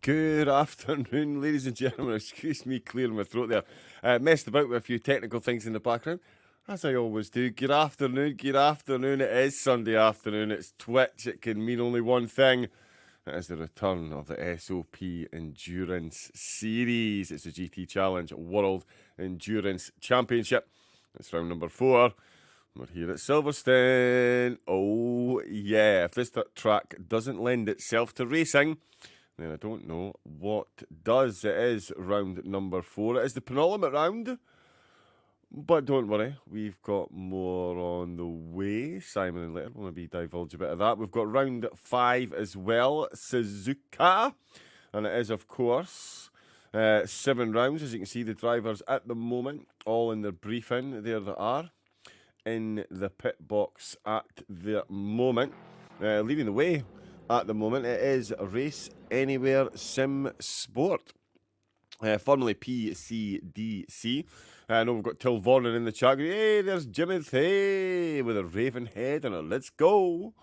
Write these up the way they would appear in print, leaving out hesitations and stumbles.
Good afternoon, ladies and gentlemen. Excuse me clearing my throat there. Messed about with a few technical things in the background, as I always do. Good afternoon, good afternoon. It is Sunday afternoon. It's Twitch. It can mean only one thing. It is the return of the SOP Endurance Series. It's the GT Challenge World Endurance Championship. It's round number 4. We're here at Silverstone. Oh, yeah. If this track doesn't lend itself to racing, then I don't know what does. It is round number 4. It is the penultimate round. But don't worry, we've got more on the way. Simon and later will maybe divulge a bit of that. We've got round 5 as well, Suzuka. And it is, of course, 7 rounds. As you can see, the drivers at the moment, all in their briefing. There they are, in the pit box at the moment. Leading the way at the moment, it is Race Anywhere Sim Sport, formerly PCDC. I know we've got Till Varner in the chat. Hey, there's Jimothy with a raven head and a let's go.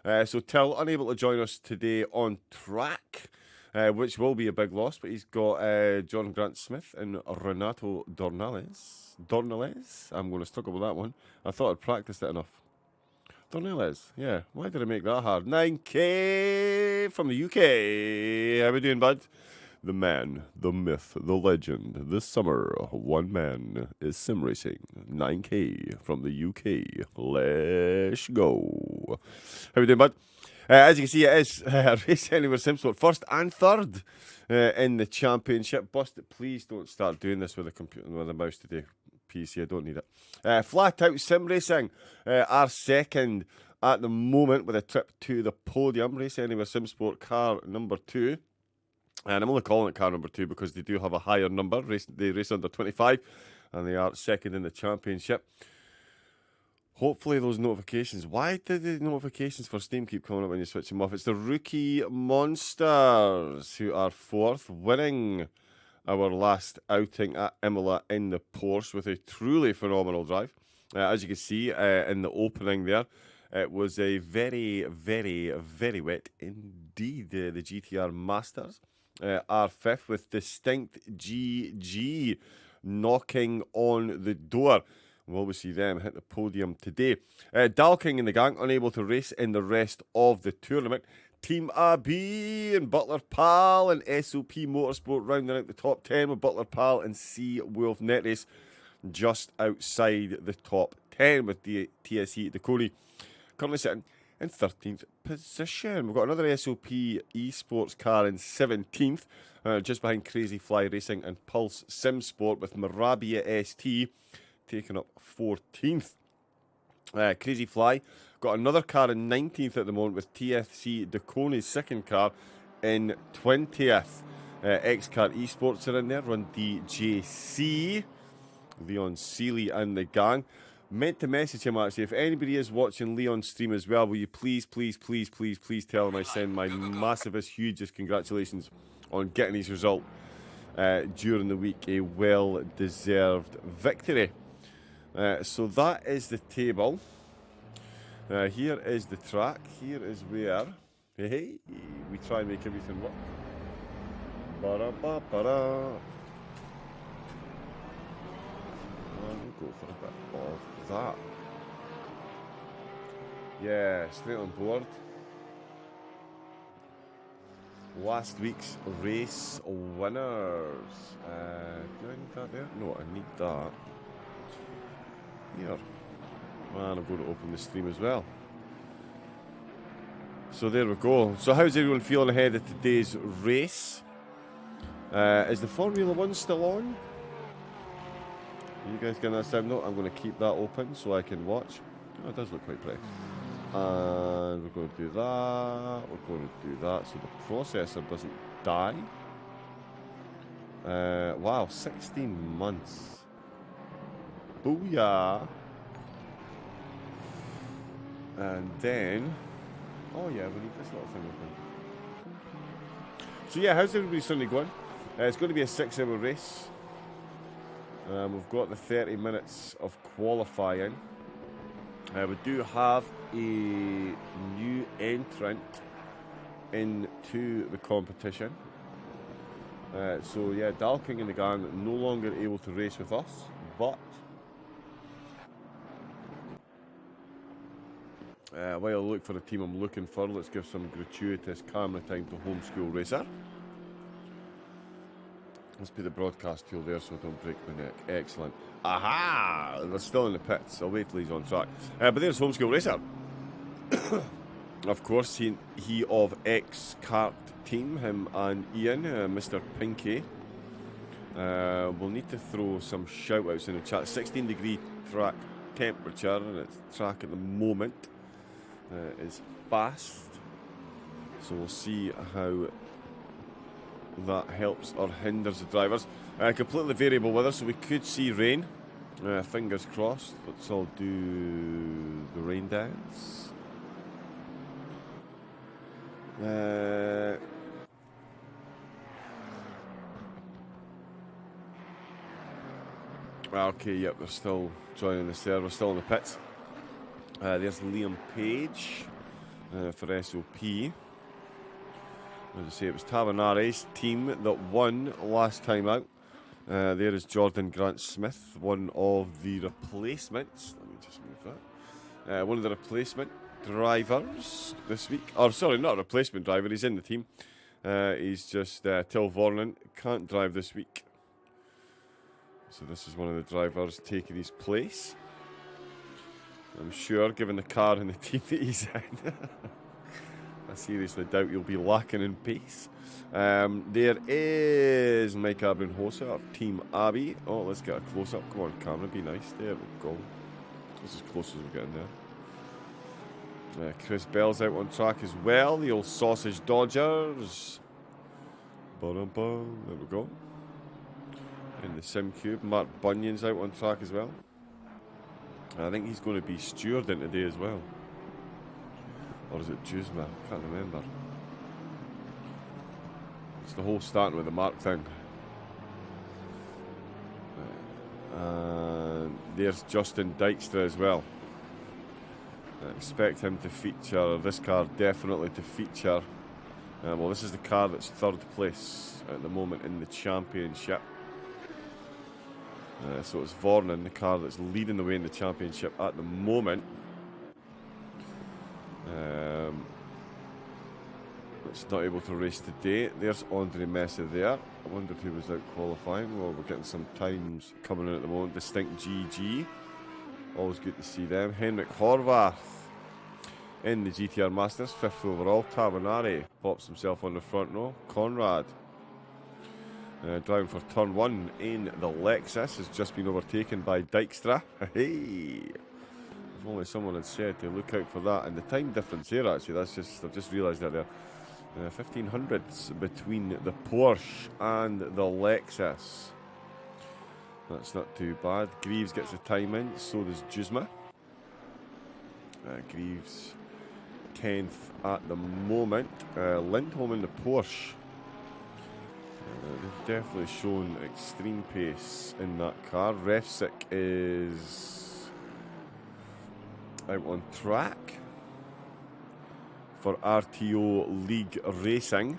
So Till, unable to join us today on track, which will be a big loss, but he's got John Grant Smith and Renato Dornales. I'm going to struggle with that one. I thought I'd practiced it enough. Dornales, yeah. Why did I make that hard? 9K from the UK. How we doing, bud? The man, the myth, the legend. This summer, one man is sim racing. 9K from the UK. Let's go. How we doing, bud? As you can see, it is Race Anywhere Sim Sport. First and third in the championship. Busted, please don't start doing this with a computer with a mouse today. PC, I don't need it. Flat Out Sim Racing are second at the moment with a trip to the podium. Race Anywhere Sim Sport car number 2. And I'm only calling it car number 2 because they do have a higher number. They race under 25 and they are second in the championship. Hopefully those notifications. Why did the notifications for Steam keep coming up when you switch them off? It's the Rookie Monsters who are 4th, winning our last outing at Imola in the Porsche with a truly phenomenal drive. As you can see in the opening there, it was a very, very, very wet indeed. The GTR Masters are 5th with Distinct GG knocking on the door. Will we see them hit the podium today? Dalking and the gang unable to race in the rest of the tournament. Team AB and Butler Pal and SOP Motorsport rounding out the top 10 with Butler Pal and Sea Wolf Net Race just outside the top 10 with the TSE Dakoni currently sitting in 13th position. We've got another SOP esports car in 17th, just behind Crazy Fly Racing and Pulse Sim Sport with Marabia ST taking up 14th. Crazy Fly got another car in 19th at the moment with TFC Dakoni's second car in 20th. X-Car Esports are in there, run DJC, Leon Seeley and the gang. Meant to message him actually. If anybody is watching Leon's stream as well, will you please tell him I send my massivest, hugest congratulations on getting his result during the week. A well-deserved victory. So that is the table. Here is the track. Here is where we try and make everything work. Ba-da-ba-ba-da. And we'll go for a bit of that. Yeah, straight on board. Last week's race winners. Do I need that there? No, I need that here. And I'm going to open the stream as well. So there we go. So how's everyone feeling ahead of today's race? Is the Formula 1 still on? You guys getting that sound? No, I'm going to keep that open so I can watch. Oh, it does look quite pretty. And we're going to do that. We're going to do that so the processor doesn't die. Wow, 16 months. Booyah. And then, oh yeah, we need this little thing open. So yeah, how's everybody Sunday going? It's going to be a 6-hour race. We've got the 30 minutes of qualifying. We do have a new entrant into the competition. So yeah, Dal King and the gang no longer able to race with us, but while I look for the team I'm looking for, let's give some gratuitous camera time to Homeschool Racer. Let's put the broadcast tool there so I don't break my neck. Excellent. Aha! They're still in the pits. I'll wait till he's on track. But there's Homeschool Racer. Of course, he of X-Kart team, him and Ian, Mr. Pinky. We'll need to throw some shout-outs in the chat. 16-degree track temperature, and its track at the moment is fast. So we'll see how that helps or hinders the drivers. Completely variable weather, so we could see rain. Fingers crossed. Let's all do the rain dance. Okay, yep, we're still joining us there. We're still in the pits. There's Liam Page for SOP. As I say, it was Tavernari's team that won last time out. There is Jordan Grant Smith, one of the replacements. Let me just move that. One of the replacement drivers this week. Or sorry, not a replacement driver. He's in the team. He's just Till Vornan can't drive this week. So this is one of the drivers taking his place. I'm sure, given the car and the team that he's in, I seriously doubt he'll be lacking in pace. There is Mike Abrinhosa of Team Abbey. Oh, let's get a close-up. Come on, camera, be nice. There we go. That's as close as we're getting there. Chris Bell's out on track as well. The old Sausage Dodgers. Ba-dum-bum. There we go. In the Sim Cube. Mark Bunyan's out on track as well. I think he's going to be stewarding today as well. Or is it Juzma? I can't remember. It's the whole starting with the Mark thing. There's Justin Dykstra as well. I expect him to feature, this car definitely to feature. Well, this is the car that's third place at the moment in the championship. So it's Vornan, the car that's leading the way in the championship at the moment. It's not able to race today. There's Andre Messa there. I wonder if he was out qualifying. Well, we're getting some times coming in at the moment. Distinct GG. Always good to see them. Henrik Horvath in the GTR Masters, 5th overall. Tavernari pops himself on the front row. Conrad driving for turn 1 in the Lexus has just been overtaken by Dykstra. Hey, if only someone had said to look out for that. And the time difference here, actually, that's just, I've just realised that there. 1500s between the Porsche and the Lexus. That's not too bad. Greaves gets the time in, so does Juzma. Greaves 10th at the moment. Lindholm in the Porsche. They've definitely shown extreme pace in that car. Refsick is out on track for RTO League Racing.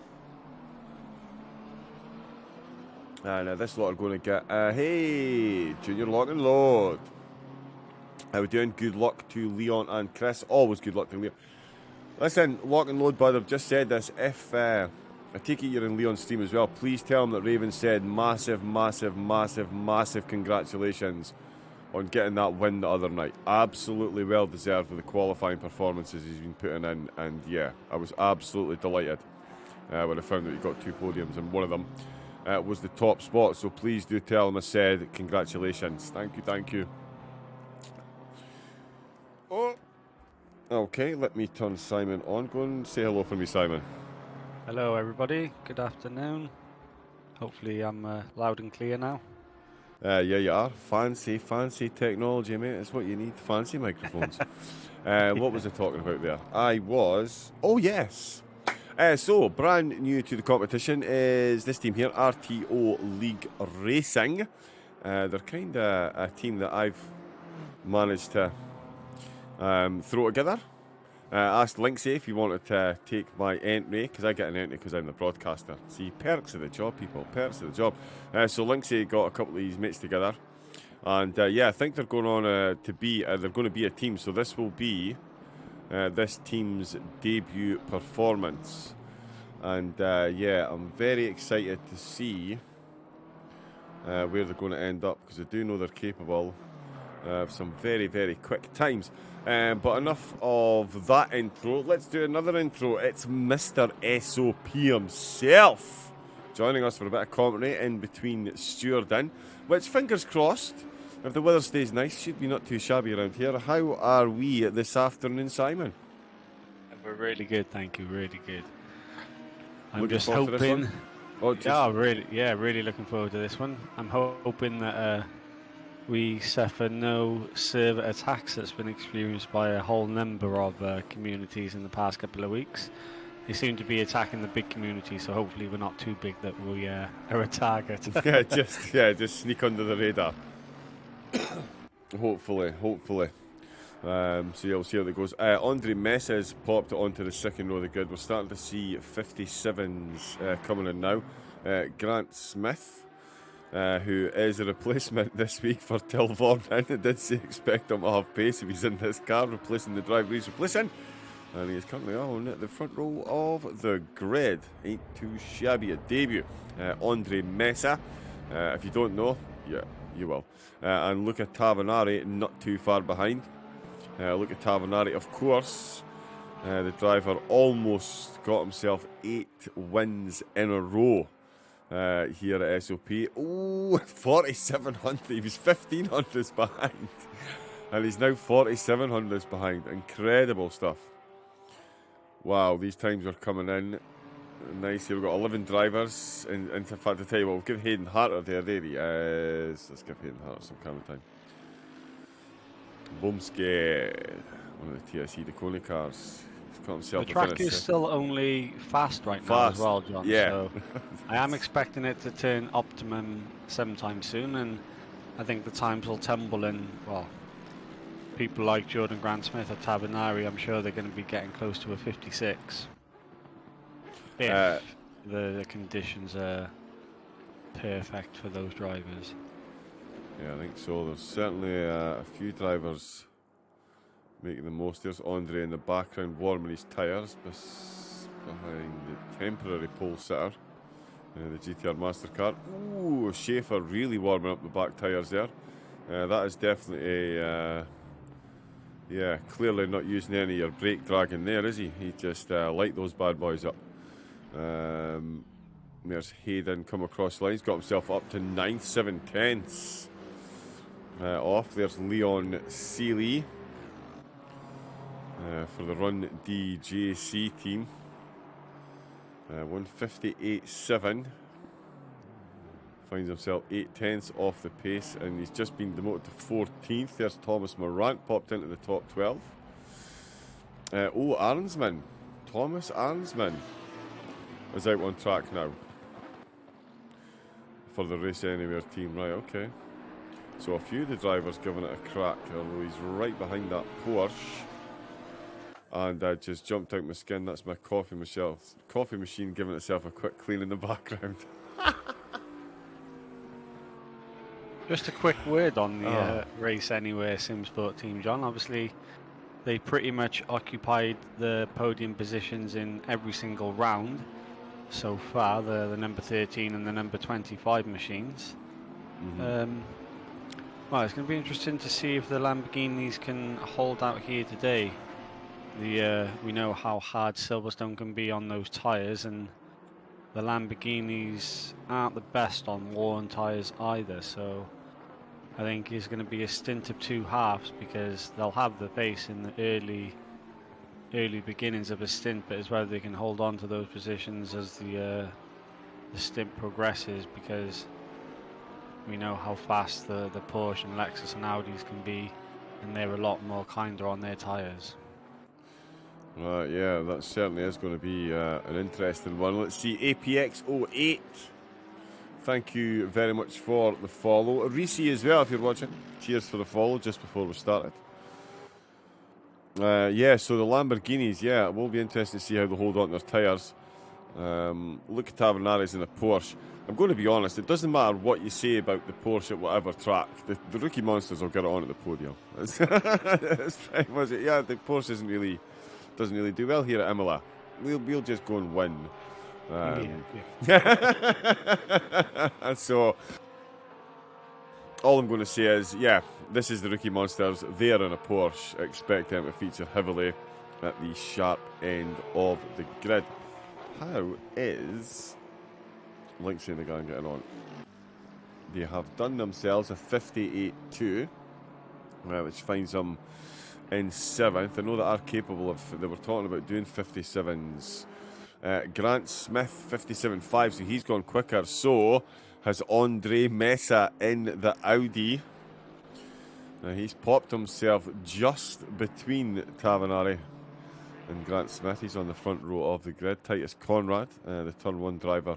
Now this lot are going to get, hey, Junior Lock and Load. How we doing? Good luck to Leon and Chris. Always good luck to Leon. Listen, Lock and Load, bud, I've just said this. If I take it you're in Leon's stream as well, please tell him that Raven said massive, massive, massive, massive congratulations on getting that win the other night. Absolutely well deserved for the qualifying performances he's been putting in. And yeah, I was absolutely delighted when I found that he got 2 podiums, and one of them was the top spot. So please do tell him I said congratulations. Thank you, thank you. Oh, okay, let me turn Simon on. Go and say hello for me, Simon. Hello everybody, good afternoon. Hopefully I'm loud and clear now. Yeah, you are. Fancy, fancy technology, mate. It's what you need, fancy microphones. What was I talking about there? I was... Oh, yes. So, brand new to the competition is this team here, RTO League Racing. They're kind of a team that I've managed to throw together. Asked Linksay if he wanted to take my entry, because I get an entry because I'm the broadcaster. See, perks of the job, people, perks of the job. So Linksay got a couple of his mates together, and yeah, I think they're going on they're going to be a team. So this will be this team's debut performance, and yeah, I'm very excited to see where they're going to end up, because I do know they're capable of some very, very quick times. But enough of that intro. Let's do another intro. It's Mr. SOP himself joining us for a bit of commentary in between Stuart in, which, fingers crossed, if the weather stays nice, should be not too shabby around here. How are we this afternoon, Simon? We're really good, thank you. Really good. I'm Looking just forward to this hoping. one? Oh, Really looking forward to this one. I'm hoping that we suffer no server attacks that's been experienced by a whole number of communities in the past couple of weeks. They seem to be attacking the big community, so hopefully we're not too big that we are a target. just sneak under the radar. hopefully. So yeah, we'll see how that goes. Andre Mesa has popped onto the second row of the grid. We're starting to see 57s coming in now. Grant Smith, who is a replacement this week for Till Vorman. I did say expect him to have pace if he's in this car, replacing the driver he's replacing. And he is currently on the front row of the grid. Ain't too shabby a debut. Andre Mesa, if you don't know, yeah, you will. And Luca Tavanari not too far behind. Luca Tavanari, of course, the driver almost got himself 8 wins in a row here at SOP. Oh, 4,700. He was 1,500 behind. And he's now 4,700 behind. Incredible stuff. Wow, these times are coming in nice. Here we've got 11 drivers. And in fact, to tell you what, we'll give Hayden Harter there he is. Let's give Hayden Harter some camera time. Bumsky, one of the TSE Dakota cars. He's got himself The track is still only fast right now as well, John. Yeah. So I am expecting it to turn optimum sometime soon, and I think the times will tumble in. Well, people like Jordan Grant Smith or Tabanari, I'm sure they're going to be getting close to a 56 if the conditions are perfect for those drivers. Yeah, I think so. There's certainly a few drivers making the most. There's Andre in the background warming his tyres behind the temporary pole sitter, the GTR Mastercard. Ooh, Schaefer really warming up the back tyres there. That is definitely yeah, clearly not using any of your brake dragging there, is he? He just light those bad boys up. There's Hayden come across the line. He's got himself up to 9th, 7/10 off. There's Leon Seeley for the Run DJC team. 158.7. Finds himself 8/10 off the pace, and he's just been demoted to 14th. There's Thomas Morant, popped into the top 12. Arnsman. Thomas Arnsman is out on track now for the Race Anywhere team. Right, okay. So a few of the drivers giving it a crack, although he's right behind that Porsche. And I just jumped out my skin. That's my coffee machine giving itself a quick clean in the background. Just a quick word on the Race Anywhere SimSport team, John. Obviously, they pretty much occupied the podium positions in every single round so far, the number 13 and the number 25 machines. Mm-hmm. Well, it's going to be interesting to see if the Lamborghinis can hold out here today. We know how hard Silverstone can be on those tyres, and the Lamborghinis aren't the best on worn tyres either, so I think it's going to be a stint of 2 halves, because they'll have the pace in the early beginnings of a stint, but as well they can hold on to those positions as the stint progresses, because we know how fast the Porsche and Lexus and Audis can be, and they're a lot more kinder on their tyres. Right, yeah, that certainly is going to be an interesting one. Let's see, APX08. Thank you very much for the follow. Reese as well, if you're watching. Cheers for the follow just before we started. Yeah, so the Lamborghinis, yeah, it will be interesting to see how they hold on to their tyres. Luca Tavernari's in a Porsche. I'm going to be honest, it doesn't matter what you say about the Porsche at whatever track. The rookie monsters will get it onto the podium. That's pretty much it. Yeah, the Porsche doesn't really do well here at Imola. We'll just go and win. So all I'm going to say is, yeah, this is the rookie monsters. They're in a Porsche. Expect them to feature heavily at the sharp end of the grid. How is Linksy and the gang getting on? They have done themselves a 58.2, which finds them in 7th. I know that are capable of, they were talking about doing 57s. Grant Smith, 57.5, so he's gone quicker. So has Andre Messa in the Audi. He's popped himself just between Tavanari and Grant Smith. He's on the front row of the grid. Titus Conrad, the Turn 1 driver,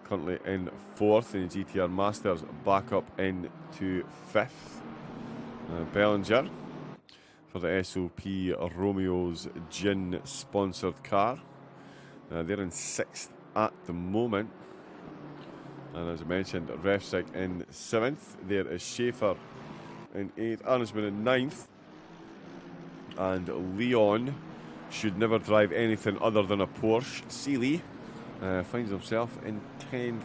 currently in 4th in the GTR Masters, back up into 5th. Bellinger for the SOP Romeo's Gin sponsored car. They're in 6th at the moment. And as I mentioned, Refsig in 7th. There is Schaefer in 8th. Arnsman in 9th. And Leon should never drive anything other than a Porsche. Seeley finds himself in 10th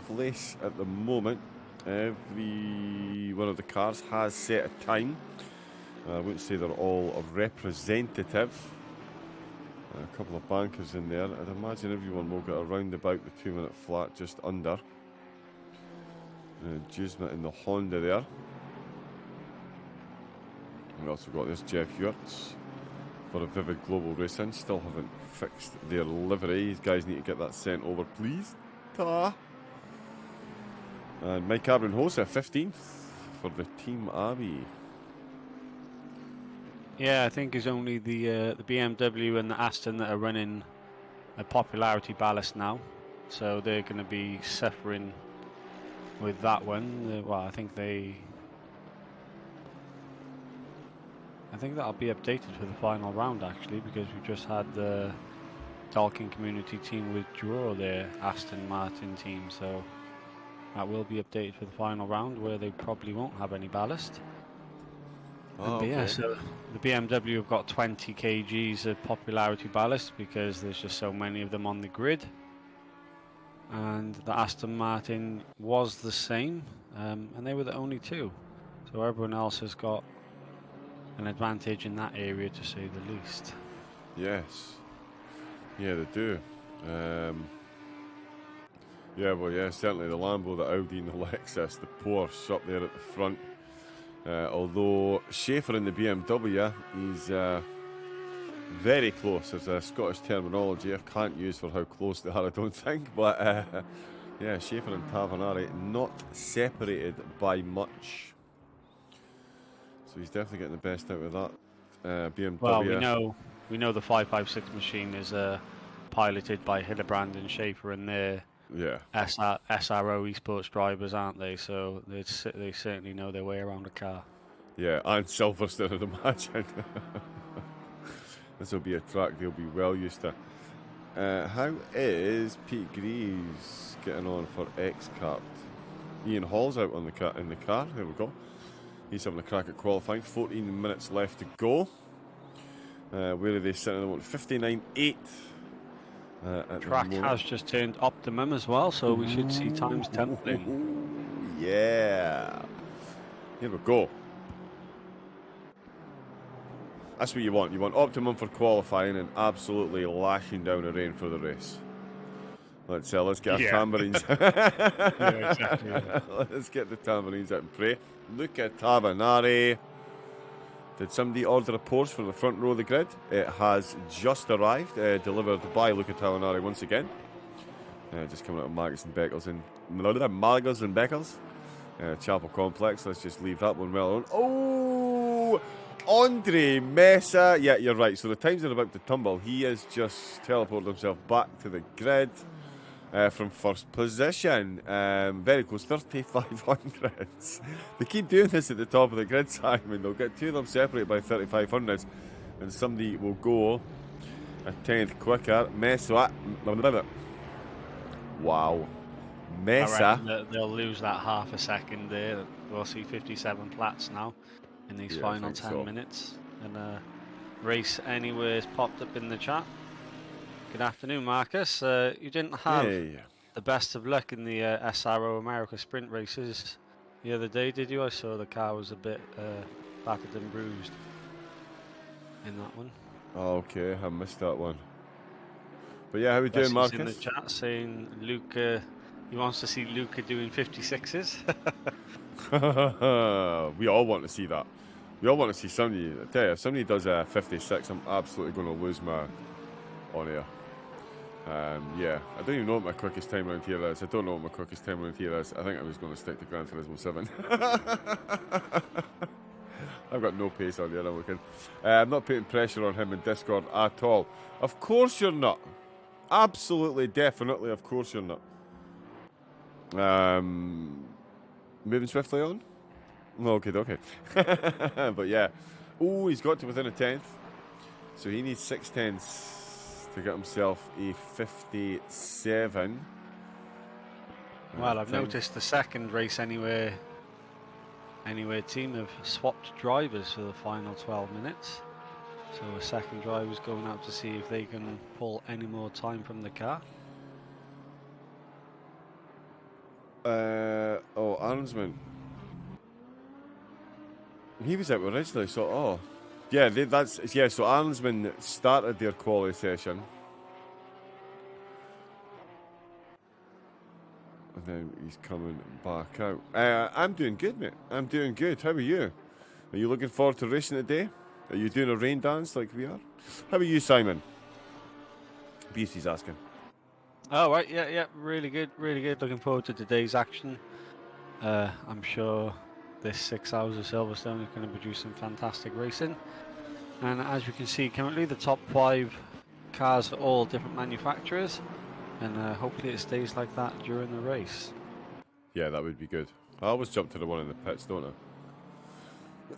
place at the moment. Every one of the cars has set a time. I wouldn't say they're all representative. A couple of bankers in there. I'd imagine everyone will get around about the 2-minute flat, just under. Jusma in the Honda there. We also got this Jeff Hurts for a Vivid Global Racing. Still haven't fixed their livery. These guys need to get that sent over, please. Ta. And Mike Abram-Hosa, 15th for the Team Abbey. Yeah, I think it's only the BMW and the Aston that are running a popularity ballast now, so they're going to be suffering with that one. Well, I think that'll be updated for the final round actually, because we've just had the Dalkin community team withdraw their Aston Martin team, so that will be updated for the final round, where they probably won't have any ballast. Okay. Yeah, so the BMW have got 20 kgs of popularity ballast because there's just so many of them on the grid. And the Aston Martin was the same, and they were the only two. So everyone else has got an advantage in that area, to say the least. Yes. Yeah, they do. Yeah, well, yeah, certainly the Lambo, the Audi and the Lexus, the Porsche up there at the front. Although Schaefer in the BMW is very close. There's a Scottish terminology I can't use for how close they are, I don't think. But yeah, Schaefer and Tavanari not separated by much. So he's definitely getting the best out of that BMW. Well, we know the 556 machine is piloted by Hillebrand and Schaefer, and they're SRO esports drivers, aren't they? So they certainly know their way around a car. Yeah, and Silverstone, I'd imagine. This will be a track they'll be well used to. How is Pete Greaves getting on for X-Kart? Ian Hall's out on in the car. There we go. He's having a crack at qualifying. 14 minutes left to go. Where are they sitting? 59.8. Track has just turned optimum as well, so we should see times tumbling. Yeah. Here we go. That's what you want. You want optimum for qualifying and absolutely lashing down the rain for the race. Let's get our tambourines. Yeah, exactly. Yeah. Let's get the tambourines out and pray. Look at Tavanari. Did somebody order a Porsche for the front row of the grid? It has just arrived, delivered by Luca Tavanari once again. Just coming out of Marcus and Beckles and Beckles. Chapel Complex. Let's just leave that one well alone. Oh, Andre Messa. Yeah, you're right. So the times are about to tumble. He has just teleported himself back to the grid from first position. Very close, 3,500s. They keep doing this at the top of the grid, Simon. They'll get two of them separated by 3,500s. and somebody will go a tenth quicker. Mesa. Wow. I Mesa. reckon that they'll lose that half a second there. We'll see 57 Platts now in these Yeah, I final think 10 so. minutes. And Race Anywhere's popped up in the chat. Good afternoon, Marcus. You didn't have Hey. the best of luck in the SRO America sprint races the other day, did you? I saw the car was a bit battered and bruised in that one. Oh, okay, I missed that one. But yeah, how we doing, Leslie's in the Marcus? chat saying Luca, he wants to see Luca doing 56s. We all want to see that. We all want to see somebody. I tell you, if somebody does a 56, I'm absolutely going to lose my on air. Yeah, I don't even know what my quickest time around here is. I don't know what my quickest time around here is. I think I was going to stick to Gran Turismo 7. I've got no pace on here, I'm looking. I'm not putting pressure on him in Discord at all. Of course you're not. Absolutely, definitely, of course you're not. Moving swiftly on? Okay. But yeah. Oh, he's got to within a tenth. So he needs 6/10 to get himself a 57. Well, I've noticed the second Race Anywhere team have swapped drivers for the final 12 minutes. So a second driver's going out to see if they can pull any more time from the car. Arnsman. He was out originally, so yeah, so Arnsman started their quality session. And then he's coming back out. I'm doing good, mate. I'm doing good. How are you? Are you looking forward to racing today? Are you doing a rain dance like we are? How are you, Simon? Beastie's asking. Oh, right, yeah, really good. Looking forward to today's action. I'm sure this 6 hours of Silverstone is going to produce some fantastic racing. And as you can see currently, the top 5 cars are all different manufacturers. And hopefully it stays like that during the race. Yeah, that would be good. I always jump to the one in the pits, don't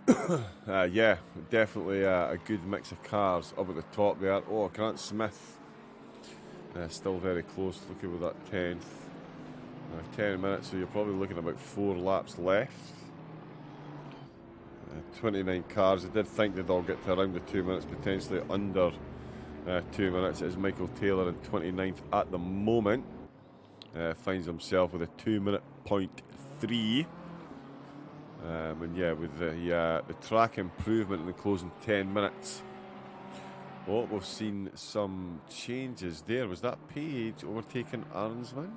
I? Yeah, definitely a good mix of cars up at the top there. Oh, Grant Smith. Still very close. Looking with that 10th. 10 minutes, so you're probably looking at about 4 laps left. 29 cars. I did think they'd all get to around the 2 minutes, potentially under 2 minutes. It is Michael Taylor in 29th at the moment. Finds himself with a 2-minute .3. And yeah, with the track improvement in the closing 10 minutes. Oh, we've seen some changes there. Was that Page overtaking Arnsman?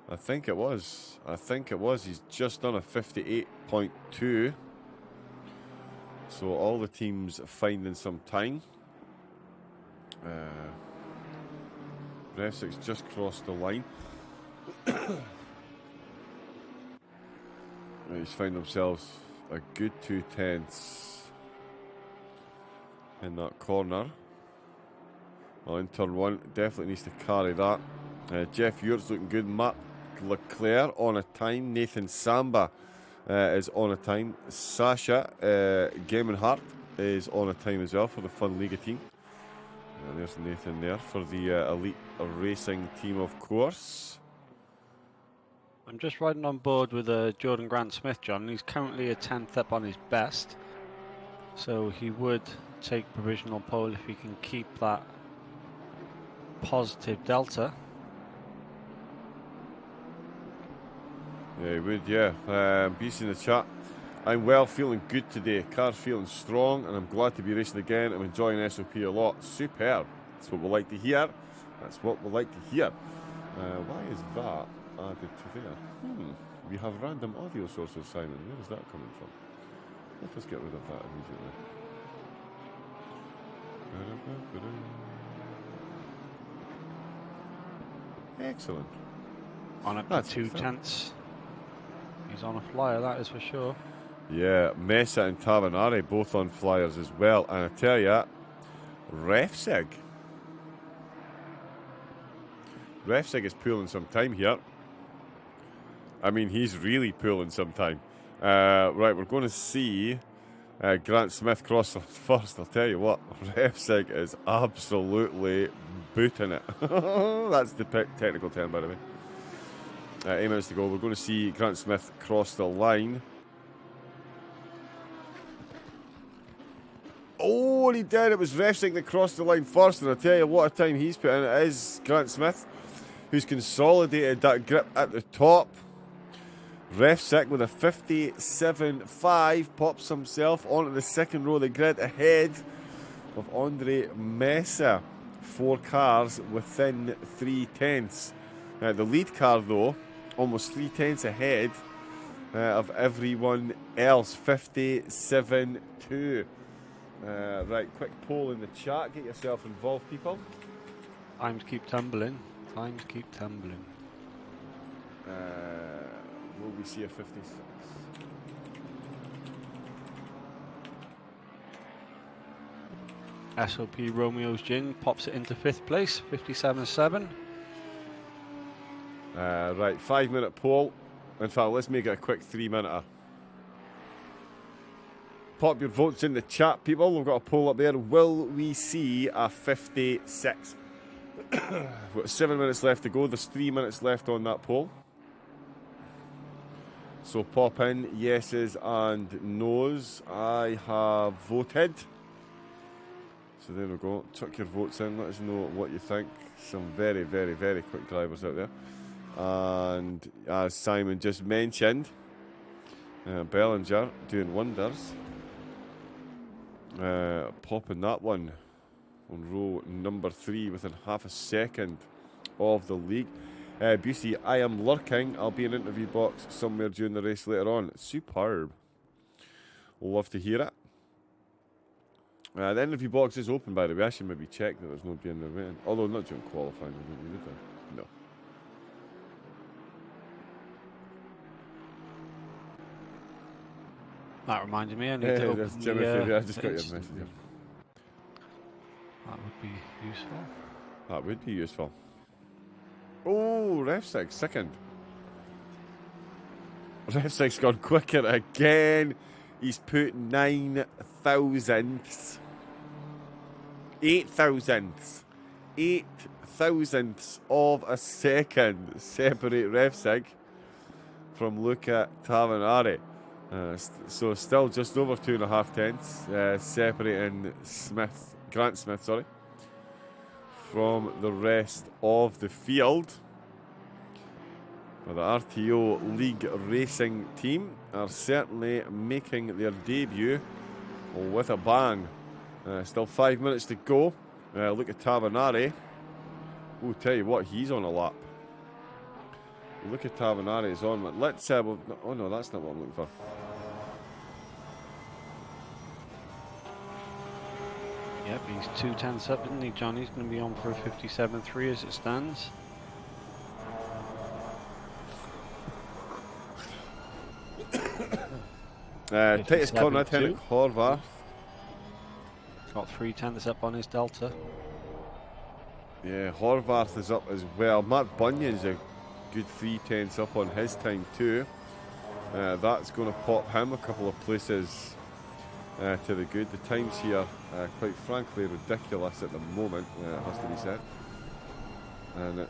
I think it was. He's just done a 58.2. So all the teams finding some time. Rev 6 just crossed the line. He's found themselves a good 2/10 in that corner. Well, in turn 1, definitely needs to carry that. Jeff Ewert's looking good. Matt Leclerc on a time. Nathan Samba is on a time. Sasha Gaiman-Hart is on a time as well for the Fun Liga team. There's Nathan there for the Elite Racing team, of course. I'm just riding on board with Jordan Grant Smith, John. He's currently a 10th up on his best. So he would take provisional pole if he can keep that positive delta. Yeah, he would, yeah. Beast in the chat. I'm well, feeling good today. Car's feeling strong, and I'm glad to be racing again. I'm enjoying SOP a lot. Superb. That's what we like to hear. Why is that added to there? We have random audio sources, Simon. Where is that coming from? Let us get rid of that immediately. Excellent. On up to 2/10. He's on a flyer, that is for sure. Yeah, Mesa and Tavanari both on flyers as well. And I tell ya, Refsig is pulling some time here. I mean, he's really pulling some time. Right, we're going to see Grant Smith crossed first. I'll tell you what, RevSig is absolutely booting it. That's the technical term, by the way. 8 minutes to go. We're going to see Grant Smith cross the line. Oh, he did. It was RevSig that crossed the line first, and I'll tell you what a time he's put in. It is Grant Smith who's consolidated that grip at the top. RevSig with a 57.5 pops himself onto the second row of the grid ahead of Andre Mesa. 4 cars within 3/10. The lead car, though, almost 3/10 ahead of everyone else. 57.2. Right, quick poll in the chat. Get yourself involved, people. Times keep tumbling. Times keep tumbling. Will we see a 56? SOP Romeo's Gin pops it into 5th place, 57.7. Right, 5-minute poll. In fact, let's make it a quick 3-minute. Pop your votes in the chat, people. We've got a poll up there. Will we see a 56? We've got 7 minutes left to go. There's 3 minutes left on that poll. So pop in yeses and nos. I have voted. So there we go. Chuck your votes in. Let us know what you think. Some very, very, very quick drivers out there. And as Simon just mentioned, Bellinger doing wonders. Popping that one on row number 3 within half a second of the league. Busey, I am lurking. I'll be in an interview box somewhere during the race later on. Superb. Love to hear it. The interview box is open, by the way. I should maybe check that there's nobody in there waiting. Although not during qualifying. No. That reminded me, I need to open I just got your message here. That would be useful. That would be useful. Oh, RevSig, second. RevSig's gone quicker again. He's put 9 thousandths. 8 thousandths. 8 thousandths of a second separate RevSig from Luca Tavanari. So still just over 2.5 tenths separating Grant Smith, from the rest of the field. Well, the RTO League Racing team are certainly making their debut with a bang. Still 5 minutes to go. Look at Tavanari. Oh, tell you what, he's on a lap. Look at Tavanari is on. Let's. Oh no, that's not what I'm looking for. Yep, he's 2 tenths up, isn't he, John? He's going to be on for a 57.3 as it stands. Titus Conrad, Henrik Horvath. Got 3 tenths up on his Delta. Yeah, Horvath is up as well. Matt Bunyan's a good 3 tenths up on his time too. That's going to pop him a couple of places to the good. The times here, quite frankly, ridiculous at the moment, it has to be said. And it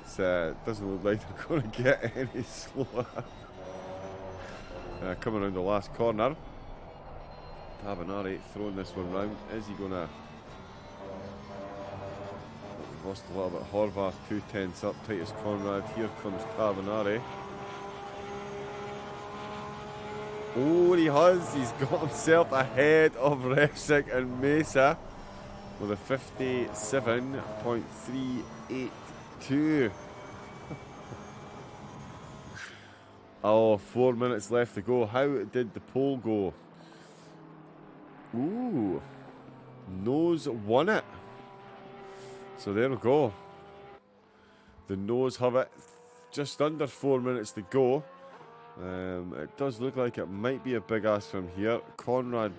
doesn't look like they're going to get any slower. Coming around the last corner. Tavanari throwing this one round. Is he going to... We've lost a little bit. Horvath 2 tenths up. Titus Conrad. Here comes Tavanari. Oh, he has. He's got himself ahead of RevSig and Mesa with a 57.382. Oh, 4 minutes left to go. How did the poll go? Ooh, Nose won it. So there we go. The Nose have it. Just under 4 minutes to go. It does look like it might be a big ass from here. Conrad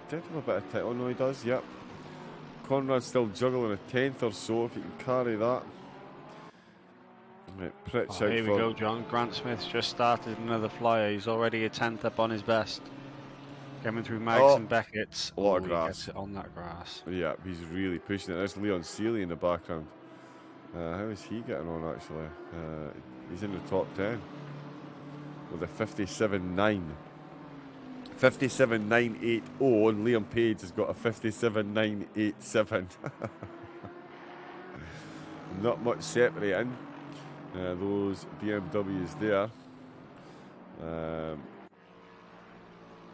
did have a bit of time. Oh no, he does, yep. Conrad's still juggling a tenth or so if he can carry that. Right, here we go, John. Grant Smith's just started another flyer. He's already a tenth up on his best. Coming through Mags and Beckett's. A lot of He grass. gets it on that grass. Yeah, he's really pushing it. There's Leon Seeley in the background. How is he getting on, actually? He's in the top 10 with a 57.9. 57.980, and Liam Page has got a 57.987. Not much separating those BMWs there.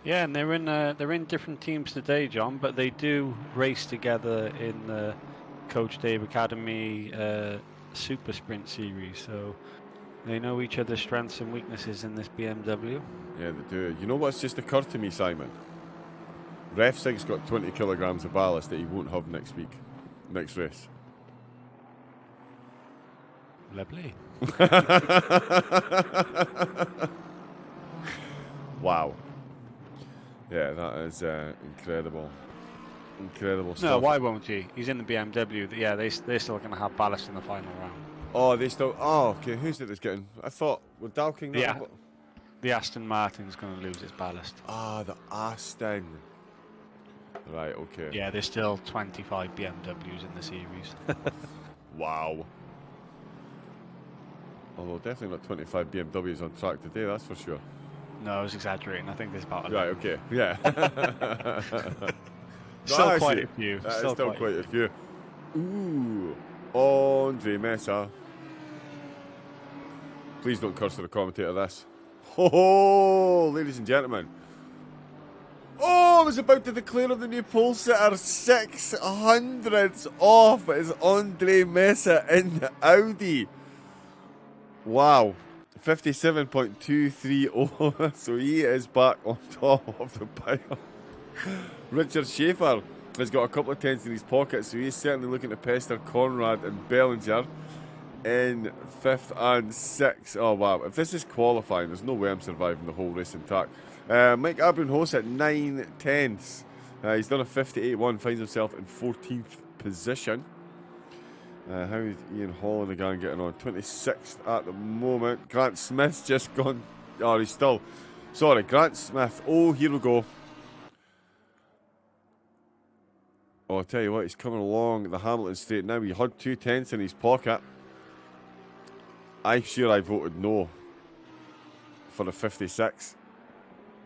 Yeah, and they're in different teams today, John, but they do race together in the Coach Dave Academy Super Sprint Series, so they know each other's strengths and weaknesses in this BMW. Yeah, they do. You know what's just occurred to me, Simon? Ref Sig's got 20 kilograms of ballast that he won't have next race. Lovely. Wow. Yeah, that is incredible. Incredible stuff. No, why won't he? He's in the BMW. Yeah, they're still going to have ballast in the final round. Oh, they still... Oh, okay. Who's it that's getting... I thought... We're Dalking that... Yeah. The Aston Martin's going to lose its ballast. Ah, the Aston. Right, okay. Yeah, there's still 25 BMWs in the series. Wow. Although definitely not 25 BMWs on track today, that's for sure. No, I was exaggerating. I think there's about 11. Right, okay. Yeah. Still quite a few. Still quite a few. Ooh. Andre Mesa. Please don't curse to the commentator this. Ho, ladies and gentlemen. Oh, I was about to declare of the new pole sitter 600s off. It is Andre Mesa in the Audi. Wow. 57.230. So he is back on top of the pile. Richard Schaefer has got a couple of tenths in his pocket, so he's certainly looking to pester Conrad and Bellinger in 5th and 6th. Oh, wow. If this is qualifying, there's no way I'm surviving the whole race intact. Mike Abrunhos at 9 tenths. He's done a 58.1, finds himself in 14th position. How is Ian Hall and the gang getting on? 26th at the moment. Grant Smith's just gone. Oh, he's still. Sorry, Grant Smith. Oh, here we go. Oh, I'll tell you what, he's coming along the Hamilton straight now. He had 2 tenths in his pocket. I'm sure I voted no for the 56.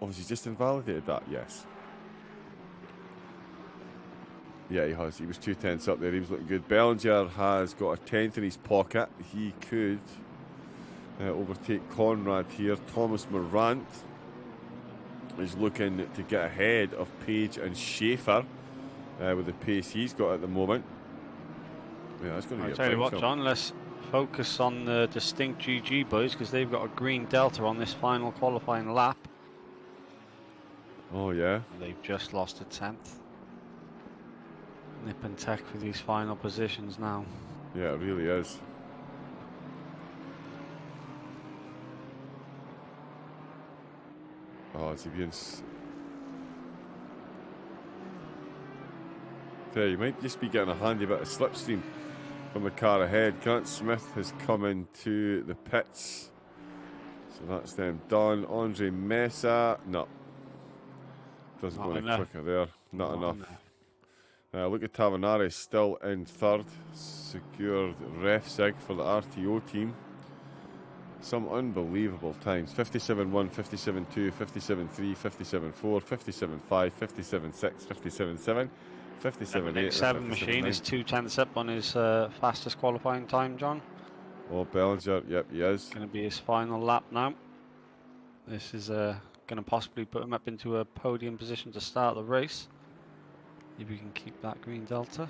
Oh, has he just invalidated that? Yes. Yeah, he has. He was 2 tenths up there. He was looking good. Bellinger has got a 10th in his pocket. He could overtake Conrad here. Thomas Morant is looking to get ahead of Page and Schaefer with the pace he's got at the moment. Yeah, that's going to be I'll tell you what, John, let's focus on the distinct GG boys because they've got a green delta on this final qualifying lap. Oh, yeah. They've just lost a 10th. Nip and Tech for these final positions now. Yeah, it really is. Oh, is he being... You might just be getting a handy bit of slipstream from the car ahead. Grant Smith has come into the pits. So that's them done. Andre Mesa, no. Doesn't go any quicker there. Not enough. Look at Tavanari still in 3rd. Secured ref sig for the RTO team. Some unbelievable times. 57.1, 57.2, 57.3, 57.4, 57.5, 57.6, 57.7, 57.8. 7 machine is 2 tenths up on his fastest qualifying time, John. Oh, Bellinger, yep, he is. Going to be his final lap now. This is going to possibly put him up into a podium position to start the race. If we can keep that green delta.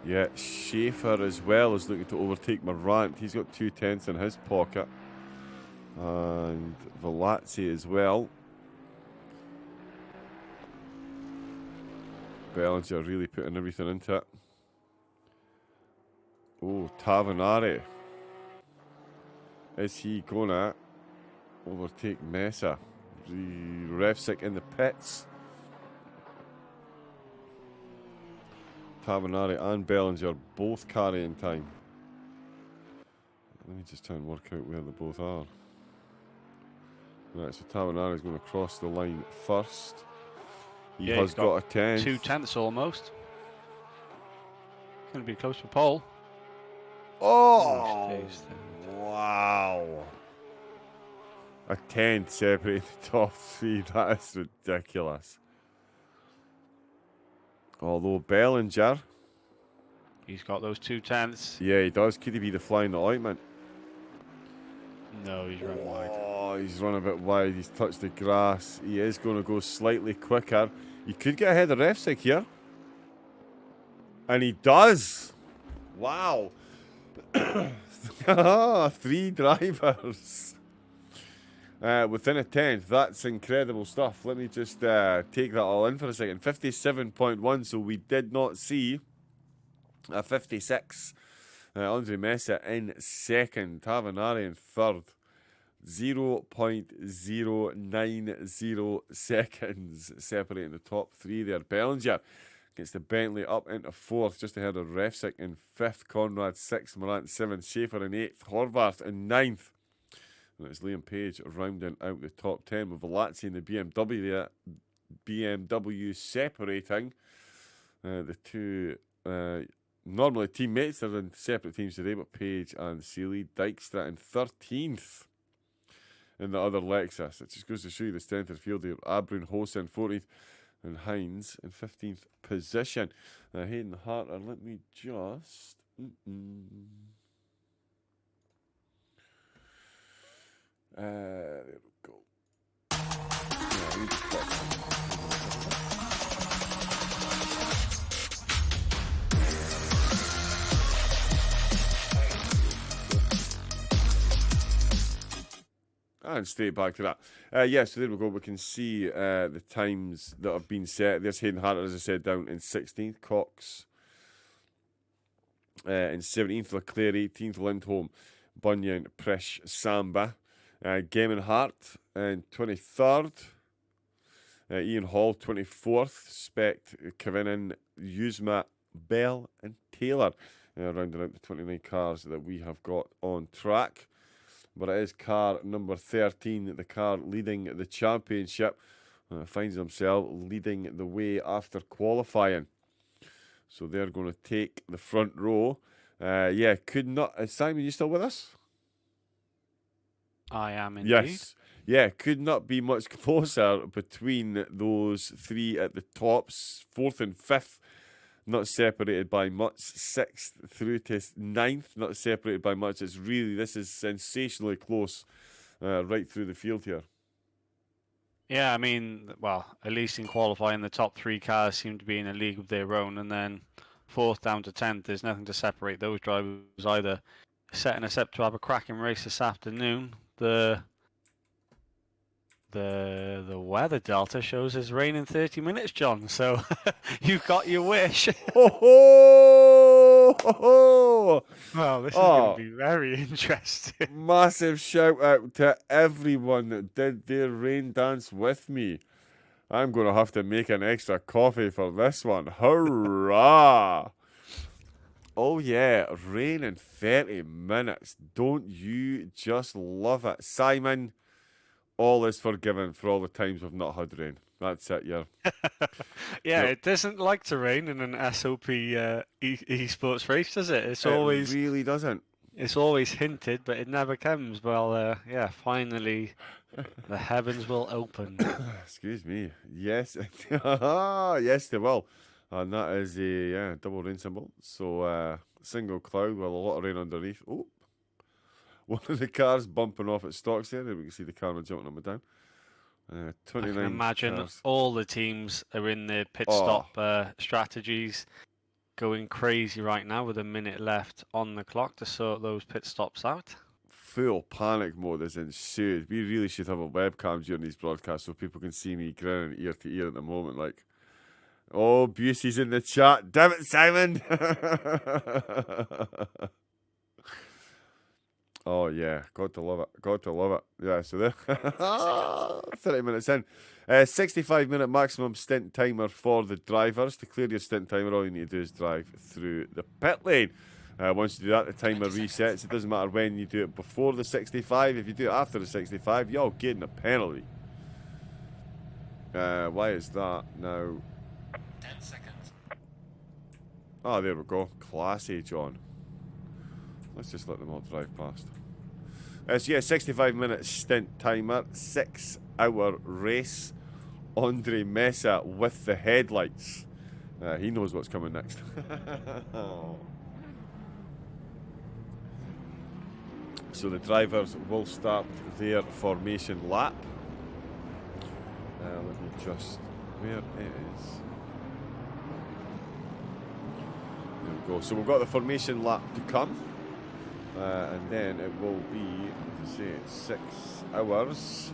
Yeah, Schaefer as well is looking to overtake Morant. He's got 2 tenths in his pocket. And Velazzi as well. Bellinger really putting everything into it. Oh, Tavanari. Is he going to overtake Mesa? Revsick in the pits. Tavanari and Bellinger both carrying time. Let me just try and work out where they both are. Right, so Tavanari is going to cross the line first. He Yeah, has he's got a 10th. 2/10 almost. Going to be close to pole. Oh, Stays third. wow. A 10th separating the top 3. That is ridiculous. Although Bellinger, He's got those 2/10. yeah, he does. Could he be the fly in the ointment? No, he's run wide. Oh, he's run a bit wide. He's touched the grass. He is going to go slightly quicker. He could get ahead of Refsig here. And he does. Wow. 3 drivers within a 10th. That's incredible stuff. Let me just take that all in for a second. 57.1. So we did not see a 56. Andre Messa in second. Tavanari in third. 0.090 seconds separating the top 3 there. Bellinger gets the Bentley up into 4th, just ahead of Refsik in 5th, Conrad 6th, Morant 7th, Schaefer in 8th, Horvath in 9th. And it's Liam Page rounding out the top 10 with Velazzi in the BMW there. BMW separating the two normally teammates. They're in separate teams today, but Page and Seeley. Dijkstra in 13th. In the other Lexus. It just goes to show you the strength of the field here. Abrun, Hossa in 14th, and Hines in 15th position. Now, Hayden Harter, let me just... there we go. Yeah, we just got and straight back to that. So there we go. We can see the times that have been set. There's Hayden Harter, as I said, down in 16th. Cox in 17th. Leclerc 18th. Lindholm, Bunyan, Prish, Samba. Gaiman Hart in 23rd. Ian Hall 24th. Specht, Kevinin, Yuzma, Bell, and Taylor. Rounding out the 29 cars that we have got on track. But it is car number 13, the car leading the championship. Finds himself leading the way after qualifying. So they're going to take the front row. Could not... Simon, you still with us? I am indeed. Yes. Yeah, could not be much closer between those 3 at the tops. 4th and 5th. Not separated by much. 6th through to 9th, not separated by much. This is sensationally close right through the field here. Yeah, I mean, well, at least in qualifying, the top 3 cars seem to be in a league of their own. And then 4th down to 10th, there's nothing to separate those drivers either. Setting us up to have a cracking race this afternoon. The weather delta shows it's rain in 30 minutes, John. So you got your wish. Oh! Well, this is going to be very interesting. Massive shout out to everyone that did their rain dance with me. I'm going to have to make an extra coffee for this one. Hurrah! Oh yeah, rain in 30 minutes. Don't you just love it? Simon, all is forgiven for all the times we've not had rain. That's it, yeah. It doesn't like to rain in an SOP esports race, does it? It really doesn't. It's always hinted, but it never comes. Well, finally, the heavens will open. Excuse me. Yes. Yes, they will. And that is a double rain symbol. So, single cloud with a lot of rain underneath. Oh. One of the cars bumping off at stocks there. We can see the camera jumping up and down. 29 I can imagine cars. all the teams are in their pit stop strategies, going crazy right now with a minute left on the clock to sort those pit stops out. Full panic mode is ensued. We really should have a webcam during these broadcasts so people can see me grinning ear to ear at the moment. Like, oh, Busey's in the chat. Damn it, Simon! Oh, yeah. Got to love it. Got to love it. Yeah, so there. 30 minutes in. 65-minute maximum stint timer for the drivers. To clear your stint timer, all you need to do is drive through the pit lane. Once you do that, the timer resets. It doesn't matter when you do it before the 65. If you do it after the 65, you're getting a penalty. Why is that now? 10 seconds. Oh, there we go. Classy, John. Let's just let them all drive past. So yeah, 65-minute stint timer, 6-hour race. Andre Mesa with the headlights. He knows what's coming next. So the drivers will start their formation lap. Let me just, where it is. There we go. So we've got the formation lap to come. And then it will be, as I say, 6 hours.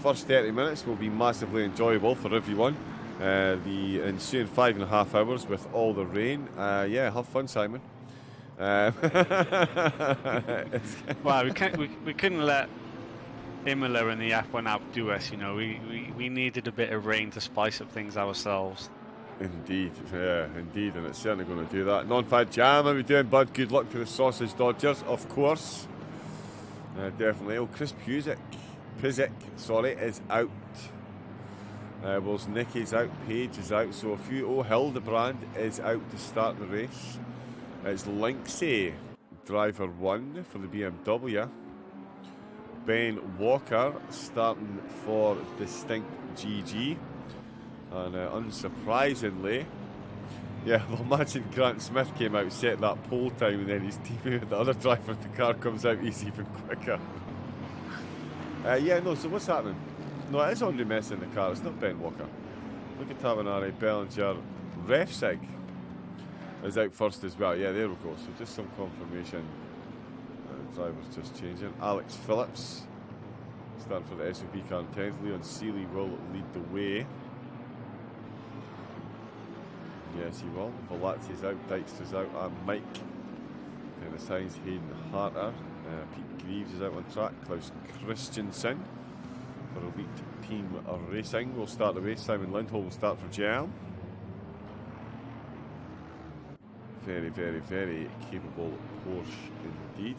First 30 minutes will be massively enjoyable for everyone. The ensuing 5.5 hours with all the rain. Yeah, have fun, Simon. Well, we couldn't let Imola and the F1 outdo us, you know. We needed a bit of rain to spice up things ourselves. Indeed, yeah, indeed, and it's certainly going to do that. Non-fat Jam, how we doing, bud? Good luck to the Sausage Dodgers, of course. Definitely. Oh, Chris Pizik, is out. Woznicki's out, Page is out, so a few. Oh, Hildebrand is out to start the race. It's Linksay, driver 1 for the BMW. Ben Walker starting for Distinct GG. And unsurprisingly, yeah, well, imagine Grant Smith came out, set that pole time, and then his teammate, the other driver of the car, comes out, he's even quicker. Yeah, no, so what's happening? No, it is Andre Mesa in the car, it's not Ben Walker. Look at Tavanari, Bellinger, Refsig is out first as well. Yeah, there we go. So just some confirmation. Driver's just changing. Alex Phillips starting for the SOP car in 10th. Leon Seeley will lead the way. Yes, he will. Velazzi's out, Dykstra's out, and Mike. Dennis Hines, Hayden Harter. Pete Greaves is out on track. Klaus Christensen for Elite Team Racing will start the race. Simon Lindholm will start for Jam. Very, very, very capable Porsche indeed.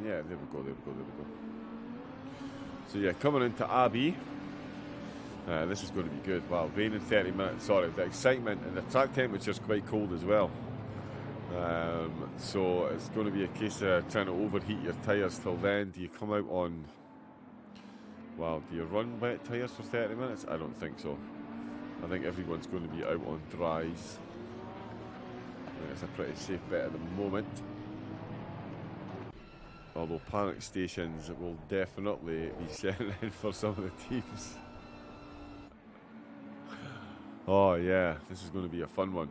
Yeah, there we go. So yeah, coming into Abbey. This is going to be good. Wow, rain in 30 minutes. Sorry, the excitement and the track temperature is quite cold as well. So it's going to be a case of trying to overheat your tyres till then. Do you come out on... Well, do you run wet tyres for 30 minutes? I don't think so. I think everyone's going to be out on dries. I think it's a pretty safe bet at the moment. Although panic stations will definitely be setting in for some of the teams. Oh yeah, this is going to be a fun one.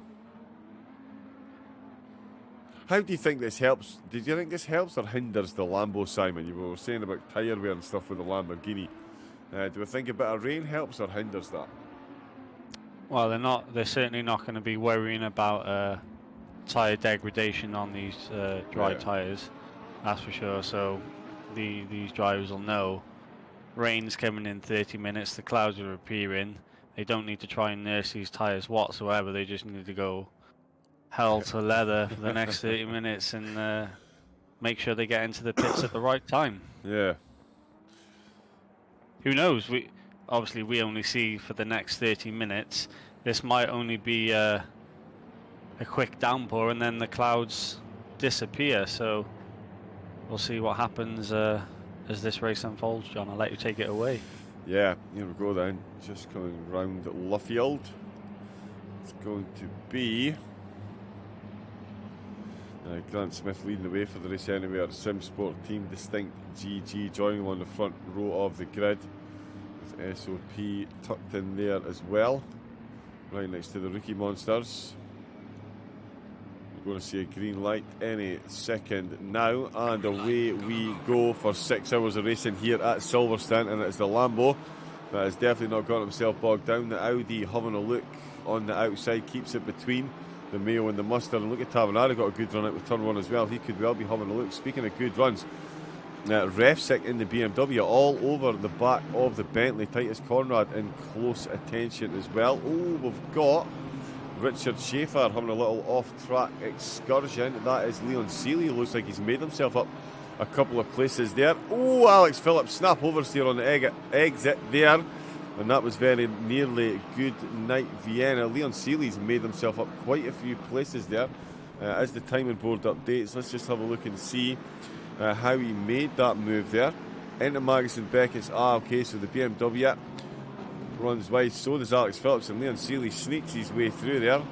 How do you think this helps? Did you think this helps or hinders the Lambo, Simon? You were saying about tyre wear and stuff with the Lamborghini. Do we think a bit of rain helps or hinders that? Well, they're certainly not going to be worrying about tyre degradation on these dry tyres. That's for sure. So these drivers will know rain's coming in 30 minutes. The clouds are appearing. They don't need to try and nurse these tyres whatsoever. They just need to go hell to leather for the next 30 minutes and make sure they get into the pits at the right time. Yeah. Who knows? We only see for the next 30 minutes. This might only be a quick downpour and then the clouds disappear. So we'll see what happens as this race unfolds, John. I'll let you take it away. Yeah, here we go then. Just coming round Luffield. It's going to be Grant Smith leading the way for the race anyway. Our SimSport team, Distinct GG, joining them on the front row of the grid. With SOP tucked in there as well, right next to the rookie monsters. We're going to see a green light any second now, and away we go for 6 hours of racing here at Silverstone, and it's the Lambo that has definitely not got himself bogged down. The Audi having a look on the outside, keeps it between the Mayo and the Mustard. And look at Tavanari, got a good run out with turn 1 as well. He could well be having a look. Speaking of good runs, Refsick in the BMW, all over the back of the Bentley. Titus Conrad in close attention as well. Oh, we've got Richard Schaefer having a little off-track excursion. That is Leon Seeley. Looks like he's made himself up a couple of places there. Oh, Alex Phillips, snap oversteer on the exit there. And that was very nearly good night Vienna. Leon Seeley's made himself up quite a few places there. As the timing board updates, let's just have a look and see how he made that move there. Into Magnussen Beckett's. Okay, so the BMW runs wide. So does Alex Phillips, and Leon Seeley sneaks his way through there.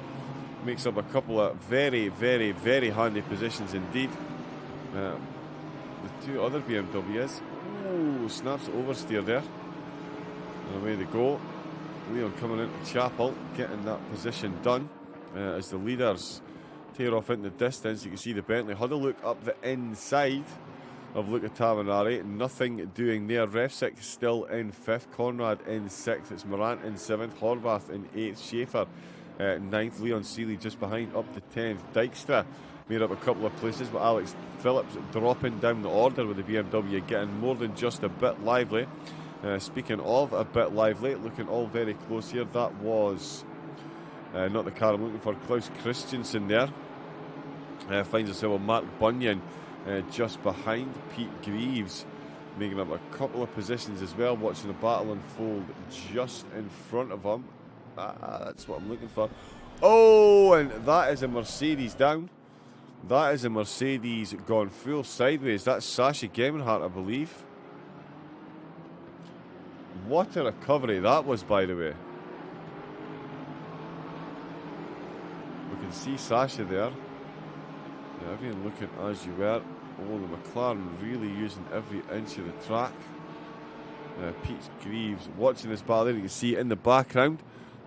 Makes up a couple of very, very, very handy positions indeed. The two other BMWs. Oh, snaps oversteer there. And away they go. Leon coming into Chapel, getting that position done as the leaders tear off into the distance. You can see the Bentley. Had a look up the inside of Luca Tavanari. Nothing doing there. Refsick still in 5th. Conrad in 6th. It's Morant in 7th. Horvath in 8th. Schaefer 9th. Leon Seeley just behind up to 10th. Dykstra made up a couple of places, but Alex Phillips dropping down the order with the BMW, getting more than just a bit lively. Speaking of a bit lively, looking all very close here. That was not the car I'm looking for. Klaus Christensen there. Finds himself a Mark Bunyan just behind Pete Greaves, making up a couple of positions as well. Watching the battle unfold just in front of him. That's what I'm looking for. Oh, and that is a Mercedes down. That is a Mercedes gone full sideways. That's Sasha Gemmenhart, I believe. What a recovery that was, by the way. We can see Sasha there. Everyone looking as you were. Oh, the McLaren really using every inch of the track. Pete Greaves watching this battle there. You can see in the background.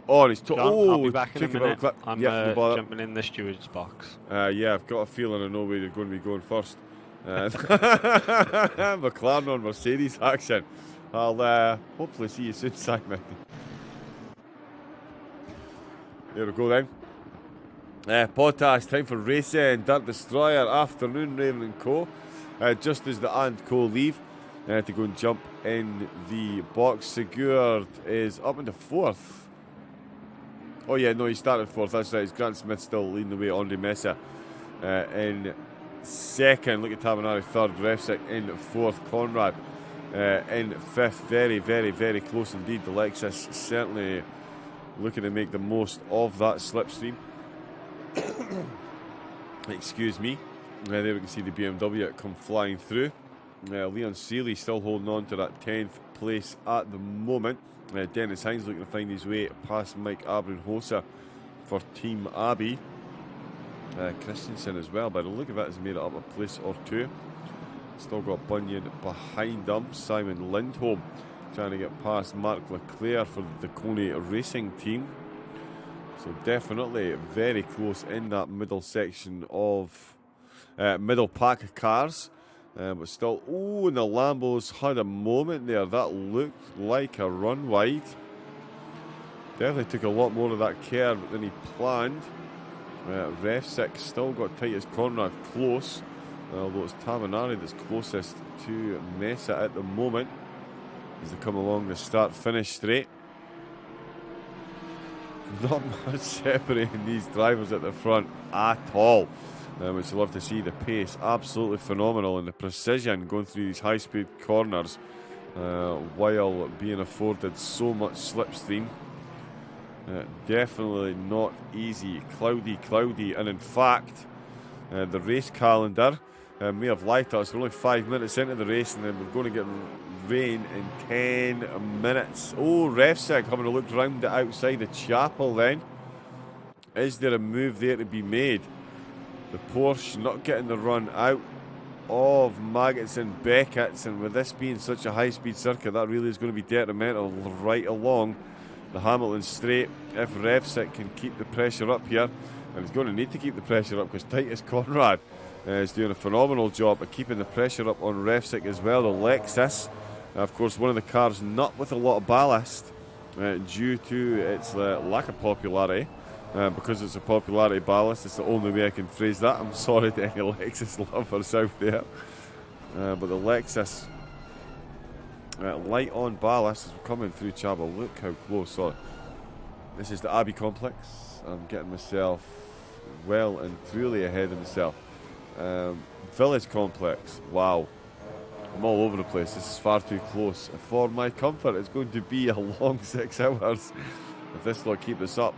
Oh, and he's I'll be back in a minute. I'm jumping in the steward's box. Yeah, I've got a feeling I know where you're going to be going first. McLaren on Mercedes action. I'll hopefully see you soon, Simon. There we go then. Podcast time for racing. Dirt Destroyer, afternoon, Raven and Co. Just as the and Co leave to go and jump in the box. Sigurd is up into 4th. Oh yeah, no, he started 4th. That's right. It's Grant Smith still leading the way. Andre Messa in 2nd. Look at Tavanari 3rd. Refsick in 4th. Conrad in 5th. Very, very, very close indeed. The Lexus certainly looking to make the most of that slipstream. Excuse me. There we can see the BMW come flying through. Leon Seeley still holding on to that 10th place at the moment. Dennis Hines looking to find his way past Mike Abrenhosa for Team Abbey. Christensen as well, by the look of it, has made it up a place or two. Still got Bunyan behind them. Simon Lindholm trying to get past Mark Leclerc for the Coney Racing team. So definitely very close in that middle section of middle pack of cars. But still, oh, and the Lambos had a moment there. That looked like a run wide. Definitely took a lot more of that curve than he planned. Refsick still got Titus Conrad close. Although it's Tavanari that's closest to Messa at the moment as they come along the start-finish straight. Not much separating these drivers at the front at all. Which I love to see. The pace absolutely phenomenal, and the precision going through these high-speed corners while being afforded so much slipstream. Definitely not easy. Cloudy, and in fact, the race calendar may have lied to us. We're only 5 minutes into the race, and then we're going to get rain in 10 minutes. Oh, Refsick having a look round the outside of Chapel then. Is there a move there to be made? The Porsche not getting the run out of Magnussen Beckett's, and with this being such a high-speed circuit, that really is going to be detrimental right along the Hamilton straight. If Refsick can keep the pressure up here, and he's going to need to keep the pressure up because Titus Conrad is doing a phenomenal job of keeping the pressure up on Refsick as well. The Lexus, of course, one of the cars not with a lot of ballast due to its lack of popularity. Because it's a popularity ballast, it's the only way I can phrase that. I'm sorry to any Lexus lovers out there. But the Lexus light on ballast as we're coming through Chaba. Look how close. So this is the Abbey Complex. I'm getting myself well and truly ahead of myself. Village Complex. Wow. I'm all over the place. This is far too close. For my comfort, it's going to be a long 6 hours if this lot keep this up.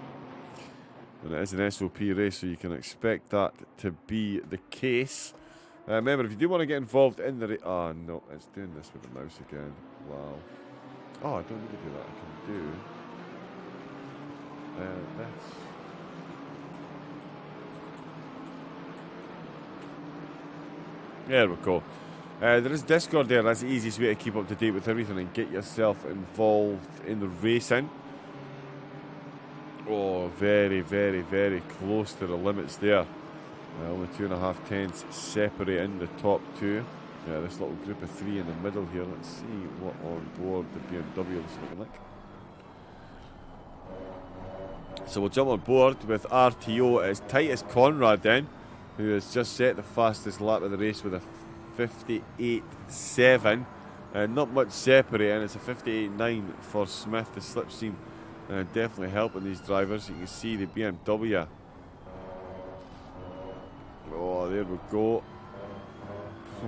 And it is an SOP race, so you can expect that to be the case. Remember, if you do want to get involved in the race... Oh, no, it's doing this with the mouse again. Wow. Oh, I don't need to do that. I can do... this. There we go. There is Discord there. That's the easiest way to keep up to date with everything and get yourself involved in the racing. Oh, very, very, very close to the limits there. Only 2.5 tenths separating the top two. This little group of 3 in the middle here. Let's see what on board the BMW is looking like. So we'll jump on board with RTO. It's Titus Conrad then, who has just set the fastest lap of the race with a 58.7. Not much separating. It's a 58.9 for Smith. The slipstream definitely helping these drivers. You can see the BMW. Oh, there we go.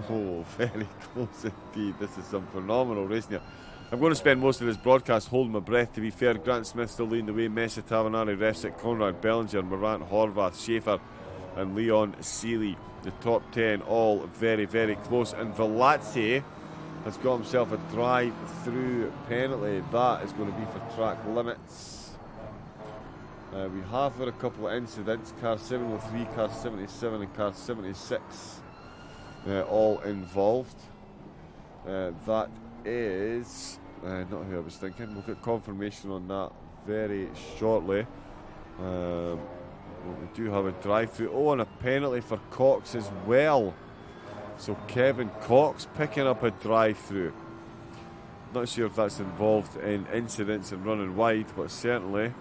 Oh, very close indeed. This is some phenomenal racing here. I'm going to spend most of this broadcast holding my breath. To be fair, Grant Smith still leading the way. Mesa, Tavanari, Refsick, Conrad, Bellinger, Morant, Horvath, Schaefer and Leon Seeley. The top 10 all very, very close. And Velazzi has got himself a drive-through penalty. That is going to be for track limits. We have had a couple of incidents. Car 703, car 77 and car 76 all involved. That is not who I was thinking. We'll get confirmation on that very shortly. We do have a drive-through. Oh, and a penalty for Cox as well. So Kevin Cox picking up a drive-through. Not sure if that's involved in incidents and running wide, but certainly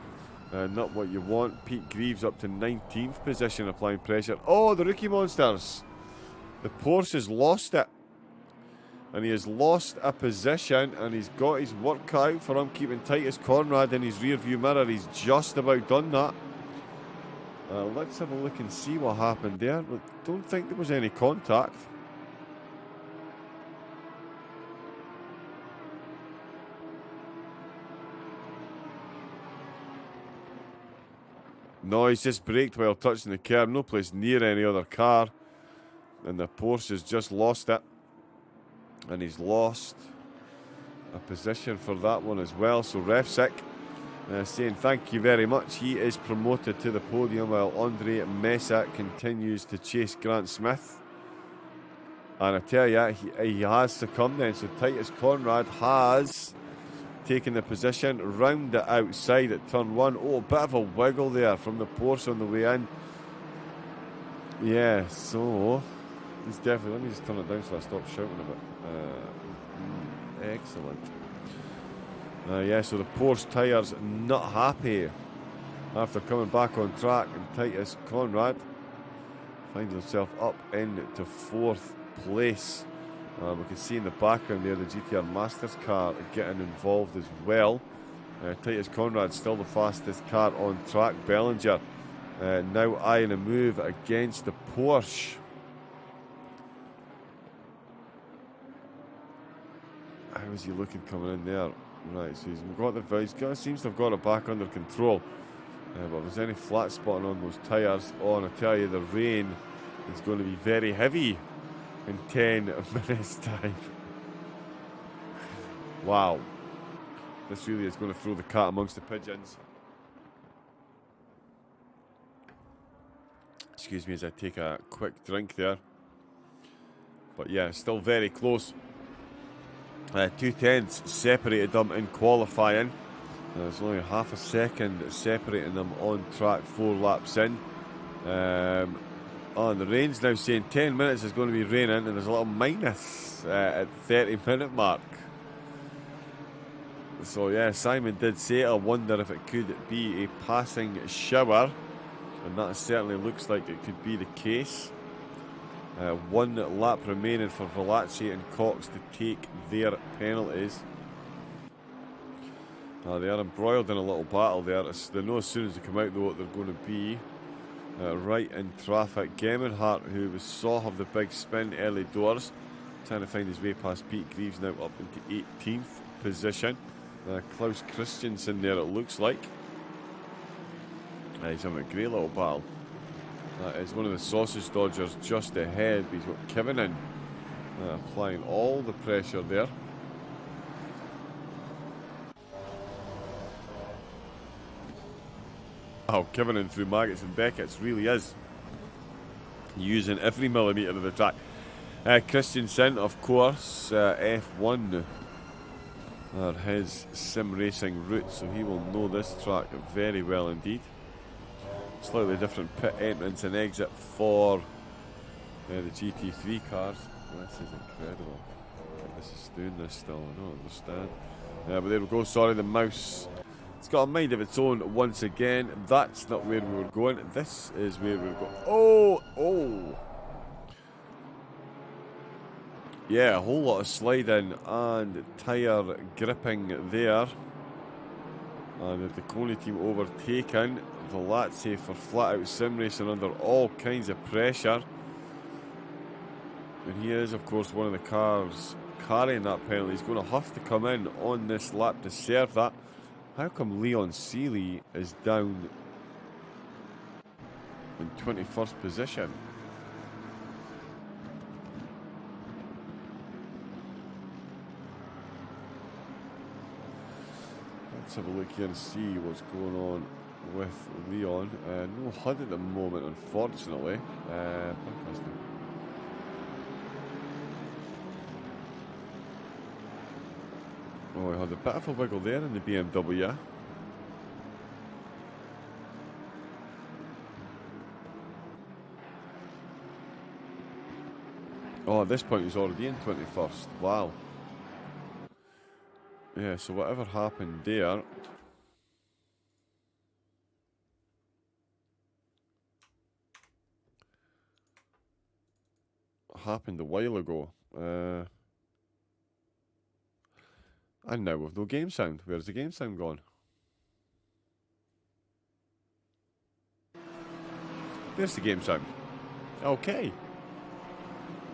not what you want. Pete Greaves up to 19th position, applying pressure. Oh, the rookie monsters. The Porsche has lost it. And he has lost a position, and he's got his work cut out for him, keeping Titus Conrad in his rear view mirror. He's just about done that. Let's have a look and see what happened there. I don't think there was any contact. No, he's just braked while touching the curb. No place near any other car. And the Porsche has just lost it. And he's lost a position for that one as well. So Refsick saying thank you very much. He is promoted to the podium while Andre Mesa continues to chase Grant Smith. And I tell you, he has succumbed then. So Titus Conrad has taken the position round the outside at turn 1. Oh, a bit of a wiggle there from the Porsche on the way in. Yeah, so he's definitely... Let me just turn it down so I stop shouting a bit. Excellent. Yeah, so the Porsche tyres not happy after coming back on track, and Titus Conrad finds himself up into 4th place. We can see in the background there the GTR Masters car getting involved as well. Titus Conrad still the fastest car on track. Bellinger now eyeing a move against the Porsche. How is he looking coming in there? Right, so seems to have got it back under control. But if there's any flat spotting on those tyres, and I tell you, the rain is going to be very heavy in 10 minutes time. Wow. This really is going to throw the cat amongst the pigeons. Excuse me as I take a quick drink there. But yeah, still very close. 2 tenths separated them in qualifying. There's only half a second separating them on track 4 laps in. And the rain's now saying 10 minutes is going to be raining, and there's a little minus at 30-minute mark. So yeah, Simon did say, I wonder if it could be a passing shower, and that certainly looks like it could be the case. 1 lap remaining for Velazzi and Cox to take their penalties. They are embroiled in a little battle there. They know as soon as they come out though what they're going to be. Right in traffic. Gemmenhart, who saw have the big spin early doors, trying to find his way past Pete Greaves, now up into 18th position. Klaus Christensen there, it looks like. He's having a great little battle. That is one of the sausage dodgers just ahead. He's got Kivinen applying all the pressure there. Oh, Kivinen through Maggots and Beckett's really is using every millimetre of the track. Christensen, of course, F1 are his sim racing roots, so he will know this track very well indeed. Slightly different pit entrance and exit for the GT3 cars. This is incredible. This is doing this still, I don't understand. But there we go, sorry, the mouse. It's got a mind of its own once again. That's not where we were going. This is where we were going. Oh! Yeah, a whole lot of sliding and tyre gripping there. And the Deconi team overtaken. Velazzi for flat out sim racing under all kinds of pressure. And he is, of course, one of the cars carrying that penalty. He's going to have to come in on this lap to serve that. How come Leon Seeley is down in 21st position? Let's have a look here and see what's going on with Leon. No HUD at the moment, unfortunately. Oh, we had a bit of a wiggle there in the BMW. Oh, at this point he's already in 21st. Wow. Yeah, so whatever happened there happened a while ago. And now with no game sound. Where's the game sound gone? There's the game sound. Okay.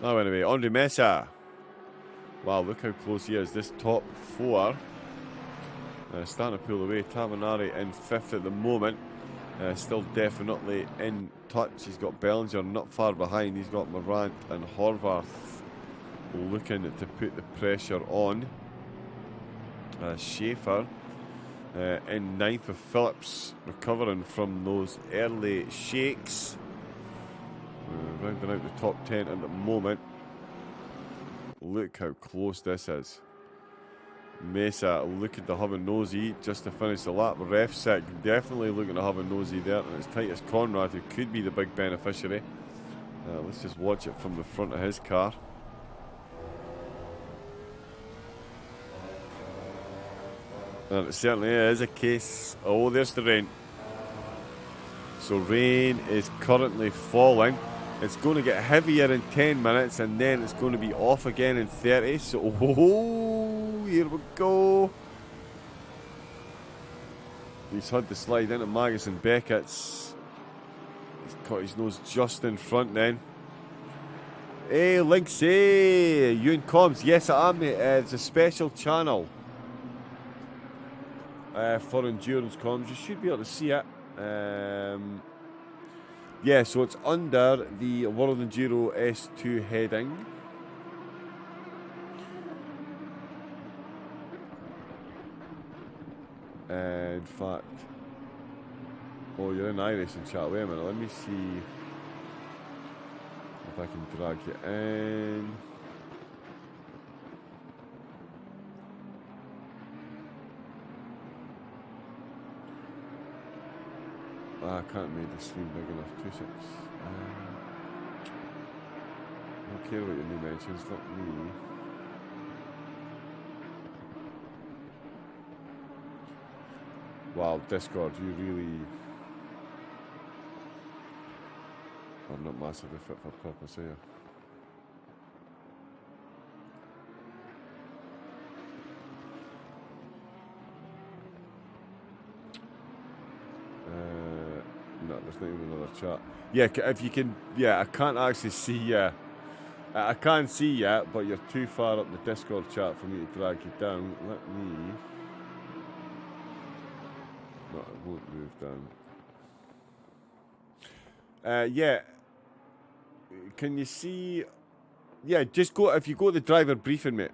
Now anyway, Andre Mesa. Wow, look how close he is. This top four starting to pull away. Tamanari in 5th at the moment. Still definitely in touch. He's got Bellinger not far behind. He's got Morant and Horvath looking to put the pressure on. Schaefer in 9th with Phillips recovering from those early shakes. Rounding out the top 10 at the moment. Look how close this is. Mesa looking to have a nosy just to finish the lap. Ref Sec definitely looking to have a nosy there. And it's Titus Conrad who could be the big beneficiary. Let's just watch it from the front of his car. And it certainly is a case. Oh, there's the rain. So rain is currently falling. It's going to get heavier in 10 minutes and then it's going to be off again in 30. So, here we go. He's had to slide into Magus and Beckett's. He's got his nose just in front then. Hey, Linksy, you in comms? Yes, I am, mate. It's a special channel for endurance comms. You should be able to see it. Yeah, so it's under the World Enduro S2 heading. In fact, oh, you're in iRacing chat. Wait a minute, let me see if I can drag you in. I can't make the screen big enough. 2 6. I don't care what your new mentions, not me. Wow, Discord, you really are not massively fit for purpose, are you? It's not even another chat. Yeah, if you can... Yeah, I can't actually see... I can't see yet, but you're too far up the Discord chat for me to drag you down. Let me... No, I won't move down. Yeah. Can you see... Yeah, just go... If you go to the driver briefing, mate.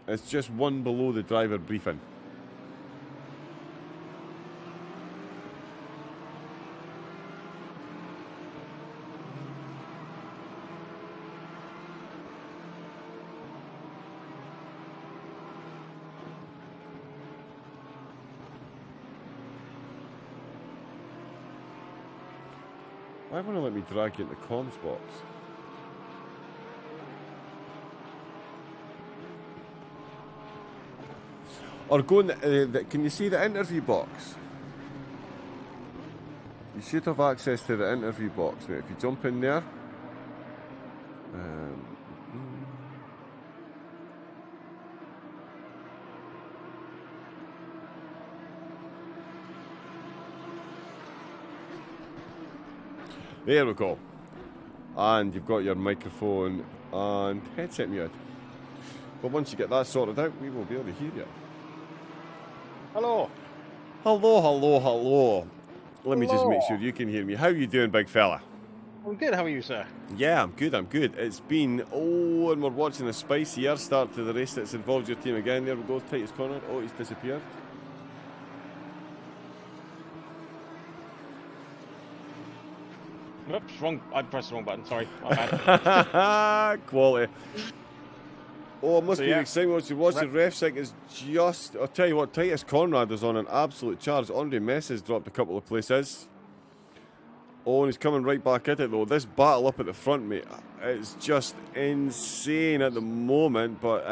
It's just one below the driver briefing. Why won't it let me drag you into the comms box? Or go in can you see the interview box? You should have access to the interview box, mate. If you jump in there. There we go. And you've got your microphone and headset muted. But once you get that sorted out, we will be able to hear you. Hello. Hello, hello, hello. Let me just make sure you can hear me. How are you doing, big fella? I'm good. How are you, sir? Yeah, I'm good, I'm good. It's been, and we're watching a spicier start to the race that's involved your team again. There we go, Titus Corner. Oh, he's disappeared. Oops, wrong. I pressed the wrong button. Sorry. My bad. Quality. Oh, it must So, be yeah. exciting watching. The ref sync is just... I'll tell you what, Titus Conrad is on an absolute charge. Andre Mess has dropped a couple of places. Oh, and he's coming right back at it, though. This battle up at the front, mate, it's just insane at the moment. But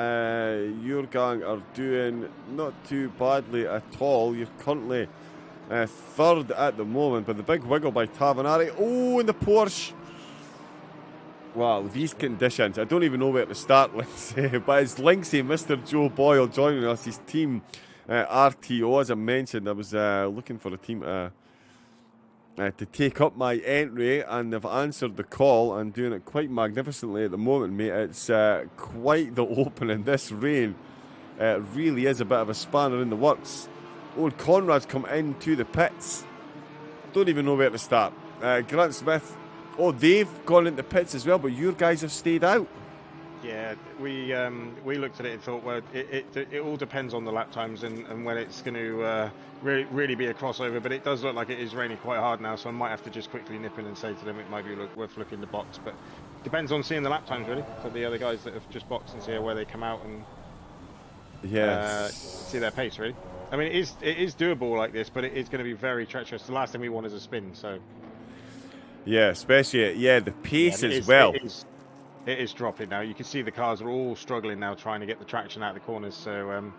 your gang are doing not too badly at all. You're currently third at the moment, but the big wiggle by Tavanari. Oh, and the Porsche. Wow, these conditions. I don't even know where to start, Lindsay. But it's Lindsay, Mr. Joe Boyle, joining us. His team, RTO, as I mentioned. I was looking for a team to take up my entry, and they've answered the call and doing it quite magnificently at the moment, mate. It's quite the opening. This rain really is a bit of a spanner in the works. Old Conrad's come into the pits. Don't even know where to start. Grant Smith. Oh, they've gone into pits as well, but your guys have stayed out. Yeah, we looked at it and thought, well, it all depends on the lap times and when it's going to really be a crossover. But it does look like it is raining quite hard now, so I might have to just quickly nip in and say to them it might be worth looking the box. But depends on seeing the lap times really for the other guys that have just boxed and see where they come out and see their pace really. I mean, it is doable like this, but it is going to be very treacherous. The last thing we want is a spin, so. Yeah, especially the pace as it well. It is dropping now. You can see the cars are all struggling now, trying to get the traction out of the corners. So,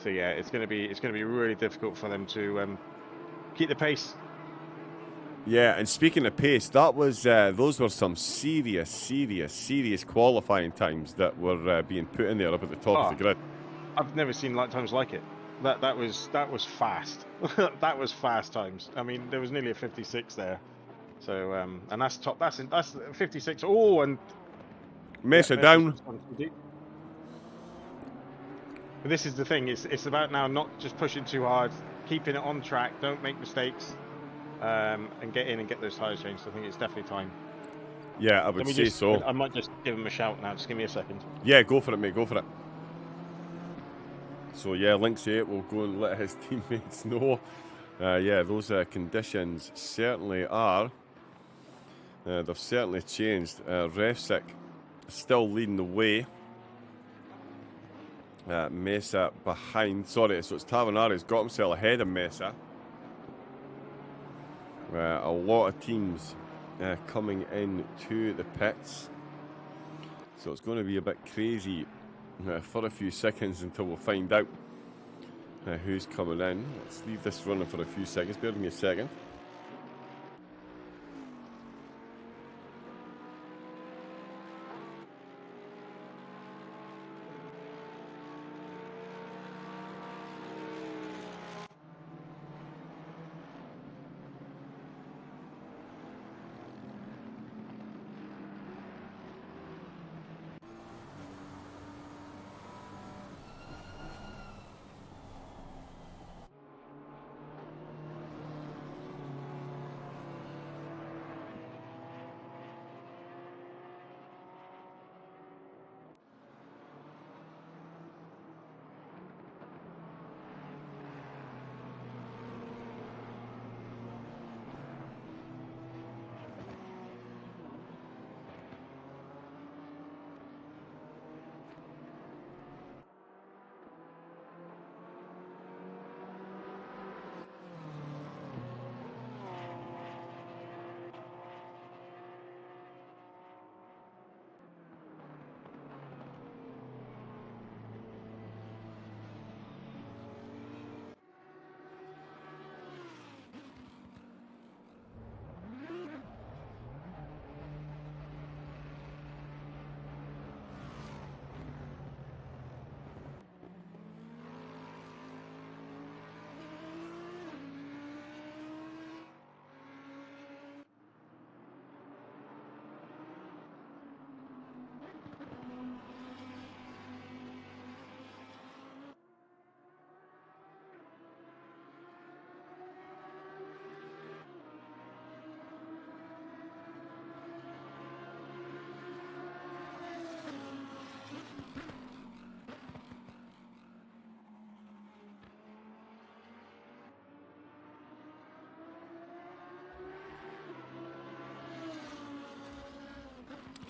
yeah, it's going to be really difficult for them to keep the pace. Yeah, and speaking of pace, that was those were some serious qualifying times that were being put in there up at the top of the grid. I've never seen times like it. That was fast. That was fast times. I mean, there was nearly a 56 there. So and that's top. That's 56. Oh, and Mesa down. But this is the thing. It's about now not just pushing too hard, keeping it on track. Don't make mistakes, and get in and get those tires changed. I think it's definitely time. Yeah, I would say so. I might just give him a shout now. Just give me a second. Yeah, go for it, mate. Go for it. So yeah, Linksy will go and let his teammates know. Yeah, those conditions certainly are. They've certainly changed. Refsick still leading the way. Mesa behind. Sorry, so it's Tavanari's got himself ahead of Mesa. A lot of teams coming into the pits. So it's going to be a bit crazy for a few seconds until we'll find out who's coming in. Let's leave this running for a few seconds. Bear with me a second.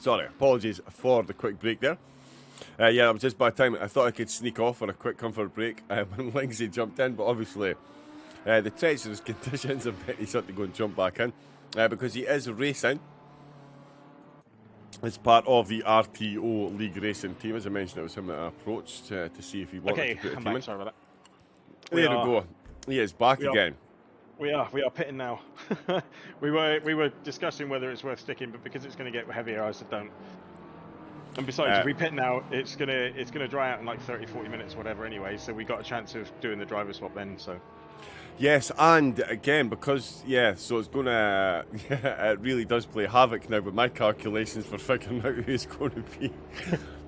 Sorry, apologies for the quick break there. Yeah, that was just by time. I thought I could sneak off for a quick comfort break when Lindsay jumped in, but obviously the treacherous conditions have meant he's had to go and jump back in because he is racing as part of the RTO League Racing team. As I mentioned, it was him that I approached to see if he wanted to put a team in. Sorry about that. There we go. He is back again. We are pitting now. we were discussing whether it's worth sticking, but because it's going to get heavier, I said don't. And besides, if we pit now, it's gonna dry out in like 30-40 minutes, whatever. Anyway, so we got a chance of doing the driver swap then. So. Yes, and again, because, so it's going to, it really does play havoc now with my calculations for figuring out who's going to be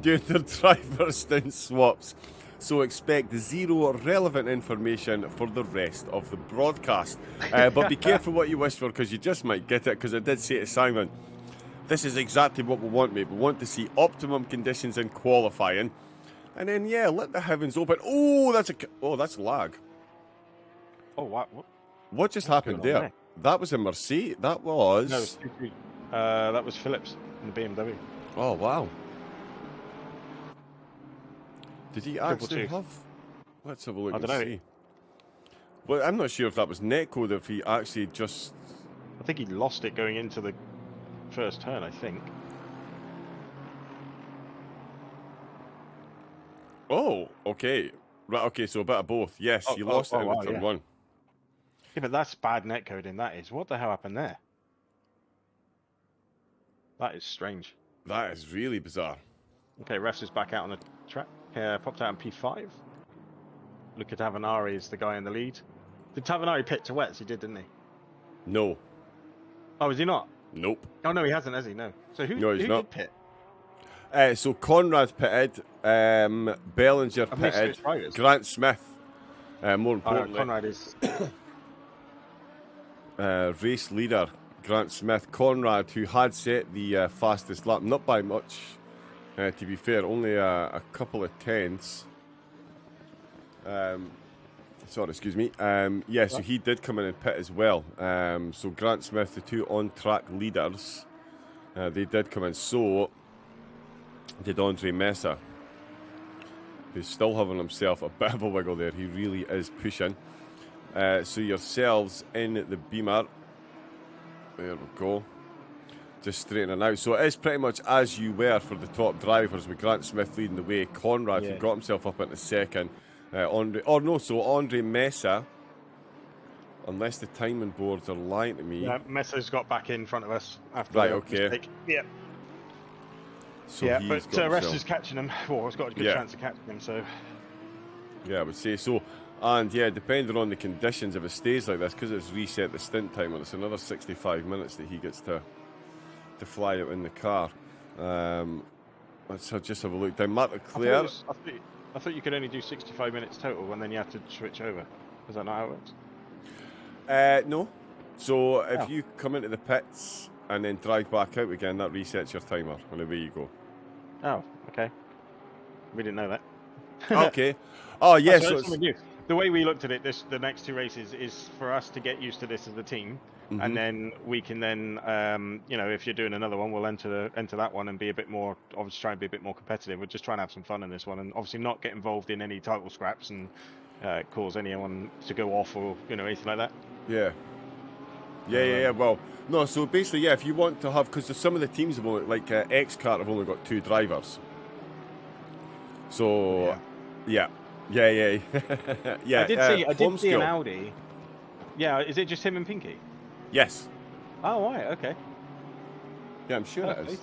doing the driver stint swaps. So expect zero relevant information for the rest of the broadcast. But be careful what you wish for, because you just might get it, because I did say to Simon, this is exactly what we want, mate. We want to see optimum conditions in qualifying. And then, let the heavens open. Oh, that's lag. Oh, what? What just happened there? That was a Mercedes. That was... No, that was Phillips in the BMW. Oh, wow. Did he actually have... Let's have a look and see. Well, I'm not sure if that was netcode, if he actually just... I think he lost it going into the first turn, I think. Oh, okay. Right, okay, so a bit of both. Yes, he lost it in turn one. Yeah, but that's bad netcoding, that is. What the hell happened there? That is strange. That is really bizarre. Okay, refs is back out on the track. Popped out in P5. Luca Tavanari is the guy in the lead. Did Tavanari pit to wets? He did, didn't he? No. Oh, is he not? Nope. Oh, no, he hasn't, has he? No. So who did pit? So Conrad pitted, Bellinger pitted, Grant Smith, more importantly. Conrad is... race leader, Grant Smith. Conrad, who had set the fastest lap, not by much, to be fair, only a couple of tenths. Sorry, excuse me. So he did come in and pit as well. So Grant Smith, the two on-track leaders, they did come in. So did Andre Mesa, who's still having himself a bit of a wiggle there. He really is pushing. So yourselves in the Beamer. There we go. Just straightening out. So it is pretty much as you were for the top drivers, with Grant Smith leading the way. Conrad, who got himself up into second. Andre Mesa, unless the timing boards are lying to me. Yeah, Mesa's got back in front of us after mistake. Yeah. So but Rest is catching him. Well, he's got a good chance of catching him, so... Yeah, I would say so. And depending on the conditions, if it stays like this, because it's reset the stint timer, it's another 65 minutes that he gets to fly out in the car. Let's just have a look down. Mark Leclerc. I thought you could only do 65 minutes total, and then you have to switch over. Is that not how it works? No. So if you come into the pits and then drive back out again, that resets your timer, and away you go. Oh, okay. We didn't know that. Okay. Oh, yes. Yeah, so the way we looked at it, the next two races is for us to get used to this as a team, and then we can then, if you're doing another one, we'll enter that one and be a bit more, obviously try and be a bit more competitive. We're just trying to have some fun in this one, and obviously not get involved in any title scraps and cause anyone to go off or anything like that. Yeah. Well, no. So basically, if you want to have, because some of the teams have only, like X-Kart have only got two drivers. So, yeah. I did see an Audi. Yeah, is it just him and Pinky? Yes. Oh, right, okay. Yeah, I'm sure it is.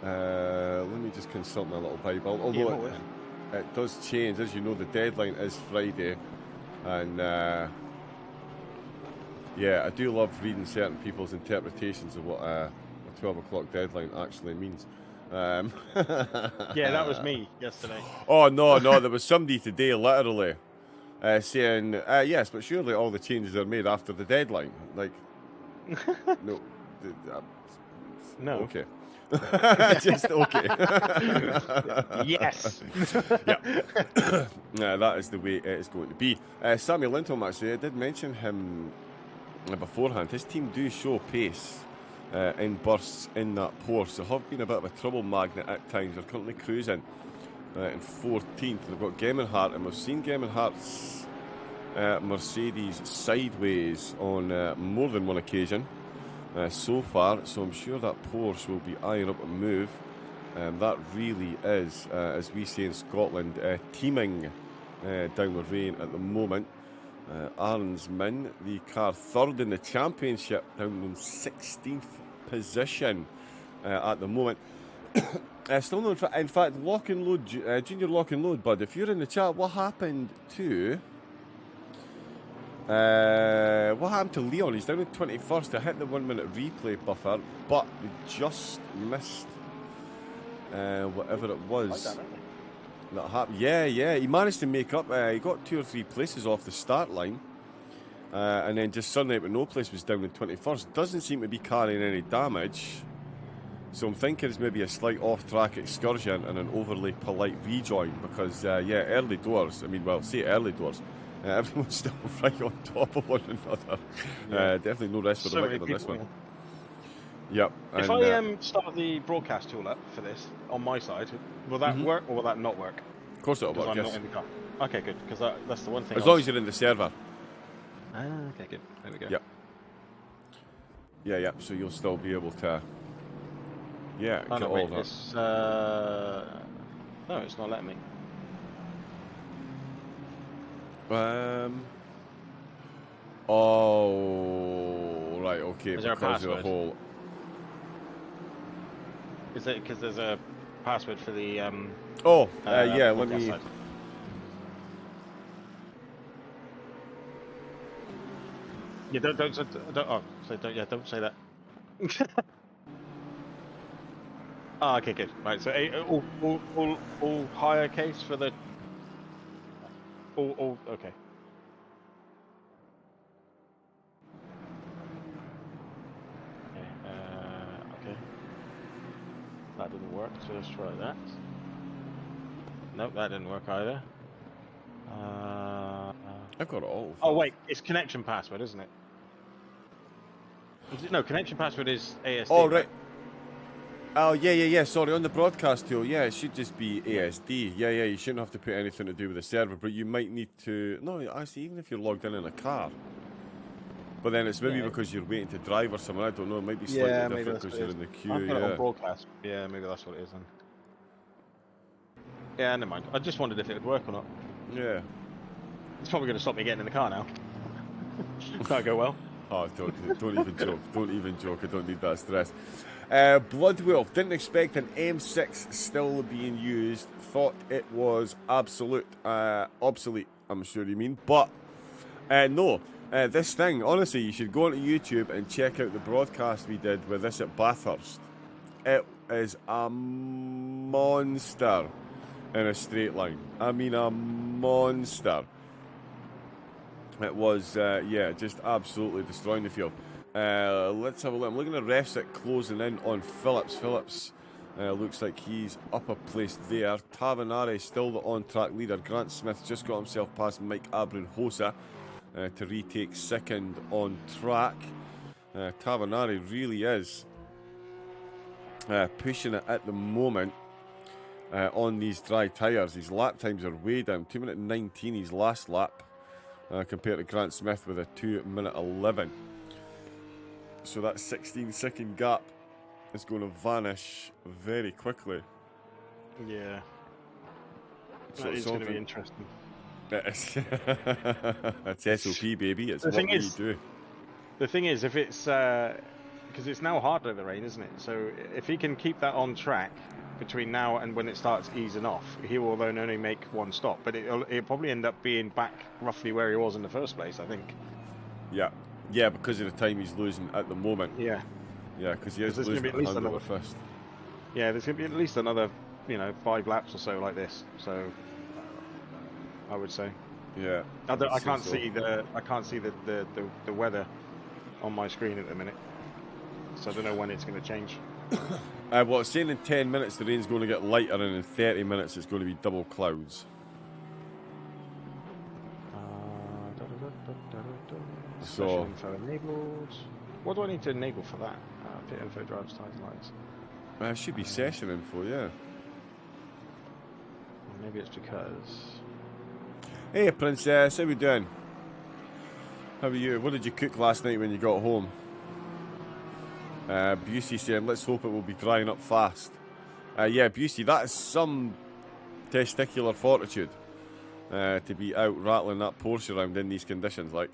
Let me just consult my little Bible. Although it does change, as you know, the deadline is Friday, and I do love reading certain people's interpretations of what a 12 o'clock deadline actually means. Yeah, that was me yesterday. Oh, no, there was somebody today literally saying, yes, but surely all the changes are made after the deadline. Like, no. No. Okay. Just okay. Yes. Yeah, that is the way it is going to be. Samuel Lindholm, actually, I did mention him beforehand. His team do show pace in bursts in that Porsche. So have been a bit of a trouble magnet at times. They're currently cruising in 14th. They've got Gemmenhart, and we've seen Gemmenhart's Mercedes sideways on more than one occasion so far. So I'm sure that Porsche will be eyeing up a move. That really is, as we say in Scotland, teeming down with rain at the moment. Aaron's Min, the car third in the championship, down in 16th position at the moment. Still no, in fact, lock and load, junior lock and load, bud. If you're in the chat, what happened to Leon? He's down in 21st. I hit the 1 minute replay buffer, but we just missed whatever it was. That happened. Yeah, he managed to make up. He got 2 or 3 places off the start line, and then just suddenly, but no place, was down in 21st. Doesn't seem to be carrying any damage, so I'm thinking it's maybe a slight off-track excursion and an overly polite rejoin. Because early doors. I mean, well, say early doors. Everyone's still right on top of one another. Yeah. Definitely no rest for the wicked on this one. Yeah. Yep. If I start the broadcast tool up for this on my side, will that work or will that not work? Of course it'll work, I'm yes. not in the car. Okay, good, because that's the one thing. As long as you're in the server. Okay, good. There we go. Yep. Yeah, so you'll still be able to... Yeah, Oh, get no, all wait, that. it's, no, it's not letting me. Oh, right, okay, Is there a because of the password? whole... Is it because there's a password for the yeah, let podcast me... side? Yeah, don't say that. Oh, okay, good. Right, so all higher case for the all okay. Okay. That didn't work, so let's try that. Nope, that didn't work either. I've got it all. Oh wait, it's connection password, isn't it? No, connection password is ASD. Oh, right. Oh, yeah, sorry, on the broadcast tool, yeah, it should just be ASD. Yeah, you shouldn't have to put anything to do with the server, but you might need to... No, actually, even if you're logged in a car. But then it's maybe because you're waiting to drive or something, I don't know, it might be slightly different because you're in the queue, I've got it on broadcast. Yeah, maybe that's what it is then. Yeah, never mind. I just wondered if it would work or not. Yeah. It's probably going to stop me getting in the car now. Can't go well. Oh, don't even joke. Don't even joke. I don't need that stress. Bloodwolf. Didn't expect an M6 still being used. Thought it was obsolete. I'm sure you mean. But, no. This thing, honestly, you should go onto YouTube and check out the broadcast we did with this at Bathurst. It is a monster in a straight line. I mean, a monster. It was, just absolutely destroying the field. Let's have a look. I'm looking at refs closing in on Phillips. Phillips looks like he's up a place there. Tavanari still the on-track leader. Grant Smith just got himself past Mike Abram-Hosa to retake second on track. Tavanari really is pushing it at the moment on these dry tyres. His lap times are way down. 2 minute 19 his last lap. Compared to Grant Smith with a 2 minute 11. So that 16-second gap is going to vanish very quickly. Yeah. So That is going to be interesting. That's SOP, baby. It's The what thing we is- do. The thing is, if it's because it's now hard over the rain, isn't it? So if he can keep that on track between now and when it starts easing off, he will then only make one stop. But it'll probably end up being back roughly where he was in the first place, I think. Yeah, because of the time he's losing at the moment. Yeah. Yeah, because he is There's gonna losing be at at least hand over another- fist. Yeah, there's going to be at least another, 5 laps or so like this. So I would say. Yeah. I can't see the weather on my screen at the minute, so I don't know when it's going to change. Well, it's saying in 10 minutes the rain's going to get lighter, and in 30 minutes it's going to be double clouds. So- Info enabled. What do I need to enable for that? Pit info, driver's tyres, lights. It should be session info, yeah. Maybe it's because... Hey, Princess, how we doing? How are you? What did you cook last night when you got home? Busey saying, let's hope it will be drying up fast. Yeah, Busey, that is some testicular fortitude to be out rattling that Porsche around in these conditions. Like,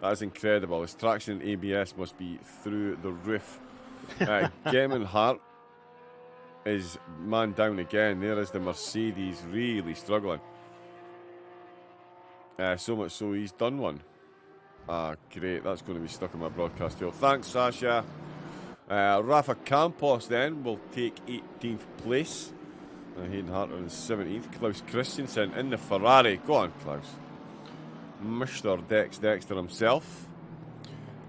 that is incredible. His traction and ABS must be through the roof. Gemman Hart is man down again. There is the Mercedes really struggling. So much so he's done one. Great. That's going to be stuck in my broadcast field. Thanks, Sasha. Rafa Campos then will take 18th place. Hayden Harter in 17th. Klaus Christensen in the Ferrari. Go on, Klaus. Mr. Dexter himself.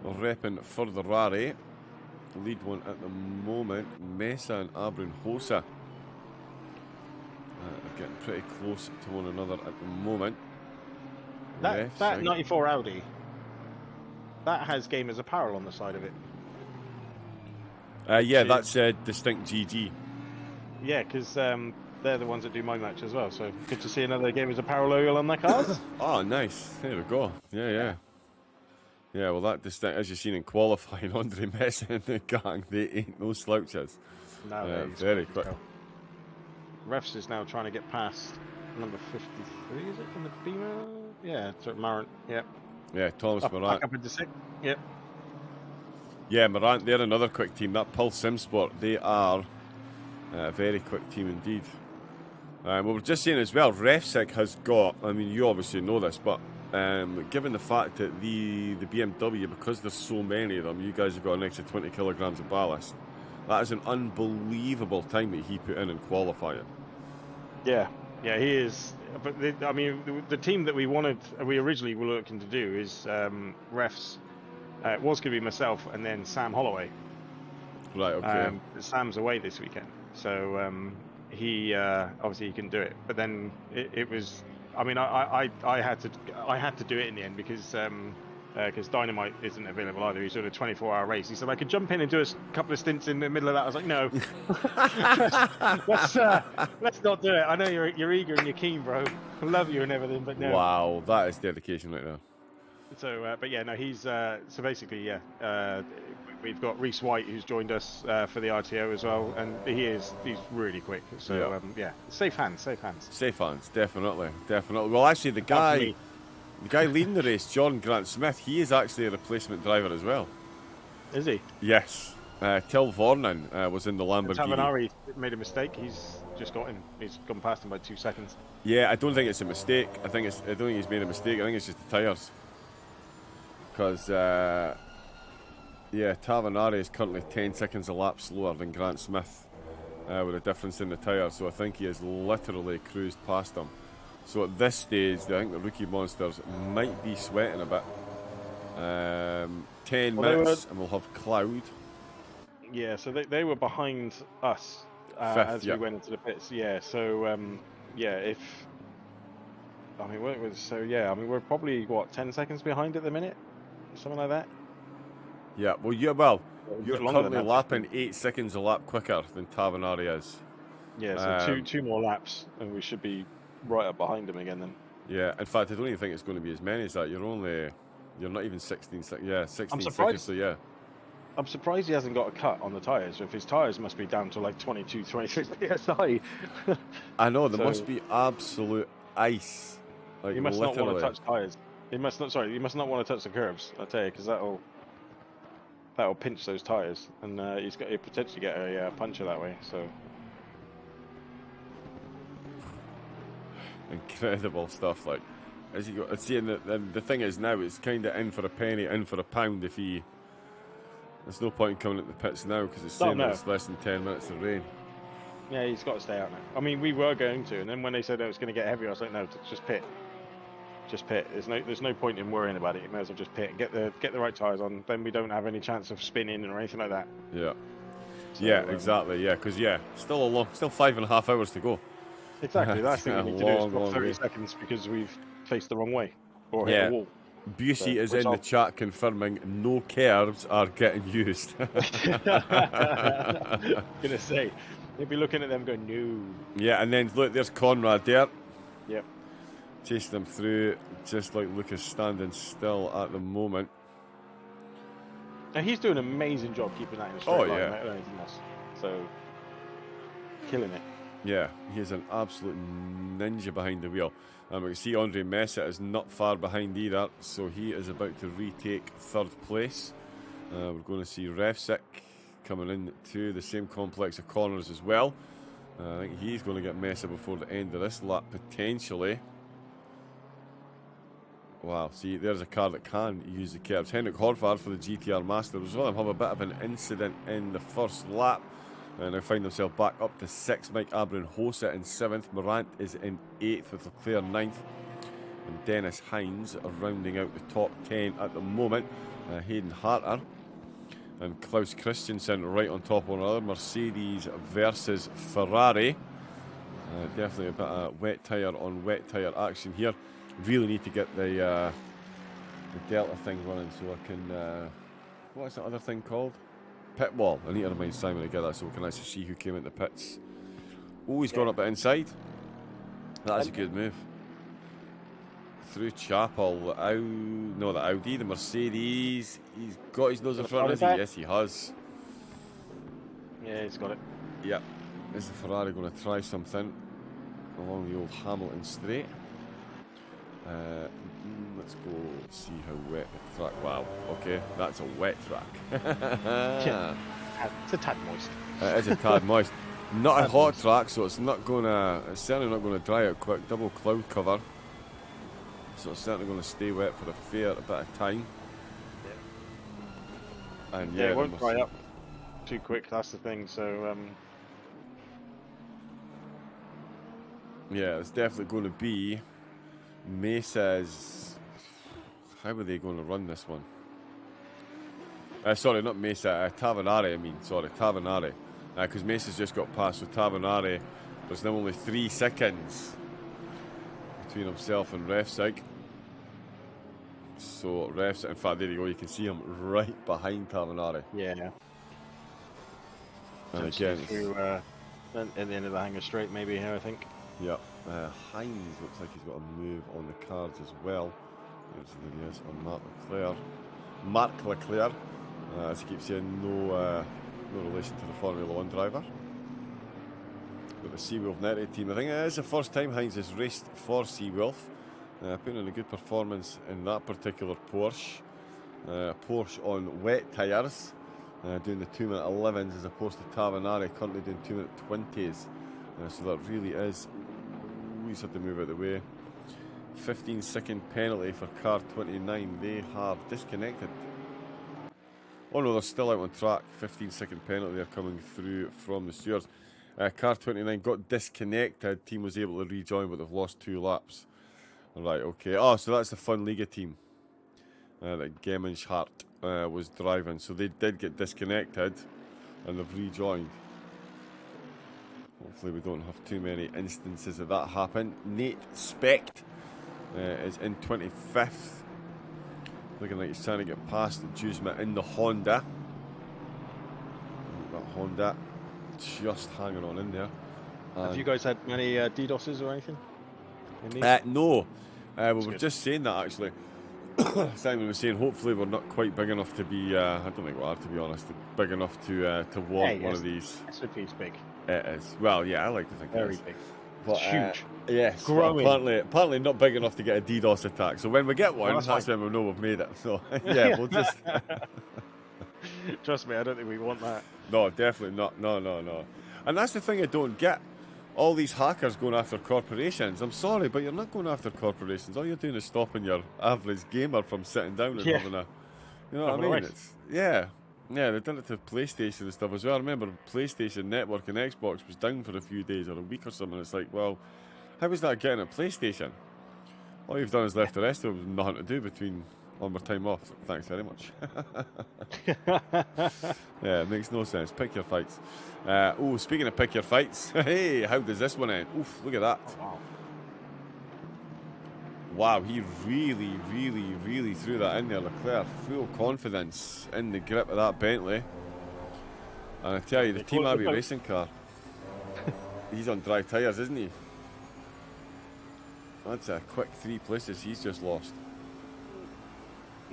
Repping for the Ferrari. Lead one at the moment. Mesa and Abrin Hosa. Getting pretty close to one another at the moment. That 94 Audi, that has Gamers Apparel on the side of it. Yeah, that's Distinct GG. Yeah, because they're the ones that do my match as well. So good to see another Gamers Apparel logo on their cars. Oh, nice. There we go. Yeah. Yeah, well, that Distinct, as you've seen in qualifying, Andre Mesa and the gang, they ain't no slouches. No, very quick. Refs is now trying to get past number 53, is it, in the female? Yeah, so Marant, yep. Yeah, Thomas Morant. Back up into 6, yep. Yeah, Morant, they're another quick team. That Pulse Sim Sport, they are a very quick team indeed. We were just saying as well, RefSig has got, I mean, you obviously know this, but given the fact that the BMW, because there's so many of them, you guys have got an extra 20 kilograms of ballast. That is an unbelievable time that he put in qualifying. Yeah, he is. But I mean, the team that we originally were looking to do is refs. It was going to be myself and then Sam Holloway. Right. Okay. Sam's away this weekend, so he obviously he can do it. But then it was. I mean, I had to do it in the end because Dynamite isn't available either. He's doing a 24-hour race. He said I could jump in and do a couple of stints in the middle of that. I was like, no, let's not do it. I know you're eager and you're keen, bro. I love you and everything, but no. Wow, that is dedication right there. So, but yeah, no, he's so basically, yeah. We've got Reese White who's joined us for the RTO as well, and he's really quick. So yeah, safe hands, definitely. Well, actually, the guy leading the race, John Grant Smith, he is actually a replacement driver as well. Is he? Yes. Till Vornan was in the Lamborghini. Tavanari made a mistake. He's just got him. He's gone past him by 2 seconds. Yeah, I don't think it's a mistake. I don't think he's made a mistake. I think it's just the tyres. Because Tavanari is currently 10 seconds a lap slower than Grant Smith with a difference in the tyres. So I think he has literally cruised past him. So at this stage, I think the rookie monsters might be sweating a bit. 10 minutes and we'll have Cloud. Yeah, so they were behind us as we went into the pits. Yeah, so if I mean, we're probably 10 seconds behind at the minute, something like that. Yeah, well, you're currently lapping 8 seconds a lap quicker than Tavanari is. Yeah, so two more laps, and we should be right up behind him again then. Yeah, in fact, I don't even think it's going to be as many as that. You're not even 16 seconds. Yeah, 16 I'm seconds, so yeah. I'm surprised he hasn't got a cut on the tyres. If his tyres must be down to like 22, 26 PSI. I know, there must be absolute ice. Like, he must not want to touch tyres. He must not want to touch the curbs, I tell you, because that'll pinch those tyres, and he'll potentially get a puncture that way. So incredible stuff. Like, as you go, seeing the thing is now, it's kind of in for a penny, in for a pound. If he, there's no point in coming at the pits now because it's saying that it's less than 10 minutes of rain. Yeah, he's got to stay out now. I mean, we were going to, and then when they said it was going to get heavier, I was like, no, just pit. Just pit. There's no point in worrying about it. You may as well just pit and get the right tyres on. Then we don't have any chance of spinning or anything like that. Yeah. So, exactly. Yeah, because still 5.5 hours to go. Exactly. The last thing we need to do is drop 30 seconds because we've faced the wrong way or hit a wall. Busey So, is which in the chat confirming no curbs are getting used. Gonna say, they'd be looking at them going, no. Yeah, and then look, there's Conrad there. Yep. Chasing them through, just like Lucas standing still at the moment. Now he's doing an amazing job keeping that in a straight line, yeah. mate, anything else. So, killing it. Yeah, he is an absolute ninja behind the wheel. We can see Andre Messa is not far behind either, so he is about to retake third place. We're going to see Refsik coming into the same complex of corners as well. I think he's going to get Messa before the end of this lap, potentially. Wow, see, there's a car that can use the curbs. Henrik Horvath for the GTR Master as well. Have a bit of an incident in the first lap. And I find himself back up to 6th. Mike Abram-Hosa in 7th. Morant is in 8th with Leclerc 9th. And Dennis Hines are rounding out the top 10 at the moment. Hayden Harter and Klaus Christensen right on top of one another. Mercedes versus Ferrari. Definitely a bit of wet tyre on wet tyre action here. Really need to get the Delta thing running so I can... what's that other thing called? Pit wall. I need to remind Simon to get that so we can actually see who came into pits. Oh, he's gone up the inside. That's a good move. Through Chapel, the Audi, the Mercedes. He's got his nose in front of it. Yes, he has. Yeah, he's got it. Yep. Is the Ferrari going to try something along the old Hamilton straight? Let's go see how wet the track. Wow, okay, that's a wet track. Yeah, it's a tad moist. It is a tad moist. Not a hot track, so it's not gonna. It's certainly not going to dry out quick. Double cloud cover, so it's certainly going to stay wet for a fair bit of time. Yeah. And yeah, it won't dry up too quick. That's the thing. So yeah, it's definitely going to be. Mesa's. How are they going to run this one? Sorry, not Mesa. Tavanari. Tavanari. Because Mesa's just got past. So Tavanari. There's now only 3 seconds between himself and Refsig. So Refsig. In fact, there you go. You can see him right behind Tavanari. yeah. And again, through at the end of the hangar straight, maybe here, I think. Yep. Hines looks like he's got a move on the cards as well. There he is on Marc Leclerc. As he keeps saying, no relation to the Formula 1 driver. Got the Seawolf Netted team. I think it is the first time Hines has raced for Seawolf. Putting in a good performance in that particular Porsche. Porsche on wet tyres. Doing the 2-minute 11s as opposed to Tavanari currently doing 2-minute 20s. So that really is. We just have to move out of the way. 15-second penalty for car 29. They have disconnected. Oh no, they're still out on track. 15-second penalty. They're coming through from the stewards. Car 29 got disconnected. Team was able to rejoin, but they've lost 2 laps. Right, okay. Oh, so that's the Fun Liga team that Gemminschaert was driving. So they did get disconnected and they've rejoined. Hopefully we don't have too many instances of that happen. Nate Specht is in 25th. Looking like he's trying to get past Juzma in the Honda. That Honda just hanging on in there. Have you guys had many DDoSes or anything? No. We were just saying that actually. Simon was saying hopefully we're not quite big enough to be, I don't think we are to be honest, big enough to want one of these. SOP is big. It is. Well, yeah, I like to think Very it is. big. But, it's huge. Yes. Growing. Well, apparently not big enough to get a DDoS attack. So when we get one, that's when we know we've made it. So yeah, we'll just... Trust me, I don't think we want that. No, definitely not. No. And that's the thing I don't get. All these hackers going after corporations. I'm sorry, but you're not going after corporations. All you're doing is stopping your average gamer from sitting down and having a... You know what I mean? It's, yeah, they did it to PlayStation and stuff as well. I remember PlayStation Network and Xbox was down for a few days or a week or something. It's like, well, how was that getting a PlayStation? All you've done is left the rest of them nothing to do between on my time off. Thanks very much. Yeah, it makes no sense. Pick your fights. Speaking of pick your fights, hey, how does this one end? Oof, look at that. Oh, Wow, he really threw that in there, Leclerc. Full confidence in the grip of that Bentley. And I tell you, the Team Abbey racing car, he's on dry tyres, isn't he? That's a quick 3 places he's just lost.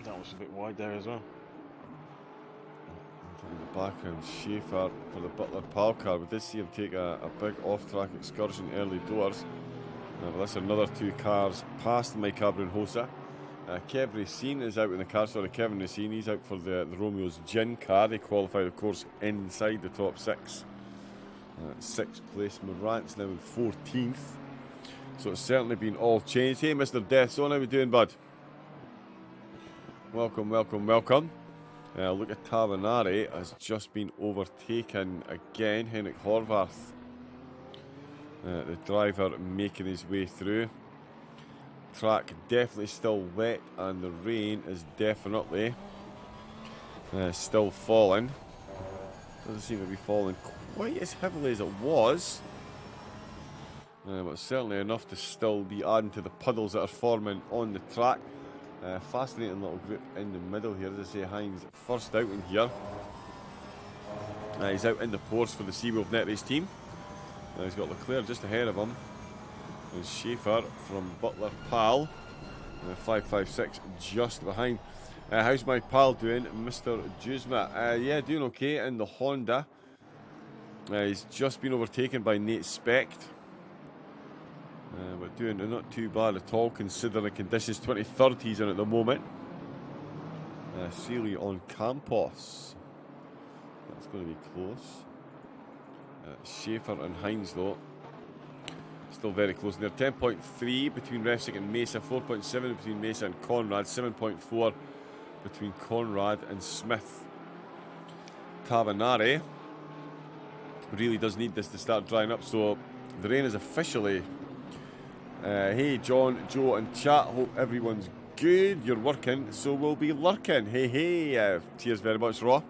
That was a bit wide there as well. In the background, Schaefer for the Butler Pal car. We did see him take a big off-track excursion early doors. But that's another 2 cars past Mike Abrunhosa. Kevin Racine is out in the car. Sorry, Kevin Racine. He's out for the Romeo's Gin car. They qualified, of course, inside the top 6. 6th place. Morant's now in 14th. So it's certainly been all changed. Hey, Mr. Death Zone, how we doing, bud? Welcome. Look at Tavanari has just been overtaken again. Henrik Horvath, the driver, making his way through. Track definitely still wet, and the rain is definitely still falling. Doesn't seem to be falling quite as heavily as it was, but certainly enough to still be adding to the puddles that are forming on the track. Fascinating little group in the middle here. As I say, Hines first out in here. He's out in the Porsche for the Seawolf Net Race team. He's got Leclerc just ahead of him. There's Schaefer from Butler Pal. 556 just behind. How's my pal doing, Mr. Juzma? Yeah, doing okay in the Honda. He's just been overtaken by Nate Specht. But doing not too bad at all considering the conditions. 23rd he's in at the moment. Sealy on Campos. That's going to be close. Schaefer and Hines though, still very close in there. 10.3 between Refsik and Mesa. 4.7 between Mesa and Conrad. 7.4 between Conrad and Smith. Tavanari really does need this to start drying up, so the rain is officially... hey John, Joe and chat, hope everyone's good. You're working, so we'll be lurking. Hey, cheers very much, Raw.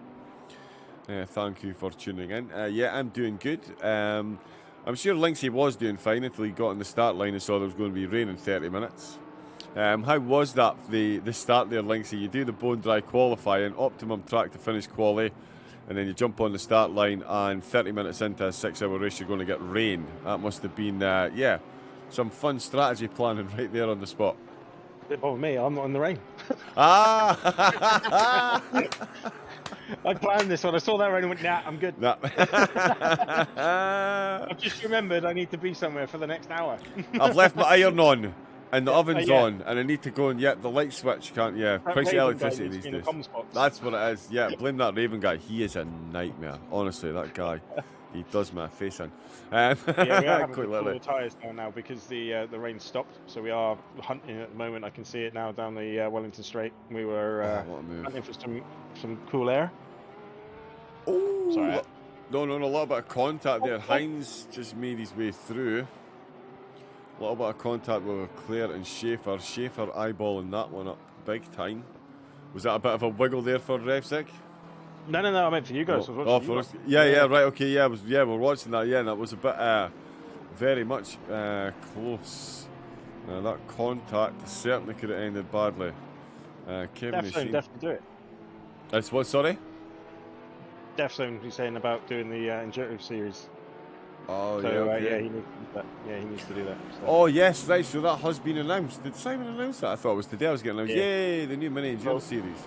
Thank you for tuning in. Yeah, I'm doing good. I'm sure Linksy was doing fine until he got on the start line and saw there was going to be rain in 30 minutes. How was that, the start there, Linksy? You do the bone dry qualifying, optimum track to finish quali, and then you jump on the start line, and 30 minutes into a 6-hour race you're going to get rain. That must have been, yeah, some fun strategy planning right there on the spot. Don't bother me, I'm not in the rain. Ah! I planned this one. I saw that rain and went, nah, I'm good. Nah. I've just remembered I need to be somewhere for the next hour. I've left my iron on and the oven's on, and I need to go and, yeah, the light switch can't, yeah, price of electricity these days. That's what it is, yeah. Blame that Raven guy. He is a nightmare. Honestly, that guy. He does my face in. Yeah, we are having to pull the tyres down now because the rain stopped. So we are hunting at the moment. I can see it now down the Wellington Straight. We were hunting for some cool air. Oh, sorry. No, a little bit of contact there. Hines just made his way through. A little bit of contact with Claire and Schaefer. Schaefer eyeballing that one up big time. Was that a bit of a wiggle there for Refsik? No, I meant for you guys. For us. Yeah, right, okay, yeah, we're watching that, yeah, and that was a bit, very much close. That contact certainly could have ended badly. Kevin definitely do it. That's what, sorry? Death Zone, he's saying about doing the Enduro series. Oh, so, yeah, okay. Yeah, he needs to do that. Yeah, he needs to do that. So. Oh, yes, right, so that has been announced. Did Simon announce that? I thought it was today I was getting announced. Yeah. Yay, the new mini Enduro series.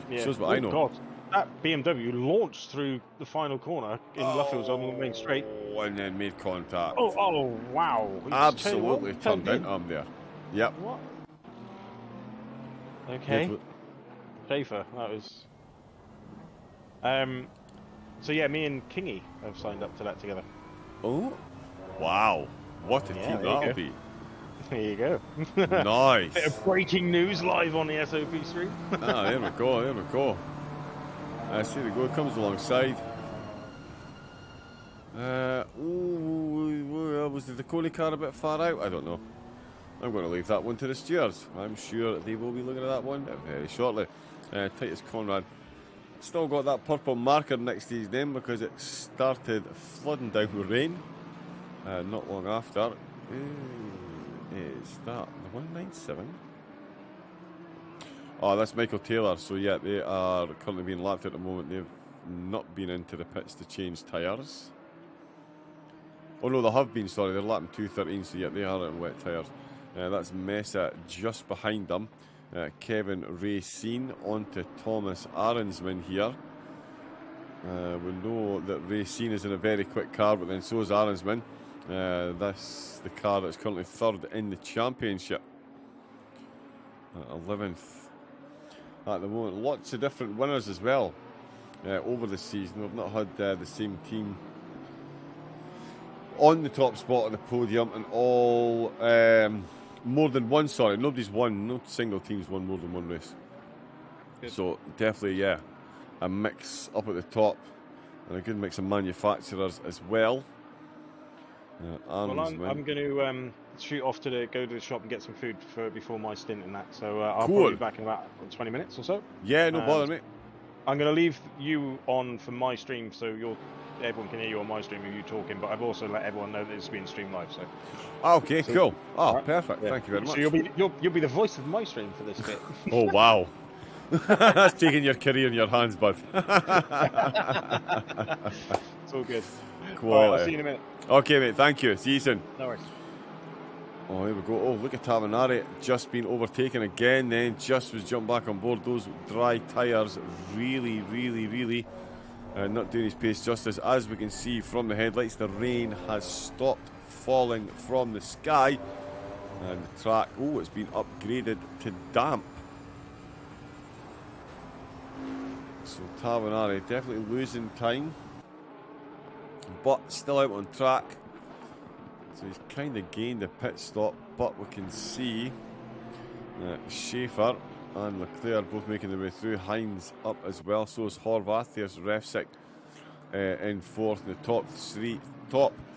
Yeah. Shows what I know. God. That BMW launched through the final corner in Luffields on the main straight. And then made contact. Oh, wow. Absolutely turned into him there. Yep. What? Okay. Schaefer, that was... So yeah, me and Kingy have signed up to that together. Oh, wow. What a team that'll be. There you go. Nice. Bit of breaking news live on the SOP stream. There we go. See the go, comes alongside. Was the Dakota car a bit far out? I don't know. I'm going to leave that one to the stewards. I'm sure they will be looking at that one very shortly. Titus Conrad still got that purple marker next to his name because it started flooding down with rain not long after. is that the 197? Oh, that's Michael Taylor. So yeah, they are currently being lapped at the moment. They've not been into the pits to change tyres. Oh no, they have been, sorry, they're lapping 213, so yeah, they are in wet tyres. That's Mesa just behind them. Kevin Racine onto Thomas Arensman here. We know that Racine is in a very quick car, but then so is Arensman. That's the car that's currently third in the championship. 11th at the moment. Lots of different winners as well over the season. We've not had the same team on the top spot on the podium, and all more than one. Sorry, nobody's won. No single team's won more than one race. Good. So definitely, yeah, a mix up at the top, and a good mix of manufacturers as well. Well, I'm going to shoot off to go to the shop and get some food before my stint in that. So I'll probably be back in about 20 minutes or so. Yeah, no bother, mate. I'm going to leave you on for my stream, so everyone can hear you on my stream of you talking. But I've also let everyone know that it's being streamed live. So. Okay, so, cool. Oh, right. Perfect. Yeah. Thank you very much. So you'll be the voice of my stream for this bit. Oh wow. That's taking your career in your hands, bud. It's all good. Quality. All right, I'll see you in a minute. Okay, mate. Thank you. See you soon. No worries. Oh, here we go. Oh, look at Tavanari. Just been overtaken again, then just was jumped back on board. Those dry tyres really not doing his pace justice. As we can see from the headlights, the rain has stopped falling from the sky. And the track, oh, it's been upgraded to damp. So Tavanari definitely losing time, but still out on track. So he's kind of gained a pit stop, but we can see Schaefer and Leclerc both making their way through. Hines up as well, so is Horvath. There's Refsik in fourth in the top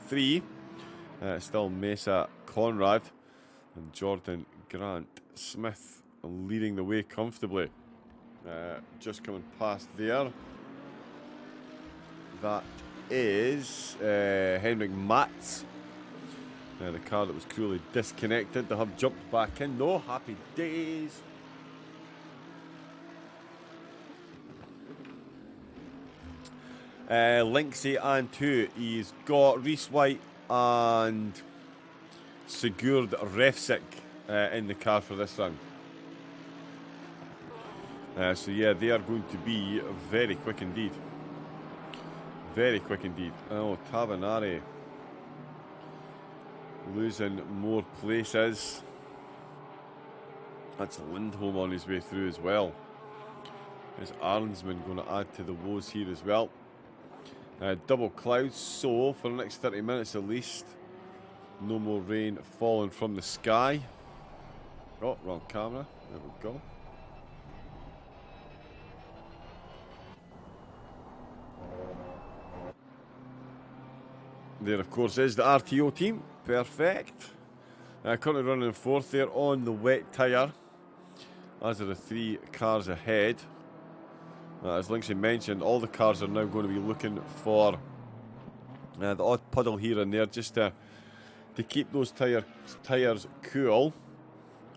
three. Still Mesa, Conrad, and Jordan Grant Smith leading the way comfortably. Just coming past there. That is Henrik Matz. The car that was cruelly disconnected. They have jumped back in. No, happy days. Linksy and two. He's got Reese White and Sigurd Refsik in the car for this round. So yeah, they are going to be very quick indeed. Very quick indeed. Oh, Tavanari losing more places. That's Lindholm on his way through as well. Is Arnsman going to add to the woes here as well? Double clouds, so for the next 30 minutes at least, no more rain falling from the sky. Oh, wrong camera. There we go. There, of course, is the RTO team. Perfect. Currently running in fourth there on the wet tyre, as are the three cars ahead. As Linksy mentioned, all the cars are now going to be looking for the odd puddle here and there, just to keep those tyres cool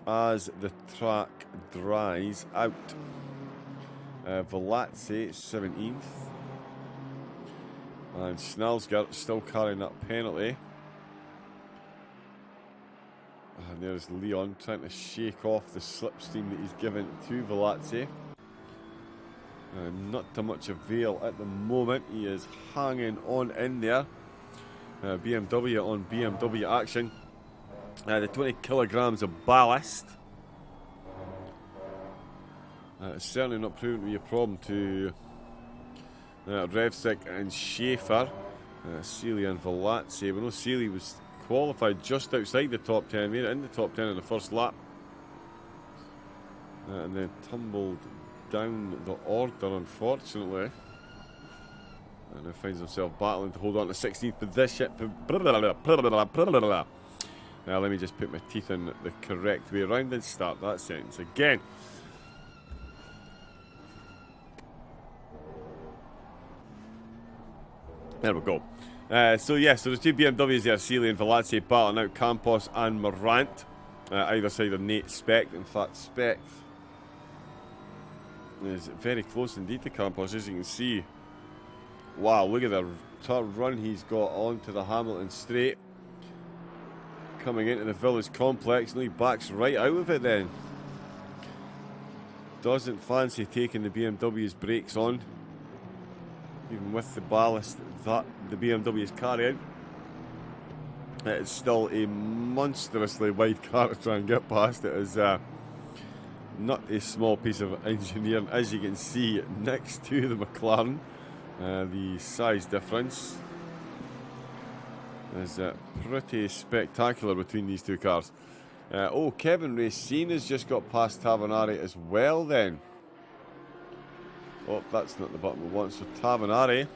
as the track dries out. Velazzi 17th. And Snellsgert still carrying that penalty. And there's Leon trying to shake off the slipstream that he's given to Velazzi. Not to much avail at the moment. He is hanging on in there. BMW on BMW action. The 20 kilograms of ballast. It's certainly not proven to be a problem to Revsik and Schaefer. Sealy and Velazzi. We know Sealy was qualified just outside the top 10, made it in the top 10 in the first lap. And then tumbled down the order, unfortunately. And now finds himself battling to hold on to 16th position. Now let me just put my teeth in the correct way around and start that sentence again. There we go. So the two BMWs there, Sealy and Velazzi, battling out Campos and Morant. Either side of Nate Speck. In fact, Speck is very close indeed to Campos, as you can see. Wow, look at the run he's got onto the Hamilton straight. Coming into the Village Complex, and he backs right out of it then. Doesn't fancy taking the BMW's brakes on, even with the ballast that the BMW is carrying. It's still a monstrously wide car to try and get past. It is not a small piece of engineering, as you can see next to the McLaren. The size difference is pretty spectacular between these two cars. Kevin Racine has just got past Tavanari as well then. Oh, that's not the button we want. So Tavanari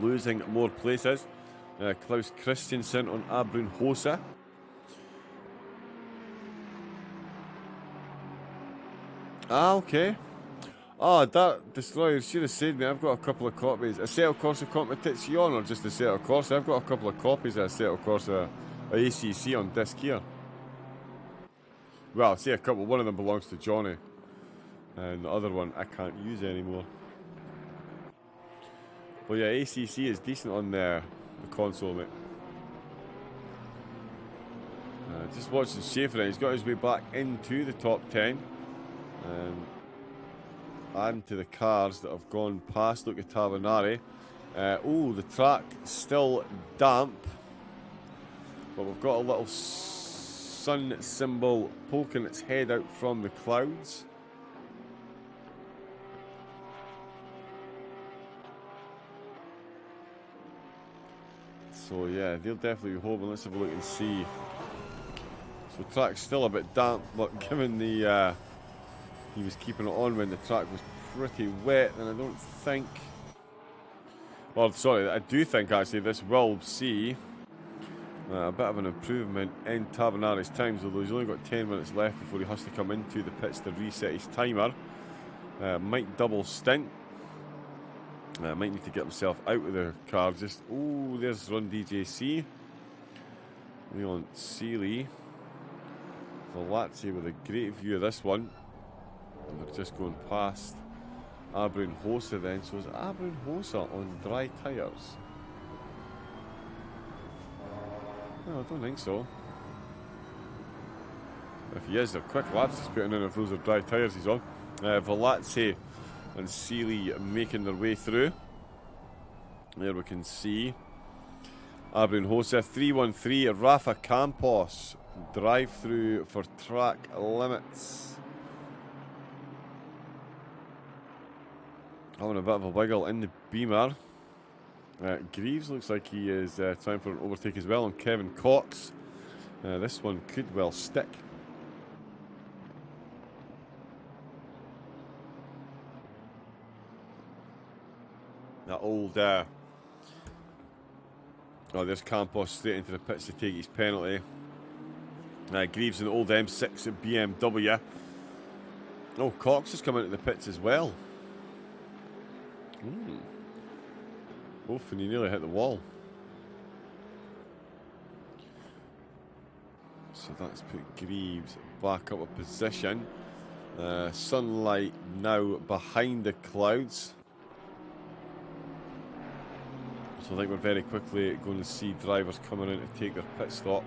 losing more places. Klaus Christensen on Abrun Hosa. Okay. That Destroyer should have said me, I've got a couple of copies. Assetto Corsa Competizione or just Assetto Corsa? I've got a couple of copies of Assetto Corsa ACC on disc here. Well, I say a couple. One of them belongs to Johnny. And the other one I can't use anymore. But yeah, ACC is decent on the console, mate. Just watching Schaefer, he's got his way back into the top 10. Adding to the cars that have gone past. Look at Tavanari. The track still damp. But we've got a little sun symbol poking its head out from the clouds. So yeah, they'll definitely be hoping. Let's have a look and see. So the track's still a bit damp, but given the he was keeping it on when the track was pretty wet, and I don't think... Well, sorry, I do think actually this will see a bit of an improvement in Tavanari's times, although he's only got 10 minutes left before he has to come into the pits to reset his timer. Might double stint. Might need to get himself out of the car. There's Run DJC. Leon Sealy. Velazzi with a great view of this one. And they're just going past Abrun Hosa then. So is Abrun Hosa on dry tyres? No, I don't think so. If he is, they're quick laps he's putting in if those are dry tyres he's on. Velazzi and Sealy making their way through. There we can see Abrun Hosa 313. Rafa Campos drive through for track limits. Having a bit of a wiggle in the Beamer. Greaves looks like he is trying for an overtake as well on Kevin Cox. This one could well stick. That old... there's Campos straight into the pits to take his penalty. Greaves in the old M6 at BMW. Cox is coming into the pits as well. And he nearly hit the wall. So that's put Greaves back up a position. Sunlight now behind the clouds. So I think we're very quickly going to see drivers coming in to take their pit stop.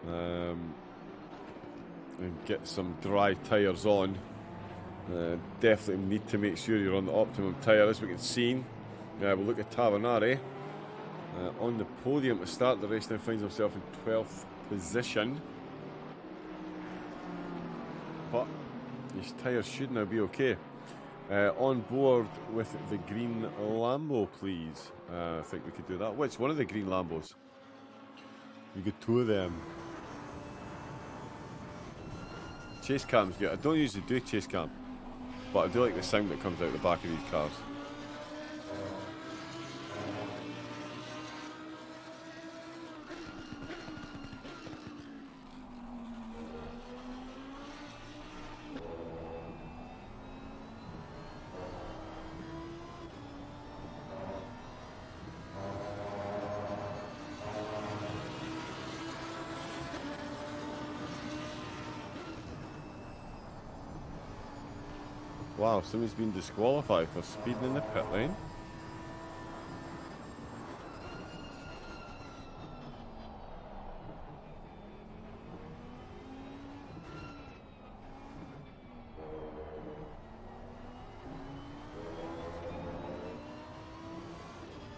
And get some dry tyres on. Definitely need to make sure you're on the optimum tyre, as we can see. We'll look at Tavanari on the podium to start the race. Now finds himself in 12th position, but his tyres should now be okay. On board with the green Lambo, please. I think we could do that. Which one of the green Lambos? You get two of them. Chase cam's good. I don't usually do chase cam, but I do like the sound that comes out the back of these cars. Wow, somebody's been disqualified for speeding in the pit lane.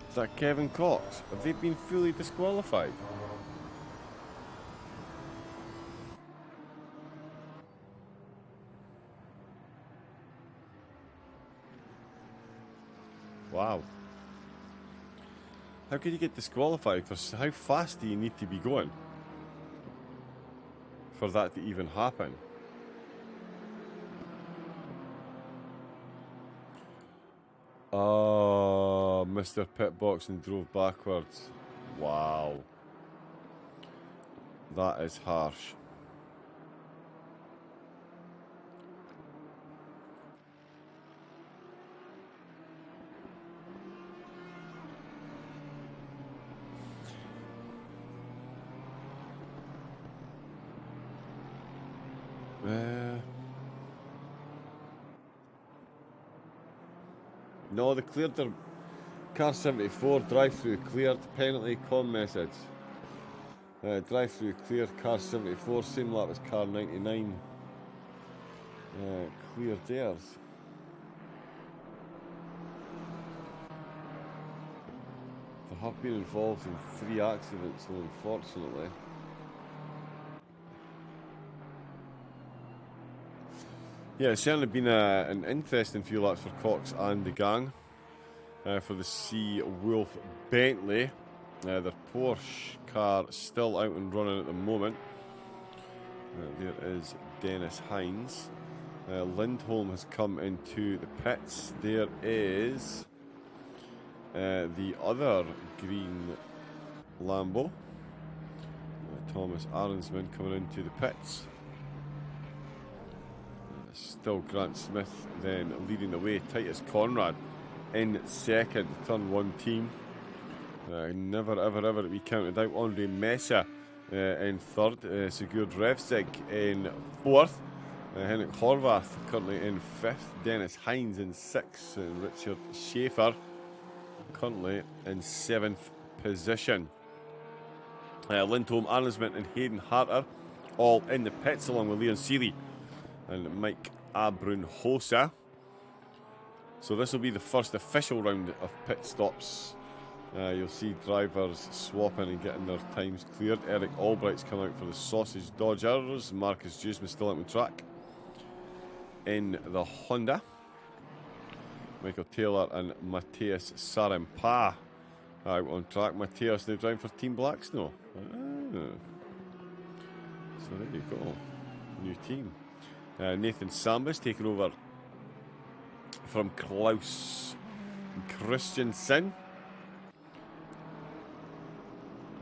Is that Kevin Cox? Have they been fully disqualified? Wow. How could you get disqualified for how fast do you need to be going for that to even happen? Oh, Mr. Pitbox and drove backwards. Wow. That is harsh. No, they cleared their car 74, drive-through cleared, penalty, com message. Drive-through cleared, car 74, same lap as car 99. Cleared theirs. They have been involved in 3 accidents, though, unfortunately. Yeah, it's certainly been an interesting few laps for Cox and the gang. For the Sea Wolf Bentley, their Porsche car still out and running at the moment. There is Dennis Hines. Lindholm has come into the pits. There is the other green Lambo. Thomas Aronsman coming into the pits. Still Grant Smith then leading the way. Titus Conrad in second, turn 1 team. Never ever to be counted out. Andre Mesa in third. Sigurd Revsig in fourth. Henrik Horvath currently in fifth. Dennis Hines in sixth. And Richard Schaefer currently in seventh position. Lindholm, Arnsman and Hayden Harter all in the pits along with Leon Seeley and Mike Abrunhosa. So this will be the first official round of pit stops. You'll see drivers swapping and getting their times cleared. Eric Albright's come out for the Sausage Dodgers. Marcus Juiceman still out on track in the Honda. Michael Taylor and Matthias Sarimpa out on track. Matthias now driving for Team Blacksnow. So there you go. New team. Nathan Sambas taking over from Klaus Christensen.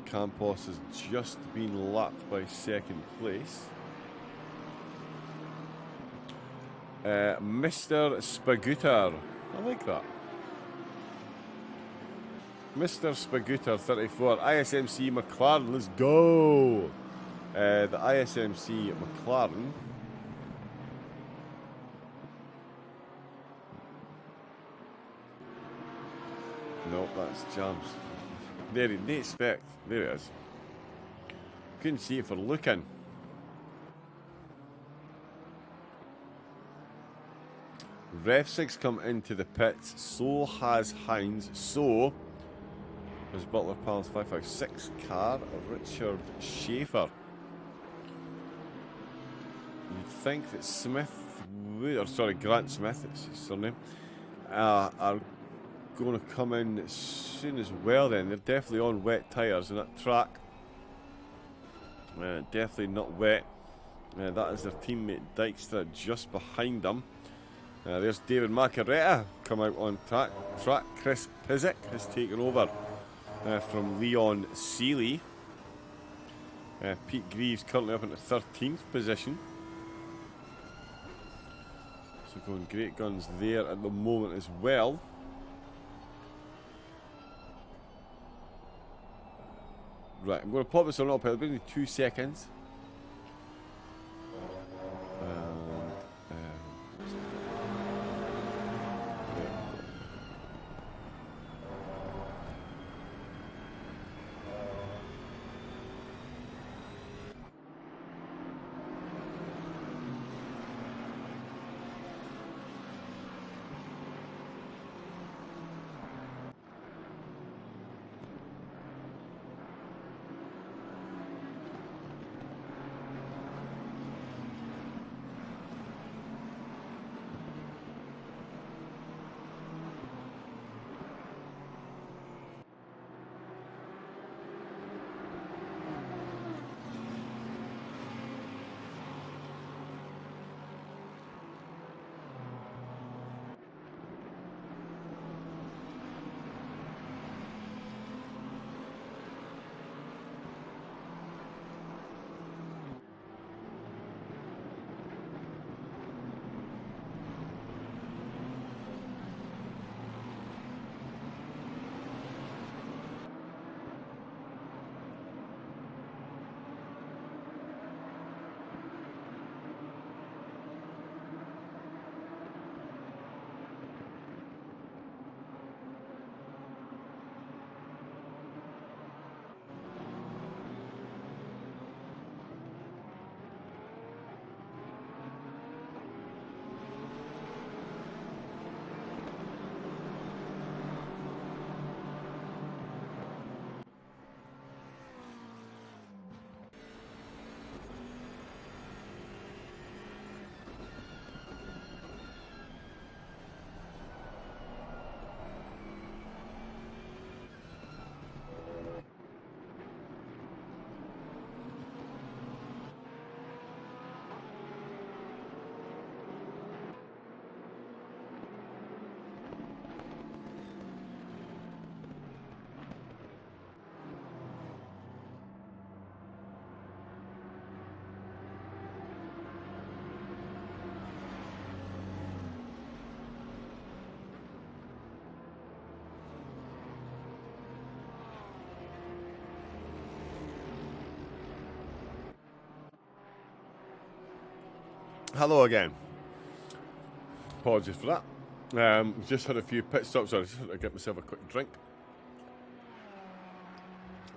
Campos has just been lapped by second place. Mr. Spaguter. I like that. Mr. Spaguter 34. ISMC McLaren. Let's go. The ISMC McLaren. No, that's Jams. There, Nate Speck. There it is. Couldn't see it for looking. Revsig's come into the pits. So has Hines. So has Butler Pals 556 car, Richard Schaefer. You'd think that Smith would, or sorry, Grant Smith, it's his surname, are going to come in soon as well then. They're definitely on wet tyres in that track. Definitely not wet. That is their teammate Dykstra just behind them. There's David Macaretta come out on track. Chris Pizik has taken over from Leon Seeley. Pete Greaves currently up in the 13th position. So going great guns there at the moment as well. Right, I'm going to pop this on uphill. It'll be only 2 seconds. Hello again. Apologies for that. Just had a few pit stops. I just had to get myself a quick drink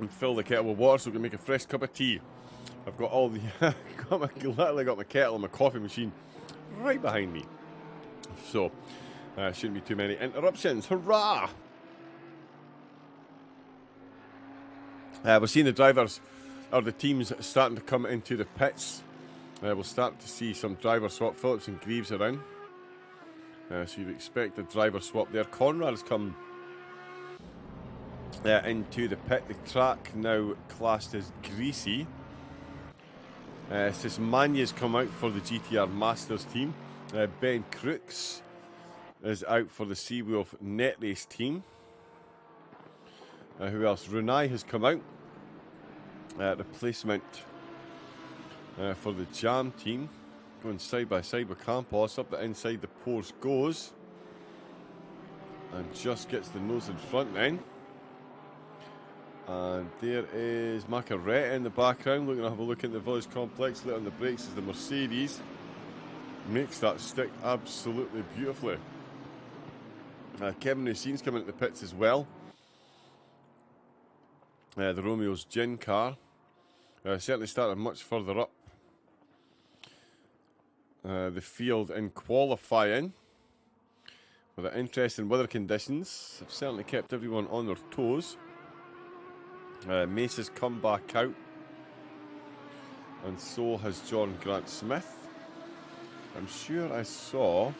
and fill the kettle with water so we can make a fresh cup of tea. I've got all the literally got my kettle and my coffee machine right behind me, so shouldn't be too many interruptions. Hurrah! We're seeing the drivers or the teams starting to come into the pits. We'll start to see some driver swap. Phillips and Greaves around, so you'd expect a driver swap there. Conrad has come into the pit. The track now classed as greasy. Sismanya's come out for the GTR Masters team. Ben Crooks is out for the Seawolf Net Race team. Who else? Runai has come out. Replacement for the Jam team. Going side by side with Campos. Up the inside the Porsche goes. And just gets the nose in front then. And there is Macaretta in the background, looking to have a look at the Village Complex. Lit on the brakes is the Mercedes. Makes that stick absolutely beautifully. Kevin Nusine's coming at the pits as well. The Romeo's Gin car. Certainly started much further up the field in qualifying. With the interesting weather conditions, have certainly kept everyone on their toes. Mace's come back out, and so has John Grant Smith. I'm sure I saw.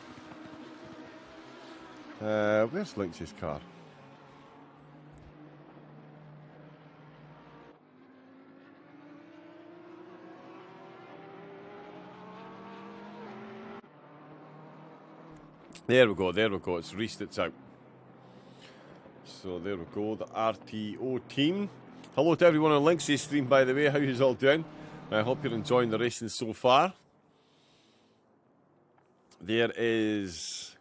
Where's Lynch's car? There we go, it's Reese that's out. So there we go, the RTO team. Hello to everyone on Lynx's stream, by the way. How you all doing? I hope you're enjoying the racing so far. There is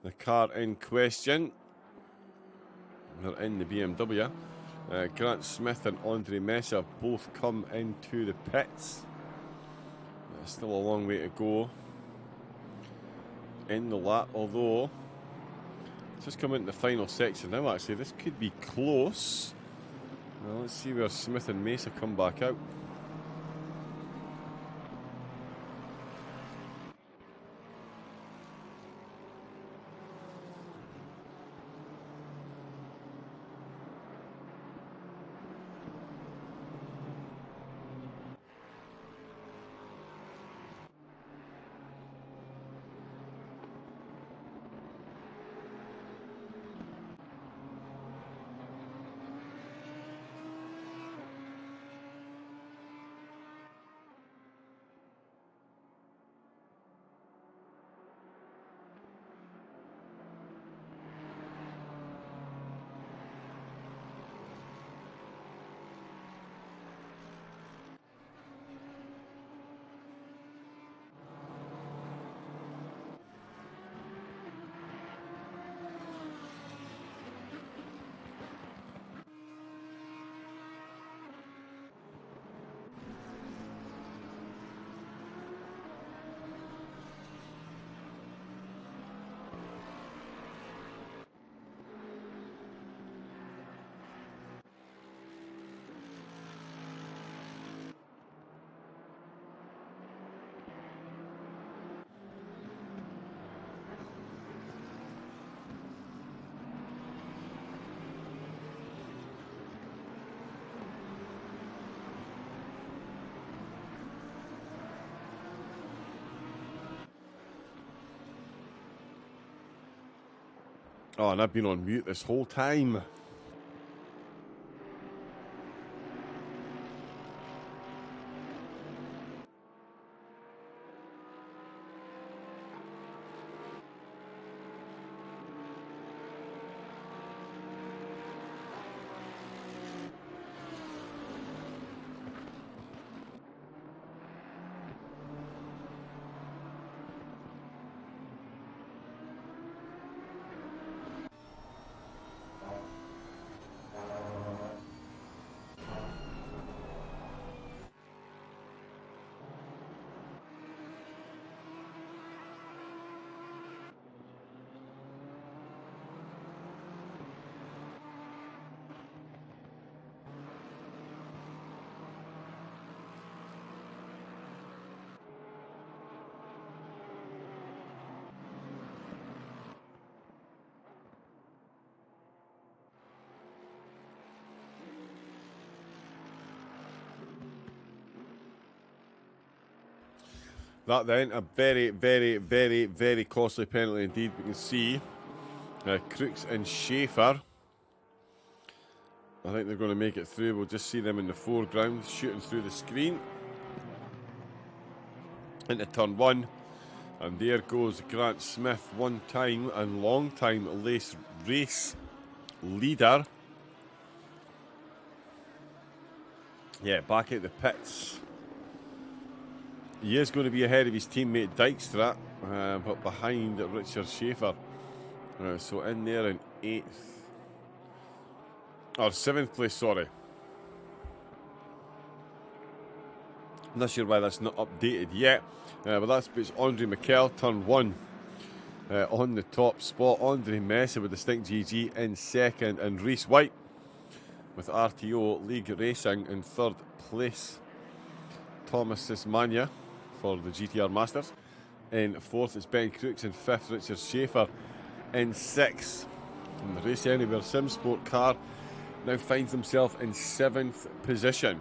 the car in question. They're in the BMW. Grant Smith and Andre Messa have both come into the pits. Still a long way to go in the lap, although it's just come into the final section now. Actually, this could be close. Well, let's see where Smith and Mesa come back out. Oh, and I've been on mute this whole time. That then, a very, very, very, very costly penalty indeed. We can see Crooks and Schaefer. I think they're going to make it through. We'll just see them in the foreground, shooting through the screen. Into turn 1. And there goes Grant Smith, one time and long time race leader. Yeah, back at the pits. He is going to be ahead of his teammate Dijkstra, but behind Richard Schaefer. So in there in 8th. Or 7th place, sorry. I'm not sure why that's not updated yet. But that's puts Andre Mikel, turn 1, on the top spot. Andre Messa with the Stink GG in 2nd. And Reese White with RTO League Racing in 3rd place. Thomas Sismania for the GTR Masters in 4th. It's Ben Crooks in 5th. Richard Schaefer in 6th. And the Race Anywhere Sim Sport car now finds himself in 7th position.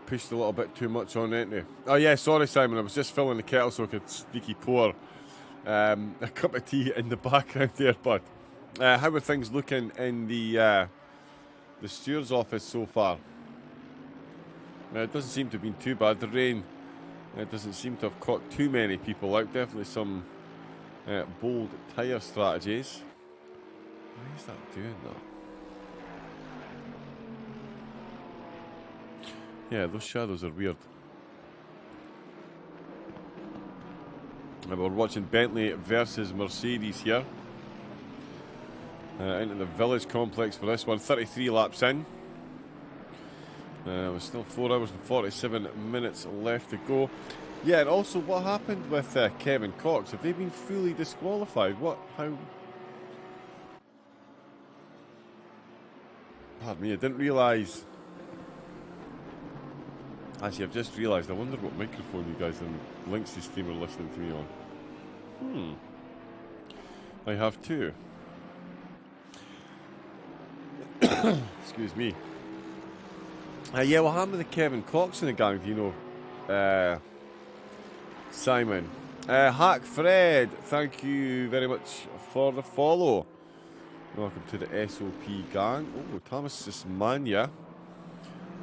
Pushed a little bit too much on it, didn't he? Oh yeah, sorry Simon, I was just filling the kettle so I could sneaky pour a cup of tea in the background there, bud. How are things looking in the steward's office so far? It doesn't seem to have been too bad. The rain doesn't seem to have caught too many people out. Definitely some bold tyre strategies. Why is that doing that? Yeah, those shadows are weird. And we're watching Bentley versus Mercedes here. Into the Village Complex for this one. 33 laps in. We're still 4 hours and 47 minutes left to go. Yeah, and also what happened with Kevin Cox? Have they been fully disqualified? What? How? Pardon me, I didn't realise. Actually, I've just realised, I wonder what microphone you guys in Links's team are listening to me on. I have two. Excuse me. Yeah, what happened with the Kevin Cox in the gang, do you know? Simon. Hack Fred, thank you very much for the follow. Welcome to the SOP gang. Oh, Thomas Sismania.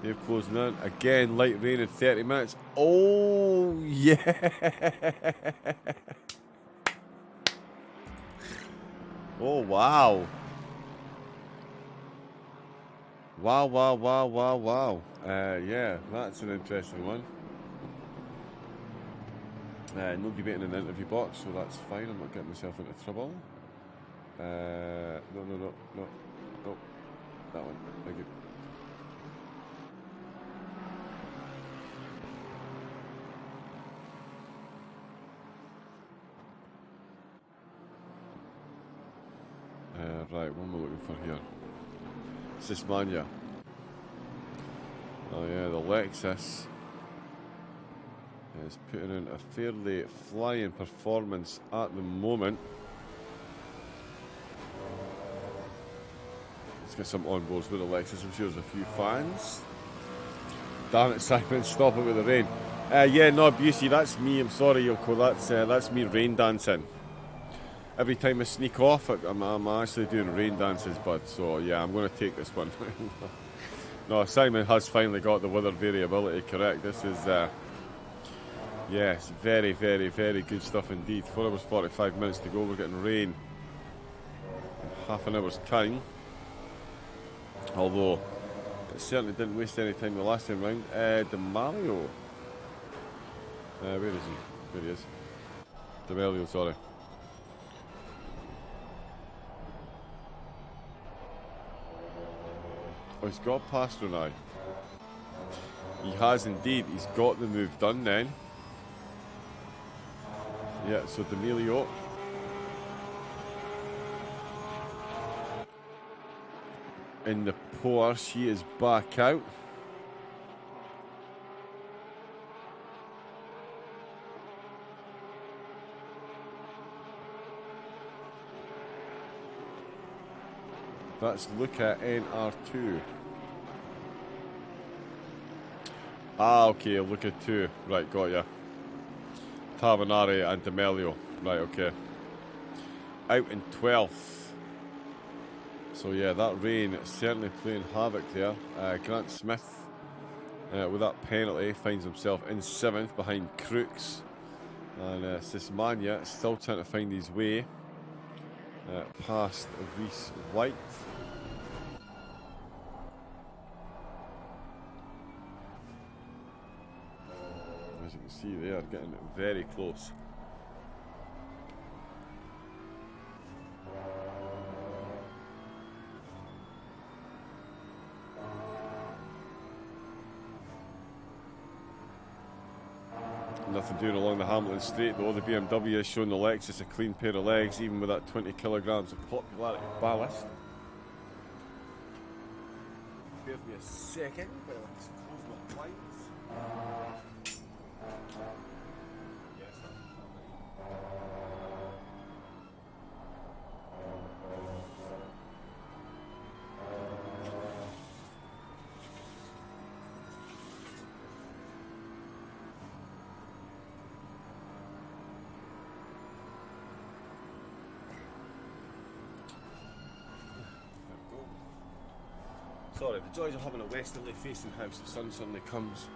They're closing in. Again, light rain in 30 minutes. Oh, yeah. Oh, wow. Wow. Yeah, that's an interesting one. No debating in the interview box, so that's fine. I'm not getting myself into trouble. No. That one. Thank you. Right, what am I looking for here? Sismania. Oh yeah, the Lexus is putting in a fairly flying performance at the moment. Let's get some onboards with the Lexus. I'm sure there's a few fans. Damn it, Simon, stop it with the rain. Yeah, no, Busey, that's me. I'm sorry, Yoko. That's me rain dancing. Every time I sneak off, I'm actually doing rain dances, bud. So yeah, I'm going to take this one. No, Simon has finally got the weather variability correct. This is, yes, very, very, very good stuff indeed. 4 hours 45 minutes to go. We're getting rain in half an hour's time. Although it certainly didn't waste any time the last time round. DeMario. Where is he? There he is. DeMario, sorry. Oh, he's got past Renai. He has indeed. He's got the move done then. Yeah, so D'Amelio. In the Porsche, he is back out. Let's look at NR2. Ah, okay, look at 2. Right, got ya. Tavanari and D'Amelio. Right, okay. Out in 12th. So yeah, that rain is certainly playing havoc there. Grant Smith, with that penalty, finds himself in 7th behind Crooks. And Sismania still trying to find his way past Reese White. As you can see, they are getting very close. Nothing doing along the Hamilton Straight though. The BMW is showing the Lexus a clean pair of legs, even with that 20 kilograms of popularity ballast. Bear with me a second, but I'll just close my blinds. Yes, sorry, the joys of having a westerly facing house. The sun suddenly comes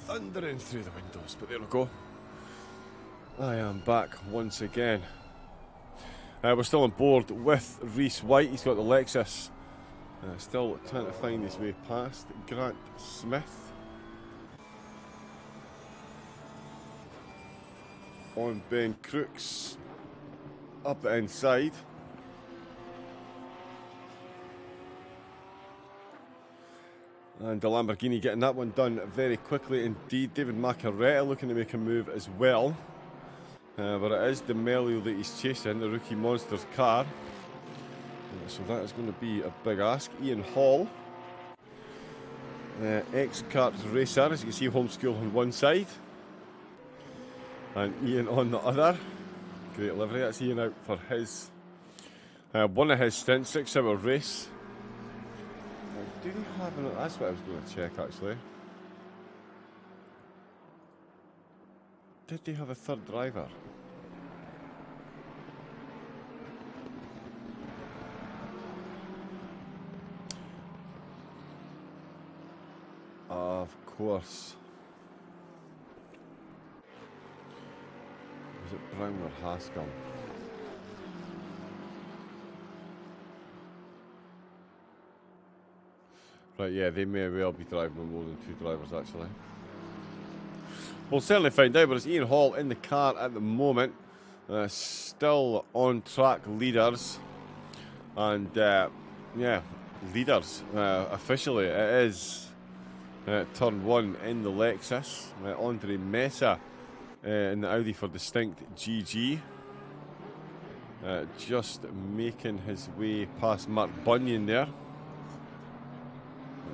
thundering through the windows, but there we go. I am back once again. We're still on board with Reese White. He's got the Lexus. Still trying to find his way past Grant Smith. On Ben Crooks up the inside. And the Lamborghini getting that one done very quickly indeed. David Macaretta looking to make a move as well. But it is D'Amelio that he's chasing, the rookie monster's car. So that is going to be a big ask. Ian Hall, ex-karts racer, as you can see, homeschool on one side. And Ian on the other. Great livery, that's Ian out for his one of his stints, 6-hour race. Did he have an... That's what I was going to check actually. Did they have a third driver? Of course. Was it Brown or Haskell? Right, yeah, they may well be driving with more than 2 drivers actually. We'll certainly find out, but it's Ian Hall in the car at the moment. Still on track leaders. And yeah, leaders officially. It is turn 1 in the Lexus. Andre Mesa in the Audi for distinct GG. Just making his way past Mark Bunyan there.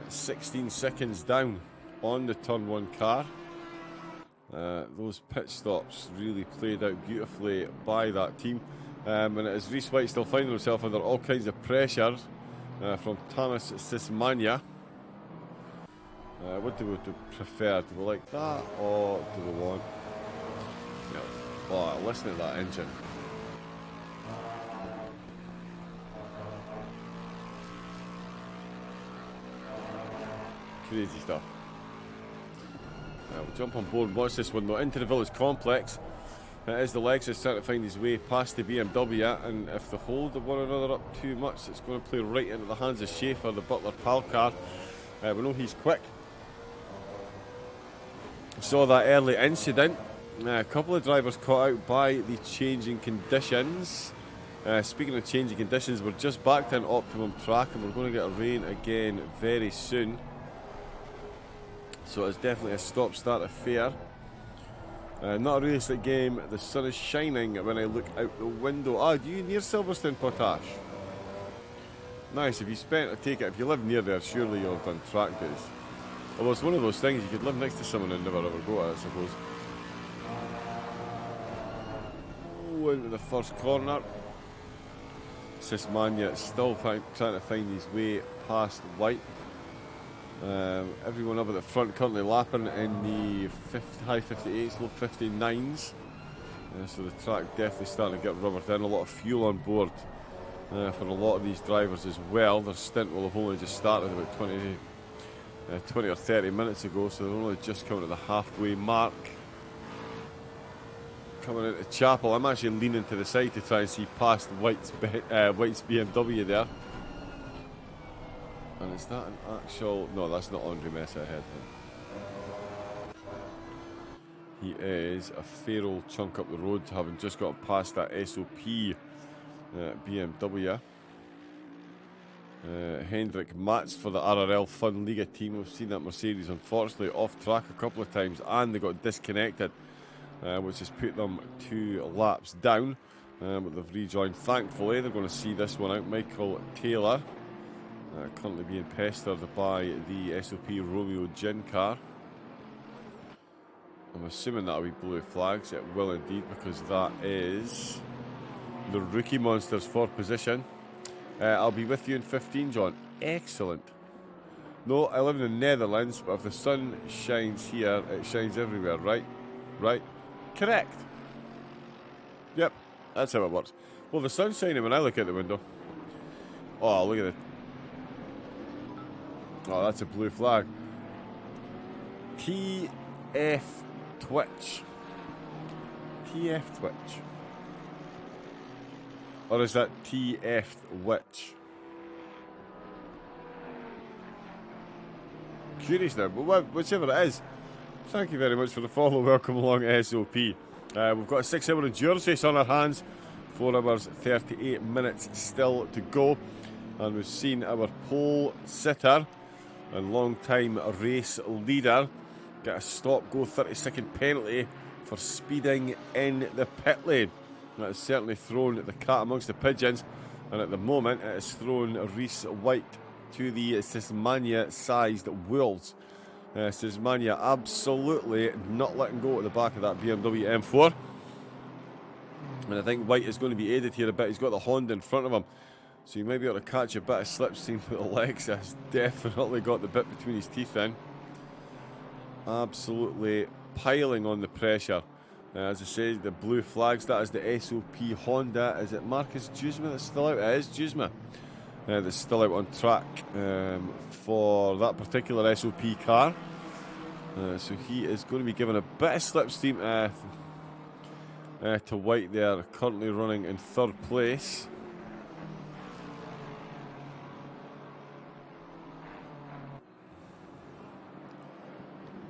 16 seconds down on the turn 1 car. Those pit stops really played out beautifully by that team. And it is Reese White still finding himself under all kinds of pressure from Thomas Sismania. What do we prefer? Do we like that, or do we want... Yeah. Oh, listen to that engine. Crazy stuff. We'll jump on board and watch this one though. Into the Village Complex. It is the Lexus trying to find his way past the BMW, and if they hold one another up too much, it's going to play right into the hands of Schaefer, the Butler Pal car. We know he's quick. Saw that early incident. A couple of drivers caught out by the changing conditions. Speaking of changing conditions, we're just back to an optimum track, and we're going to get a rain again very soon. So it's definitely a stop-start affair. Not a realistic game. The sun is shining when I look out the window. Ah, do you near Silverstone, Potash? Nice. If you spent, I take it, if you live near there, surely you'll have done track days. Although it's one of those things, you could live next to someone and never ever go at it, I suppose. Oh, into the first corner. Sismania still trying to find his way past White. Everyone up at the front currently lapping in the high 58s, low 59s. So the track definitely starting to get rubbered in. A lot of fuel on board for a lot of these drivers as well. Their stint will have only just started about 20 or 30 minutes ago, so they're only just coming to the halfway mark. Coming into Chapel, I'm actually leaning to the side to try and see past White's BMW there. And is that an actual... No, that's not Andre Messa ahead. He is a fair old chunk up the road, having just got past that SOP BMW. Hendrik Matz for the RRL Fun Liga team. We've seen that Mercedes unfortunately off track a couple of times, and they got disconnected, which has put them 2 laps down. But they've rejoined thankfully. They're going to see this one out. Michael Taylor currently being pestered by the SOP Romeo Gin car. I'm assuming that'll be blue flags. It will indeed, because that is the rookie monsters for position. I'll be with you in 15, John. Excellent. No, I live in the Netherlands, but if the sun shines here, it shines everywhere, right? Right? Correct. Yep, that's how it works. Well, the sun's shining when I look out the window. Oh, look at it. Oh, that's a blue flag. TF Twitch. TF Twitch. Or is that TF Witch? Curious now, but whichever it is, thank you very much for the follow. Welcome along, SOP. We've got a 6-hour endurance race on our hands. 4 hours, 38 minutes still to go. And we've seen our pole sitter and long-time race leader get a stop-go 30-second penalty for speeding in the pit lane. That has certainly thrown the cat amongst the pigeons, and at the moment it has thrown Rhys White to the Sismania-sized wolves. Sismania absolutely not letting go at the back of that BMW M4. And I think White is going to be aided here a bit. He's got the Honda in front of him, so you may be able to catch a bit of slipstream, but Alexa has definitely got the bit between his teeth in. Absolutely piling on the pressure. As I say, the blue flags, that is the SOP Honda. Is it Marcus Duzma that's still out? It is Duzma that's still out on track for that particular SOP car. So he is going to be given a bit of slipstream to White there, currently running in 3rd place.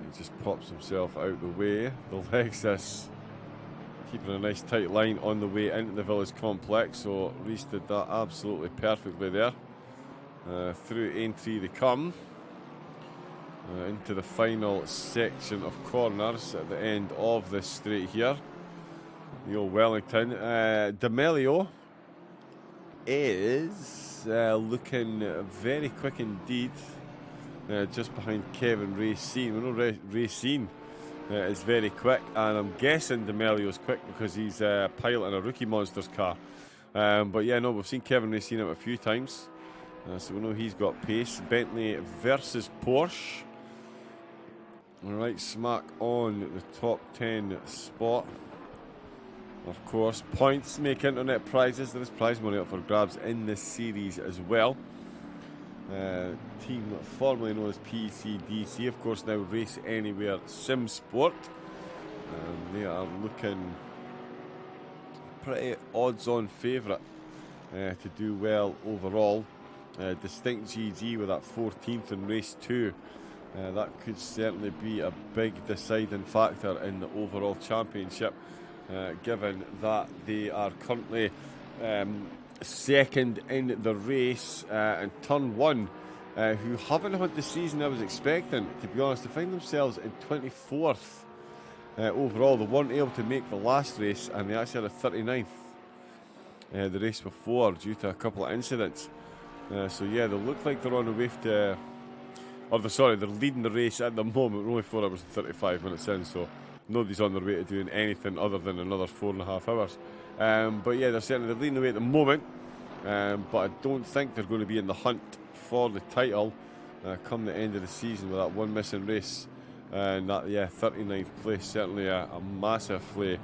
He just pops himself out the way. The Lexus keeping a nice tight line on the way into the Village Complex, so Rhys did that absolutely perfectly there. Through entry they come, into the final section of corners at the end of this straight here. The old Wellington. D'Amelio is looking very quick indeed, just behind Kevin Racine. We know Racine is very quick, and I'm guessing D'Amelio's quick because he's piloting a Rookie Monsters car. But yeah, no, we've seen Kevin Racine out a few times, so we know he's got pace. Bentley versus Porsche. Right smack on the top 10 spot. Of course, points make internet prizes. There is prize money up for grabs in this series as well. Team formerly known as PCDC, of course, now Race Anywhere Sim Sport. They are looking pretty odds-on favourite to do well overall. Distinct GG with that 14th in race 2. That could certainly be a big deciding factor in the overall championship, given that they are currently second in the race in turn 1, who haven't had the season I was expecting, to be honest. To find themselves in 24th overall. They weren't able to make the last race, and they actually had a 39th the race before due to a couple of incidents. So yeah, they look like they're on the way to, they're leading the race at the moment. We're only 4 hours and 35 minutes in, so nobody's on their way to doing anything other than another 4.5 hours. But yeah, they're leading the way at the moment. But I don't think they're going to be in the hunt for the title come the end of the season with that one missing race. And that, 39th place, certainly a massively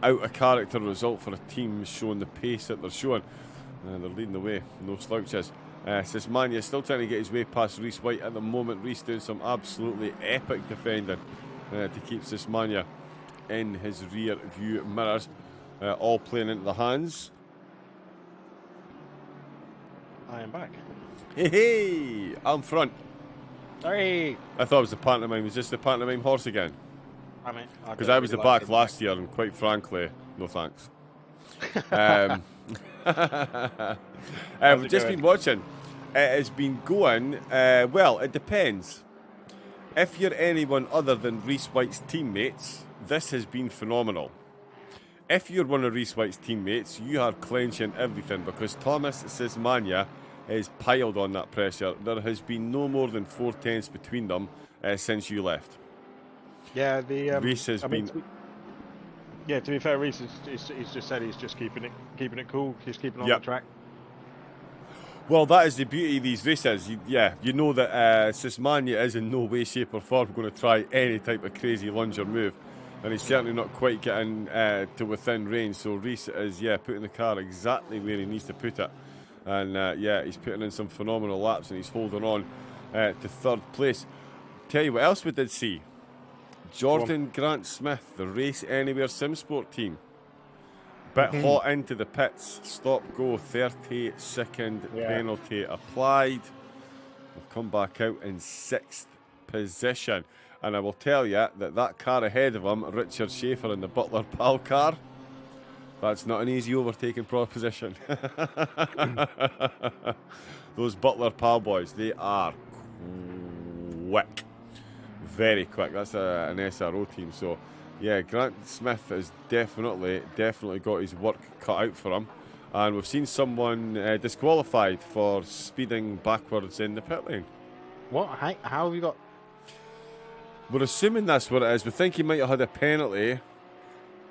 out of character result for a team showing the pace that they're showing. They're leading the way, no slouches. Sismania still trying to get his way past Reese White at the moment. Reese doing some absolutely epic defending to keep Sismania in his rear view mirrors. All playing into the hands. I am back. Hey, I'm front. Hey! I thought it was the pantomime. Is this the pantomime horse again? I mean, Because I was the back last year, and quite frankly, no thanks. We've just been watching. It has been going, well, it depends. If you're anyone other than Reese White's teammates, this has been phenomenal. If you're one of Reese White's teammates, you are clenching everything because Thomas Sismania is piled on that pressure. There has been no more than 4/10 between them since you left. Yeah, Reese has been. To be fair, Reese he's just said he's just keeping it cool. He's keeping on the track. Well, that is the beauty of these races. You know that Sismania is in no way, shape or form going to try any type of crazy lunge or move. And he's certainly not quite getting to within range. So Reese is, putting the car exactly where he needs to put it. And, he's putting in some phenomenal laps and he's holding on to third place. Tell you what else we did see. Jordan Grant Smith, the Race Anywhere SimSport team. Bit hot into the pits. Stop, go, 30-second penalty applied. We've come back out in 6th position. And I will tell you that car ahead of him, Richard Schaefer in the Butler Pal car, that's not an easy overtaking proposition. Those Butler Pal boys, they are quick. Very quick. That's an SRO team. So, Grant Smith has definitely got his work cut out for him. And we've seen someone disqualified for speeding backwards in the pit lane. What? How have you got... We're assuming that's what it is. We think he might have had a penalty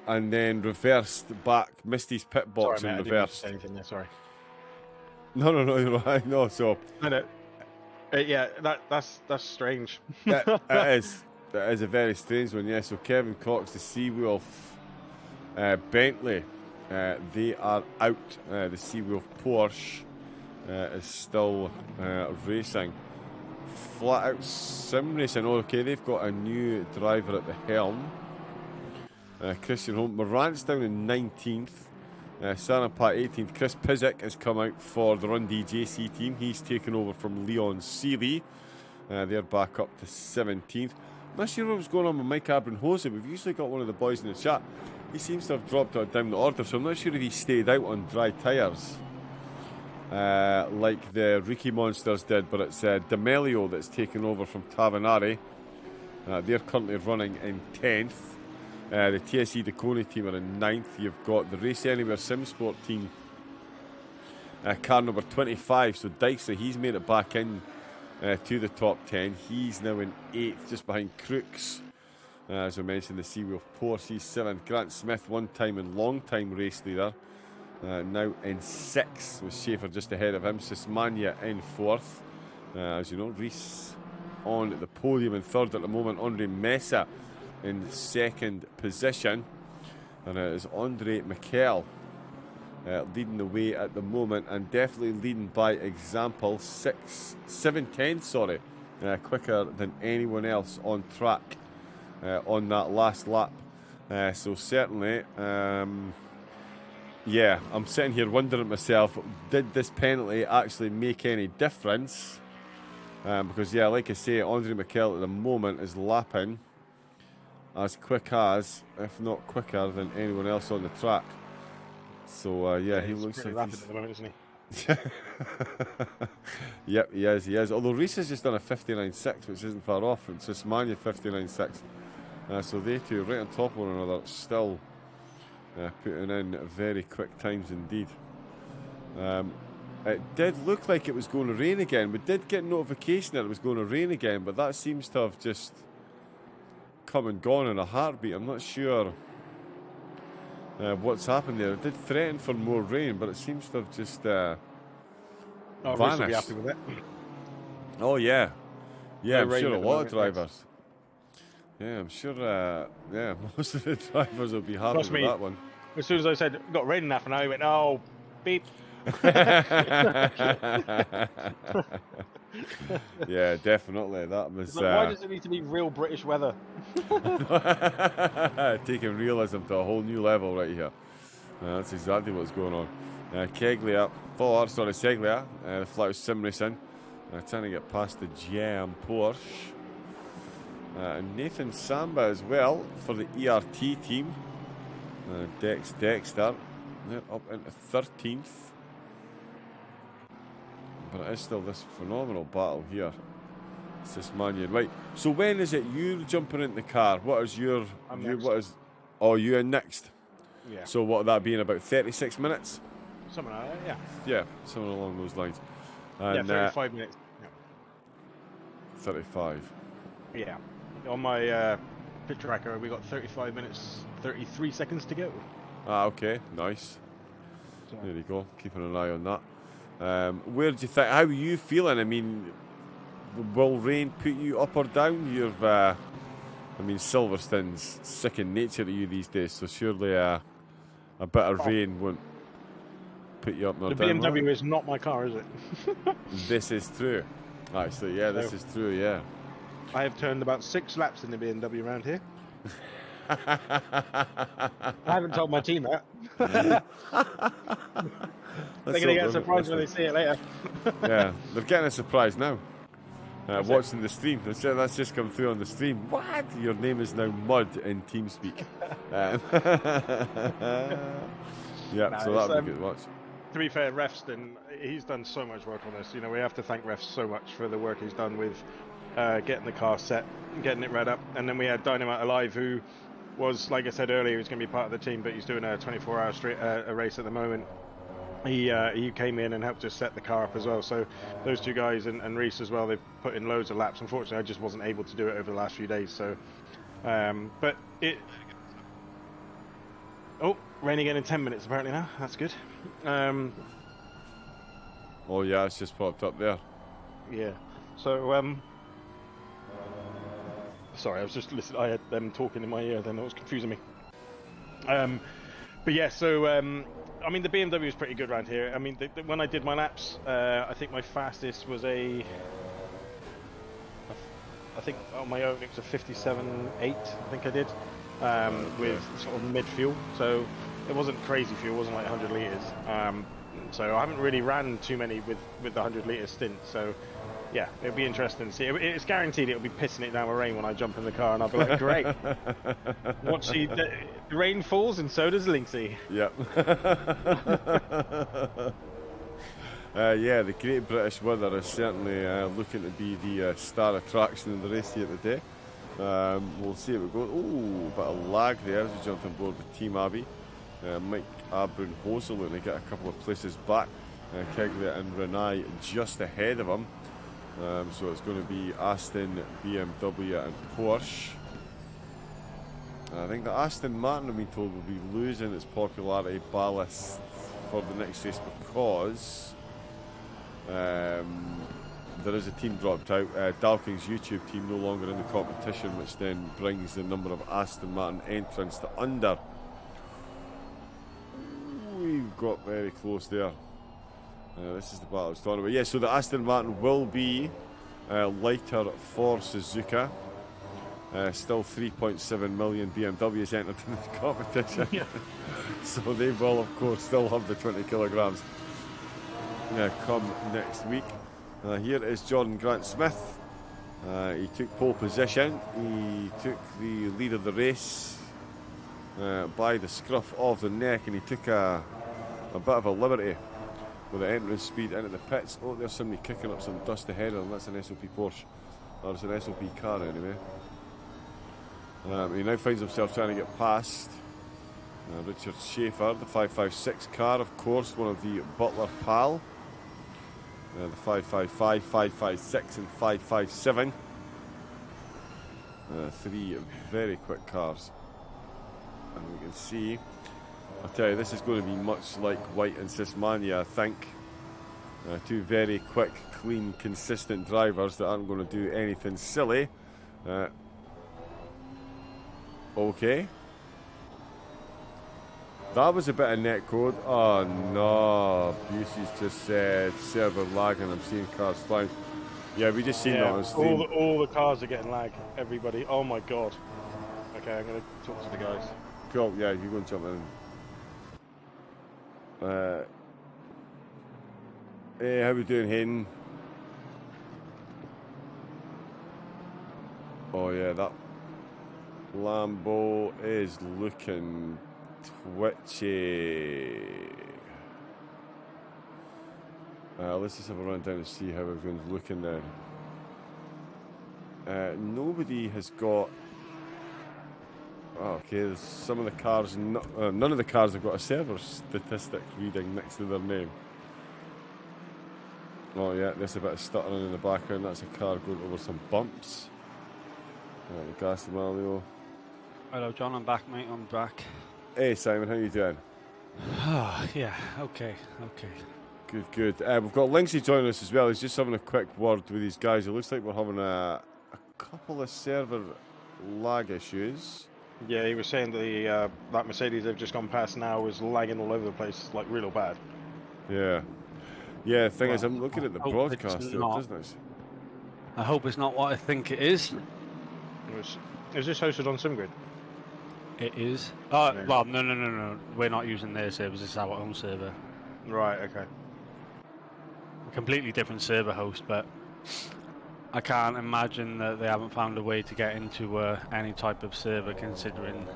and then reversed back, missed his pit box and reversed. I didn't say anything there, sorry. No, you're right. No, so... I know. That's strange. It is. That is a very strange one, yeah. So Kevin Cox, the Seawolf Bentley, they are out. The Seawolf Porsche is still racing. Flat out sim racing. Okay, they've got a new driver at the helm. Christian Holm. Morant's down in 19th. Sanapat 18th. Chris Pizik has come out for the Run DJC team. He's taken over from Leon Seeley. They're back up to 17th. I'm not sure what was going on with Mike Abramhosa. We've usually got one of the boys in the chat. He seems to have dropped down the order, so I'm not sure if he stayed out on dry tyres like the Rookie Monsters did, but it's D'Amelio that's taken over from Tavanari. They're currently running in 10th. The TSE Deconi team are in 9th. You've got the Race Anywhere SimSport team, car number 25. So Dykstra, he's made it back in to the top 10. He's now in 8th, just behind Crooks. As I mentioned, the Seawolf Porsche, he's 7th. Grant Smith, one-time and long-time race leader, now in 6th, with Schaefer just ahead of him. Sismania in 4th. As you know, Reese on the podium in 3rd at the moment. Andre Mesa in 2nd position. And it is Andre Mikel leading the way at the moment, and definitely leading by example. 7/10, quicker than anyone else on track on that last lap. So certainly, I'm sitting here wondering myself, did this penalty actually make any difference? Because like I say, Andre Mikel at the moment is lapping as quick as, if not quicker than anyone else on the track. So he looks like rapid at the moment, isn't he? Yep, he is. Although Reese has just done a 59.6, which isn't far off, and Sismania 59.6. So they two, right on top of one another, still putting in very quick times indeed. It did look like it was going to rain again. We did get notification that it was going to rain again, but that seems to have just come and gone in a heartbeat. I'm not sure what's happened there. It did threaten for more rain, but it seems to have just vanished. Reese will be happy with it. Oh yeah, Yeah, No I'm rain sure a at the lot of moment, yes. drivers. Yeah, I'm sure. Yeah, most of the drivers will be happy Trust with me. that one. As soon as I said got rain in half an hour, he went, "Oh, beep." Yeah, definitely. That It's was like, why does it need to be real British weather? taking realism to a whole new level right here. That's exactly what's going on. Keglia, Seglia, the Flaus Sim Racing, trying to get past the Jam Porsche. And Nathan Samba as well for the ERT team. Dexter, they're up into 13th. But it is still this phenomenal battle here. It's this Manion. Right, so when is it you're jumping into the car? What is your... I'm you, next. what is... Oh, you in next? Yeah. So what would that be in about 36 minutes? Something like that, yeah. Yeah, something along those lines. Yeah, And, 35 minutes. 35. Yeah. On my pit tracker, we got 35 minutes, 33 seconds to go. Ah, okay, nice. So, There you go, keeping an eye on that. Where do you think, how are you feeling? I mean, will rain put you up or down? You've, I mean, Silverstone's second nature to you these days, so surely a bit of rain won't put you up nor the down. BMW is not my car, is it? This is true. Actually, yeah, this No. is true, yeah. I have turned about 6 laps in the BMW around here. I haven't told my team that. They're going to get surprised when they see it later. Yeah, they're getting a surprise now. That's watching the stream. That's just come through on the stream. What? Your name is now Mud in TeamSpeak. Yeah, Nah, so that'll be good watch. To be fair, Refston, he's done so much work on this. You know, we have to thank Refs so much for the work he's done with getting the car set, getting it read up. And then we had Dynamite Alive, who was, like I said earlier, he was going to be part of the team, but he's doing a 24-hour straight a race at the moment. He came in and helped us set the car up as well. So those two guys and Reese as well, they've put in loads of laps. Unfortunately, I just wasn't able to do it over the last few days. So, but it. Oh, rain again in 10 minutes apparently now. That's good. Oh yeah, it's just popped up there. Yeah. So sorry, I was just listening. I had them talking in my ear. Then it was confusing me. But yeah, so I mean, the BMW is pretty good around here. I mean, when I did my laps, I think my fastest was I think on my own it was a 57.8. I think I did with sort of mid fuel. So it wasn't crazy fuel. It wasn't like 100 liters. So I haven't really ran too many with the 100 litre stint. So yeah, it'll be interesting to see. It's guaranteed it'll be pissing it down with rain when I jump in the car, and I'll be like, great. Watch the rain falls, and so does Linksy. Yep. Yeah, the Great British Weather is certainly looking to be the star attraction in the race here today. We'll see how it goes. Oh, bit of lag there as we jumped on board with Team Abbey. Mike Abrun Hosel looking to get a couple of places back. Keglia and Renai just ahead of him. So it's going to be Aston, BMW and Porsche. I think the Aston Martin, I've been told, will be losing its popularity ballast for the next race because there is a team dropped out. Dalking's YouTube team no longer in the competition, which then brings the number of Aston Martin entrants to under. We've got very close there. This is the battle I was talking about. Yeah, so the Aston Martin will be lighter for Suzuka. Still 3.7 million BMWs entered in this competition. Yeah. So they will, of course, still have the 20 kilograms come next week. Here is Jordan Grant Smith. He took pole position. He took the lead of the race by the scruff of the neck, and he took a bit of a liberty with the entrance speed into the pits. Oh, there's somebody kicking up some dust ahead of him. That's an SOP Porsche. Or it's an SOP car anyway. He now finds himself trying to get past Richard Schaefer, the 556 car, of course, one of the Butler PAL. The 555, 556 and 557. Three very quick cars. And we can see, I'll tell you, this is going to be much like White and Sismania, I think. Two very quick, clean, consistent drivers that aren't going to do anything silly. Okay. That was a bit of netcode. Oh no, Busey's just said server lagging. I'm seeing cars flying. Yeah, we just seen that on stream. All the cars are getting lag. Everybody. Oh my god. Okay, I'm gonna talk to the guys. Cool. Yeah, you go and jump in. Hey, how we doing, Hayden? Oh yeah, that Lambo is looking twitchy. Let's just have a run down to see how everyone's looking there. Nobody has got. Oh, okay, there's some of the cars. None of the cars have got a server statistic reading next to their name. Oh yeah, there's a bit of stuttering in the background. That's a car going over some bumps. Gas Mario. Hello, John. I'm back, mate. I'm back. Hey, Simon. How you doing? Yeah. Okay. Good. We've got Linksy joining us as well. He's just having a quick word with these guys. It looks like we're having a couple of server lag issues. Yeah, he was saying that that Mercedes they've just gone past now was lagging all over the place, like real bad. Yeah. The thing is, I'm looking at the broadcast. I hope it's not what I think it is. Is this hosted on SimGrid? It is. Well, no. We're not using their servers. It's our own server. Right. Okay. A completely different server host, but I can't imagine that they haven't found a way to get into any type of server, considering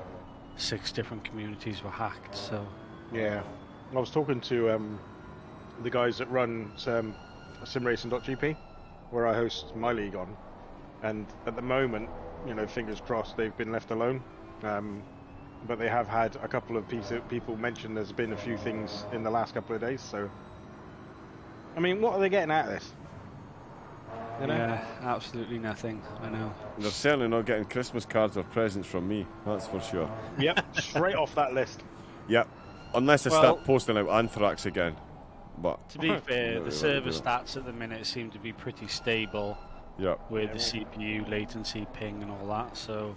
6 different communities were hacked. So. Yeah, I was talking to the guys that run simracing.gp, where I host my league on, and at the moment, fingers crossed, they've been left alone. But they have had a couple of people mention there's been a few things in the last couple of days. So, I mean, what are they getting out of this? Yeah, absolutely nothing. I know. They're certainly not getting Christmas cards or presents from me. That's for sure. Yep, straight off that list. Yep, unless I start posting out Anthrax again. But to be fair, the server stats at the minute seem to be pretty stable. Yeah. With the CPU latency, ping, and all that. So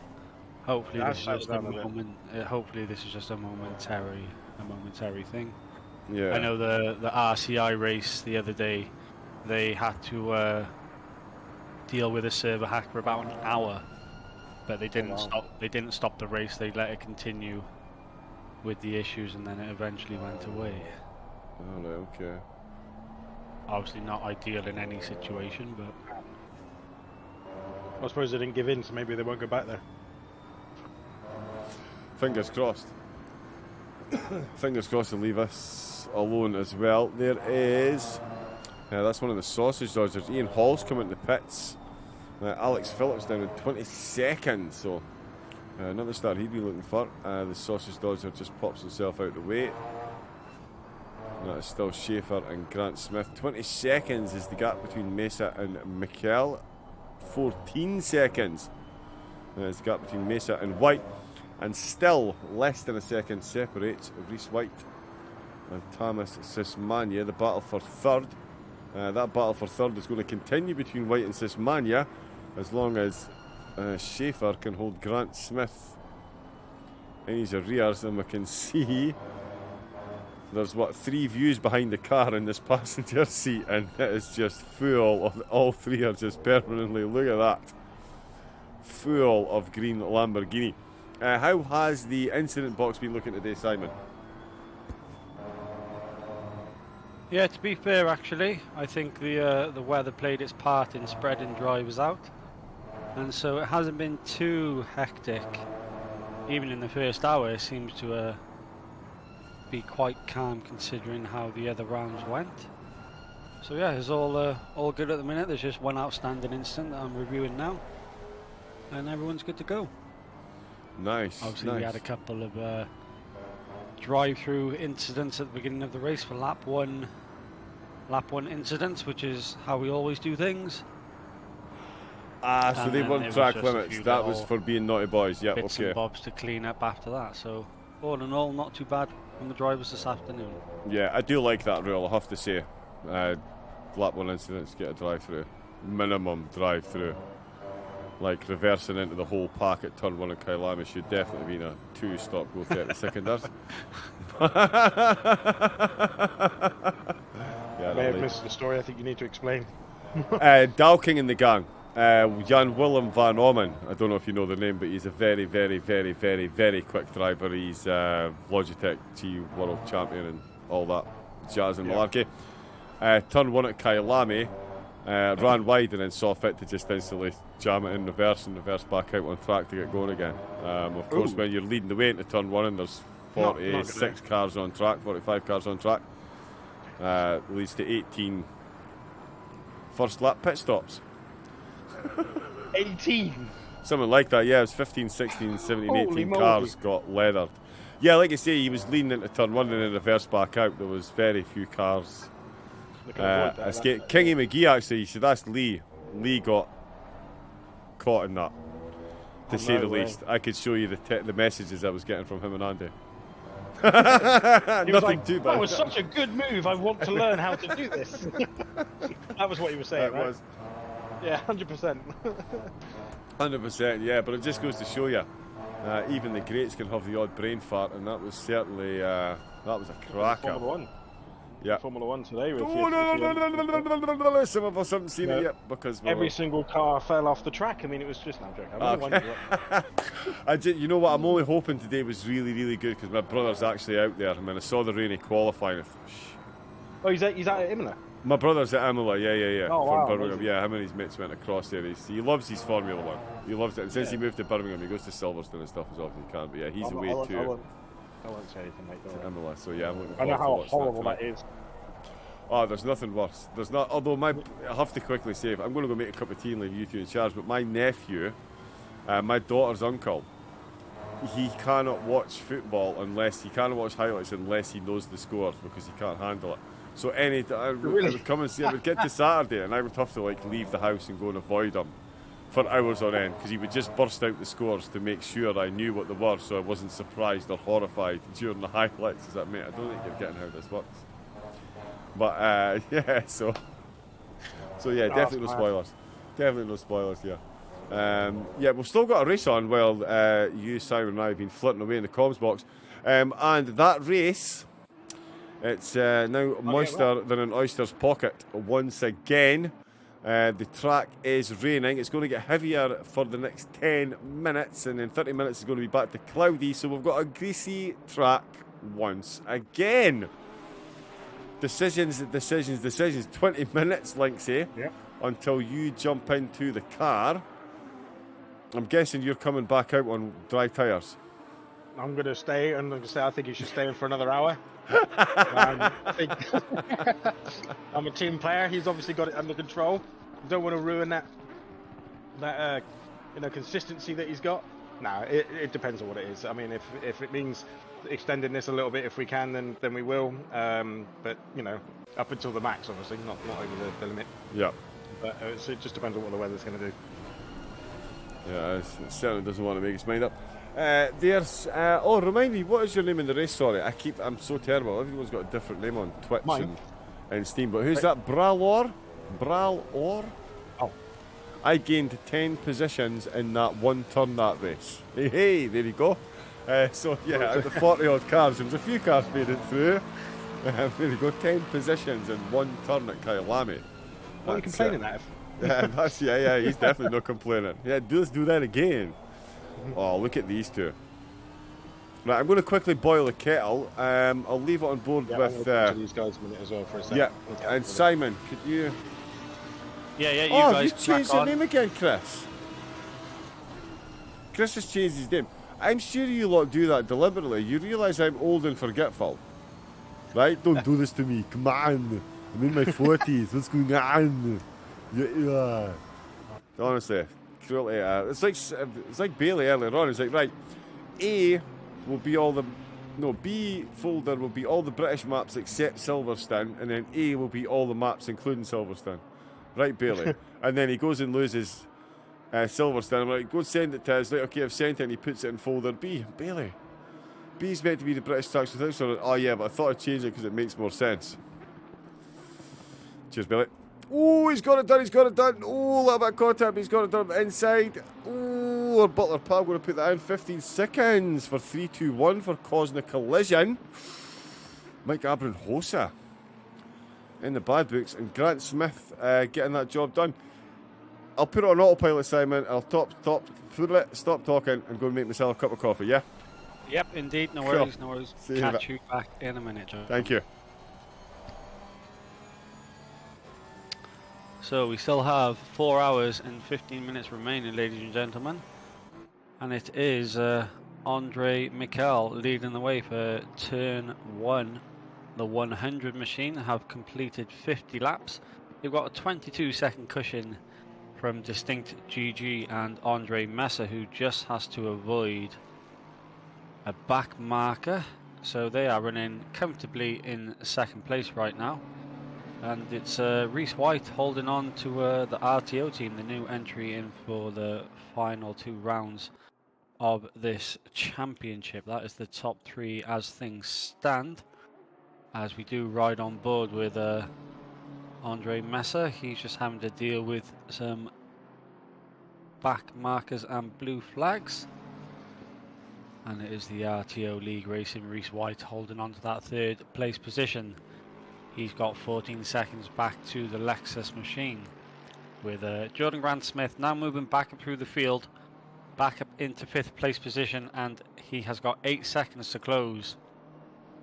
hopefully this is just a moment. Hopefully this is just a momentary thing. Yeah. I know the RCI race the other day, they had to deal with a server hack for about an hour, but they didn't stop. They didn't stop the race. They let it continue with the issues, and then it eventually went away. Oh, no, okay. Obviously not ideal in any situation, but I suppose they didn't give in, so maybe they won't go back there. Fingers crossed. Fingers crossed to leave us alone as well. There is. That's one of the sausage dodgers. Ian Hall's coming to the pits. Alex Phillips down in 22nd. So another start he'd be looking for. The sausage dodger just pops himself out the way. That is still Schaefer and Grant Smith. 20 seconds is the gap between Mesa and Mikel. 14 seconds is the gap between Mesa and White. And still less than a second separates Reese White and Thomas Sismania. The battle for third. That battle for third is going to continue between White and Sismania as long as Schaefer can hold Grant Smith in his arrears. And we can see there's 3 views behind the car in this passenger seat, and it is just full of, all 3 are just permanently, look at that, full of green Lamborghini. How has the incident box been looking today, Simon? Yeah, to be fair, actually, I think the weather played its part in spreading drivers out, and so it hasn't been too hectic. Even in the first hour, it seems to be quite calm considering how the other rounds went. So yeah, it's all good at the minute. There's just one outstanding incident that I'm reviewing now, and everyone's good to go. Nice. Obviously, nice. We had a couple of drive-through incidents at the beginning of the race for lap one incidents, which is how we always do things. So they weren't track limits. That was for being naughty boys. Yeah, bits okay. and bobs to clean up after that. So all in all, not too bad from the drivers this afternoon. Yeah, I do like that rule, I have to say. lap 1 incidents get a drive-through. Minimum drive-through. Like reversing into the whole pack at turn 1 in Kyalami should definitely be a 2-stop go 30 seconders. I may have missed the story. I think you need to explain. Dalking in the gang. Jan Willem van Ommen. I don't know if you know the name, but he's a very, very, very, very, very quick driver. He's Logitech G World Champion and all that jazz and malarkey. Turn 1 at Kyalami. Ran wide and then saw fit to just instantly jam it in reverse and reverse back out on track to get going again. Of course, when you're leading the way into turn 1 and there's 46 cars on track, 45 cars on track, leads to 18 first lap pit stops. 18? Something like that, yeah. It was 15, 16, 17, Holy 18 moly. cars got leathered. Yeah, like I say, he was leading into turn 1 and then reverse back out. There was very few cars. Kingy McGee, actually, you should ask Lee. Lee got caught in that, to say the least. I could show you the messages I was getting from him and Andy. Nothing too bad. That was such a good move. I want to learn how to do this. That was what he was saying, It right? was. Yeah, 100%. 100%, yeah, but it just goes to show you, even the greats can have the odd brain fart, and that was certainly, that was a cracker. Formula 1. Yeah. Formula 1 today. With Some of us haven't seen it yet because every single car fell off the track. I mean, it was just, no, I'm joking. You know what? I'm only hoping today was really, really good because my brother's actually out there. I mean, I saw the rainy qualifying. I thought, Oh, he's out at Imola? my brother's at Imola, yeah. Oh, from wow, Birmingham. amazing. Yeah, him and his mates went across there. He loves his Formula 1. He loves it. And since he moved to Birmingham, he goes to Silverstone and stuff as often as he can. But yeah, he's away too. I won't say anything, mate. To Imola, so yeah, I'm looking I forward know to how watching horrible that that is. Oh, there's nothing worse. There's not. Although I have to quickly say, I'm going to go make a cup of tea and leave you two in charge. But my nephew, my daughter's uncle, he cannot watch football he cannot watch highlights unless he knows the scores because he can't handle it. So I would come and see. I would get to Saturday and I would have to leave the house and go and avoid him for hours on end because he would just burst out the scores to make sure I knew what they were, so I wasn't surprised or horrified during the highlights. Is that, mate? I don't think you're getting how this works. But yeah, so yeah, definitely no spoilers. Definitely no spoilers. Yeah, yeah, we've still got a race on while you, Simon, and I have been flirting away in the comms box, and that race, it's now moister than an oyster's pocket once again. The track is raining. It's going to get heavier for the next 10 minutes, and in 30 minutes it's going to be back to cloudy. So we've got a greasy track once again. Decisions. 20 minutes, Linksy, until you jump into the car. I'm guessing you're coming back out on dry tyres. I'm going to stay, and I'm going to say I think you should stay in for another hour. I'm a team player. He's obviously got it under control. Don't want to ruin that consistency that he's got. No, it depends on what it is. I mean, if it means extending this a little bit, if we can, then we will. But up until the max, obviously, not over the limit. Yeah. But it just depends on what the weather's going to do. Yeah, it certainly doesn't want to make its mind up. There's remind me, what is your name in the race? Sorry, I'm so terrible. Everyone's got a different name on Twitch and Steam. But who's that? Bralor? Oh. I gained 10 positions in that one turn that race. Hey, there you go. So yeah, out of the 40 odd cars, there was a few cars made it through. There you go, 10 positions in one turn at Kyalami. What are you complaining at? Yeah, he's definitely not complaining. Yeah, let's do that again. Oh, look at these two. Right, I'm going to quickly boil the kettle. I'll leave it on board with these guys a minute as well for a second. Yeah, and Simon, could you? Yeah, you guys. You've changed your name again, Chris. Chris has changed his name. I'm sure you lot do that deliberately. You realise I'm old and forgetful, right? Don't do this to me. Come on, I'm in my 40s. What's going on? Yeah. Honestly, cruelty. It's like Bailey earlier on. It's like, right, B folder will be all the British maps except Silverstone, and then A will be all the maps including Silverstone. Right, Bailey. And then he goes and loses Silverstone. I'm like, go send it to us. Like, okay, I've sent it, and he puts it in folder B. Bailey. B's meant to be the British tax without. Oh yeah, but I thought I'd change it because it makes more sense. Cheers, Bailey. Oh, he's got it done, he's got it done. Oh, a little bit of contact, but he's got it done inside. Oh, Butler Pal going to put that in 15 seconds for 3-2-1 for causing a collision. Mike Abram-Hosa in the bad books, and Grant Smith getting that job done. I'll put it on autopilot, Simon. I'll stop talking and go and make myself a cup of coffee, yeah? Yep, indeed. No Cool. worries, no worries. See you Catch you back in a minute, John. Thank you. So we still have 4 hours and 15 minutes remaining, ladies and gentlemen. And it is Andre Mikel leading the way for turn 1. The 100 machine have completed 50 laps. They've got a 22-second cushion from Distinct GG and Andre Messer, who just has to avoid a back marker. So they are running comfortably in second place right now. And it's Reese White holding on to the RTO team, the new entry in for the final 2 rounds of this championship. That is the top 3 as things stand. As we do ride on board with Andre Messer, he's just having to deal with some back markers and blue flags. And it is the RTO League Racing Reese White holding on to that 3rd place position. He's got 14 seconds back to the Lexus machine, with Jordan Grant Smith now moving back up through the field, back up into 5th place position, and he has got 8 seconds to close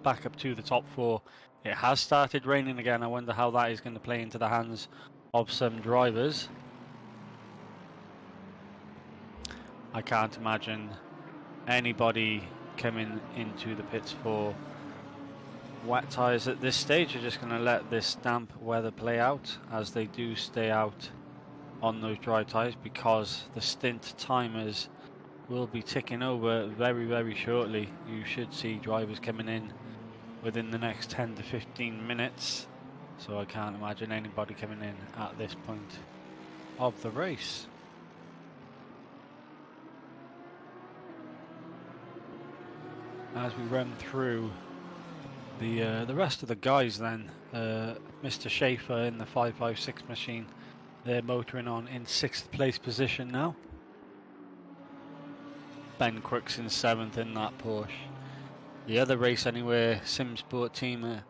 back up to the top 4. It has started raining again. I wonder how that is going to play into the hands of some drivers. I can't imagine anybody coming into the pits for wet tyres at this stage. Are just going to let this damp weather play out, as they do stay out on those dry tyres, because the stint timers will be ticking over very, very shortly. You should see drivers coming in within the next 10 to 15 minutes, so I can't imagine anybody coming in at this point of the race. As we run through the rest of the guys then, Mr. Schaefer in the 556 machine, they're motoring on in 6th place position now. Ben Crooks in 7th in that Porsche. The other Race Anywhere Sim Sport team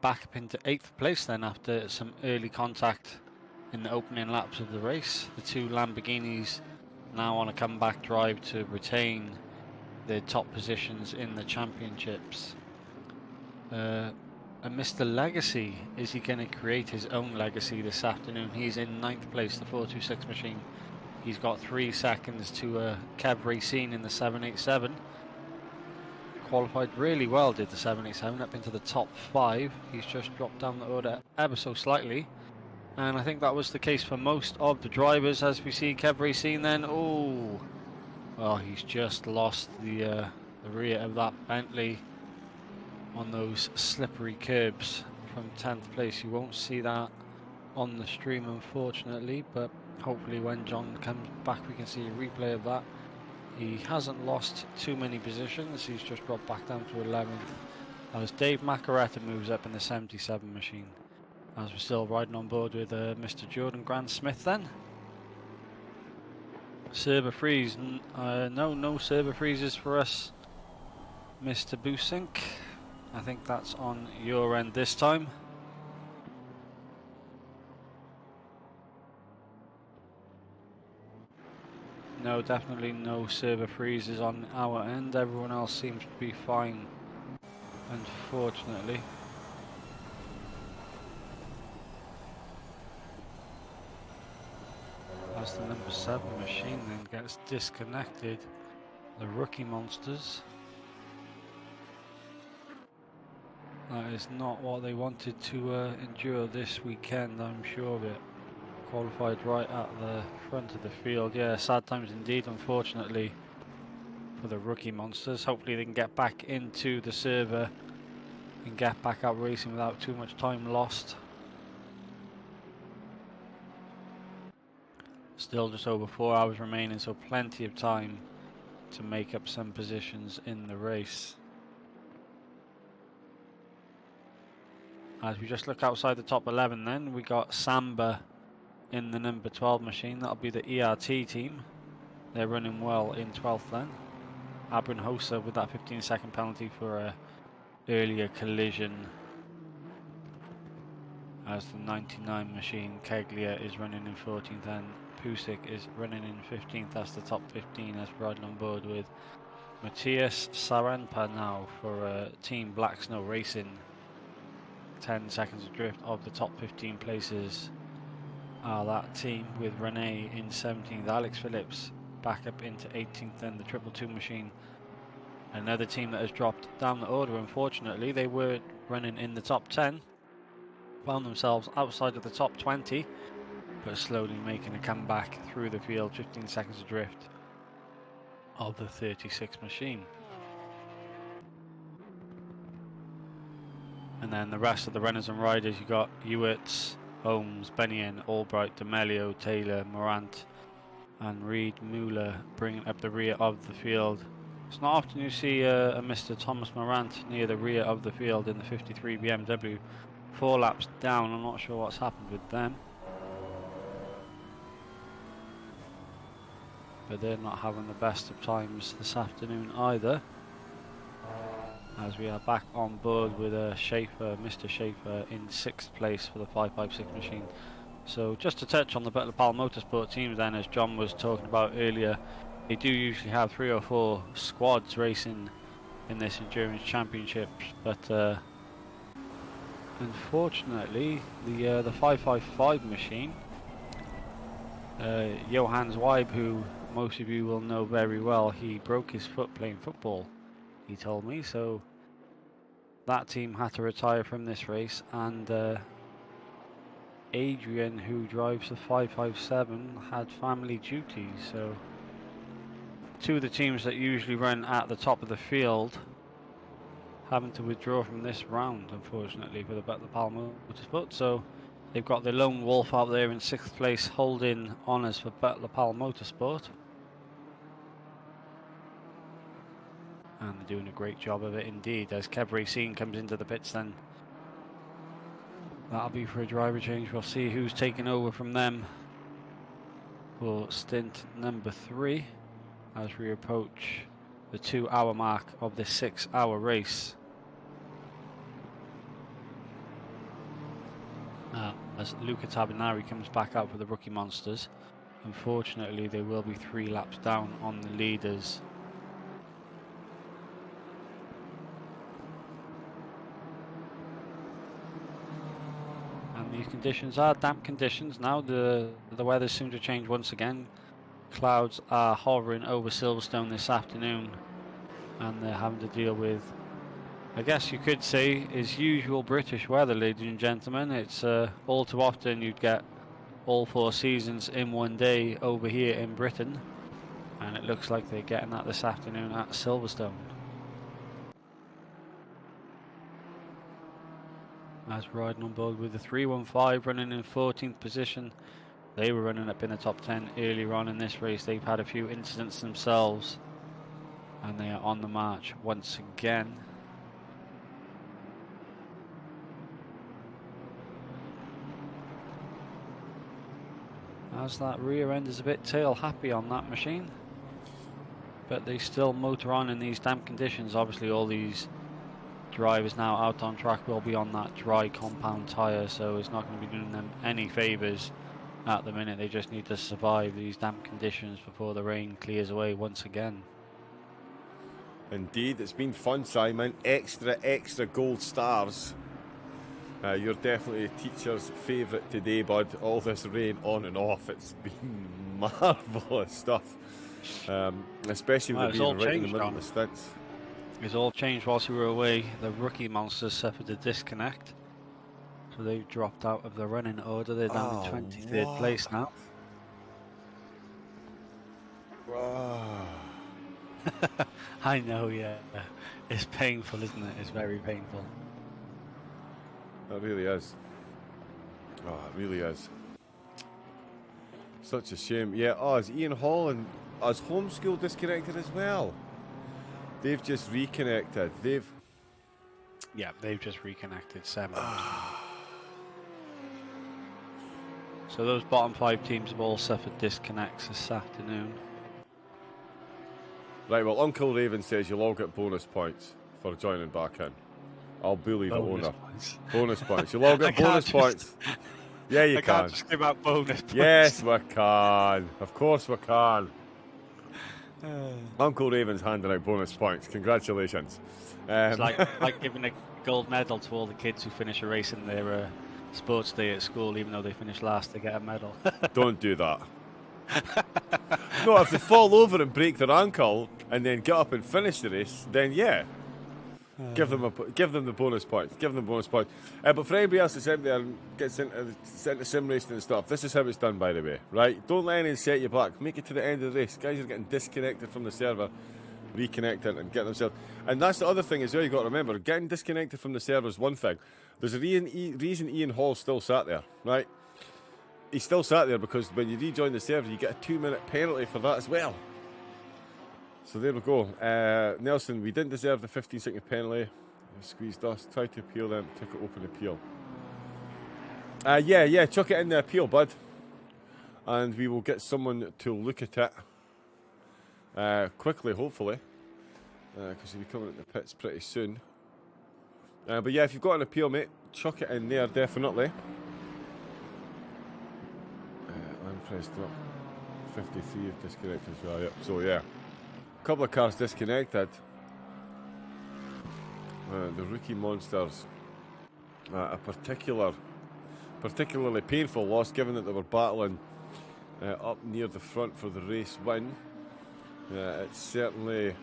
back up into 8th place then, after some early contact in the opening laps of the race. The 2 Lamborghinis now on a comeback drive to retain their top positions in the championships. And Mr. Legacy, is he going to create his own legacy this afternoon? He's in 9th place, the 426 machine. He's got 3 seconds to Kev Racine in the 787. Qualified really well, did the 787, up into the top 5. He's just dropped down the order ever so slightly, and I think that was the case for most of the drivers. As we see Kev Racine then, oh, he's just lost the rear of that Bentley on those slippery curbs from 10th place. You won't see that on the stream, unfortunately, but hopefully when John comes back we can see a replay of that. He hasn't lost too many positions, he's just dropped back down to 11th as Dave Macaretta moves up in the 77 machine. As we're still riding on board with Mr. Jordan Grant Smith then. Server freeze, no server freezes for us, Mr. Busink. I think that's on your end this time. No, definitely no server freezes on our end. Everyone else seems to be fine, unfortunately. As the number 7 machine then gets disconnected, the rookie monsters. That is not what they wanted to endure this weekend, I'm sure of it. Qualified right at the front of the field. Yeah, sad times indeed, unfortunately, for the rookie monsters. Hopefully they can get back into the server and get back out racing without too much time lost. Still just over 4 hours remaining, so plenty of time to make up some positions in the race. As we just look outside the top 11 then, we got Samba in the number 12 machine. That'll be the ERT team. They're running well in 12th then. Abrinhosa with that 15-second penalty for a earlier collision. As the 99 machine, Keglia is running in 14th and Pusic is running in 15th. That's the top 15 as riding on board with Matthias Saranpa now for Team Black Snow Racing. 10 seconds adrift of the top 15 places are that team, with Rene in 17th, Alex Phillips back up into 18th, then the 222 machine. Another team that has dropped down the order, unfortunately. They were running in the top 10, found themselves outside of the top 20, but slowly making a comeback through the field, 15 seconds adrift of the 36 machine. And then the rest of the runners and riders, you got Ewitts, Holmes, Bennion, Albright, D'Amelio, Taylor, Morant and Reed Mueller bringing up the rear of the field. It's not often you see a Mr. Thomas Morant near the rear of the field in the 53 BMW. 4 laps down, I'm not sure what's happened with them. But they're not having the best of times this afternoon either. As we are back on board with Schaefer, Mr. Schaefer in 6th place for the 556 machine. So just to touch on the Butler Powell Motorsport teams then, as John was talking about earlier, they do usually have 3 or 4 squads racing in this endurance championship, but unfortunately the 555 machine, Johan Zweib, who most of you will know very well, he broke his foot playing football, he told me, so that team had to retire from this race, and Adrian, who drives the 557, had family duties, so 2 of the teams that usually run at the top of the field having to withdraw from this round, unfortunately, for the Butler Powell Motorsport. So they've got the lone wolf out there in 6th place, holding honours for Butler Powell Motorsport. And they're doing a great job of it indeed. As Kev Racine comes into the pits then, that'll be for a driver change. We'll see who's taking over from them for stint number 3 as we approach the 2-hour mark of the 6-hour race. As Luca Tabinari comes back out for the Rookie Monsters, unfortunately they will be 3 laps down on the leaders. And these conditions are damp conditions now. The weather seems to change once again. Clouds are hovering over Silverstone this afternoon, and they're having to deal with, I guess you could say, is usual British weather, ladies and gentlemen. It's all too often you'd get all 4 seasons in one day over here in Britain, and it looks like they're getting that this afternoon at Silverstone. As riding on board with the 315 running in 14th position. They were running up in the top 10 earlier on in this race. They've had a few incidents themselves, and they are on the march once again. As that rear end is a bit tail happy on that machine, but they still motor on in these damp conditions. Obviously all these drivers now out on track will be on that dry compound tyre, so it's not going to be doing them any favours at the minute. They just need to survive these damp conditions before the rain clears away once again. Indeed, it's been fun, Simon. Extra gold stars. You're definitely a teacher's favourite today, bud. All this rain on and off, it's been marvellous stuff. Especially with it being right in the middle of the stints. It's all changed whilst we were away. The Rookie Monsters suffered a disconnect, so they've dropped out of the running order. They're down in 23rd place now. I know, yeah. It's painful, isn't it? It's very painful. It really is. Oh, it really is. Such a shame. Yeah, is Ian Hall and us homeschool disconnected as well? They've just reconnected. They've just reconnected 7. So those bottom 5 teams have all suffered disconnects this afternoon. Right, well, Uncle Raven says you'll all get bonus points for joining back in. I'll bully the owner. Points. Bonus points. You'll all get bonus points. Yeah, you I can. can't just give out bonus points. Yes, we can. Of course we can. Uncle Raven's handing out bonus points. Congratulations. It's like giving a gold medal to all the kids who finish a race in their sports day at school, even though they finish last, they get a medal. Don't do that. No, if they fall over and break their ankle and then get up and finish the race, then yeah. Give them the bonus points. Give them bonus points. But for anybody else that's out there and gets into sim racing and stuff, this is how it's done, by the way. Right? Don't let anything set you back. Make it to the end of the race. Guys are getting disconnected from the server, reconnecting and getting themselves. And that's the other thing as well. You got to remember, getting disconnected from the server is one thing. There's a reason Ian Hall still sat there, right? He still sat there because when you rejoin the server, you get a 2-minute penalty for that as well. So there we go. Nelson, we didn't deserve the 15-second penalty. Squeezed us. Tried to appeal them. Took it open appeal. Yeah. Chuck it in the appeal, bud. And we will get someone to look at it quickly, hopefully. Because he'll be coming at the pits pretty soon. But yeah, if you've got an appeal, mate, chuck it in there, definitely. I'm pressed up. 53 disconnected as well, yep. So yeah. Couple of cars disconnected. The rookie monsters, a particularly painful loss, given that they were battling up near the front for the race win. It's certainly.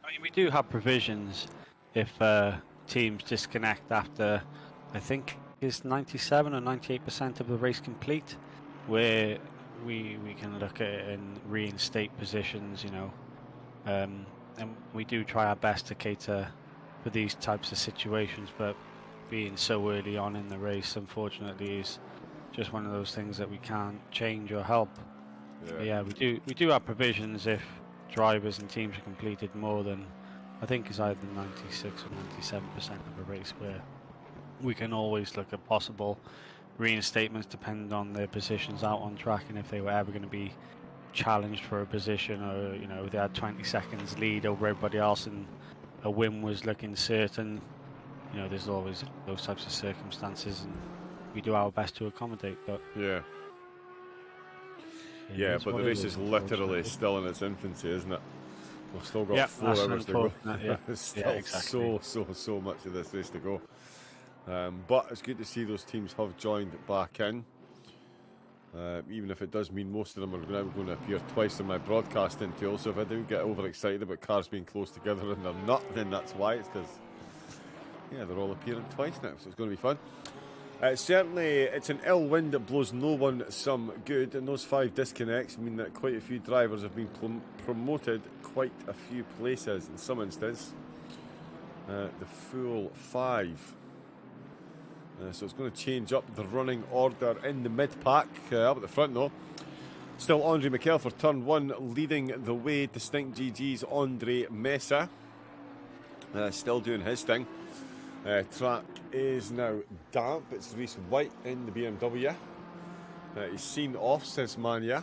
I mean, we do have provisions if teams disconnect after, I think, is 97 or 98% of the race complete, where we can look at it and reinstate positions, you know. And we do try our best to cater for these types of situations, but being so early on in the race, unfortunately, is just one of those things that we can't change or help. Yeah, we do have provisions if drivers and teams have completed more than, I think it's either 96 or 97% of a race, where we can always look at possible reinstatements depending on their positions out on track and if they were ever going to be challenged for a position, or you know, they had 20 seconds lead over everybody else and a win was looking certain. You know, there's always those types of circumstances, and we do our best to accommodate. But yeah, but the race is literally still in its infancy, isn't it? We've still got 4 hours to go. There's still exactly. so much of this race to go. But it's good to see those teams have joined back in. Even if it does mean most of them are now going to appear twice in my broadcasting too. So if I do get overexcited about cars being close together and they're not, then that's why. It's because, yeah, they're all appearing twice now, so it's going to be fun. Certainly, it's an ill wind that blows no one some good, and those 5 disconnects mean that quite a few drivers have been promoted quite a few places in some instances. The full 5. So it's going to change up the running order in the mid-pack. Up at the front, though. Still Andre Mikel for turn 1, leading the way. Distinct GG's Andre Mesa. Still doing his thing. Track is now damp. It's Reese White in the BMW. He's seen off since Mania,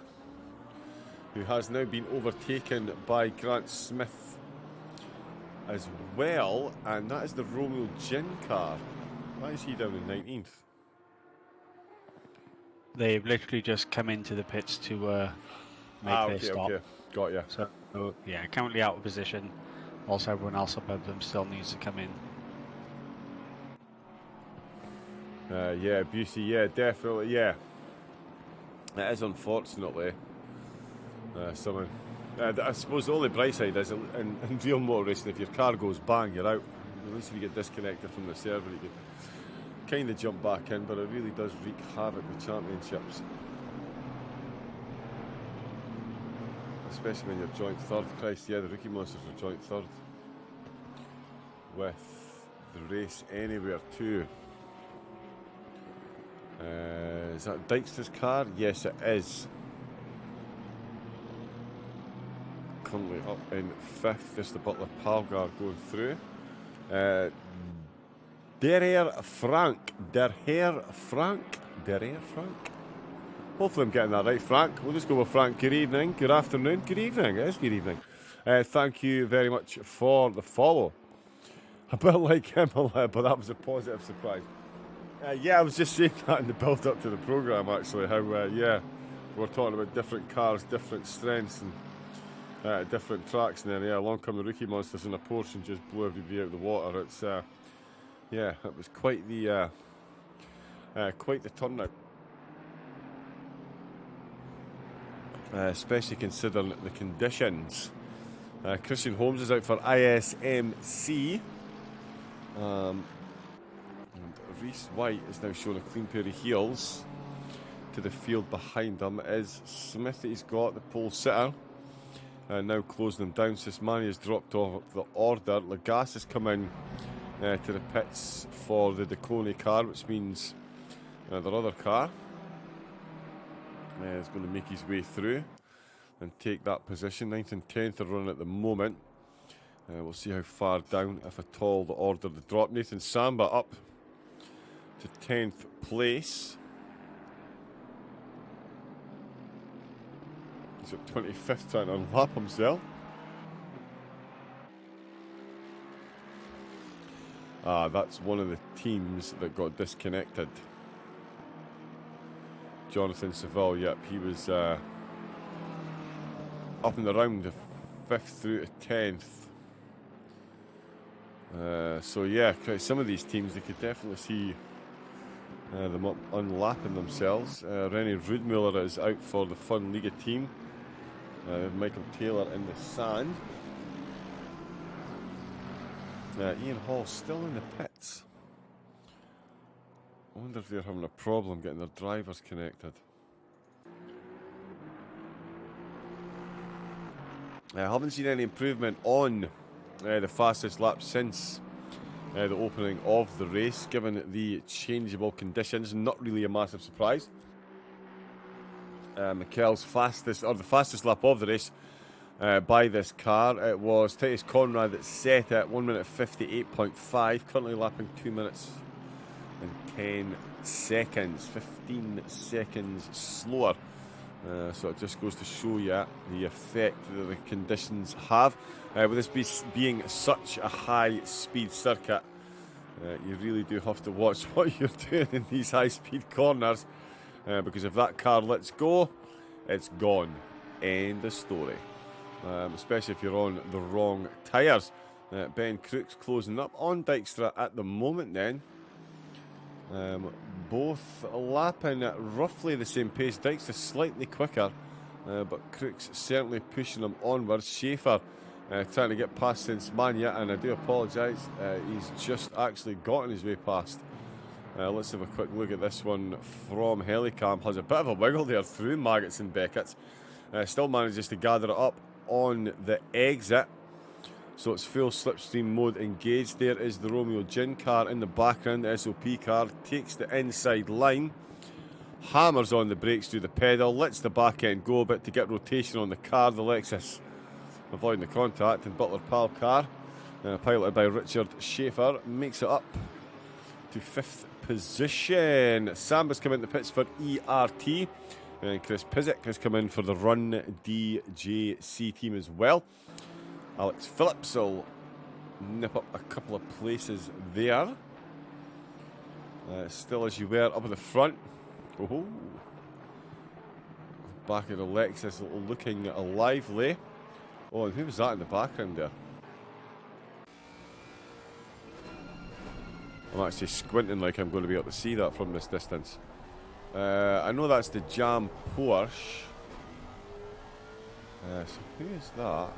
who has now been overtaken by Grant Smith as well. And that is the Romeo Gin car. Why is he down in 19th? they've literally just come into the pits to make their stop. Okay. Got you. So yeah, currently out of position. Also, everyone else above them still needs to come in. Yeah, Busey, yeah, definitely, yeah. It is unfortunately someone. I suppose the only bright side is in real motor racing, if your car goes bang, you're out. At least if you get disconnected from the server, you can kind of jump back in, but it really does wreak havoc with championships. Especially when you're joint third. Christ, yeah, the rookie monsters are joint third. With the race anywhere too. Is that Dykster's car? Yes, it is. Currently up in 5th. Just the Butler Palgar going through. Der Herr Frank. Hopefully I'm getting that right, Frank. We'll just go with Frank. Good evening, good afternoon, good evening. It is good evening. Thank you very much for the follow. A bit like Himalaya, but that was a positive surprise. Yeah, I was just saying that in the build-up to the programme, actually, how, yeah, we're talking about different cars, different strengths, and different tracks, and then, yeah, along come the rookie monsters, and a Porsche and just blew everybody out of the water. It's, yeah, it was quite the turnout. Especially considering the conditions. Christian Holmes is out for ISMC. And Reese White is now showing a clean pair of heels to the field behind him. It is Smith that he's got, the pole sitter. Now closing them down. Sismani has dropped off the order. Lagasse has come in to the pits for the Decone car, which means their other car is going to make his way through and take that position. 9th and 10th are running at the moment. We'll see how far down, if at all, the order to drop. Nathan Samba up to 10th place. He's at 25th trying to unlap himself. That's one of the teams that got disconnected. Jonathan Saville, yep, he was up and around the 5th through to 10th. So yeah, some of these teams, they could definitely see them up unlapping themselves. Rennie Rudmuller is out for the Fun Liga team. Michael Taylor in the sand. Ian Hall still in the pits. I wonder if they're having a problem getting their drivers connected. I haven't seen any improvement on the fastest lap since the opening of the race, given the changeable conditions. Not really a massive surprise. Mikel's the fastest lap of the race by this car. It was Titus Conrad that set it 1 minute 58.5, currently lapping 2 minutes and 10 seconds, 15 seconds slower. So it just goes to show you the effect that the conditions have. With this being such a high-speed circuit, you really do have to watch what you're doing in these high-speed corners, because if that car lets go, it's gone. End of story. Especially if you're on the wrong tyres. Ben Crooks closing up on Dykstra at the moment then. Both lapping at roughly the same pace. Dykstra slightly quicker, but Crooks certainly pushing him onwards. Schaefer trying to get past Sismani, and I do apologise, he's just actually gotten his way past. Let's have a quick look at this one from Helicam. Has a bit of a wiggle there through Maggots and Beckett's. Still manages to gather it up on the exit. So it's full slipstream mode engaged. There is the Romeo Gin car in the background. The SOP car takes the inside line, hammers on the brakes through the pedal, lets the back end go a bit to get rotation on the car. The Lexus avoiding the contact, and Butler Pal car, piloted by Richard Schaefer, makes it up to 5th position. Samba's come into the pits for ERT, and Chris Pizik has come in for the Run DJC team as well. Alex Phillips will nip up a couple of places there. Still as you were up at the front. Oh, back of the Lexus looking lively. Oh, and who was that in the background there? I'm actually squinting like I'm going to be able to see that from this distance. I know that's the Jam Porsche. So who is that?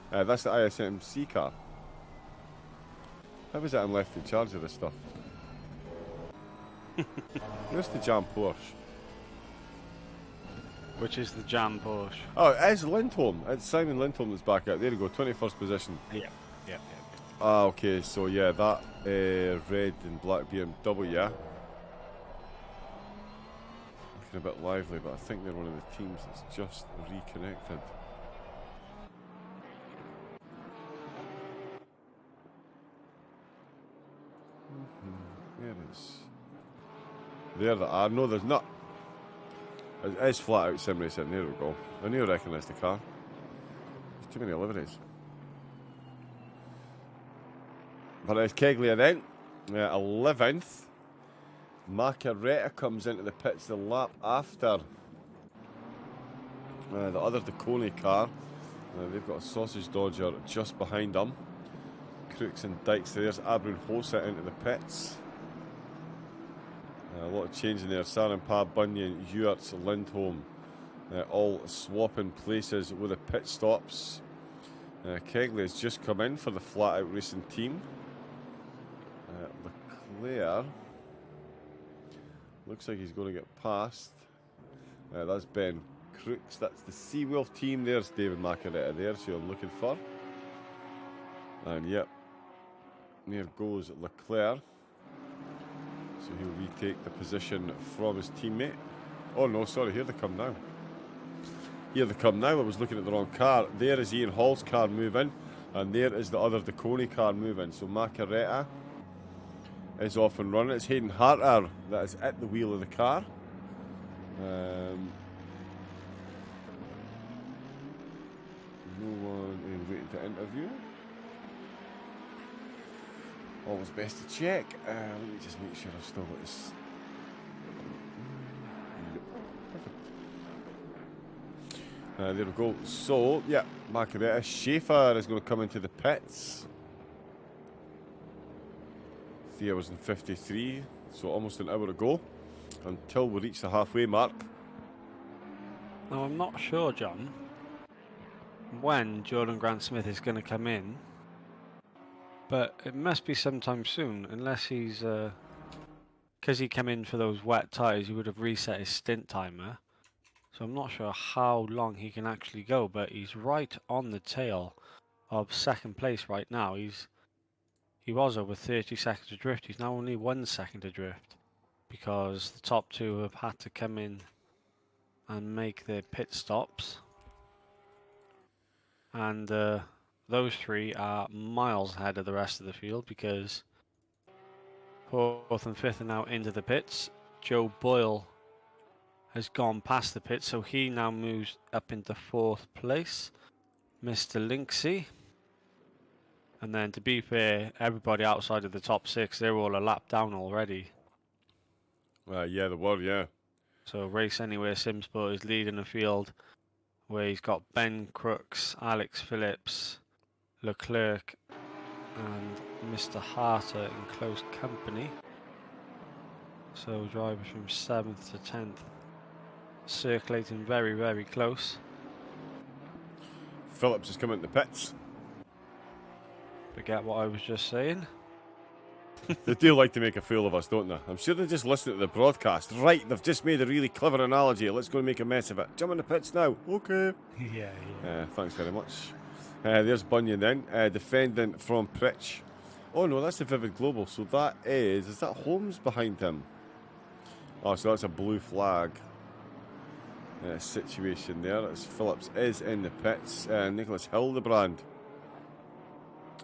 That's the ISMC car. How was it I'm left in charge of this stuff? Where's the Jam Porsche? Which is the Jam Porsche? Oh, it is Lindholm. It's Simon Lindholm that's back out. There you go, 21st position. Yeah. Ah, okay, so yeah, that red and black BMW, yeah. Looking a bit lively, but I think they're one of the teams that's just reconnected. There is. There they are. No, there's not. It is flat out sim racing. There we go. I knew I recognised the car. There's too many liveries. But it's Kegley then. 11th. Macaretta comes into the pits the lap after the other DeConey car. They've got a sausage dodger just behind them. Crooks and Dykes. There's Abrun Hosa into the pits. A lot of change in there. Sarenpa, Bunyan, Ewerts, Lindholm, all swapping places with the pit stops. Kegley has just come in for the flat out racing team. Leclerc looks like he's going to get past. That's Ben Crooks. That's the Seawolf team. There's David Macaretta there, so you're looking for. And yep, there goes Leclerc. So he'll retake the position from his teammate. Oh no, sorry, here they come now. Here they come now. I was looking at the wrong car. There is Ian Hall's car moving, and there is the other DeConey car moving. So Macaretta is off and running. It's Hayden Harter that is at the wheel of the car. No one is waiting to interview. Always best to check. Let me just make sure I've still got this. There we go. So, yeah, Macaretta. Schaefer is going to come into the pits. 3 hours and 53, so almost an hour to go until we reach the halfway mark. Now, I'm not sure, John, when Jordan Grant Smith is going to come in, but it must be sometime soon, unless he's, because he came in for those wet tyres, he would have reset his stint timer. So I'm not sure how long he can actually go, but he's right on the tail of second place right now. He was over 30 seconds adrift. He's now only 1 second adrift because the top two have had to come in and make their pit stops. And those three are miles ahead of the rest of the field because 4th and 5th are now into the pits. Joe Boyle has gone past the pit, so he now moves up into 4th place. Mr. Linksy. And then, to be fair, everybody outside of the top 6, they're all a lap down already. Yeah, they were, yeah. So Race Anywhere Simsport is leading the field, where he's got Ben Crooks, Alex Phillips, Leclerc, and Mr. Harter in close company. So drivers from 7th to 10th circulating very, very close. Phillips has come into the pits. Forget what I was just saying. They do like to make a fool of us, don't they? I'm sure they just listen to the broadcast. Right, they've just made a really clever analogy. Let's go and make a mess of it. Jump in the pits now. Okay. Yeah. Thanks very much. There's Bunyan then, defendant from Pritch. Oh no, that's the Vivid Global. So that is that Holmes behind him? Oh, so that's a blue flag situation there. As Phillips is in the pits. Nicholas Hildebrand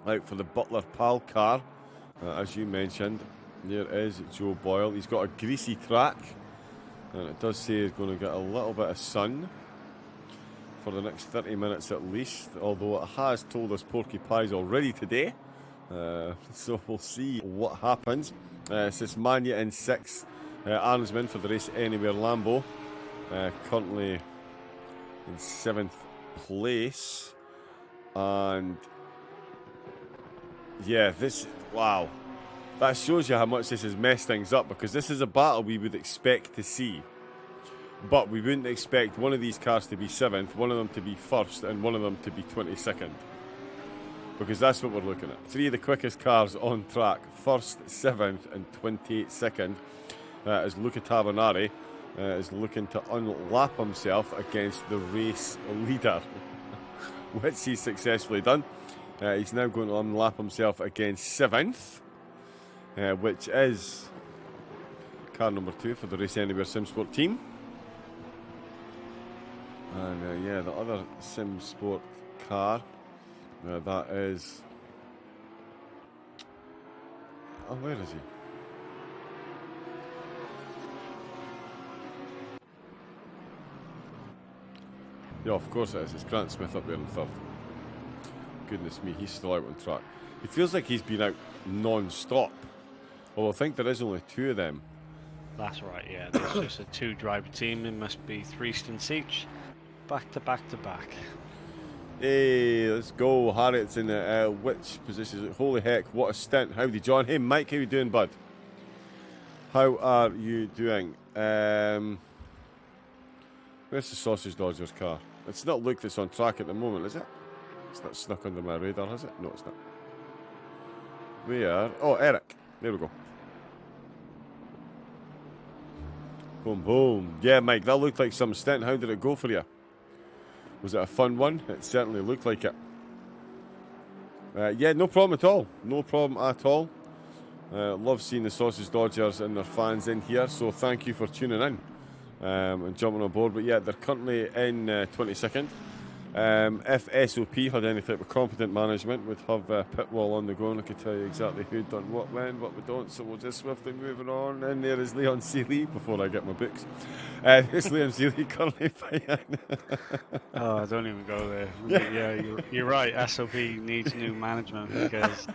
out for the Butler Pal car. As you mentioned, there is Joe Boyle. He's got a greasy track, and it does say he's going to get a little bit of sun for the next 30 minutes at least, although it has told us porky pies already today. So we'll see what happens. It's Mania in 6, Arnsman for the Race Anywhere Lambo, currently in 7th place. And yeah, wow. That shows you how much this has messed things up, because this is a battle we would expect to see. But we wouldn't expect one of these cars to be 7th, one of them to be 1st, and one of them to be 22nd. Because that's what we're looking at. 3 of the quickest cars on track, 1st, 7th, and 22nd. As Luca Tabanari is looking to unlap himself against the race leader, which he's successfully done. He's now going to unlap himself against 7th, which is car number 2 for the Race Anywhere Simsport team. And yeah, the other Simsport car, that is... Oh, where is he? Yeah, of course it is. It's Grant Smith up there in third. Goodness me, he's still out on track. It feels like he's been out non-stop. Well, I think there is only 2 of them. That's right, yeah. There's just a 2-driver team. It must be 3 stints each. Back to back to back. Hey, let's go. Harriet's in which position is it? Holy heck, what a stint. Howdy, John. Hey, Mike, how you doing, bud? How are you doing? Where's the Sausage Dodgers car? It's not Luke that's on track at the moment, is it? It's not snuck under my radar, has it? No, it's not. Where? Oh, Eric. There we go. Boom, boom. Yeah, Mike, that looked like some stint. How did it go for you? Was it a fun one? It certainly looked like it. Yeah, no problem at all. No problem at all. Love seeing the Sausage Dodgers and their fans in here, so thank you for tuning in and jumping on board. But yeah, they're currently in 22nd. If SOP had any type of competent management, would have pit wall on the go, and I could tell you exactly who done what when, what we don't, so we'll just swiftly moving on. And there is Leon Seeley before I get my books. There's Leon Seeley currently fighting. Oh, don't even go there. Yeah, you're right. SOP needs new management because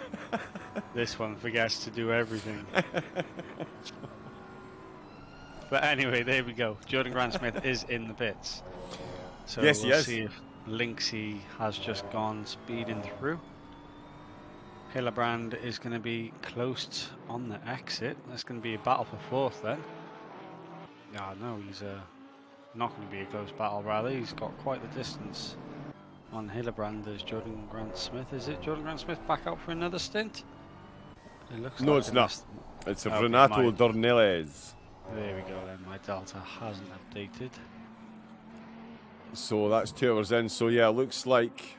this one forgets to do everything. But anyway, there we go. Jordan Grant Smith is in the pits. So yes, we'll he is. see if Linksy has just gone speeding through. Hillebrand is going to be close on the exit. That's going to be a battle for 4th then. Yeah, no, he's not going to be a close battle, rather. He's got quite the distance on Hillebrand as Jordan Grant Smith. Is it Jordan Grant Smith back out for another stint? It looks No, like it's not. It's a Renato Dornelles. There we go then. My Delta hasn't updated. So that's 2 hours in. So yeah, it looks like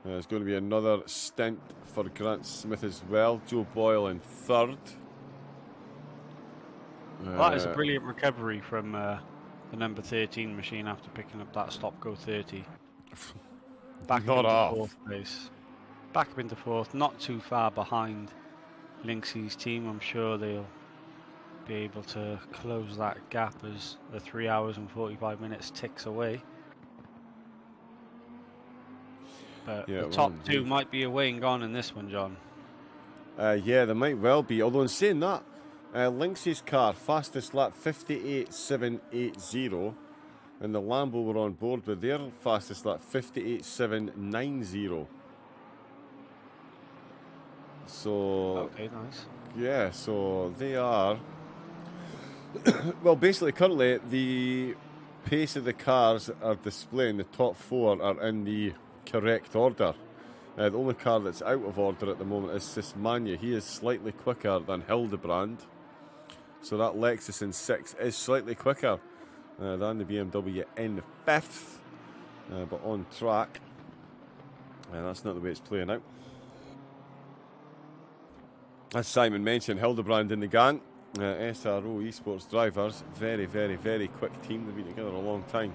there's going to be another stint for Grant Smith as well. Joe Boyle in 3rd. That is a brilliant recovery from the number 13 machine after picking up that stop-go 30. Back Not up into off. 4th place. Back up into 4th, not too far behind Linksy's team. I'm sure they'll be able to close that gap as the 3 hours and 45 minutes ticks away. But Yeah, the top 2 might be away and gone in this one, John. Yeah, they might well be. Although in saying that, Linksy's car, fastest lap 58.780, and the Lambo were on board with their fastest lap 58.790. So, Okay, nice. yeah, so they are. Well, basically, currently, the pace of the cars are displaying the top 4 are in the correct order. The only car that's out of order at the moment is Sismania. He is slightly quicker than Hildebrand. So that Lexus in 6th is slightly quicker than the BMW in 5th, but on track. And that's not the way it's playing out. As Simon mentioned, Hildebrand in the gang. SRO Esports drivers, very, very, very quick team. They've been together a long time.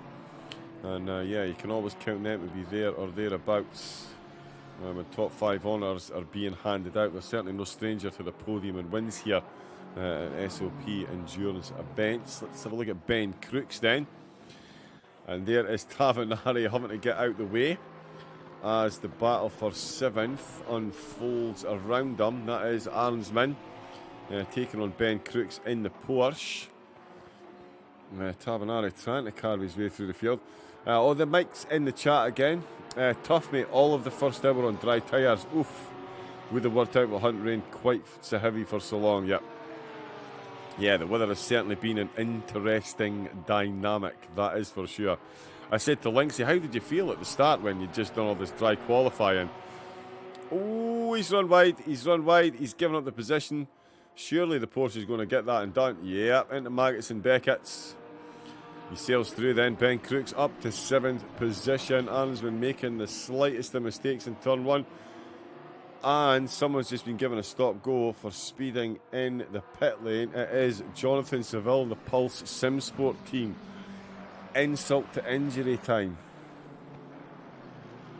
And yeah, you can always count them to be there or thereabouts. When top 5 honours are being handed out, there's certainly no stranger to the podium and wins here at SOP Endurance events. Let's have a look at Ben Crooks then. And there is Tavanari having to get out the way as the battle for 7th unfolds around them. That is Arnsman taking on Ben Crooks in the Porsche. Tavanari trying to carve his way through the field. The mic's in the chat again. Tough, mate. All of the first hour on dry tyres. Oof. Would have worked out with Hunt Rain quite so heavy for so long. Yep. Yeah, the weather has certainly been an interesting dynamic. That is for sure. I said to Linksy, how did you feel at the start when you'd just done all this dry qualifying? Oh, he's run wide. He's run wide. He's given up the position. Surely the Porsche is going to get that and done. Yeah, into Maggots and Beckett's. He sails through then. Ben Crooks up to 7th position. Alan's been making the slightest of mistakes in turn 1. And someone's just been given a stop-go for speeding in the pit lane. It is Jonathan Seville, the Pulse Simsport team. Insult to injury time.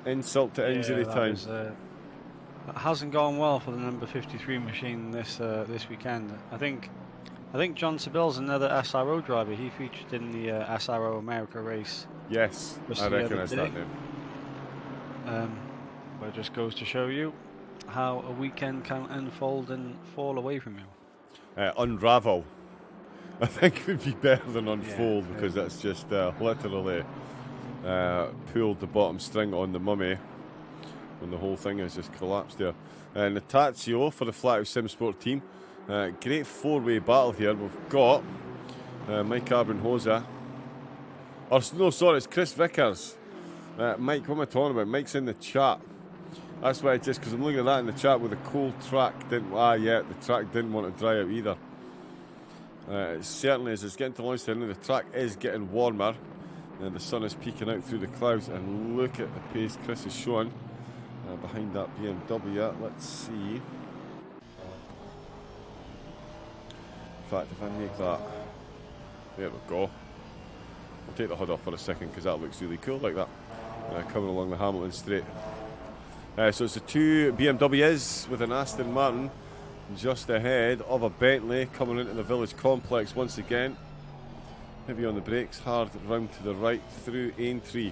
Insult to injury time. That hasn't gone well for the number 53 machine this weekend. I think I think John Sabille's another SRO driver. He featured in the SRO America race. Yes, Just I the other recognise that day. name. But it just goes to show you how a weekend can unfold and fall away from you. Unravel, I think, would be better than unfold, Yeah, because that's just literally pulled the bottom string on the mummy, and the whole thing has just collapsed there. And Natazio for the Flathouse Sim Sport team. Great four-way battle here. We've got Mike Arbinhosa. Or no, sorry, it's Chris Vickers. Mike, what am I talking about? Mike's in the chat. That's why it's just because I'm looking at that in the chat with the cold track. The track didn't want to dry out either. It certainly, as it's getting to lunchtime, the track is getting warmer. And the sun is peeking out through the clouds. And look at the pace Chris is showing behind that BMW. Let's see. In fact, if I make that, there we go. I'll take the hood off for a second because that looks really cool like that. Coming along the Hamilton Straight. So it's the two BMWs with an Aston Martin just ahead of a Bentley coming into the village complex once again. Heavy on the brakes, hard round to the right through Aintree,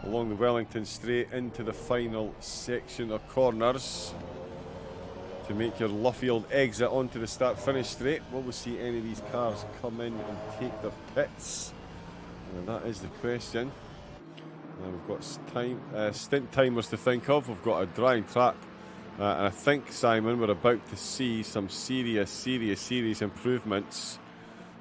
along the Wellington Straight into the final section of corners to make your Luffield exit onto the start-finish straight. Will we see any of these cars come in and take their pits? And that is the question. We've got stint timers to think of. We've got a drying track. And I think, Simon, we're about to see some serious improvements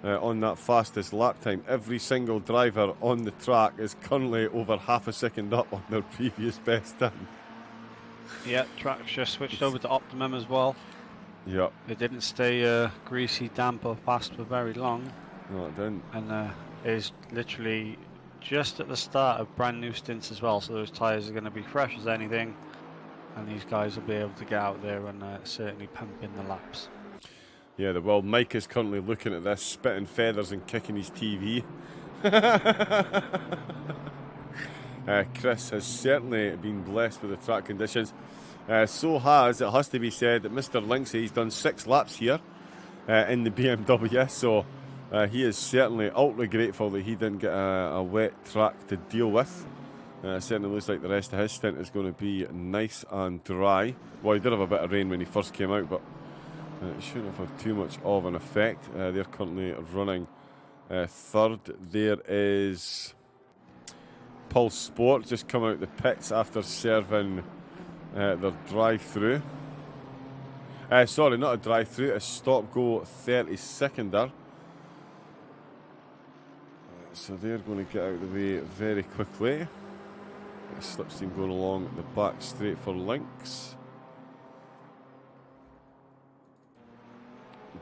on that fastest lap time. Every single driver on the track is currently over half a second up on their previous best time. Yeah, track's just switched over to Optimum as well. Yep. It didn't stay greasy, damp or fast for very long. No, it didn't. And is literally just at the start of brand new stints as well, so those tyres are going to be fresh as anything, and these guys will be able to get out there and certainly pump in the laps. Yeah, well, Mike is currently looking at this, spitting feathers and kicking his TV. Chris has certainly been blessed with the track conditions. It has to be said, that Mr. Linksay's done 6 laps here in the BMW, so he is certainly ultra grateful that he didn't get a wet track to deal with. Certainly looks like the rest of his stint is going to be nice and dry. Well, he did have a bit of rain when he first came out, but it shouldn't have had too much of an effect. They're currently running third. There is Pulse Sport just come out the pits after serving their drive-through. Sorry, not a drive-through, a stop-go 30-seconder. So they're going to get out of the way very quickly. Slipstream going along the back straight for Lynx.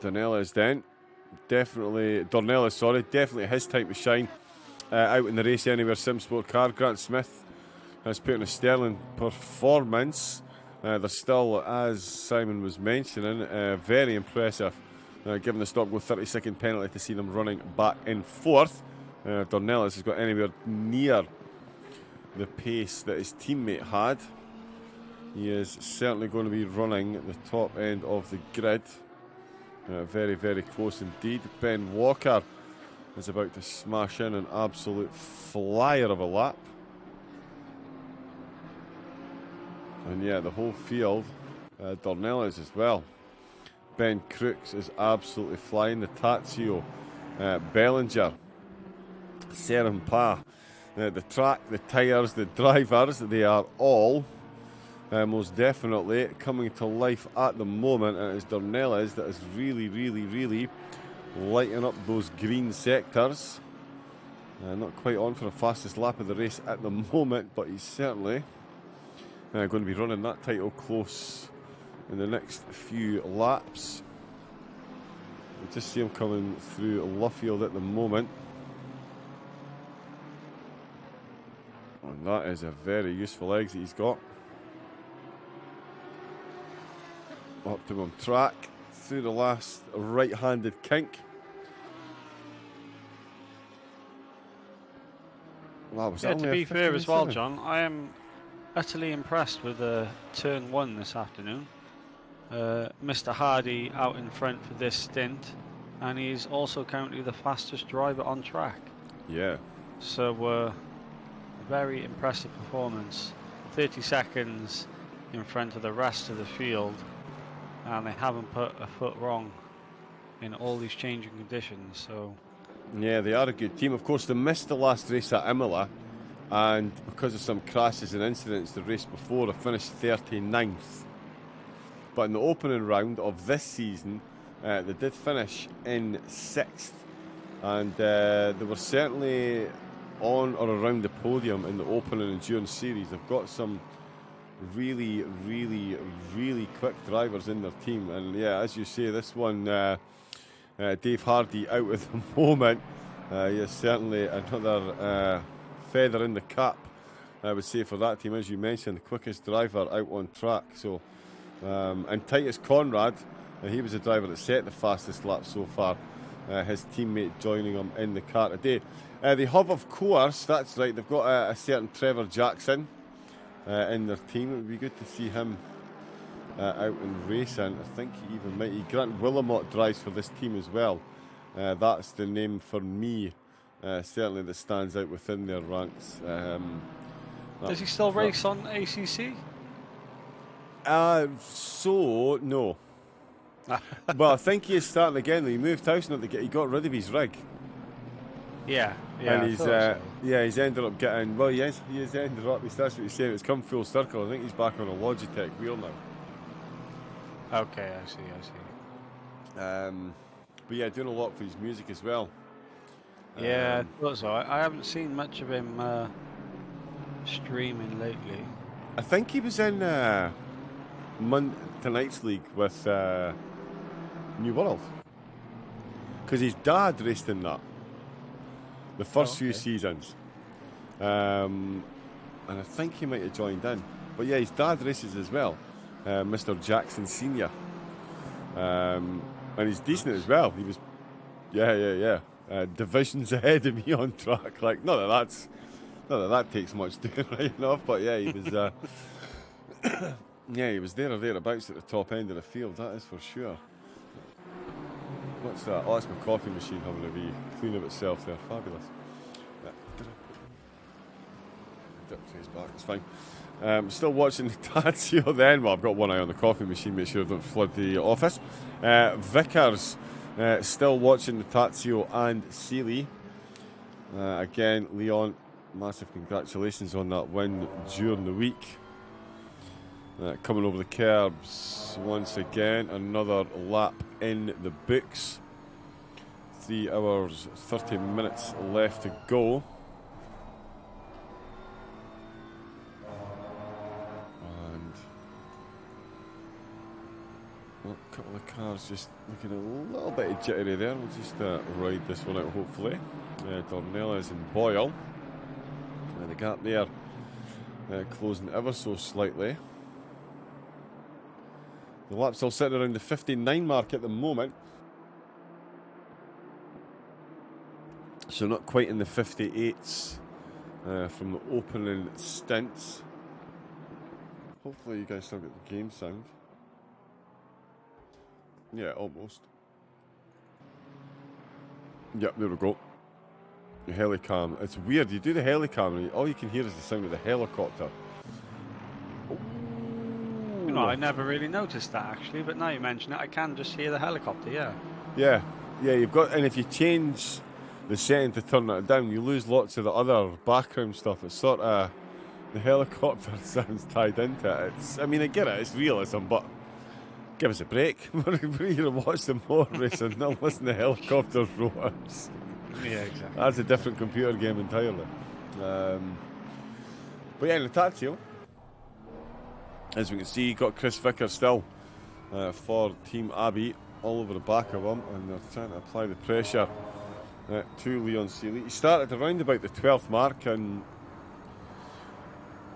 Dornelis definitely his time to shine out in the Race Anywhere SimSport car. Grant Smith has put in a sterling performance. They're still, as Simon was mentioning, very impressive. Given the stop-go 30-second penalty to see them running back in fourth. Dornelis has got anywhere near the pace that his teammate had. He is certainly going to be running at the top end of the grid. Very, very close indeed. Ben Walker is about to smash in an absolute flyer of a lap. And yeah, the whole field, Dornelis as well. Ben Crooks is absolutely flying. The Tazio, Bellinger, Serum Pa. The track, the tyres, the drivers, they are all most definitely coming to life at the moment, and it's Dornelis that is really lighting up those green sectors. Not quite on for the fastest lap of the race at the moment, but he's certainly going to be running that title close in the next few laps. We just see him coming through Luffield at the moment. And that is a very useful exit he's got. Optimum track through the last right-handed kink. Wow, to be fair as well, John, I am utterly impressed with turn 1 this afternoon. Mr. Hardy out in front for this stint. and he's also currently the fastest driver on track. Yeah. So a very impressive performance. 30 seconds in front of the rest of the field, and they haven't put a foot wrong in all these changing conditions. So Yeah, they are a good team. Of course, they missed the last race at Imola, and because of some crashes and incidents the race before, they finished 39th. But in the opening round of this season, they did finish in 6th, and they were certainly on or around the podium in the opening endurance series. They've got some really, really, really quick drivers in their team, and yeah, as you say, this one, Dave Hardy out at the moment. Yes, certainly another feather in the cap, I would say, for that team. As you mentioned, the quickest driver out on track. So, and Titus Conrad, he was the driver that set the fastest lap so far. His teammate joining him in the car today. They have, of course, that's right, they've got a certain Trevor Jackson in their team. It would be good to see him out and racing. I think he even might. Grant Willamot drives for this team as well. That's the name for me, certainly, that stands out within their ranks. does he still race on ACC? So no. Well, I think he is starting again. He moved house and he got rid of his rig. Yeah, And he's so. he's ended up getting, well, he has ended up, that's what he's saying, it's come full circle. I think he's back on a Logitech wheel now. Okay, I see. But yeah, doing a lot for his music as well. Yeah, I thought so. I haven't seen much of him streaming lately. I think he was in tonight's league with New World, because his dad raced in that the first few seasons, and I think he might have joined in. But yeah, his dad races as well, Mr. Jackson Senior, and he's decent as well. He was, divisions ahead of me on track. Like, not that that takes much doing right enough, but yeah, he was. Yeah, he was there or thereabouts at the top end of the field. That is for sure. What's that? Oh, that's my coffee machine having a wee clean of itself there. Fabulous. Dip to his back. It's fine. Still watching the Tazio then. Well, I've got one eye on the coffee machine. Make sure I don't flood the office. Vickers still watching the Tazio and Seeley. Again, Leon, massive congratulations on that win during the week. Coming over the curbs once again, another lap in the books. 3 hours, 30 minutes left to go. And a couple of cars just looking a little bit jittery there. We'll just ride this one out, hopefully. Dornelas and Boyle. The gap there closing ever so slightly. The lap's still sitting around the 59 mark at the moment. So not quite in the 58s from the opening stints. Hopefully you guys still get the game sound. Yeah, almost. Yep, there we go. The helicam. It's weird, you do the helicam and all you can hear is the sound of the helicopter. You know, I never really noticed that actually, but now you mention it, I can just hear the helicopter, Yeah, you've got, and if you change the setting to turn it down, you lose lots of the other background stuff. It's sort of, the helicopter sounds tied into it. I mean, I get it, it's realism, but give us a break. We're here to watch the motor racing, not listen to helicopter rotors. Yeah, exactly. That's a different computer game entirely. But yeah, in the Tazio, as we can see, you got Chris Vickers still for Team Abbey all over the back of him, and they're trying to apply the pressure to Leon Seeley. He started around about the 12th mark and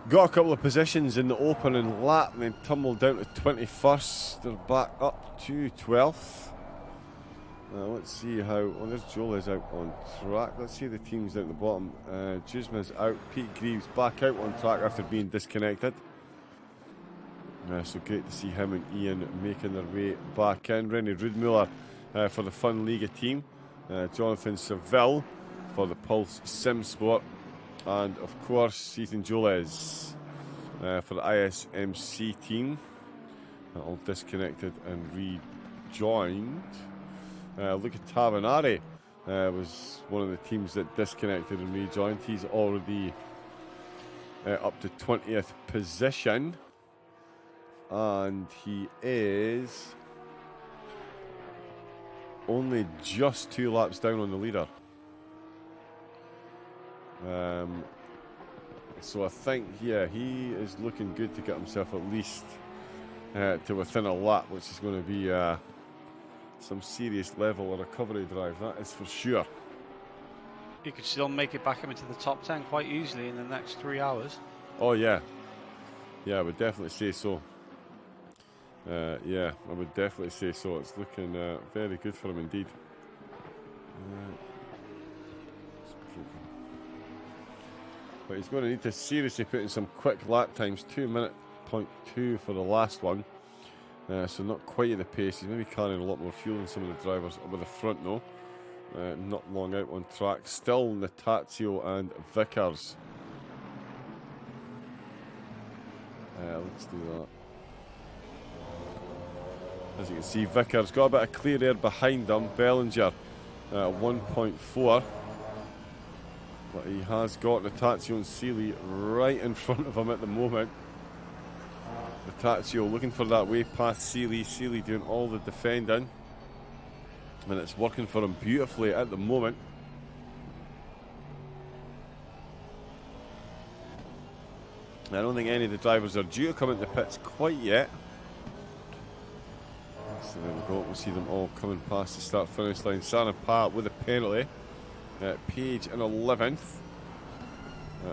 got a couple of positions in the opening lap and then tumbled down to 21st. They're back up to 12th. Let's see how. Oh, there's Joel out on track. Let's see the teams down at the bottom. Juzma's out. Pete Greaves back out on track after being disconnected. So great to see him and Ian making their way back in. Rennie Rudmuller for the Fun Liga team. Jonathan Seville for the Pulse Sim Sport. And, of course, Ethan Joles for the ISMC team. All disconnected and rejoined. Luca Tavanari was one of the teams that disconnected and rejoined. He's already up to 20th position. And he is only just 2 laps down on the leader. So I think, yeah, he is looking good to get himself at least to within a lap, which is going to be some serious level of recovery drive, that is for sure. You could still make it back into the top 10 quite easily in the next 3 hours. Oh, yeah. Yeah, I would definitely say so. Yeah, I would definitely say so. It's looking very good for him indeed. But he's going to need to seriously put in some quick lap times. 2:02 for the last one. So not quite at the pace. He's maybe carrying a lot more fuel than some of the drivers up at the front though. Not long out on track. Still Natazio and Vickers. Let's do that. As you can see, Vickers got a bit of clear air behind him. Bellinger 1.4. But he has got Natazio and Seeley right in front of him at the moment. Natazio looking for that way past Seeley. Seeley doing all the defending. And it's working for him beautifully at the moment. I don't think any of the drivers are due to come into the pits quite yet. So there we go. We'll see them all coming past the start-finish line. Sana Pat with a penalty. Page in 11th.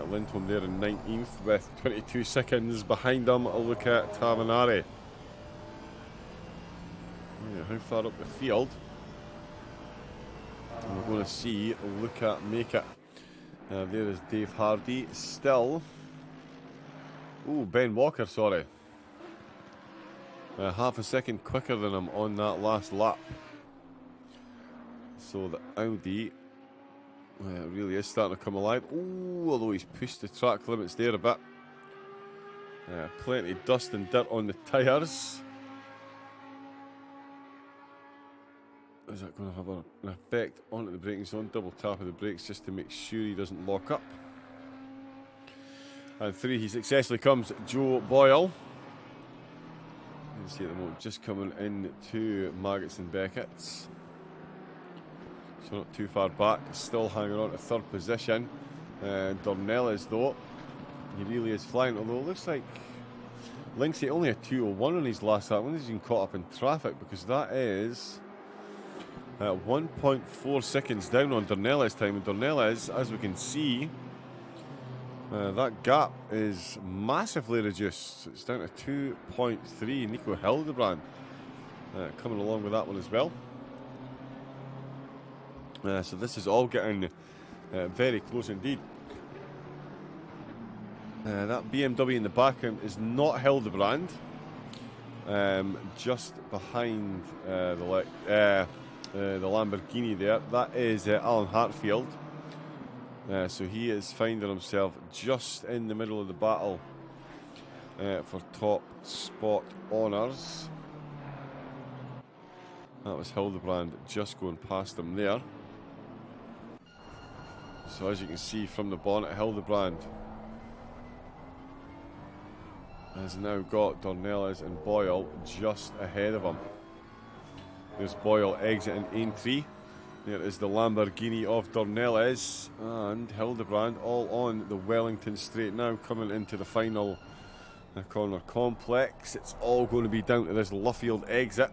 Lindholm there in 19th with 22 seconds behind him. A look at Tavanari. Yeah, how far up the field? And we're going to see Luca make it. There is Dave Hardy still. Oh, Ben Walker, sorry. Half a second quicker than him on that last lap. So the Audi really is starting to come alive. Oh, although he's pushed the track limits there a bit. Plenty of dust and dirt on the tyres. Is that going to have an effect onto the braking zone? Double tap of the brakes just to make sure he doesn't lock up. And 3, he successfully comes Joe Boyle. You can see at the moment just coming into Maggots and Beckett's. So not too far back, still hanging on to 3rd position. Dornelles though, he really is flying, although it looks like Linksay only a 2:01 on his last lap. I wonder if he's been caught up in traffic, because that is 1.4 seconds down on Dornelles' time. And Dornelles, as we can see, that gap is massively reduced. It's down to 2.3. Nico Hildebrand coming along with that one as well. So this is all getting very close indeed. That BMW in the background is not Hildebrand. Just behind the Lamborghini there, that is Alan Hartfield. So he is finding himself just in the middle of the battle for top spot honours. That was Hildebrand just going past him there. So as you can see from the bonnet, Hildebrand has now got Dornelles and Boyle just ahead of him. There's Boyle exiting Aintree. There is the Lamborghini of Dornelles, and Hildebrand all on the Wellington straight now, coming into the final corner complex. It's all going to be down to this Luffield exit.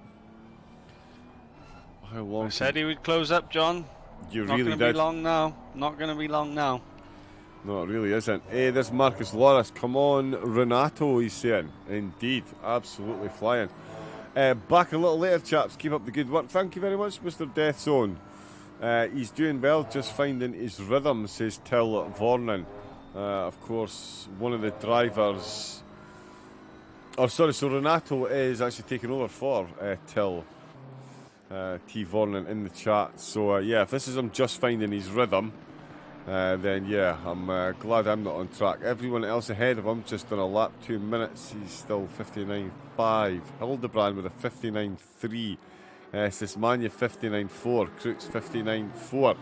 How long? I said he would close up, John. You Not really going to did. be long now. Not going to be long now. No, it really isn't. Hey, this Marcus Loris. Come on, Renato, he's saying. Indeed, absolutely flying. Back a little later, chaps. Keep up the good work. Thank you very much, Mr. Death Zone. He's doing well, just finding his rhythm, says Till Vornan. Of course, one of the drivers. Oh, sorry, so Renato is actually taking over for Till T. Vernon in the chat. So, yeah, if this is him just finding his rhythm, then, yeah, I'm glad I'm not on track. Everyone else ahead of him just on a lap, 2 minutes. He's still 59.5. Hildebrand with a 59.3. Sismania 59.4. Crooks 59.4.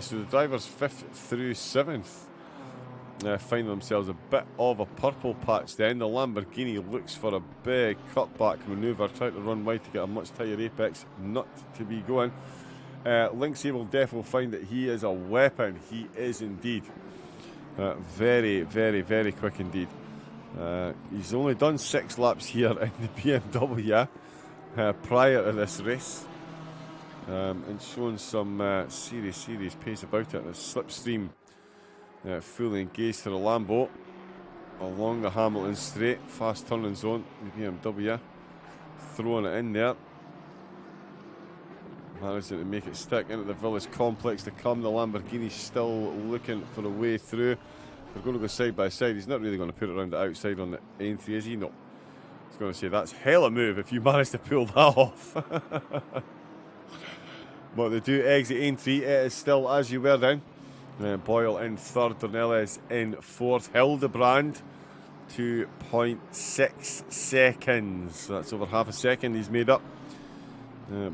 So the drivers 5th through 7th find themselves a bit of a purple patch then. The Lamborghini looks for a big cutback manoeuvre, trying to run wide to get a much tighter apex. Not to be going. Linksay will definitely find that he is a weapon. He is indeed. Very, very, very quick indeed. He's only done 6 laps here in the BMW prior to this race. And showing some serious pace about it. The slipstream fully engaged to the Lambo along the Hamilton straight, fast turning zone. The BMW throwing it in there, managing to make it stick into the village complex to come. The Lamborghini still looking for a way through. They're going to go side by side. He's not really going to put it around the outside on the entry, is he? No. He's going to say that's hella move if you manage to pull that off. But they do exit entry. It is still as you were then. Boyle in 3rd, Dornelles in 4th, Hildebrand 2.6 seconds. That's over half a second he's made up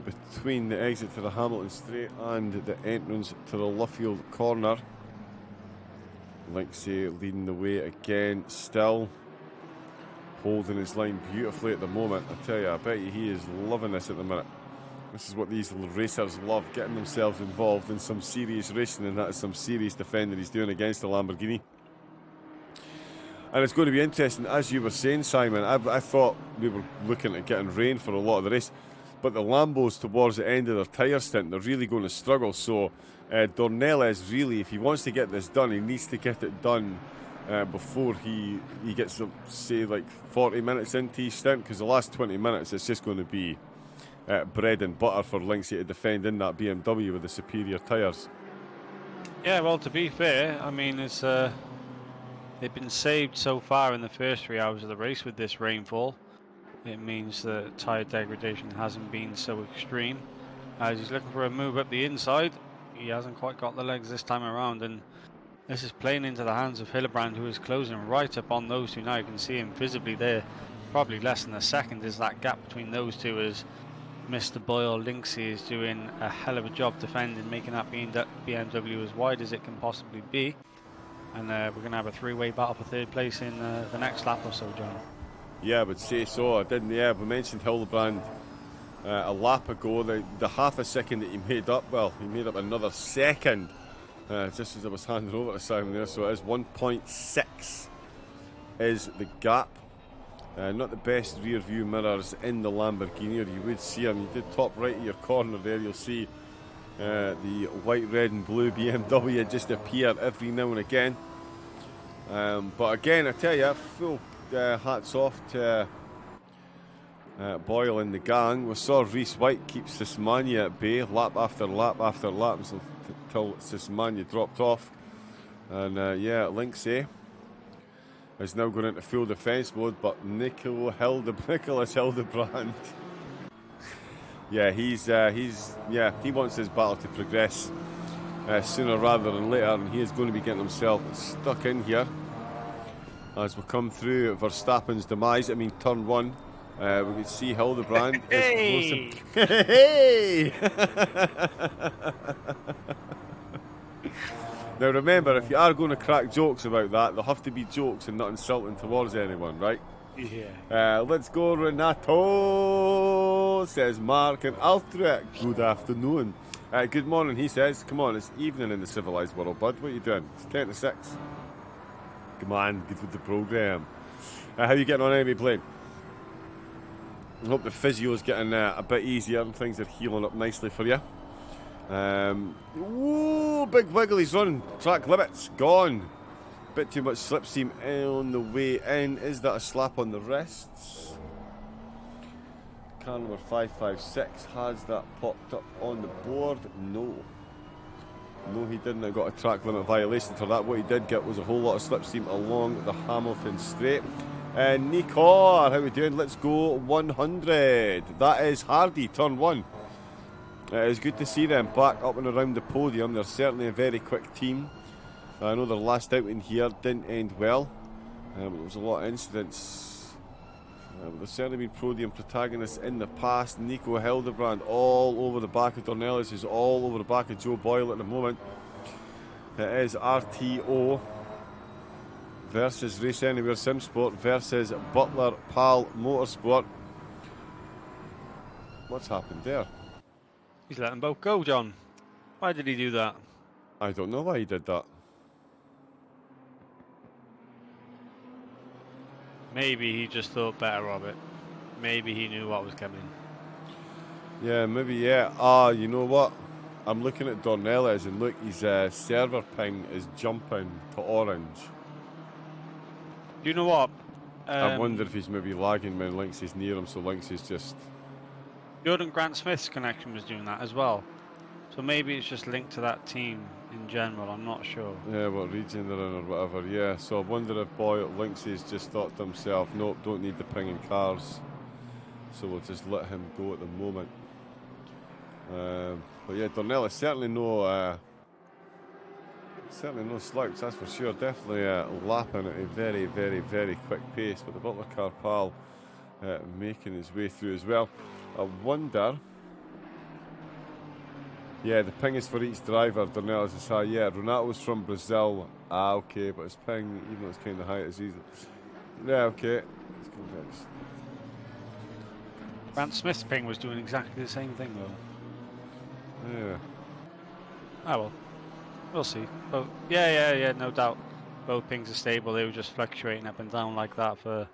between the exit to the Hamilton straight and the entrance to the Luffield corner. Linksay leading the way again, still holding his line beautifully at the moment. I tell you, I bet you he is loving this at the minute. This is what these little racers love, getting themselves involved in some serious racing, and that is some serious defending he's doing against the Lamborghini. And it's going to be interesting, as you were saying, Simon. I thought we were looking at getting rain for a lot of the race, but the Lambos towards the end of their tyre stint, they're really going to struggle. So Dornelles, really, if he wants to get this done, he needs to get it done before he gets, say, like 40 minutes into his stint, because the last 20 minutes it's just going to be bread and butter for Linksay to defend in that BMW with the superior tyres. Yeah, well, to be fair, I mean, it's they've been saved so far in the first 3 hours of the race with this rainfall. It means that tyre degradation hasn't been so extreme. As he's looking for a move up the inside, he hasn't quite got the legs this time around, and this is playing into the hands of Hildebrand, who is closing right up on those two now. You can see him visibly there. Probably less than a second is that gap between those two, as Mr. Boyle Linksay is doing a hell of a job defending, making that BMW as wide as it can possibly be. And we're going to have a 3-way battle for 3rd place in the next lap or so, John. Yeah, I would say so. I didn't. Yeah, we mentioned Hildebrand a lap ago. The half a second that he made up, well, he made up another second just as I was handing over to Simon there. So it is 1.6 is the gap. Not the best rear view mirrors in the Lamborghini, or you would see them. You did top right of your corner there, you'll see the white, red and blue BMW just appear every now and again. But again, I tell you, full hats off to Boyle and the gang. We saw Reese White keep Sismania at bay lap after lap after lap until Sismania dropped off. And yeah, Linksay is now going into full defence mode, but Nicholas Hildebrand, yeah, he wants his battle to progress sooner rather than later, and he is going to be getting himself stuck in here as we come through Verstappen's demise. I mean, turn 1. We can see Hildebrand is close to... Hey! Now remember, if you are going to crack jokes about that, they'll have to be jokes and not insulting towards anyone, right? Yeah. Let's go, Renato, says Mark and Altruitt. Good afternoon. Good morning, he says. Come on, it's evening in the civilised world, bud. What are you doing? It's 10 to 6. Come on, get with the programme. How are you getting on anyway, plane? I hope the physio's getting a bit easier and things are healing up nicely for you. Whoa, big wiggle, he's running. Track limits, gone. Bit too much slipstream on the way in. Is that a slap on the wrists? Car number 556, has that popped up on the board? No. No, he didn't. I got a track limit violation for that. What he did get was a whole lot of slipstream along the Hamilton straight. Nicor, how we doing? Let's go 100. That is Hardy, turn 1. It's good to see them back up and around the podium. They're certainly a very quick team. I know their last outing here didn't end well. There was a lot of incidents. There's certainly been podium protagonists in the past. Nico Hildebrand all over the back of Dornelis, is all over the back of Joe Boyle at the moment. It is RTO versus Race Anywhere Simsport versus Butler Pal Motorsport. What's happened there? He's letting both go, John. Why did he do that? I don't know why he did that. Maybe he just thought better of it. Maybe he knew what was coming. Yeah, maybe, yeah. You know what? I'm looking at Dornelis and look, his server ping is jumping to orange. Do you know what? I wonder if he's maybe lagging when Lynx is near him, so Lynx is just... Jordan Grant Smith's connection was doing that as well. So maybe it's just linked to that team in general, I'm not sure. Yeah, what region they're in or whatever, yeah. So I wonder if Lynx has just thought to himself, nope, don't need the pinging cars. So we'll just let him go at the moment. But yeah, Dornelis certainly no slouch, that's for sure. Definitely lapping at a very, very, very quick pace. But the Butler car pal making his way through as well. I wonder. Yeah, the ping is for each driver. Dornelis is high. Yeah, Renato's from Brazil. Okay, but his ping, even though it's kind of high, it's easy. Yeah, okay. Grant Smith's ping was doing exactly the same thing though. Yeah. Oh well, we'll see. But yeah, no doubt. Both pings are stable. They were just fluctuating up and down like that for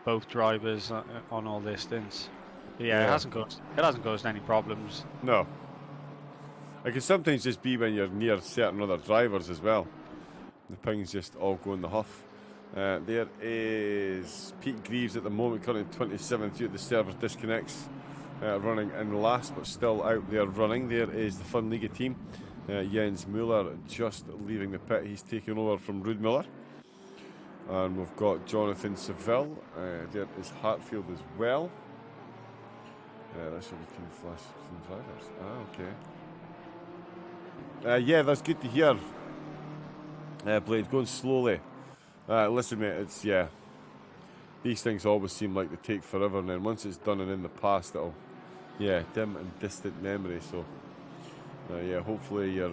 both drivers on all distance. But yeah, it hasn't caused any problems. No. It can sometimes just be when you're near certain other drivers as well. The pings just all go in the huff. There is Pete Greaves at the moment, currently 27th due to the server disconnects. Running in last, but still out there running. There is the Fun Liga team. Jens Muller just leaving the pit. He's taken over from Ruud Muller. And we've got Jonathan Seville. There is Hartfield as well. That should be Team Flash Team Drivers. Okay. Yeah, that's good to hear. Blade, going slowly. Listen, mate, it's, these things always seem like they take forever, and then once it's done and in the past, it'll, dim and distant memory. So, hopefully you're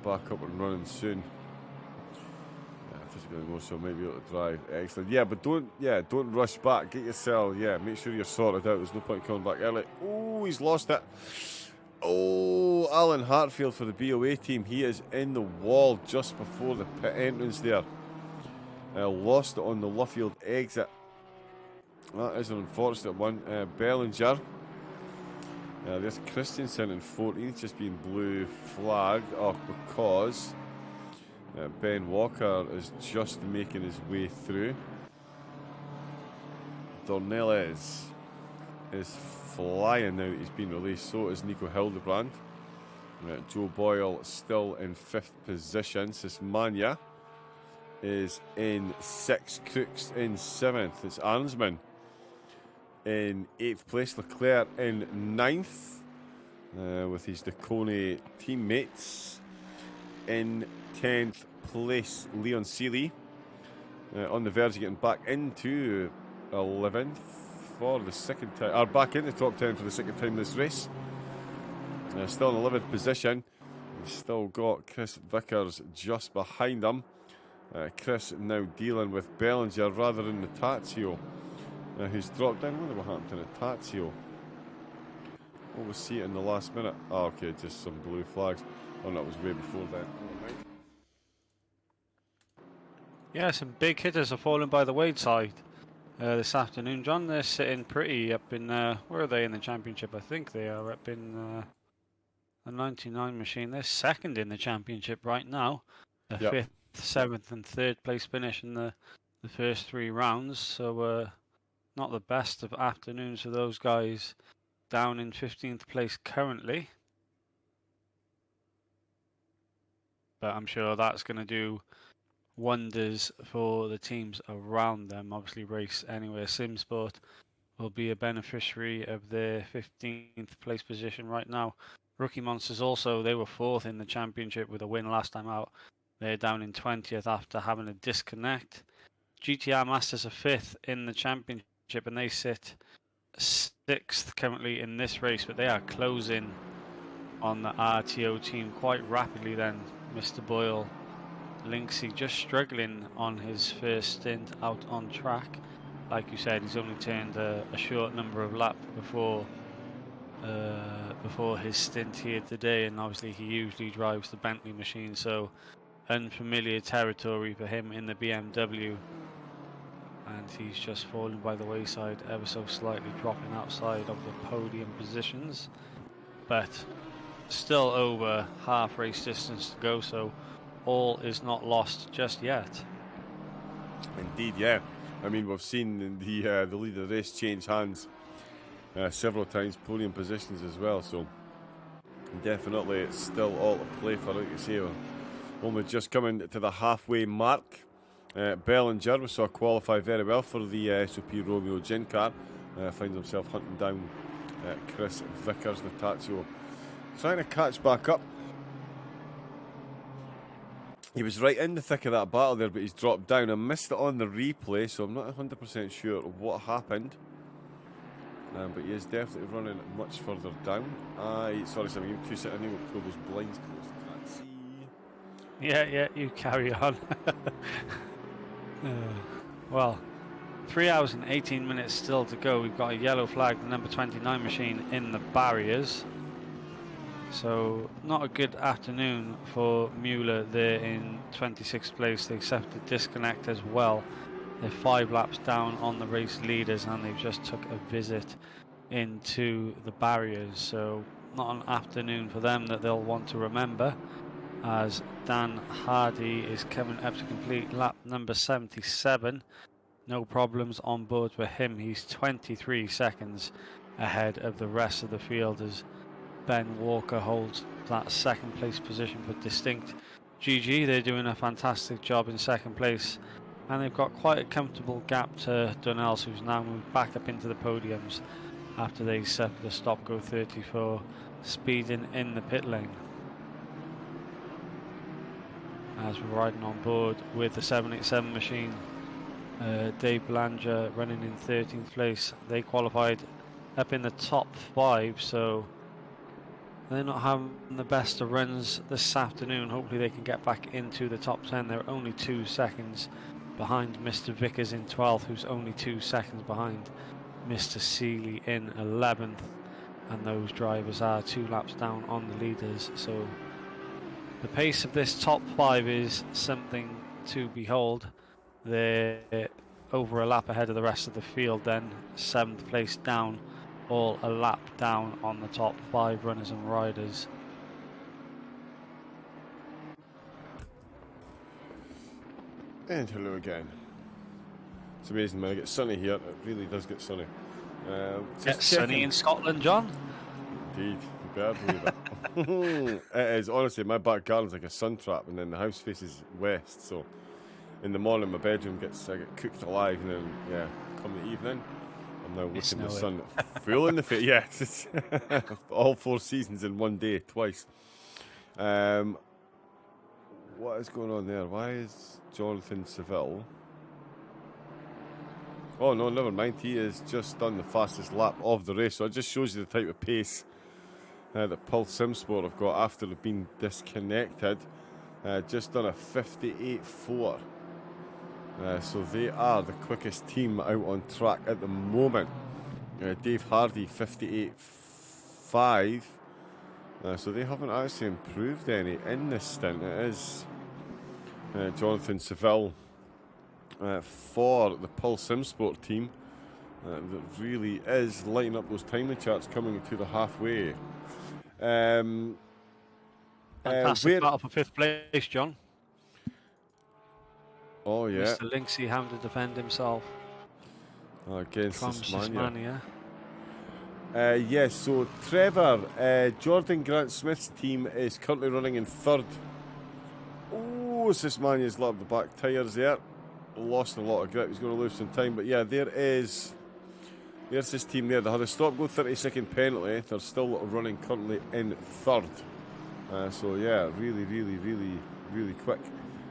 back up and running soon. Physically emotional, might be able to drive. Excellent. Yeah, but don't rush back. Get yourself, make sure you're sorted out. There's no point coming back early. Oh, he's lost it. Oh, Alan Hartfield for the BOA team. He is in the wall just before the pit entrance there. Lost it on the Luffield exit. That is an unfortunate one. Bellinger. There's Christensen in 14th, just being blue flagged off because Ben Walker is just making his way through. Dornelis is flying now that he's been released. So is Nico Hildebrand. Joe Boyle still in 5th position. Sismania is in 6th. Crooks in 7th. It's Arnsman in 8th place. Leclerc in 9th with his Decone teammates. In 10th place, Leon Seeley on the verge of getting back into 11th for the second time, or back in the top 10 for the second time this race. Still in 11th position. We've still got Chris Vickers just behind him. Chris now dealing with Bellinger rather than Natazio, who's dropped down. I wonder what happened to Natazio. What was see it in the last minute? Oh, okay, just some blue flags. Oh, that was way before then. Yeah, some big hitters are falling by the wayside this afternoon, John. They're sitting pretty up in, where are they in the championship? I think they are up in the 99 machine. They're second in the championship right now. A 5th, 7th and 3rd place finish in the first 3 rounds. So not the best of afternoons for those guys down in 15th place currently. But I'm sure that's going to do wonders for the teams around them. Obviously, Race Anywhere Simsport will be a beneficiary of their 15th place position right now. Rookie Monsters also, they were 4th in the championship with a win last time out. They're down in 20th after having a disconnect. GTR Masters are 5th in the championship, and they sit 6th currently in this race, but they are closing on the RTO team quite rapidly then. Mr. Boyle, Linksy just struggling on his first stint out on track. Like you said, he's only turned a short number of laps before his stint here today, and obviously he usually drives the Bentley machine, so unfamiliar territory for him in the BMW, and he's just falling by the wayside, ever so slightly dropping outside of the podium positions, but still over half race distance to go, so all is not lost just yet. Indeed, yeah. I mean, we've seen the lead of the race change hands several times, podium positions as well, so definitely it's still all to play for, like you say. We're only just coming to the halfway mark. Bell and Jervis saw qualify very well for the SOP Romeo Gin car. Finds himself hunting down Chris Vickers, Natazio, trying to catch back up. He was right in the thick of that battle there, but he's dropped down. I missed it on the replay, so I'm not 100% sure what happened. But he is definitely running much further down. Sorry, Sam, give me 2 seconds. I need to pull those blinds close. Can't see. Yeah, you carry on. Well, 3 hours and 18 minutes still to go. We've got a yellow flag, the number 29 machine in the barriers. So not a good afternoon for Mueller there in 26th place. They accepted disconnect as well. They're 5 laps down on the race leaders, and they've just took a visit into the barriers. So not an afternoon for them that they'll want to remember, as Dan Hardy is coming up to complete lap number 77. No problems on board for him. He's 23 seconds ahead of the rest of the field as Ben Walker holds that 2nd place position for Distinct GG. They're doing a fantastic job in 2nd place, and they've got quite a comfortable gap to Donnells, who's now moved back up into the podiums after they suffered a stop-go 34 speeding in the pit lane. As we're riding on board with the 787 machine, Dave Belanger running in 13th place. They qualified up in the top 5, so they're not having the best of runs this afternoon. Hopefully they can get back into the top 10. They're only 2 seconds behind Mr. Vickers in 12th, who's only 2 seconds behind Mr. Seeley in 11th, and those drivers are 2 laps down on the leaders. So the pace of this top 5 is something to behold. They're over a lap ahead of the rest of the field then, 7th place down, all a lap down on the top 5 runners and riders. And hello again. It's amazing when it gets sunny here. It really does get sunny. It's sunny in Scotland, John? Indeed, you better believe it. It is, honestly, my back garden's like a sun trap, and then the house faces west, so in the morning my bedroom I get cooked alive, and then, yeah, come the evening, I'm now looking at the sun full in the face. Yeah, it's all 4 seasons in one day, twice. What is going on there? Why is Jonathan Seville? Oh no, never mind. He has just done the fastest lap of the race, so it just shows you the type of pace that Pulse Simsport have got after they've been disconnected. Just done a 58.4. So they are the quickest team out on track at the moment. Dave Hardy 58.5. So they haven't actually improved any in this stint. It is Jonathan Seville for the Pulse Simsport team that really is lighting up those timing charts coming to the halfway. Fantastic battle for 5th place, John. Oh yeah, Mr. Linksy having to defend himself against from Sismania. Yes, so Trevor, Jordan Grant Smith's team is currently running in 3rd. Oh, Sismania's let up the back tyres there. Lost a lot of grip. He's going to lose some time. But yeah, there is There's his team there. They had a stop-go 30-second penalty. They're still running currently in third. So yeah, really quick.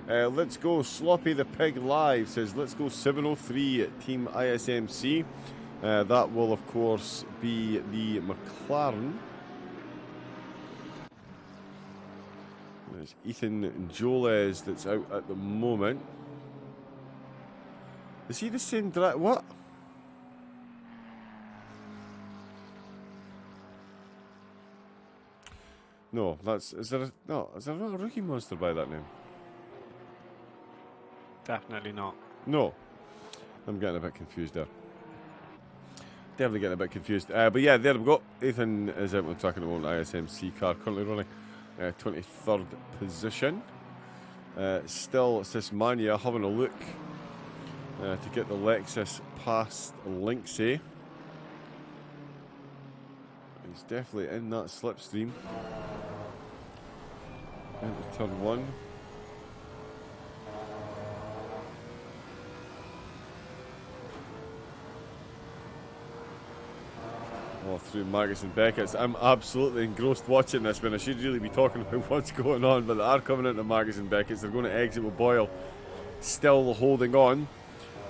Let's go. Sloppy the Pig Live says, let's go 703 at Team ISMC. That will, of course, be the McLaren. There's Ethan Joles that's out at the moment. Is he the same driver? What? No, is there not a rookie monster by that name? Definitely not. No. I'm getting a bit confused there. Definitely getting a bit confused. But yeah, there we go. Ethan is out on track at the moment. ISMC car currently running 23rd position. Still Sismania having a look to get the Lexus past Linksay. He's definitely in that slipstream. Into turn 1. Through Magus and Beckett's. I'm absolutely engrossed watching this when I should really be talking about what's going on, but they are coming into Magus and Beckett's. They're going to exit with Boyle still holding on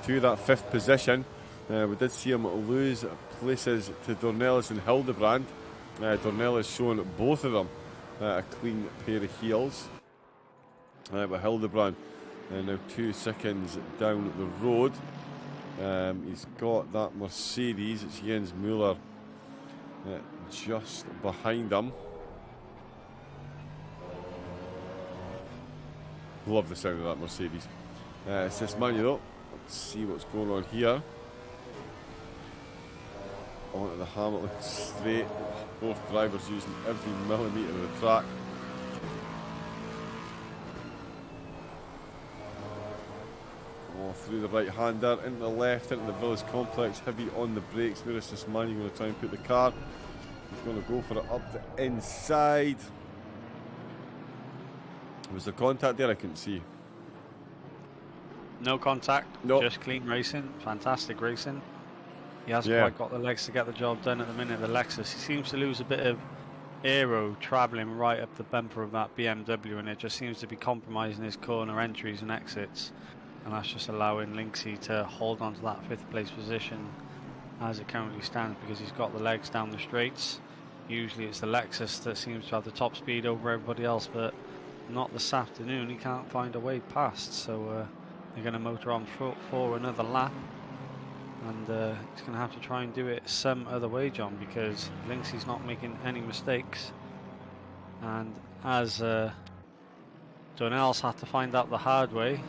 to that 5th position. We did see him lose places to Dornelis and Hildebrand. Dornelis showing both of them a clean pair of heels. But Hildebrand now 2 seconds down the road. He's got that Mercedes. It's Jens Muller just behind him. Love the sound of that Mercedes. It's this Manu though. Let's see what's going on here. Onto the Hamilton straight. Both drivers using every millimetre of the track. Through the right hander, into the left, into the Village Complex, heavy on the brakes. Where is this man? You're going to try and put the car. He's going to go for it up the inside. Was there contact there? I couldn't see. No contact, nope. Just clean racing, fantastic racing. He hasn't quite got the legs to get the job done at the minute, the Lexus. He seems to lose a bit of aero travelling right up the bumper of that BMW, and it just seems to be compromising his corner entries and exits. And that's just allowing Linksay to hold on to that 5th place position as it currently stands, because he's got the legs down the straights. Usually it's the Lexus that seems to have the top speed over everybody else, but not this afternoon. He can't find a way past, so they're going to motor on for another lap, and he's going to have to try and do it some other way, John, because Linksay's not making any mistakes. And as Dornell's had to find out the hard way,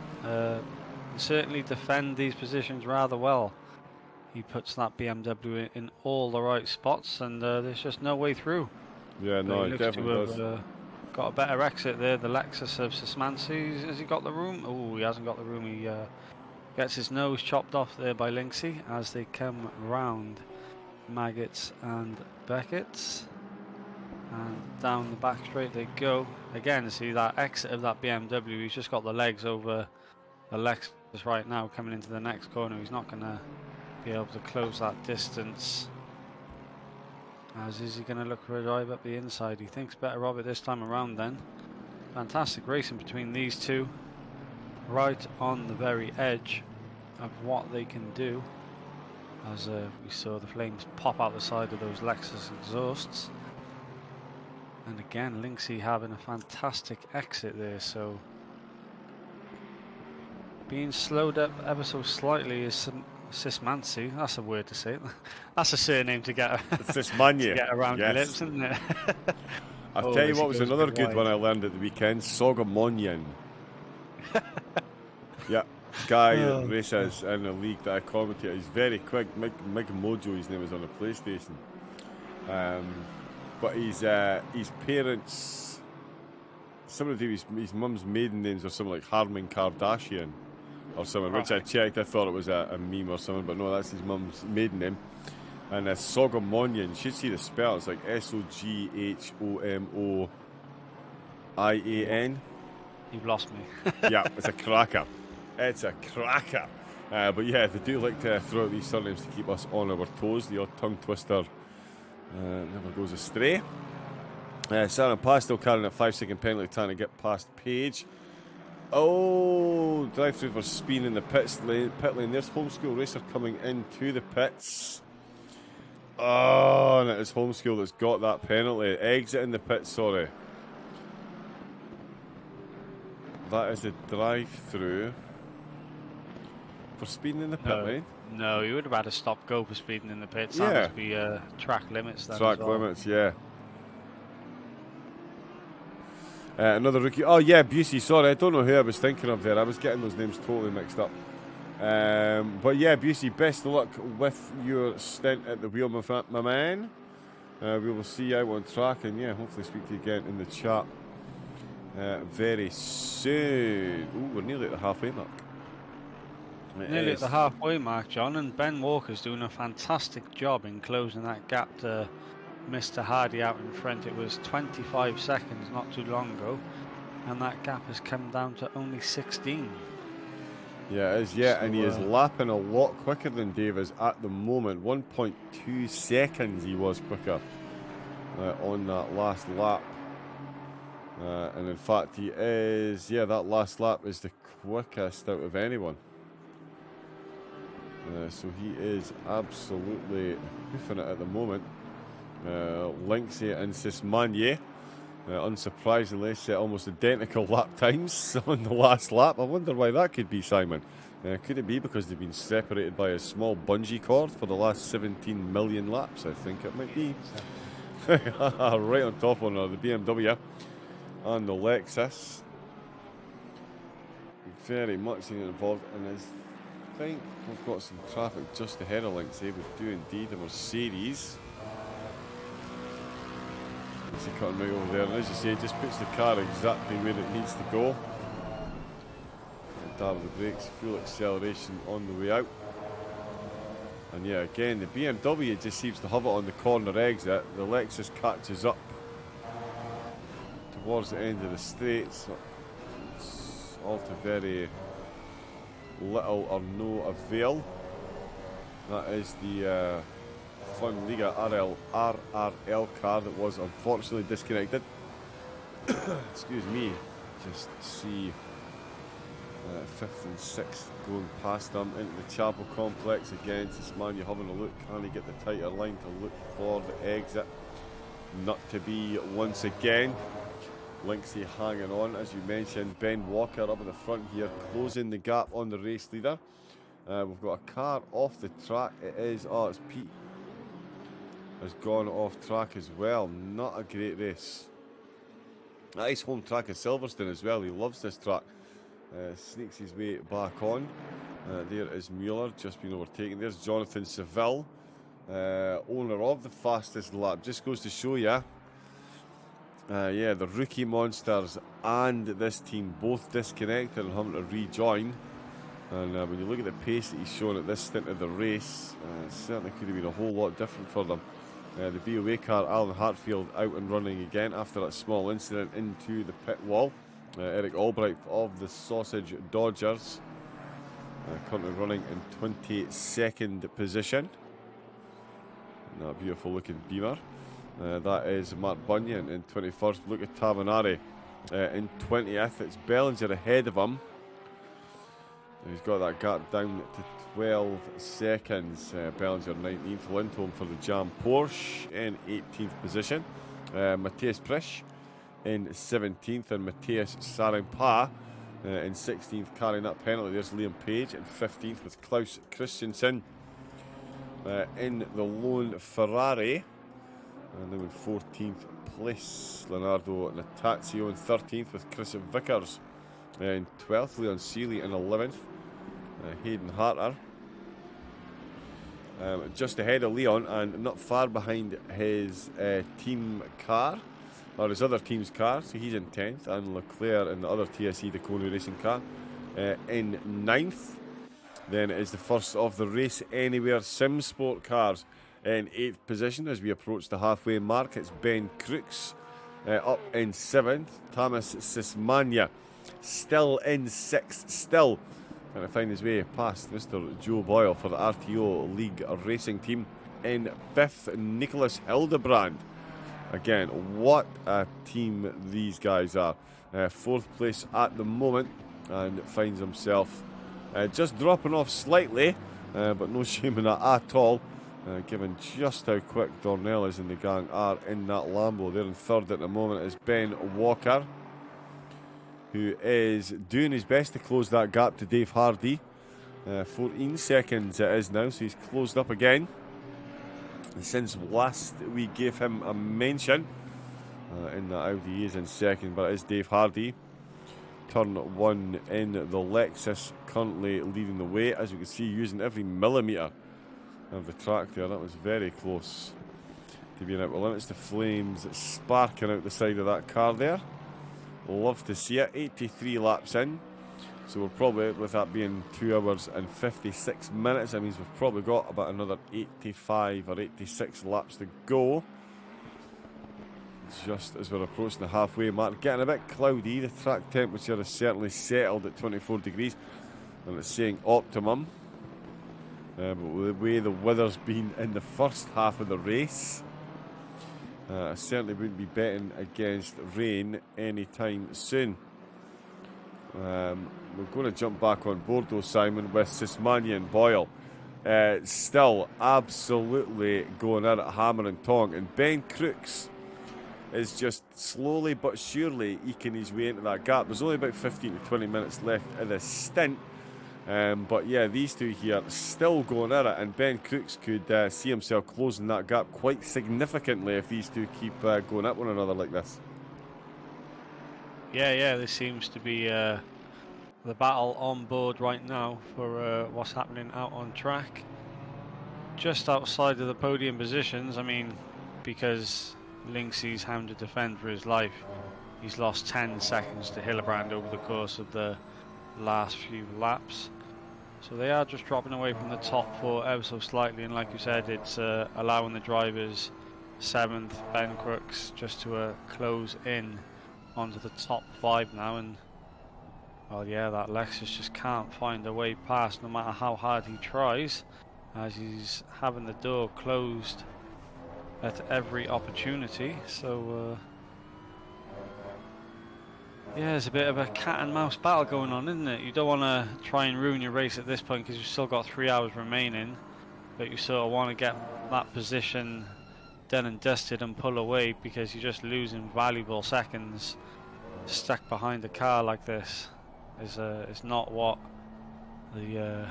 certainly defend these positions rather well. He puts that BMW in all the right spots, and there's just no way through. Yeah, no, it definitely does. Got a better exit there, the Lexus of Sismansi. Has he got the room? Oh, he hasn't got the room. He gets his nose chopped off there by Linksay as they come round Maggots and Beckett's. And down the back straight they go. Again, see that exit of that BMW, he's just got the legs over the Lexus right now coming into the next corner. He's not going to be able to close that distance. As is he going to look for a drive up the inside? He thinks better of it this time around then. Fantastic racing between these two. Right on the very edge of what they can do. As we saw the flames pop out the side of those Lexus exhausts. And again, Linksay having a fantastic exit there, so being slowed up ever so slightly is Sismansi. That's a word to say. That's a surname to get, Sismania. to get around your lips, isn't it? I'll tell you what was another good one I learned at the weekend. Sogamonian. Yeah, guy that races in the league that I commentate. He's very quick. Mike Mojo, his name is on the PlayStation. But his parents, some of his mum's maiden names are something like Harman Kardashian or something, which I checked. I thought it was a meme or something, but no, that's his mum's maiden name. And Sogomonian, you should see the spell. It's like Soghomoian. You've lost me. Yeah, it's a cracker. It's a cracker. But yeah, they do like to throw out these surnames to keep us on our toes. The odd tongue twister never goes astray. Sarah Pa still carrying a 5-second penalty, trying to get past Page. Oh, drive through for Speen in the pit lane. There's Homeschool Racer coming into the pits. Oh, and it is Homeschool that's got that penalty. Exit in the pit, sorry. That is a drive through for speeding in the pit lane. No, you would have had a stop go for speeding in the pits. Yeah. That must be track limits then. Track as well. limits, yeah. Another rookie. Oh, yeah, Busey. Sorry, I don't know who I was thinking of there. I was getting those names totally mixed up. But yeah, Busey, best of luck with your stint at the wheel, my man. We will see you out on track, and yeah, hopefully speak to you again in the chat very soon. Ooh, we're nearly at the halfway mark. Nearly at the halfway mark, John, and Ben Walker's doing a fantastic job in closing that gap to Mr. Hardy out in front. It was 25 seconds not too long ago, and that gap has come down to only 16. Yeah, it is, yeah, So, and he is lapping a lot quicker than Davis at the moment. 1.2 seconds he was quicker on that last lap. And in fact, he is, yeah, that last lap is the quickest out of anyone. So he is absolutely hoofing it at the moment. Linksy and Sismanye, unsurprisingly, set almost identical lap times on the last lap. I wonder why that could be, Simon. Could it be because they've been separated by a small bungee cord for the last 17 million laps? I think it might be. Right on top on the BMW and the Lexus. Very much involved, and I think we've got some traffic just ahead of Linksy. We do indeed, a Mercedes. Is he cutting right over there? And as you say, it just puts the car exactly where it needs to go. Dab the brakes, full acceleration on the way out. And yeah, again, the BMW just seems to have it on the corner exit. The Lexus catches up towards the end of the straight. So it's all to very little or no avail. That is the Fun Liga RRL car that was unfortunately disconnected. Excuse me. Just see 5th and 6th going past them into the Chapel complex again. Sismania having a look. Can he get the tighter line to look for the exit? Not to be once again. Linksy hanging on, as you mentioned. Ben Walker up in the front here, closing the gap on the race leader. We've got a car off the track. It is, it's Pete. Has gone off track as well. Not a great race. Nice home track at Silverstone as well. He loves this track. Sneaks his way back on. There is Mueller, just been overtaken. There's Jonathan Seville, owner of the fastest lap. Just goes to show you. Yeah, the rookie monsters and this team both disconnected and having to rejoin. And when you look at the pace that he's shown at this stint of the race, it certainly could have been a whole lot different for them. The BOA car, Alan Hartfield, out and running again after that small incident into the pit wall. Eric Albright of the Sausage Dodgers, currently running in 22nd position. And that beautiful looking Beamer. That is Mark Bunyan in 21st. Look at Tavanari in 20th. It's Bellinger ahead of him. And he's got that gap down to 12 seconds. Bellinger 19th. Lindholm for the Jam Porsche in 18th position. Matthias Prisch in 17th, and Matthias Sarimpa in 16th, carrying that penalty. There's Liam Page in 15th with Klaus Christensen in the lone Ferrari. And then in 14th place, Leonardo Natazio in 13th with Chris Vickers in 12th, Leon Seeley in 11th, Hayden Harter just ahead of Leon and not far behind his team car, or his other team's car, so he's in 10th, and Leclerc in the other TSE Dakota racing car in 9th. Then it is the first of the Race Anywhere Sim Sport cars in 8th position. As we approach the halfway mark, it's Ben Crooks up in 7th. Thomas Sismania still in 6th, still trying to find his way past Mr. Joe Boyle for the RTO League Racing Team. In 5th, Nicholas Hildebrand. Again, what a team these guys are. 4th place at the moment, and finds himself just dropping off slightly, but no shame in that at all, given just how quick Dornellis and the gang are in that Lambo. They're in 3rd at the moment is Ben Walker, who is doing his best to close that gap to Dave Hardy. 14 seconds it is now, so he's closed up again. And since last we gave him a mention in that Audi, he is in 2nd, but it is Dave Hardy. Turn 1 in the Lexus, currently leading the way, as you can see, using every millimetre of the track there. That was very close to being out of limits. The flames sparking out the side of that car there. Love to see it. 83 laps in, so we're probably, with that being 2 hours and 56 minutes, that means we've probably got about another 85 or 86 laps to go, just as we're approaching the halfway mark. Getting a bit cloudy. The track temperature has certainly settled at 24 degrees, and it's saying optimum. But with the way the weather's been in the first half of the race, I certainly wouldn't be betting against rain anytime soon. We're going to jump back on board though, Simon, with Sismania and Boyle. Still absolutely going at it hammer and tong, and Ben Crooks is just slowly but surely eking his way into that gap. There's only about 15 to 20 minutes left in this stint, but yeah, these two here still going at it, and Ben Crooks could see himself closing that gap quite significantly if these two keep going at one another like this. Yeah, this seems to be the battle on board right now for what's happening out on track. Just outside of the podium positions, I mean, because Linksey's having to defend for his life, he's lost 10 seconds to Hillebrand over the course of the last few laps. So they are just dropping away from the top 4 ever so slightly, and like you said, it's allowing the drivers, 7th, Ben Crooks, just to close in onto the top 5 now. And well, yeah, that Lexus just can't find a way past no matter how hard he tries, as he's having the door closed at every opportunity. So yeah, there's a bit of a cat and mouse battle going on, isn't it? You don't want to try and ruin your race at this point because you've still got 3 hours remaining, but you sort of want to get that position done and dusted and pull away, because you're just losing valuable seconds stuck behind a car like this. Is not what the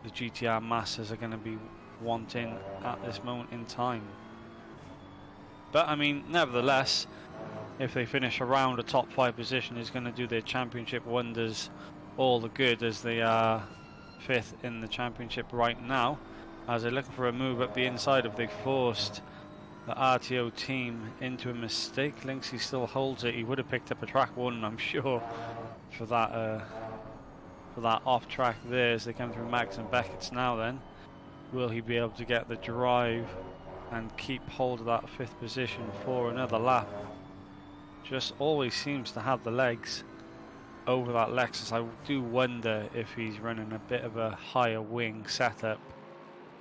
GTR Masters are going to be wanting at this moment in time. But I mean, nevertheless, if they finish around a top 5 position, is going to do their championship wonders all the good, as they are 5th in the championship right now, as they're looking for a move up the inside. If they forced the RTO team into a mistake, Linksey still holds it. He would have picked up a track 1, I'm sure, for that off track there as they come through Max and Beckett's now. Then will he be able to get the drive and keep hold of that 5th position for another lap? Just always seems to have the legs over that Lexus. I do wonder if he's running a bit of a higher wing setup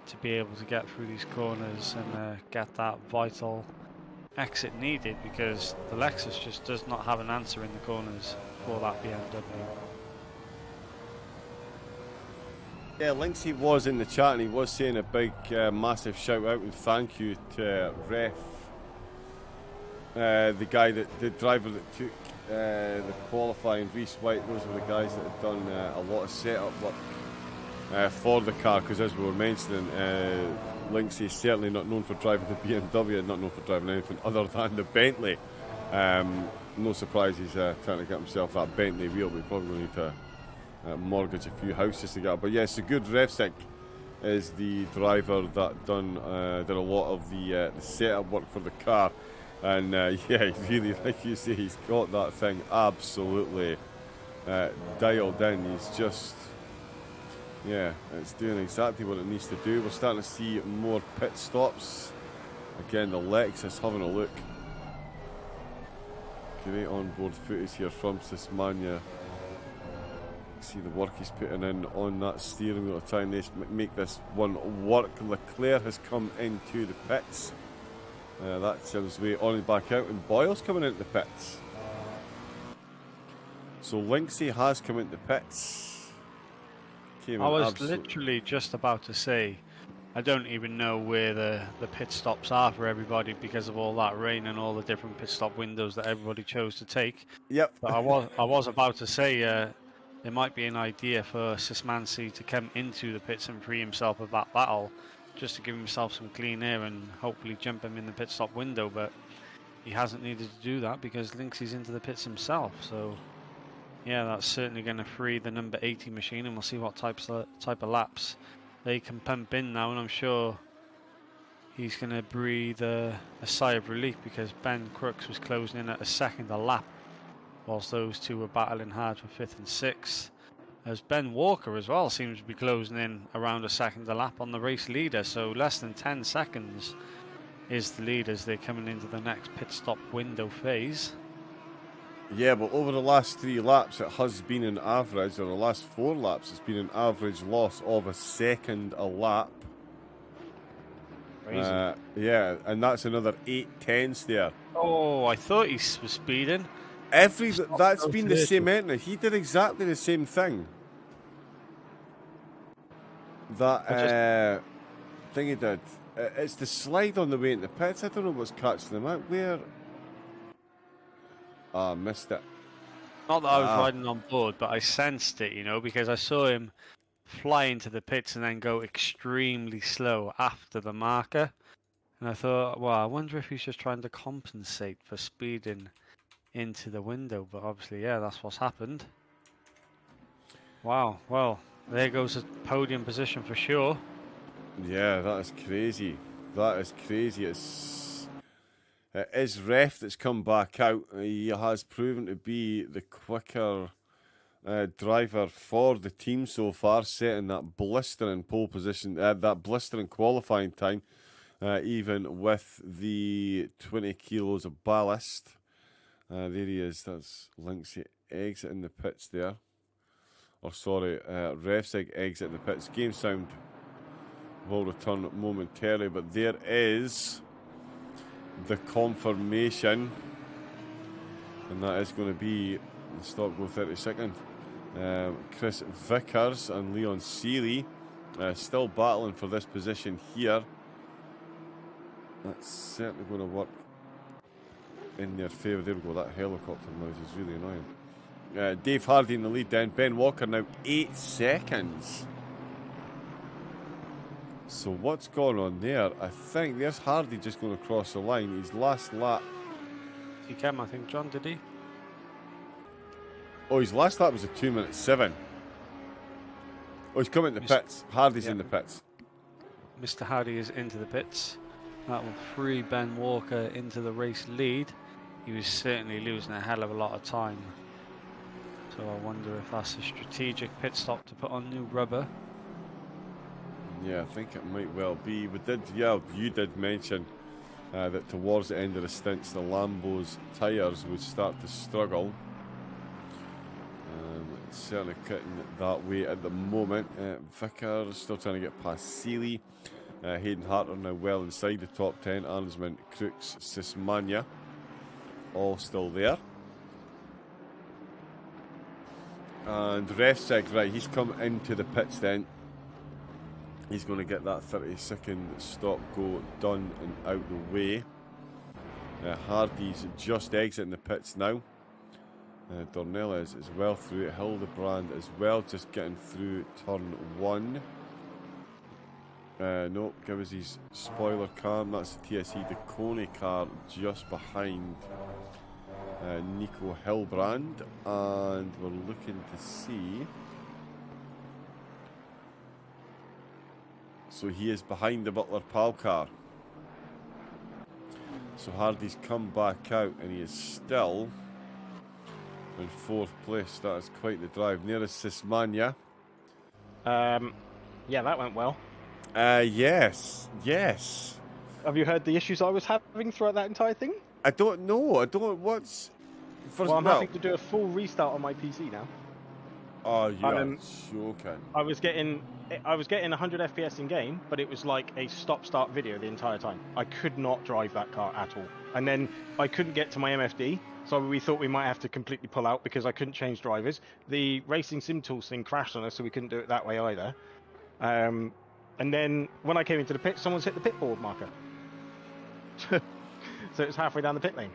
to be able to get through these corners and get that vital exit needed, because the Lexus just does not have an answer in the corners for that BMW. Yeah, Linksey was in the chat and he was saying a big massive shout out and thank you to Ref, the guy the driver that took the qualifying, Reese White. Those were the guys that had done a lot of setup work for the car, because as we were mentioning, Linksey is certainly not known for driving the BMW and not known for driving anything other than the Bentley. No surprise he's trying to get himself that Bentley wheel. We probably will need to mortgage a few houses to get it. But yes, yeah, Good Revsick is the driver that did a lot of the setup work for the car, and yeah, really, like you say, he's got that thing absolutely dialed in. He's just, yeah, it's doing exactly what it needs to do. We're starting to see more pit stops. Again, the Lexus having a look. Great onboard footage here from Sismania See the work he's putting in on that steering wheel to try and make this one work. Leclerc has come into the pits. That sends way on and back out, and Boyle's coming into the pits. So Linksy has come into the pits. I was literally just about to say, I don't even know where the pit stops are for everybody because of all that rain and all the different pit stop windows that everybody chose to take. Yep. But I was about to say there might be an idea for Sismansi to come into the pits and free himself of that battle, just to give himself some clean air and hopefully jump him in the pit stop window. But he hasn't needed to do that because Linksy's into the pits himself. So yeah, that's certainly going to free the number 80 machine, and we'll see what type of laps they can pump in now. And I'm sure he's going to breathe a sigh of relief because Ben Crooks was closing in at a second a lap, whilst those two were battling hard for 5th and 6th. As Ben Walker as well seems to be closing in around a second a lap on the race leader, so less than 10 seconds is the lead as they're coming into the next pit stop window phase. Yeah, but over the last 3 laps, it has been an average, or the last 4 laps, it's been an average loss of a second a lap. Crazy. Yeah, and that's another 8/10 there. Oh, I thought he was speeding. That's been the same entry. He did exactly the same thing. That thing he did. It's the slide on the way into the pits. I don't know what's catching them out. Where? I missed it. Not that I was riding on board, but I sensed it, you know, because I saw him fly into the pits and then go extremely slow after the marker. And I thought, well, I wonder if he's just trying to compensate for speeding into the window. But obviously, yeah, that's what's happened. Wow, well, there goes a podium position for sure. Yeah, that is crazy. That is crazy. It is Ref that's come back out. He has proven to be the quicker driver for the team so far, setting that blistering pole position, that blistering qualifying time, even with the 20 kilos of ballast. There he is. That's Linksy exiting the pits there. Or sorry, Ref's exiting the pits. Game sound will return momentarily, but there is the confirmation, and that is going to be the stop go 30 seconds. Chris Vickers and Leon Seeley still battling for this position here. That's certainly going to work in their favour. There we go, that helicopter noise is really annoying. Dave Hardy in the lead then. Ben Walker now 8 seconds. So what's going on there? I think there's Hardy just going to cross the line. His last lap. He came, I think, John, did he? Oh, his last lap was a 2:07. Oh, he's coming to the pits. Hardy's in the pits. Mr. Hardy is into the pits. That will free Ben Walker into the race lead. He was certainly losing a hell of a lot of time. So I wonder if that's a strategic pit stop to put on new rubber. Yeah, I think it might well be. You did mention that towards the end of the stints, the Lambo's tyres would start to struggle. It's certainly cutting it that way at the moment. Vickers still trying to get past Seeley. Hayden Harter now well inside the top 10. Arnsman, Crooks, Sismania, all still there. And Refseg, right, he's come into the pits then. He's going to get that 30-second stop go done and out the way. Hardy's just exiting the pits now. Dornella is as well through it. Hildebrand as well, just getting through turn 1. No, give us his spoiler cam. That's the TSE DeConey car just behind Nico Hildebrand. And we're looking to see. So he is behind the Butler Pal car. So Hardy's come back out and he is still in 4th place. That is quite the drive. Nearest Sismania. Yeah, that went well. Yes. Have you heard the issues I was having throughout that entire thing? I don't know. What's... Well, I'm having to do a full restart on my PC now. Oh, you're joking. I was getting 100 FPS in game, but it was like a stop-start video the entire time. I could not drive that car at all. And then I couldn't get to my MFD, so we thought we might have to completely pull out because I couldn't change drivers. The Racing Sim Tools thing crashed on us, so we couldn't do it that way either. And then when I came into the pit, someone's hit the pit board marker. So it's halfway down the pit lane.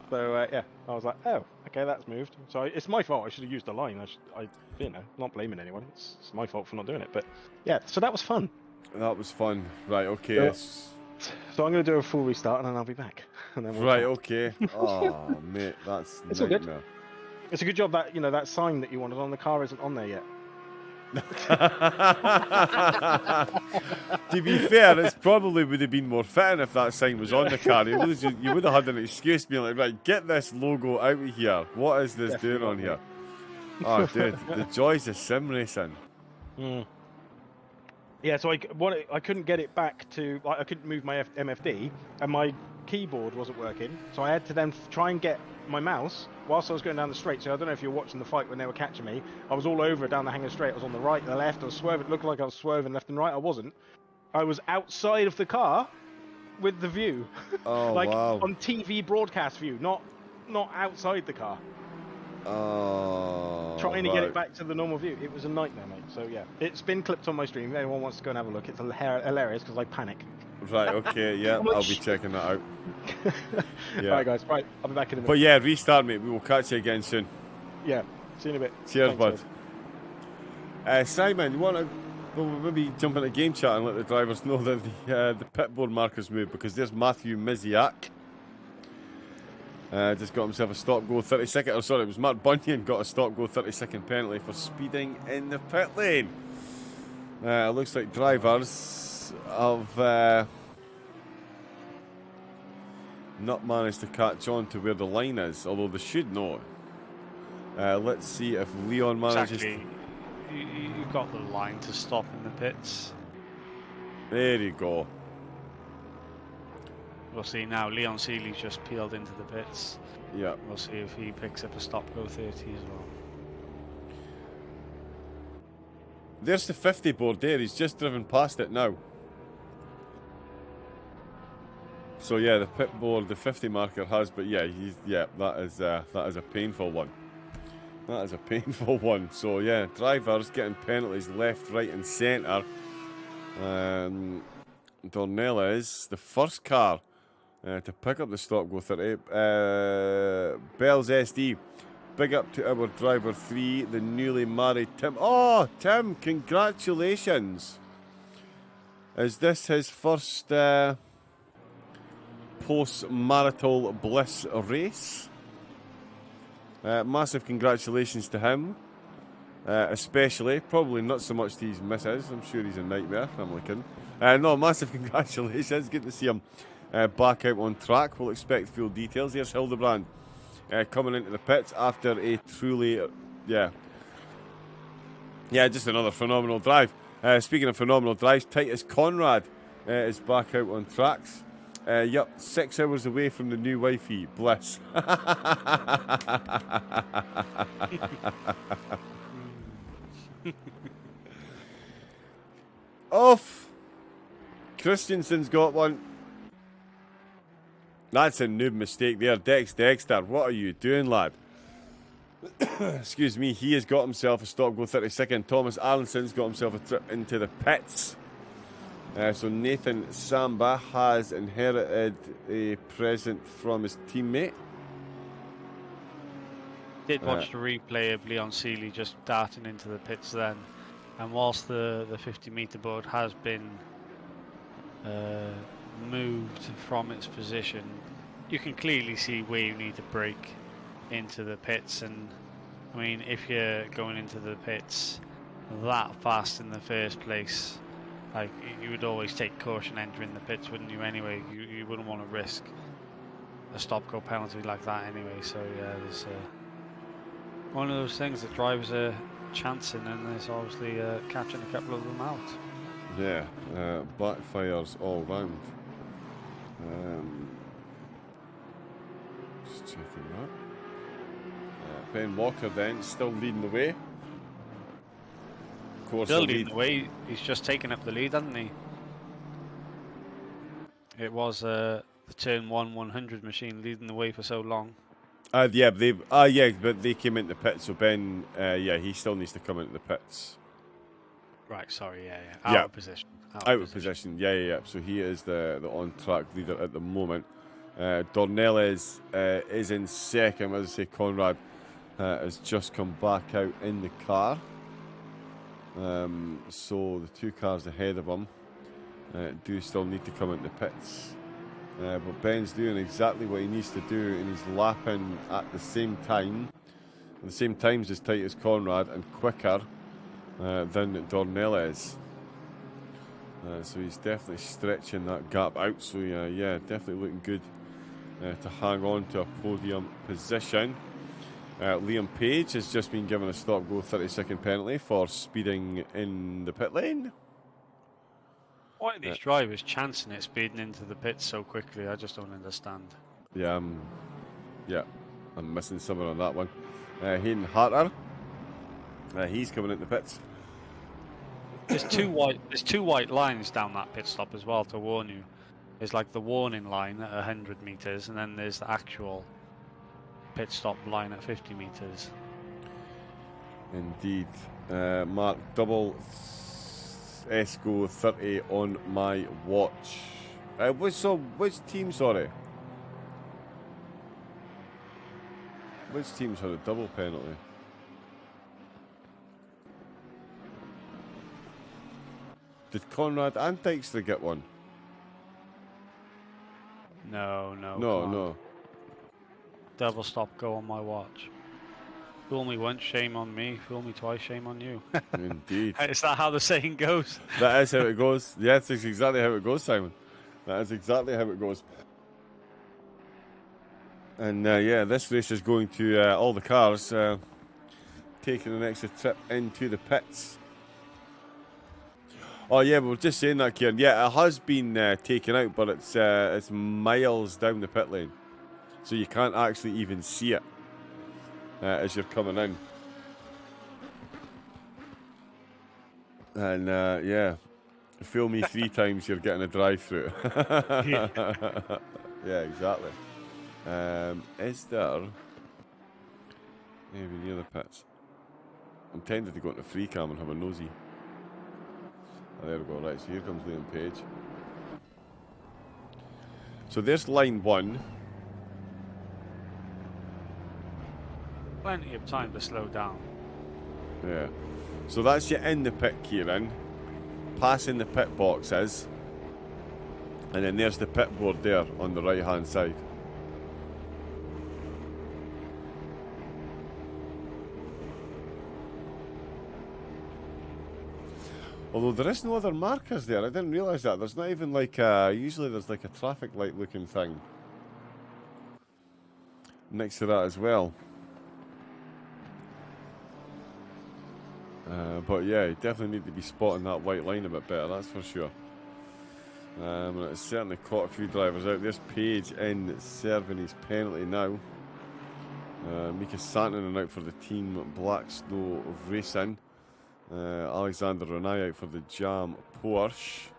So yeah, I was like, oh, okay, that's moved. So it's my fault. I should have used the line. Not blaming anyone. It's my fault for not doing it. But yeah, so that was fun. That was fun. Right, okay. So I'm going to do a full restart and then I'll be back. And then okay. Oh, mate, that's it's all nightmare. good. It's a good job that that sign that you wanted on the car isn't on there yet. To be fair, it probably would have been more fitting if that sign was on the car. You would have had an excuse being like, right, get this logo out of here. What is this doing on here? Oh, dude, the joys of sim racing. Yeah, so I couldn't get it back to, I couldn't move my MFD, and my keyboard wasn't working, so I had to then try and get my mouse whilst I was going down the straight. So I don't know if you were watching the fight when they were catching me. I was all over down the hangar straight. I was on the right, the left. I was swerving. It looked like I was swerving left and right. I wasn't. I was outside of the car with the view. Oh, like wow. on TV broadcast view, not outside the car. Oh, trying to get it back to the normal view. It was a nightmare, mate. So yeah, it's been clipped on my stream. If anyone wants to go and have a look, it's hilarious because I panic. Right, okay, yeah, I'll be checking that out. Yeah. Alright guys, right, I'll be back in a minute. But yeah, restart, mate. We will catch you again soon. Yeah, see you in a bit. Cheers, Thanks, bud. Simon, you want to maybe jump into game chat and let the drivers know that the pit board markers moved, because there's Matthew Miziak. Just got himself a stop-go 30-second, or sorry, it was Mark Bunyan got a stop-go 30-second penalty for speeding in the pit lane. It looks like drivers have not managed to catch on to where the line is, although they should know. Let's see if Leon manages you got the line to stop in the pits. There you go. We'll see now. Leon Seeley's just peeled into the pits. Yeah. We'll see if he picks up a stop-go 30 as well. There's the 50 board there. He's just driven past it now. So yeah, the pit board, the 50 marker has, but yeah, that is a painful one. That is a painful one. So yeah, drivers getting penalties left, right, and centre. Dornella is the first car to pick up the stop-go 30. Bell's SD. Big up to our driver 3, the newly married Tim. Oh, Tim, congratulations. Is this his first post-marital bliss race? Massive congratulations to him. Especially, probably not so much to his missus. I'm sure he's a nightmare. I'm looking. No, massive congratulations. Good to see him back out on track. We'll expect full details. Here's Hildebrand coming into the pits after a truly, just another phenomenal drive. Speaking of phenomenal drives, Titus Conrad is back out on tracks. 6 hours away from the new wifey. Bliss. Off. Christensen's got one. That's a noob mistake there. Dexter, what are you doing, lad? Excuse me, he has got himself a stop-go 32nd. Thomas Aronson's got himself a trip into the pits. So Nathan Samba has inherited a present from his teammate. Did watch the replay of Leon Seeley just darting into the pits then. And whilst the 50-metre board has been moved from its position, you can clearly see where you need to brake into the pits. And I mean, if you're going into the pits that fast in the first place, like, you would always take caution entering the pits, wouldn't you? Anyway, you wouldn't want to risk a stop-go penalty like that anyway. So yeah, there's one of those things that drivers are chancing, and there's obviously catching a couple of them out. Yeah, backfires all round. Just checking that. Ben Walker then still leading the way. Of course, Still leading the way. He's just taken up the lead, hasn't he? It was the turn 100 machine leading the way for so long. But they came into the pits, so Ben, he still needs to come into the pits. Right, sorry, Out of position. Out of position, yeah. So he is the on-track leader at the moment. Dornelles is in second. As I say, Conrad has just come back out in the car. So the two cars ahead of him do still need to come into the pits. But Ben's doing exactly what he needs to do, and he's lapping at the same time. At the same time's as tight as Conrad and quicker than Dornelles. So he's definitely stretching that gap out. So definitely looking good to hang on to a podium position. Liam Page has just been given a stop-go 30-second penalty for speeding in the pit lane. Why are these drivers chancing it, speeding into the pits so quickly? I just don't understand. Yeah, I'm missing something on that one. Hayden Harter, he's coming into the pits. There's two white lines down that pit stop as well to warn you. There's like the warning line at 100 meters, and then there's the actual pit stop line at 50 meters. Indeed. Mark, double ESCO 30 on my watch. Which team, sorry? Which team's had a double penalty? Did Conrad and Dykstra get one? No. Double stop go on my watch. Fool me once, shame on me. Fool me twice, shame on you. Indeed. Is that how the saying goes? That is how it goes. Yes, that's exactly how it goes, Simon. That is exactly how it goes. And this race is going to all the cars taking an extra trip into the pits. Oh yeah, we were just saying that, Kieran. Yeah, it has been taken out, but it's miles down the pit lane, so you can't actually even see it as you're coming in. And fool me 3 times, you're getting a drive-through. Yeah, exactly. Is there maybe near the pits? I'm tempted to go into free cam and have a nosy. Oh, there we go. Right, so here comes Liam Page. So there's line 1. Plenty of time to slow down. Yeah. So that's you in the pit, Kieran. Passing the pit boxes. And then there's the pit board there on the right hand side. Although there is no other markers there. I didn't realise that. There's not even like usually there's like a traffic light looking thing next to that as well. But yeah, you definitely need to be spotting that white line a bit better, that's for sure. And it's certainly caught a few drivers out. There's Page in serving his penalty now. Mika Santonen out for the team Black Snow Racing. Alexander Renai out for the Jam Porsche.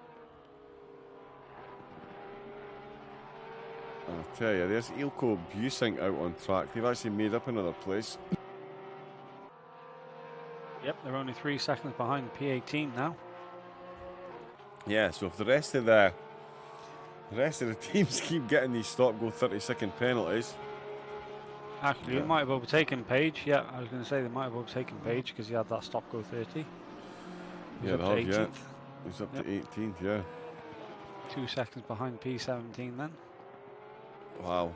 And I'll tell you, there's Ilko Busing out on track. They've actually made up another place. Yep, they're only 3 seconds behind P18 now. Yeah, so if the rest of the teams keep getting these stop-go 30-second penalties. Actually, they might have overtaken Page. Yeah, I was going to say they might have overtaken Page because he had that stop-go 30. He's up to 18th. He's up to 18th, yeah. 2 seconds behind P17 then. Wow.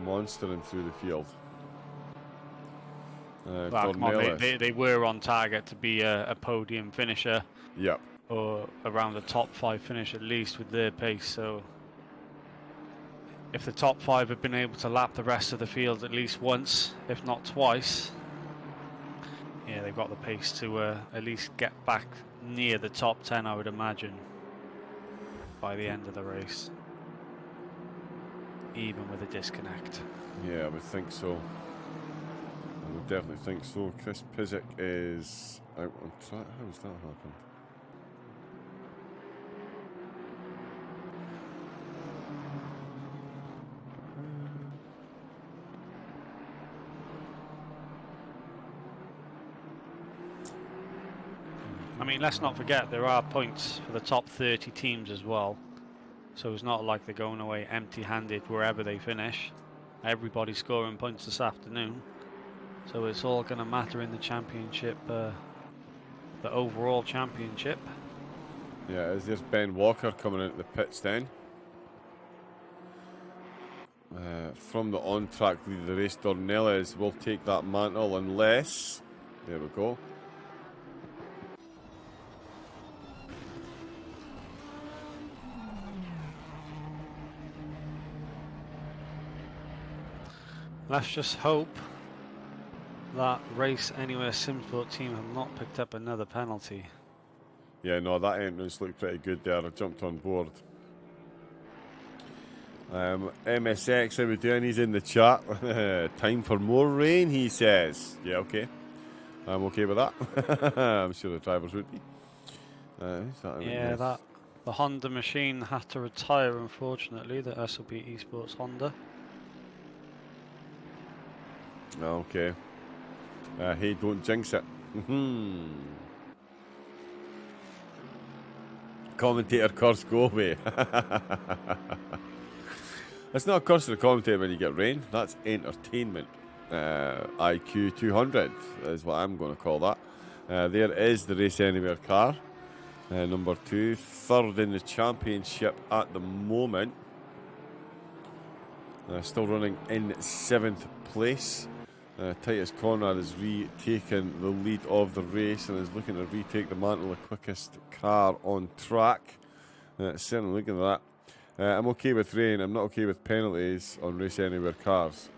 Monstering through the field. Well, come on, they were on target to be a podium finisher. Yep. Or around the top 5 finish at least with their pace. So if the top 5 had been able to lap the rest of the field at least once, if not twice, yeah, they've got the pace to at least get back near the top 10, I would imagine, by the end of the race. Even with a disconnect. Yeah, I would think so. definitely think so. Chris Pizik is out on track. How has that happened? I mean, let's not forget there are points for the top 30 teams as well. So it's not like they're going away empty-handed wherever they finish. Everybody's scoring points this afternoon. So it's all going to matter in the championship, the overall championship. Yeah, there's Ben Walker coming into the pits then. From the on-track lead of the race, Dornelles will take that mantle unless... There we go. Let's just hope that Race Anywhere Simsport team have not picked up another penalty. Yeah, no, that entrance looked pretty good there. I jumped on board. MSX, how we doing? He's in the chat. Time for more rain, he says. Yeah, okay. I'm okay with that. I'm sure the drivers would be. Who's that? Yeah, the Honda machine had to retire, unfortunately, the SOP Esports Honda. Okay. Hey, don't jinx it. Commentator curse, go away. It's not a curse to the commentator when you get rain. That's entertainment. IQ 200 is what I'm going to call that. There is the Race Anywhere car. Number 2. Third in the championship at the moment. Still running in 7th place. Titus Conrad has retaken the lead of the race and is looking to retake the mantle of the quickest car on track. Certainly looking at that. I'm okay with rain. I'm not okay with penalties on Race Anywhere cars.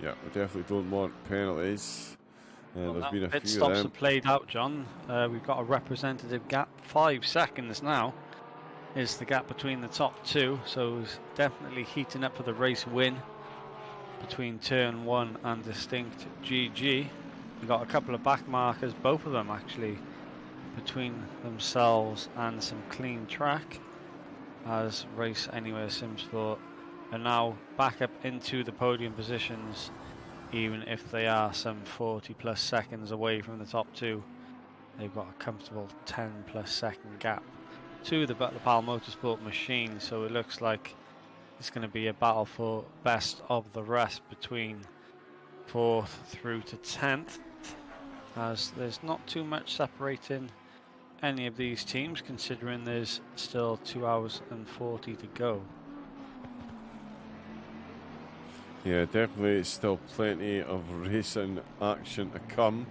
Yeah, I definitely don't want penalties. There's been a pit few stops of them. are played out, John. We've got a representative gap. 5 seconds now is the gap between the top 2. So it's definitely heating up for the race win between turn 1 and distinct GG. We've got a couple of back markers, both of them actually, between themselves and some clean track, as Race Anywhere Simsport are now back up into the podium positions, even if they are some 40 plus seconds away from the top 2. They've got a comfortable 10 plus second gap to the Pal Motorsport machine, so it looks like it's going to be a battle for best of the rest between 4th through to 10th, as there's not too much separating any of these teams, considering there's still 2 hours and 40 to go. Yeah, definitely still plenty of racing action to come.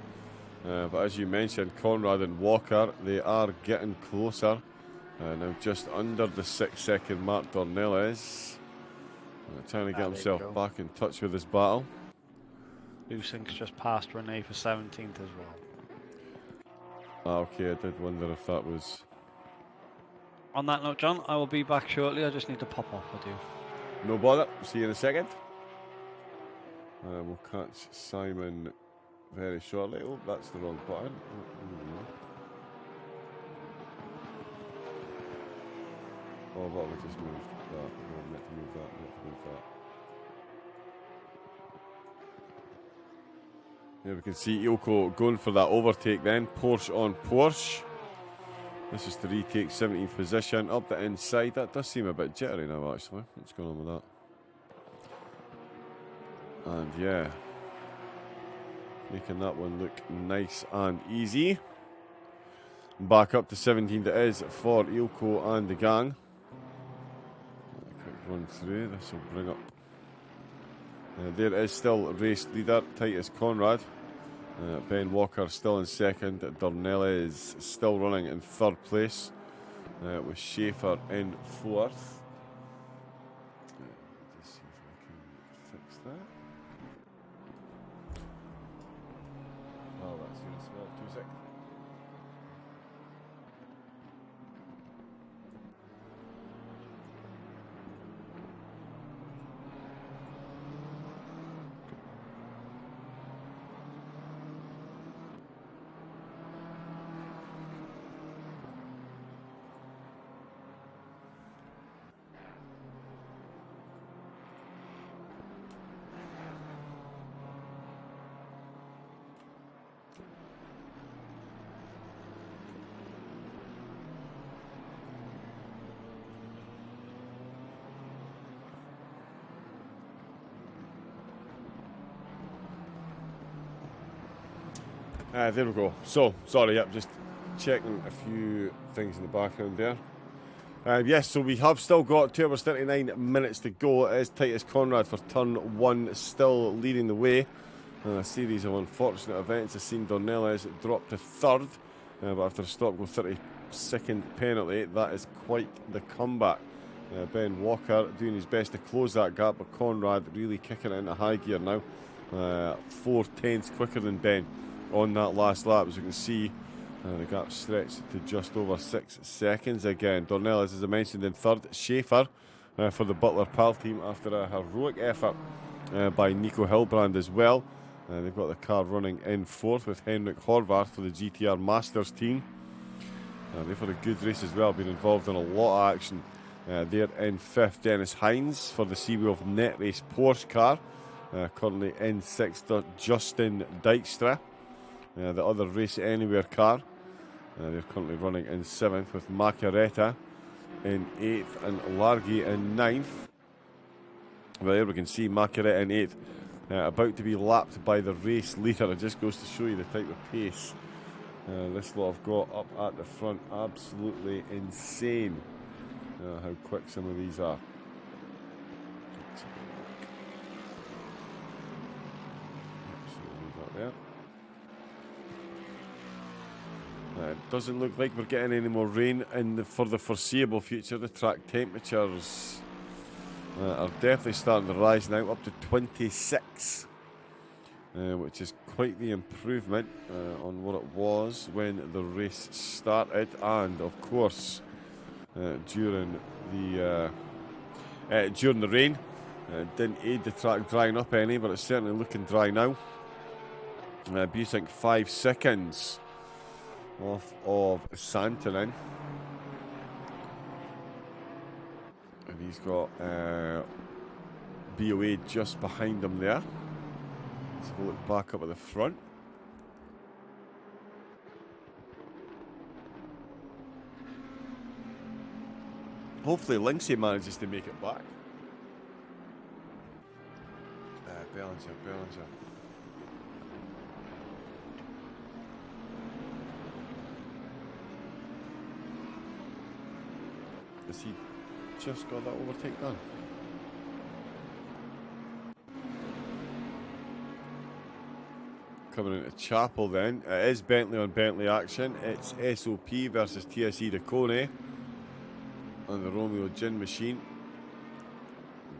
But as you mentioned, Conrad and Walker, they are getting closer. Now just under the 6 second mark, Dornelles. Trying to get himself back in touch with his battle. Lusink's just passed Renee for 17th as well. Okay, I did wonder if that was... On that note, John, I will be back shortly. I just need to pop off, I do. No bother, see you in a second. We'll catch Simon very shortly. Oh, that's the wrong button. Oh, what we just moved that. No, meant to move that, meant to move that. Here we can see Ilko going for that overtake then. Porsche on Porsche. This is to retake 17th position. Up the inside. That does seem a bit jittery now, actually. What's going on with that? And yeah, making that one look nice and easy. Back up to 17th it is for Ilko and the gang. Quick run through. This will bring up. There is still race leader Titus Conrad. Ben Walker still in second. Dornella is still running in 3rd place, with Schaefer in 4th. Let's see if I can fix that. Oh, that's really small. 2 seconds. There we go. So, sorry, yep, just checking a few things in the background there. Yes, so we have still got 2 hours 39 minutes to go. It is Titus Conrad for turn 1, still leading the way. A series of unfortunate events has seen Dornelles drop to 3rd, but after a stop-go 32nd penalty, that is quite the comeback. Ben Walker doing his best to close that gap, but Conrad really kicking it into high gear now. 4/10 quicker than Ben on that last lap, as you can see. The gap stretched to just over 6 seconds again. Dornelles, as I mentioned, in 3rd. Schaefer for the Butler Pal team after a heroic effort by Nico Hilbrand as well. They've got the car running in 4th with Henrik Horvath for the GTR Masters team. They've had a good race as well, been involved in a lot of action. There in 5th, Dennis Hines for the Seawolf Net Race Porsche car. Currently in 6th, Justin Dijkstra, the other Race Anywhere car. They're currently running in 7th with Macaretta in 8th and Largy in 9th. Well, there we can see Macaretta in 8th, about to be lapped by the race leader. It just goes to show you the type of pace this lot have got up at the front. Absolutely insane how quick some of these are. There. It doesn't look like we're getting any more rain for the foreseeable future. The track temperatures are definitely starting to rise now, up to 26, which is quite the improvement on what it was when the race started. And of course, during the rain, didn't aid the track drying up any, but it's certainly looking dry now. Busink 5 seconds off of Santonen. And he's got BOA just behind him there. Let's have a look back up at the front. Hopefully Lindsay manages to make it back. Bellinger. Has he just got that overtake done? Coming into Chapel then. It is Bentley on Bentley action. It's SOP versus TSE Decone on the Romeo Gin machine.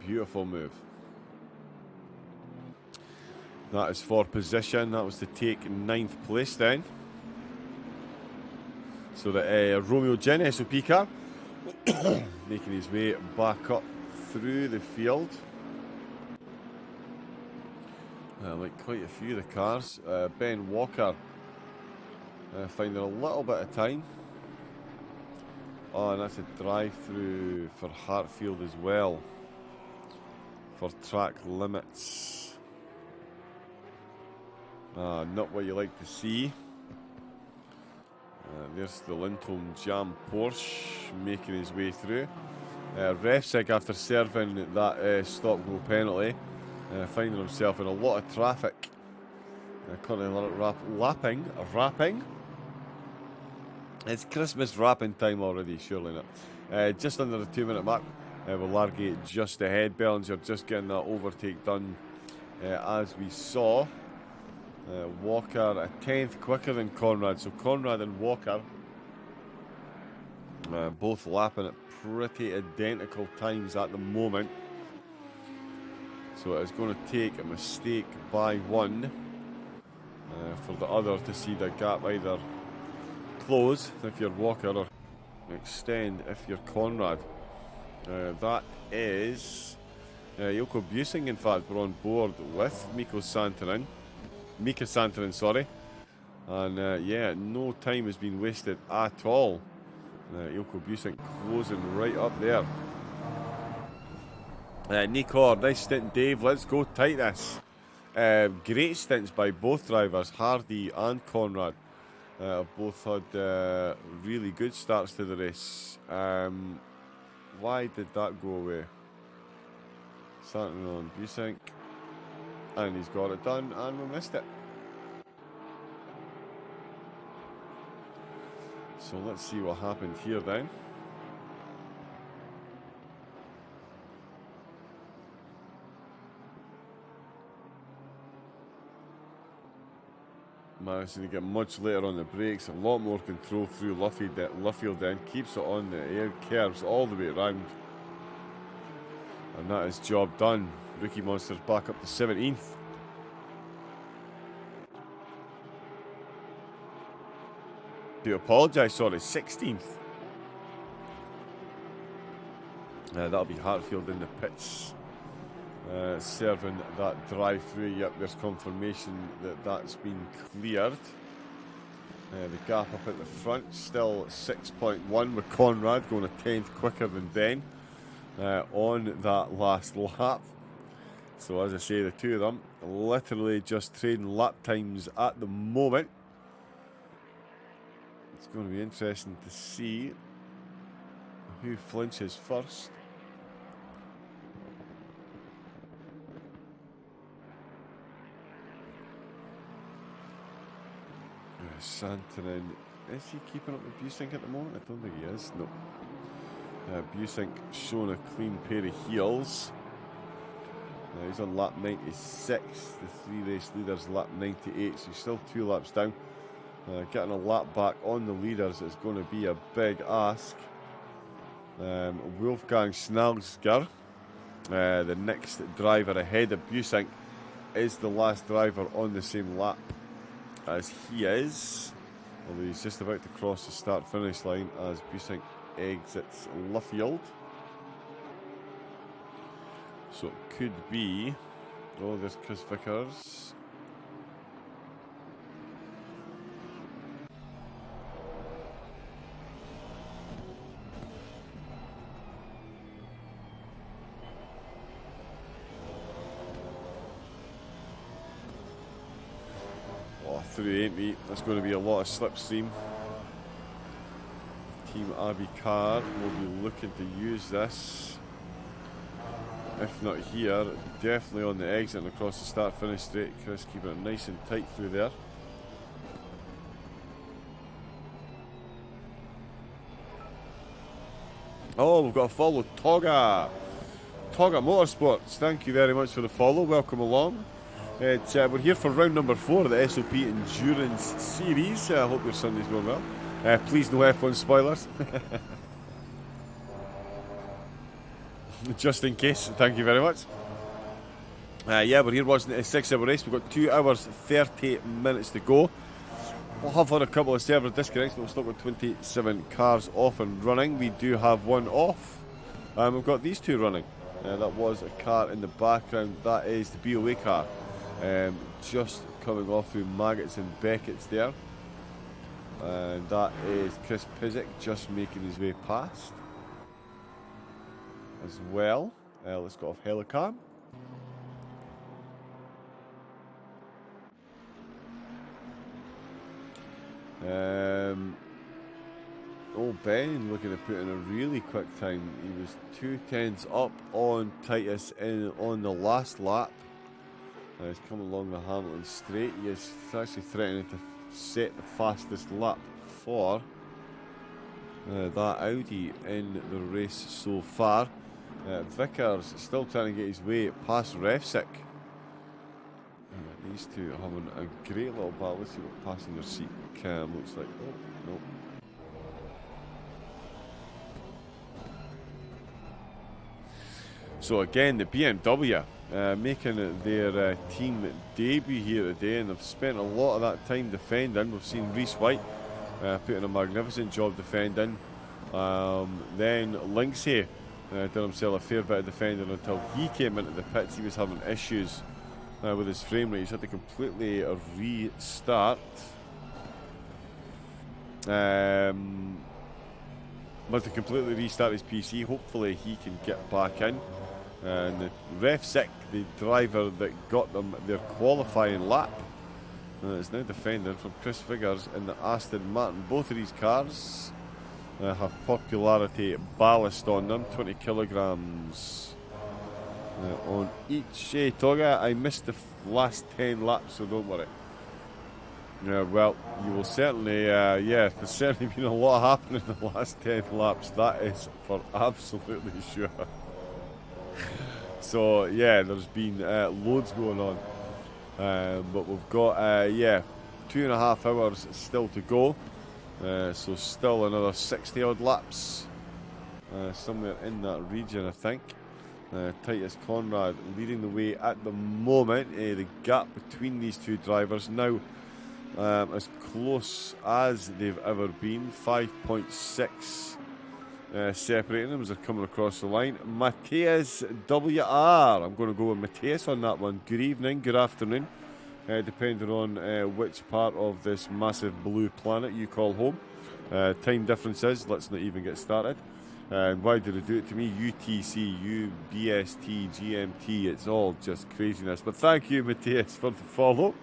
Beautiful move. That is for position. That was to take 9th place then. So the Romeo Gin SOP car making his way back up through the field. Like quite a few of the cars. Ben Walker finding a little bit of time. Oh, and that's a drive-through for Hartfield as well for track limits. Not what you like to see. There's the Lindholm Jam Porsche making his way through. Refsig, after serving that stop-go penalty, finding himself in a lot of traffic. Currently wrapping. It's Christmas wrapping time already, surely not. Just under the 2-minute mark, with Largate just ahead. Bellinger just getting that overtake done as we saw. Walker a 10th quicker than Conrad, so Conrad and Walker both lapping at pretty identical times at the moment. So it is going to take a mistake by one for the other to see the gap either close if you're Walker or extend if you're Conrad. That is Joko Busing, in fact, we're on board with Mika Santonen, and yeah, no time has been wasted at all. Joko Busing closing right up there. Nico, nice stint, Dave. Let's go tight this. Great stints by both drivers, Hardy and Conrad. Both had really good starts to the race. Why did that go away? Starting on Busink, and he's got it done, and we missed it. So let's see what happened here then. Managing to get much later on the brakes, a lot more control through Luffield then, keeps it on the air, curves all the way around. And that is job done. Rookie Monster's back up to 17th. Do apologise, sorry, 16th. That'll be Hartfield in the pits. Serving that drive-through. Yep, there's confirmation that that's been cleared. The gap up at the front still 6.1 with Conrad going a 10th quicker than Ben on that last lap. So as I say, the two of them literally just trading lap times at the moment. It's going to be interesting to see who flinches first. Santonin, is he keeping up with Busink at the moment? I don't think he is. No. Busink showing a clean pair of heels. He's on lap 96. The 3 race leaders lap 98, so he's still 2 laps down. Getting a lap back on the leaders is going to be a big ask. Wolfgang Schnalzger, the next driver ahead of Busink, is the last driver on the same lap as he is, although he's just about to cross the start-finish line as Busink exits Luffield. So it could be... Oh, there's Chris Vickers. Through 80, there's going to be a lot of slipstream. Team Abbey Carr will be looking to use this. If not here, definitely on the exit and across the start-finish straight. Chris keeping it nice and tight through there. Oh, we've got a follow. Toga Motorsports, thank you very much for the follow. Welcome along. We're here for round number 4 of the SOP Endurance Series. I hope your Sunday's going well. Please no F1 spoilers. Just in case, thank you very much. Yeah, we're here watching a 6-hour race. We've got 2 hours 30 minutes to go. We'll have had a couple of server disconnects, but we've still got 27 cars off and running. We do have one off. We've got these 2 running. That was a car in the background. That is the BOA car. Just coming off through Maggots and Beckett's there. And that is Chris Pizik just making his way past as well. Let's go off Helicam. Ben looking to put in a really quick time. He was 2/10 up on Titus on the last lap. He's coming along the Hamilton straight. He is actually threatening to set the fastest lap for that Audi in the race so far. Vickers still trying to get his way past Refsick. These two are having a great little battle. Let's see what passenger seat cam looks like. Oh, no. So again, the BMW making their team debut here today, and they've spent a lot of that time defending. We've seen Reese White putting a magnificent job defending. Then Linksay did himself a fair bit of defending until he came into the pits. He was having issues with his frame rate. He's had to completely restart. Had to completely restart his PC. Hopefully he can get back in. And the Refsick, the driver that got them their qualifying lap, is now defending from Chris Vickers in the Aston Martin. Both of these cars have popularity ballast on them, 20 kilograms on each. Toga, I missed the last 10 laps, so don't worry. Yeah, well, you will certainly, there's certainly been a lot happening in the last 10 laps. That is for absolutely sure. So, yeah, there's been loads going on. But we've got, 2.5 hours still to go. So still another 60 odd laps. Somewhere in that region, I think. Titus Conrad leading the way at the moment. The gap between these two drivers now as close as they've ever been. 5.6 separating them as they're coming across the line. Matthias WR. I'm going to go with Matthias on that one. Good evening, good afternoon, depending on which part of this massive blue planet you call home. Time differences, let's not even get started. Why did they do it to me? UTC, UBST, GMT, it's all just craziness. But thank you, Matthias, for the follow.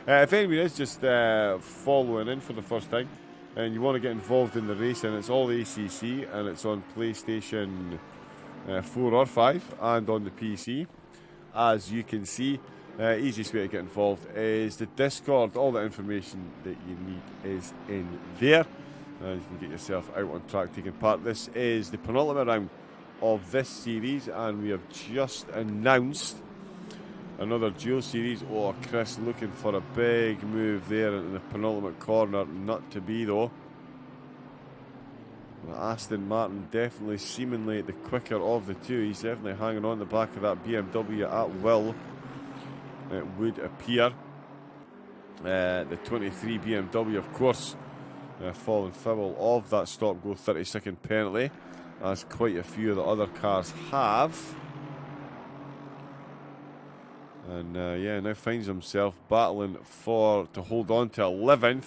If anyone is just following in for the first time and you want to get involved in the racing, it's all ACC and it's on PlayStation 4 or 5 and on the PC. As you can see, easiest way to get involved is the Discord. All the information that you need is in there. You can get yourself out on track taking part. This is the penultimate round of this series, and we have just announced another dual series. Oh, Chris looking for a big move there in the penultimate corner. Not to be, though. Aston Martin definitely seemingly the quicker of the two. He's definitely hanging on the back of that BMW at will, it would appear. The 23 BMW, of course, fallen foul of that stop-go 30-second penalty, as quite a few of the other cars have. And now finds himself battling to hold on to 11th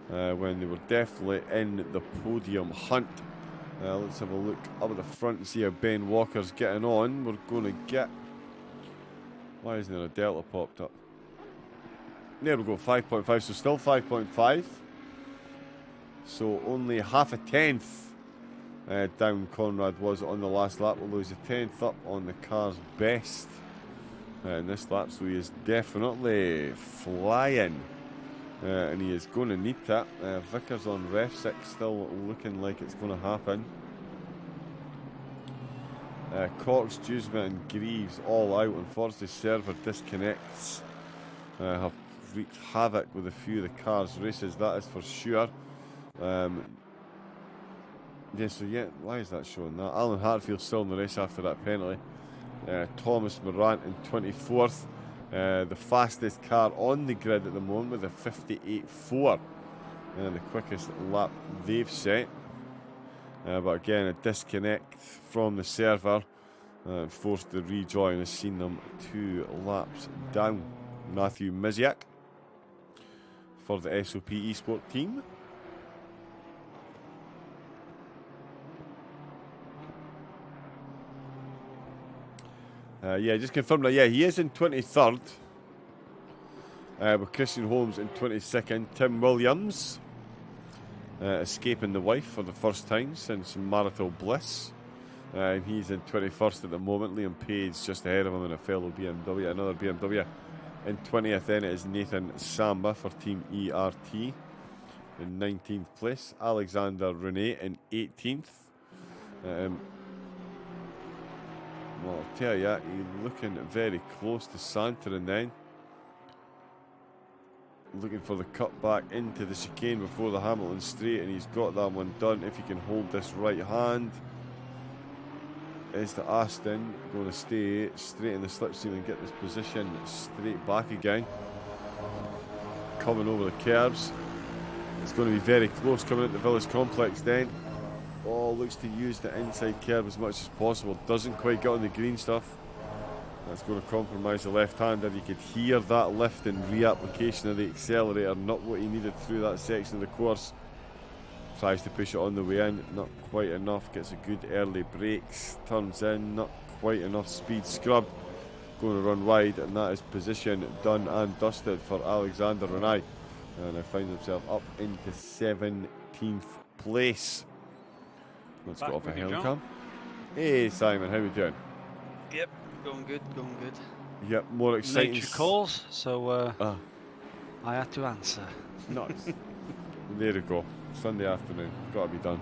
when they were definitely in the podium hunt. Let's have a look up at the front and see how Ben Walker's getting on. We're going to get... Why isn't there a delta popped up? There we go, 5.5, so still 5.5. So only half a tenth down Conrad was on the last lap, although he's a tenth up on the car's best in this lap, so he is definitely flying. And he is going to need that. Vickers on ref 6, still looking like it's going to happen. Cox, Dewsbury and Greaves all out. Unfortunately, server disconnects. Have wreaked havoc with a few of the cars' races, that is for sure. Why is that showing that? Alan Hartfield still in the race after that penalty. Thomas Morant in 24th. The fastest car on the grid at the moment with a 58.4. And the quickest lap they've set. But again, a disconnect from the server. Forced to rejoin, has seen them 2 laps down. Matthew Miziak for the SOP eSport team. Just confirmed that. Yeah, he is in 23rd. With Christian Holmes in 22nd. Tim Williams escaping the wife for the first time since marital bliss. And he's in 21st at the moment. Liam Page just ahead of him in a fellow BMW. Another BMW. In 20th then it is Nathan Samba for Team ERT in 19th place. Alexander Renee in 18th. Well, I'll tell you, he's looking very close to Santorin then. Looking for the cut back into the chicane before the Hamilton straight, and he's got that one done. If he can hold this right hand, is the Aston going to stay straight in the slipstream and get this position straight back again. Coming over the curbs. It's going to be very close coming into the Village Complex then. Oh, looks to use the inside curb as much as possible. Doesn't quite get on the green stuff. That's going to compromise the left-hander. You could hear that lift and reapplication of the accelerator. Not what he needed through that section of the course. Tries to push it on the way in. Not quite enough. Gets a good early brakes. Turns in. Not quite enough speed scrubbed. Going to run wide, and that is position done and dusted for Alexander Renai. And I find himself up into 17th place. Let's get off a Helcam. Hey Simon, how we doing? Yep, going good, going good. Yep, more exciting. Nature calls, so I had to answer. Nice. There we go. Sunday afternoon. Got to be done.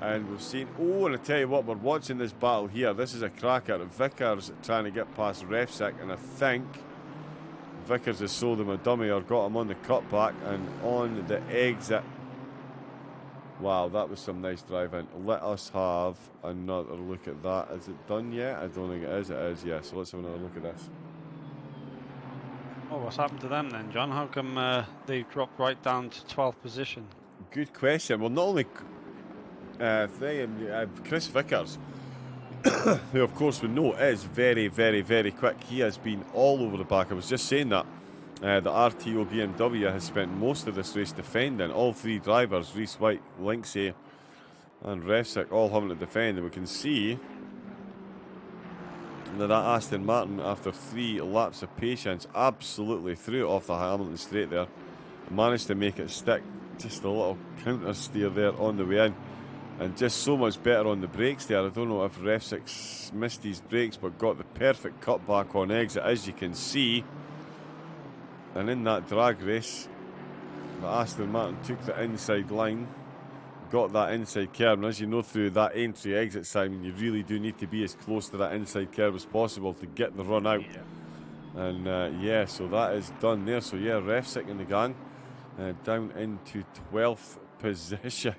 And we've seen... Oh, and I tell you what, we're watching this battle here. This is a cracker. Vickers trying to get past Refsick, and I think Vickers has sold him a dummy or got him on the cutback and on the exit. Wow, that was some nice driving. Let us have another look at that. Is it done yet? I don't think it is. It is, yeah. So let's have another look at this. Oh, what's happened to them then, John? How come they've dropped right down to 12th position? Good question. Well, not only Chris Vickers, who of course we know is very, very, very quick. He has been all over the back. I was just saying that the RTO BMW has spent most of this race defending. All three drivers, Reese White, Linksay and Refsick, all having to defend. And we can see that Aston Martin, after 3 laps of patience, absolutely threw it off the Hamilton straight there. Managed to make it stick. Just a little counter steer there on the way in. And just so much better on the brakes there. I don't know if Refsick missed his brakes, but got the perfect cutback on exit, as you can see. And in that drag race, the Aston Martin took the inside line, got that inside curb, and as you know, through that entry-exit, Simon, you really do need to be as close to that inside curb as possible to get the run out. Yeah. And yeah, so that is done there. So yeah, Refsick in the gang, down into 12th position.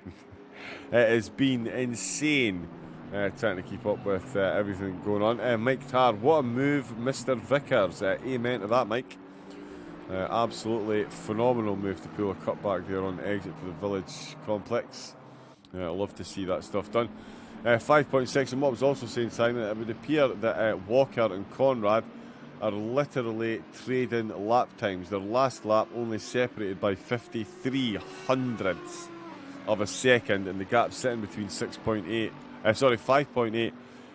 It has been insane trying to keep up with everything going on. Mike Tarr, what a move, Mr. Vickers. Amen to that, Mike. Absolutely phenomenal move to pull a cutback there on the exit to the village complex. I love to see that stuff done. 5.6, and what I was also saying, Simon, it would appear that Walker and Conrad are literally trading lap times. Their last lap only separated by 53 hundredths of a second, and the gap sitting between 5.8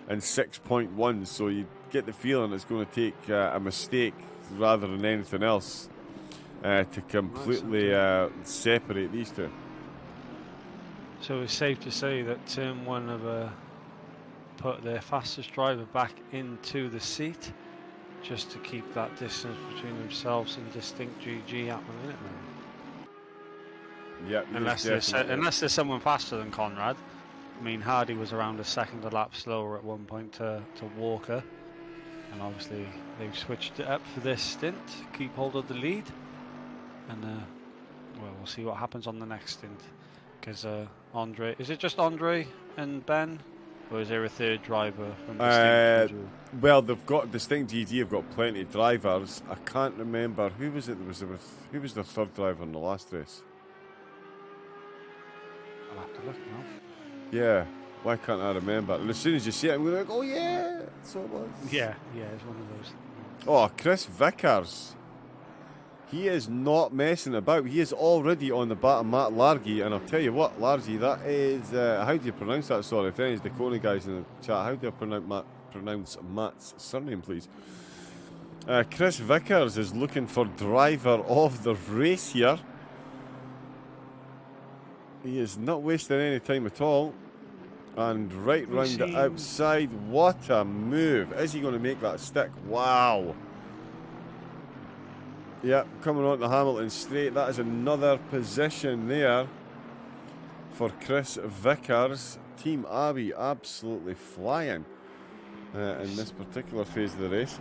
and 6.1. So you get the feeling it's going to take a mistake rather than anything else to completely separate these two. So it's safe to say that Turn 1 have put their fastest driver back into the seat just to keep that distance between themselves and Distinct GG at the minute then. Yep, unless there's someone faster than Conrad. I mean, Hardy was around a second a lap slower at one point to Walker, and obviously they've switched it up for this stint, keep hold of the lead, and well, we'll see what happens on the next stint. Because Andre, is it just Andre and Ben, or is there a third driver from Distinct GG? Well, they've got Distinct GG. Have got plenty of drivers. I can't remember who was it. Who was their third driver in the last race? I'll have to look now. Yeah, why can't I remember? And as soon as you see it, I'm going to go, oh yeah, that's what it was. Yeah, it's one of those. Oh, Chris Vickers. He is not messing about. He is already on the back of Matt Largy, and I'll tell you what, Largy, that is, how do you pronounce that? Sorry, if any Dakota guys in the chat, how do I pronounce Matt's surname, please? Chris Vickers is looking for driver of the race here. He is not wasting any time at all. And right round the outside, what a move. Is he going to make that stick? Wow. Yep, coming on to Hamilton straight. That is another position there for Chris Vickers. Team Abbey absolutely flying in this particular phase of the race.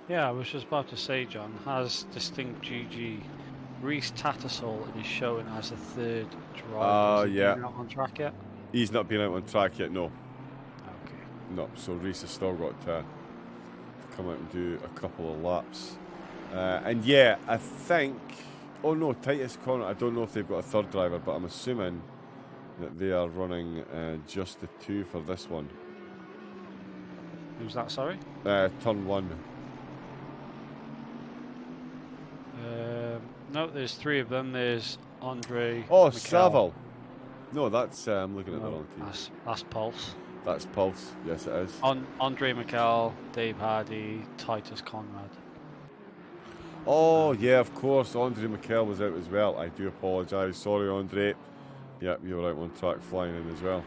Yeah, I was just about to say, John, has Distinct GG Reese Tattersall is showing as a third driver? Yeah. Not on track yet? He's not been out on track yet, no. Okay. No, so Reese has still got to come out and do a couple of laps. And yeah, I think... Oh no, Titus Conrad, I don't know if they've got a third driver, but I'm assuming that they are running just the two for this one. Who's that, sorry? Turn 1. No, there's three of them. There's Andre. Oh, Mikel. Saville. No, that's I'm looking at the wrong team. That's Pulse. That's Pulse. Yes, it is. Andre Mikel, Dave Hardy, Titus Conrad. Oh yeah, of course. Andre Mikel was out as well. I do apologise. Sorry, Andre. Yep, you were out on track flying in as well.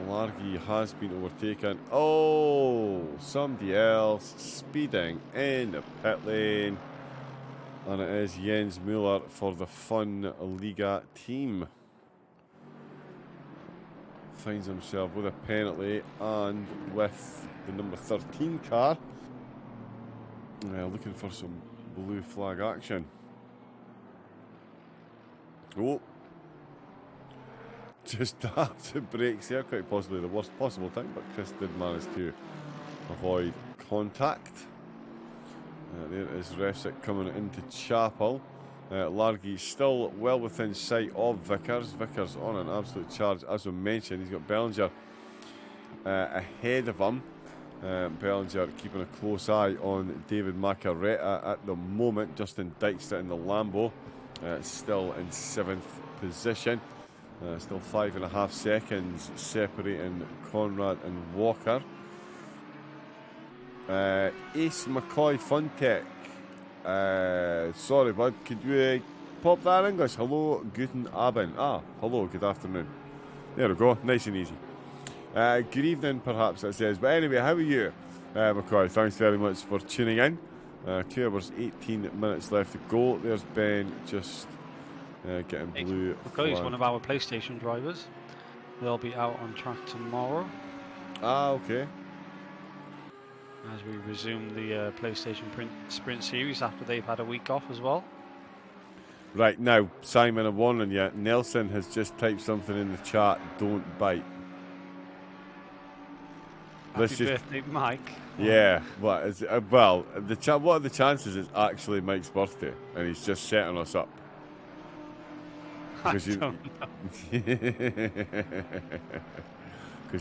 Largy has been overtaken. Oh, somebody else speeding in the pit lane. And it is Jens Muller for the Fun Liga team. Finds himself with a penalty and with the number 13 car. Looking for some blue flag action. Oh. Just tapped the brakes there, quite possibly the worst possible thing, but Chris did manage to avoid contact. There is Refsick coming into Chapel. Largy still well within sight of Vickers. Vickers on an absolute charge, as we mentioned. He's got Bellinger ahead of him. Bellinger keeping a close eye on David Macaretta at the moment. Justin Dykstra in the Lambo, still in 7th position. Still 5.5 seconds separating Conrad and Walker. Ace McCoy Funtech. Sorry, bud. Could you pop that in English? Hello, guten Abend. Hello, good afternoon. There we go. Nice and easy. Good evening, perhaps it says. But anyway, how are you, McCoy? Thanks very much for tuning in. 2 hours, 18 minutes left to go. There's Ben just getting blue. McCoy is one of our PlayStation drivers. They'll be out on track tomorrow. Okay. As we resume the PlayStation Sprint Series after they've had a week off as well. Right, now, Simon, I'm warning you. Nelson has just typed something in the chat. Don't bite. Happy birthday, Mike. Yeah, what is it? Well, what are the chances it's actually Mike's birthday and he's just setting us up? Because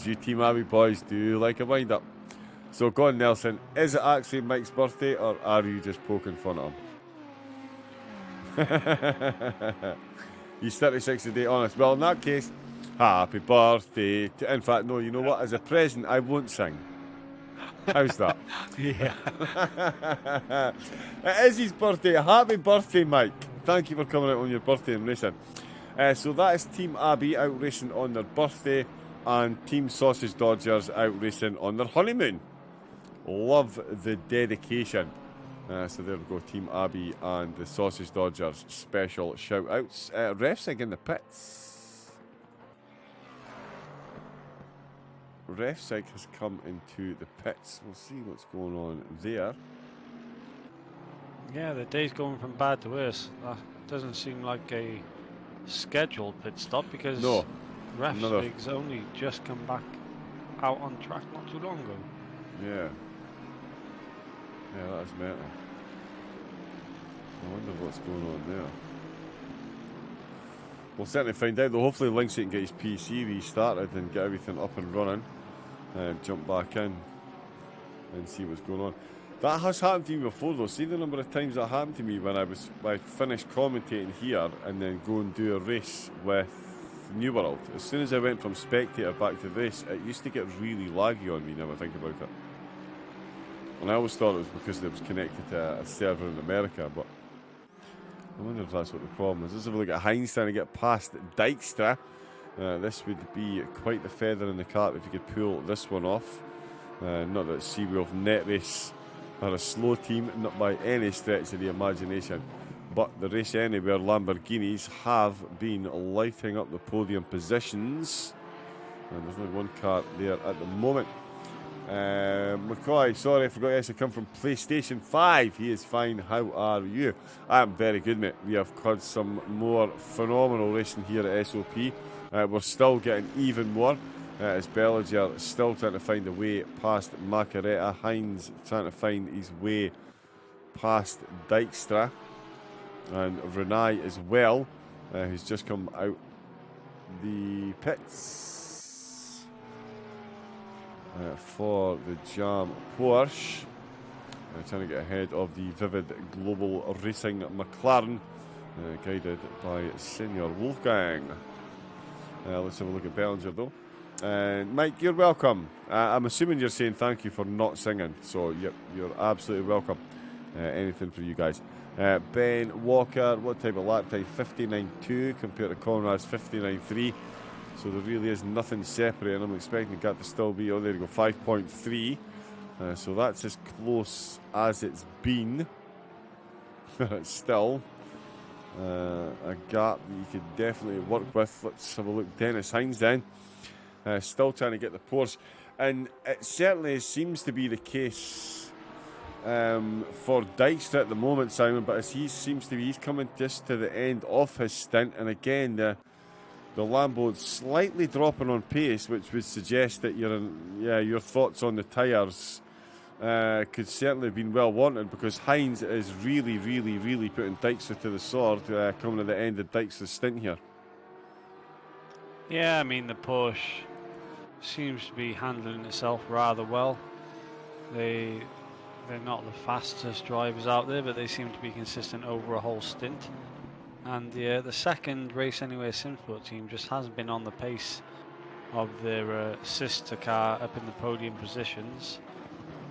you Team Abbey boys do like a wind up. So go on, Nelson. Is it actually Mike's birthday or are you just poking fun at him? He's 36 today, honest. Well, in that case, happy birthday. In fact, no, you know what? As a present, I won't sing. How's that? Yeah. It is his birthday. Happy birthday, Mike. Thank you for coming out on your birthday and racing. So that is Team Abbey out racing on their birthday and Team Sausage Dodgers out racing on their honeymoon. Love the dedication. So there we go, Team Abbey and the Sausage Dodgers special shout outs. Refsig in the pits. Refsig has come into the pits. We'll see what's going on there. Yeah, the day's going from bad to worse. That doesn't seem like a scheduled pit stop because Refsig's only just come back out on track not too long ago. Yeah. Yeah, that is mental. I wonder what's going on there. We'll certainly find out though. Hopefully Linksy can get his PC restarted and get everything up and running. Jump back in and see what's going on. That has happened to me before though. See the number of times that happened to me when I finished commentating here and then go and do a race with New World. As soon as I went from spectator back to race, it used to get really laggy on me now I think about it. And I always thought it was because it was connected to a server in America, but I wonder if that's what the problem is. Let's have a look at Heinz trying to get past Dykstra. This would be quite the feather in the cap if you could pull this one off. Not that Seawolf Net Race are a slow team, not by any stretch of the imagination. But the Race Anywhere Lamborghinis have been lighting up the podium positions. And there's only one car there at the moment. McCoy, sorry, I forgot you come from PlayStation 5. He is fine. How are you? I'm very good, mate. We have had some more phenomenal racing here at SOP. We're still getting even more. As Bellinger still trying to find a way past Macaretta. Heinz trying to find his way past Dykstra. And Renai as well, who's just come out the pits. For the Jam Porsche, trying to get ahead of the Vivid Global Racing McLaren, guided by Senior Wolfgang. Let's have a look at Bellinger though. Mike, you're welcome. I'm assuming you're saying thank you for not singing, so you're absolutely welcome. Anything for you guys. Ben Walker, what type of lap time? 59.2 compared to Conrad's 59.3. So there really is nothing separating. I'm expecting the gap to still be, oh, there you go, 5.3. So that's as close as it's been. It's still a gap that you could definitely work with. Let's have a look. Dennis Hines then. Still trying to get the Porsche. And it certainly seems to be the case for Dijkstra at the moment, Simon. But as he's coming just to the end of his stint. And again, the Lambo's slightly dropping on pace, which would suggest that your thoughts on the tyres could certainly have been well wanted, because Hines is really, really, really putting Dijkstra to the sword coming to the end of Dijkstra's stint here. Yeah, I mean, the Porsche seems to be handling itself rather well. They're not the fastest drivers out there, but they seem to be consistent over a whole stint. And the second Race Anywhere Simsport team just hasn't been on the pace of their sister car up in the podium positions.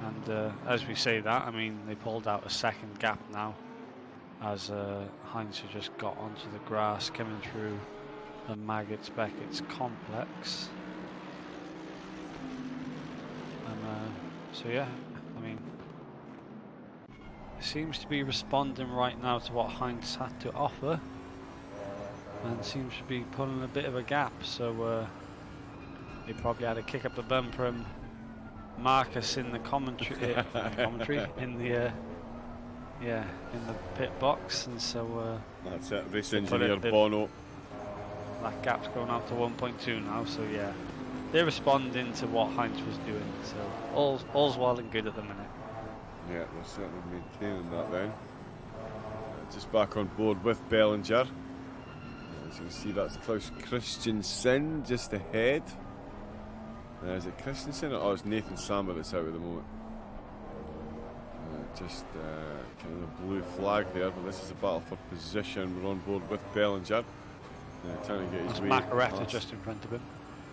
And as we say that, I mean, they pulled out a second gap now, as Heinz has just got onto the grass coming through the Maggots-Beckett's complex. And so yeah, I mean, it seems to be responding right now to what Heinz had to offer, and seems to be pulling a bit of a gap. So they probably had to kick up the bum from Marcus in the commentary, in the pit box, and so that's it. Race engineer Bono. That gap's going up to 1.2 now. So yeah, they're responding to what Heinz was doing. So all's well and good at the minute. Yeah, they're certainly maintaining that then. Just back on board with Bellinger. As you can see, that's Klaus Christensen just ahead. Is it Christensen or it's Nathan Samba that's out at the moment? Just kind of the blue flag there, but this is a battle for position. We're on board with Bellinger. Trying to get his way. Macaretta just in front of him.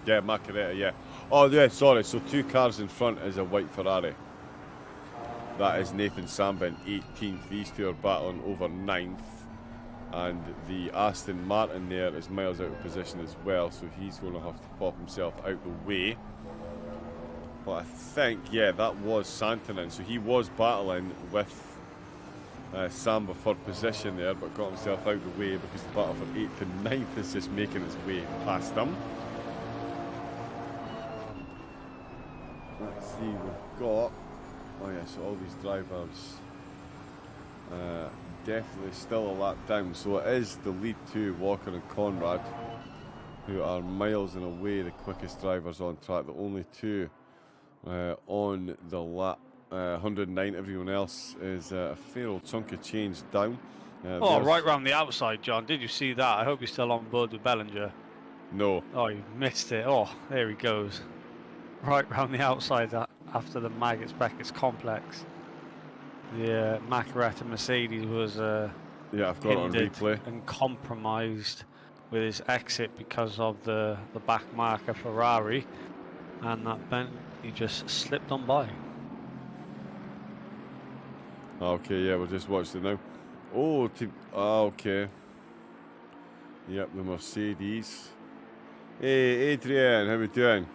Yeah, Macaretta, yeah. Oh, yeah, sorry. So 2 cars in front is a white Ferrari. That is Nathan Samba in 18th. These two are battling over 9th. And the Aston Martin there is miles out of position as well, so he's going to have to pop himself out the way. But I think, yeah, that was Santonin, so he was battling with Samba for position there, but got himself out the way because the battle for 8th and 9th is just making its way past them. Let's see, we've got, oh yeah, so all these drivers definitely still a lap down, so it is the lead 2, Walker and Conrad, who are miles and away the quickest drivers on track. The only 2 on the lap 109. Everyone else is a fair old chunk of change down. Right round the outside, John. Did you see that? I hope you're still on board with Bellinger. No. Oh, you missed it. Oh, there he goes. Right round the outside after the Maggots-Beckett's complex. The Macaretta Mercedes was yeah, I've got it on replay and compromised with his exit because of the back marker Ferrari, and that Bentley just slipped on by. Okay, yeah, we'll just watch it now. Oh, okay. Yep, the Mercedes. Hey, Adrian, how we doing?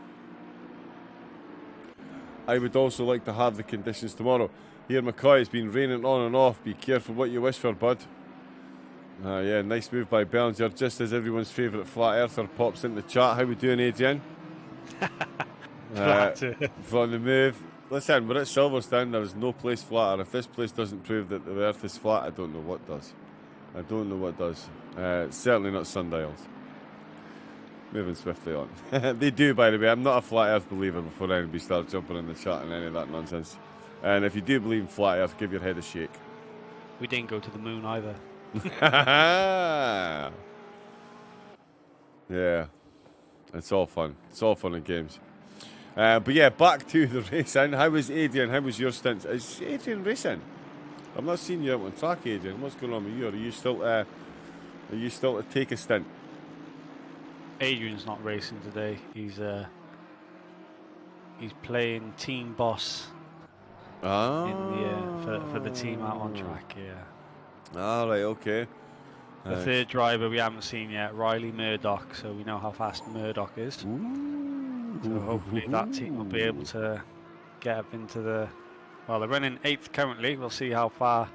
I would also like to have the conditions tomorrow. Here, McCoy, it's been raining on and off. Be careful what you wish for, bud. Yeah, nice move by Bellinger, just as everyone's favourite flat earther pops into the chat. How we doing, Adrian? From the move. Listen, we're at Silverstone. There is no place flatter. If this place doesn't prove that the earth is flat, I don't know what does. I don't know what does. Certainly not sundials. Moving swiftly on. They do, by the way. I'm not a flat earth believer before anybody starts jumping in the chat and any of that nonsense. And if you do believe in flat earth, give your head a shake. We didn't go to the moon either. Yeah. It's all fun. It's all fun and games. But yeah, back to the racing. How was Adrian? How was your stint? Is Adrian racing? I'm not seeing you out on track, Adrian. What's going on with you? Are you still to take a stint? Adrian's not racing today. He's playing team boss for the team out on track. Yeah. All right. Okay. The third driver we haven't seen yet, Riley Murdoch, so we know how fast Murdoch is. Ooh. So hopefully that team will be able to get up into the... Well, they're running 8th currently. We'll see how far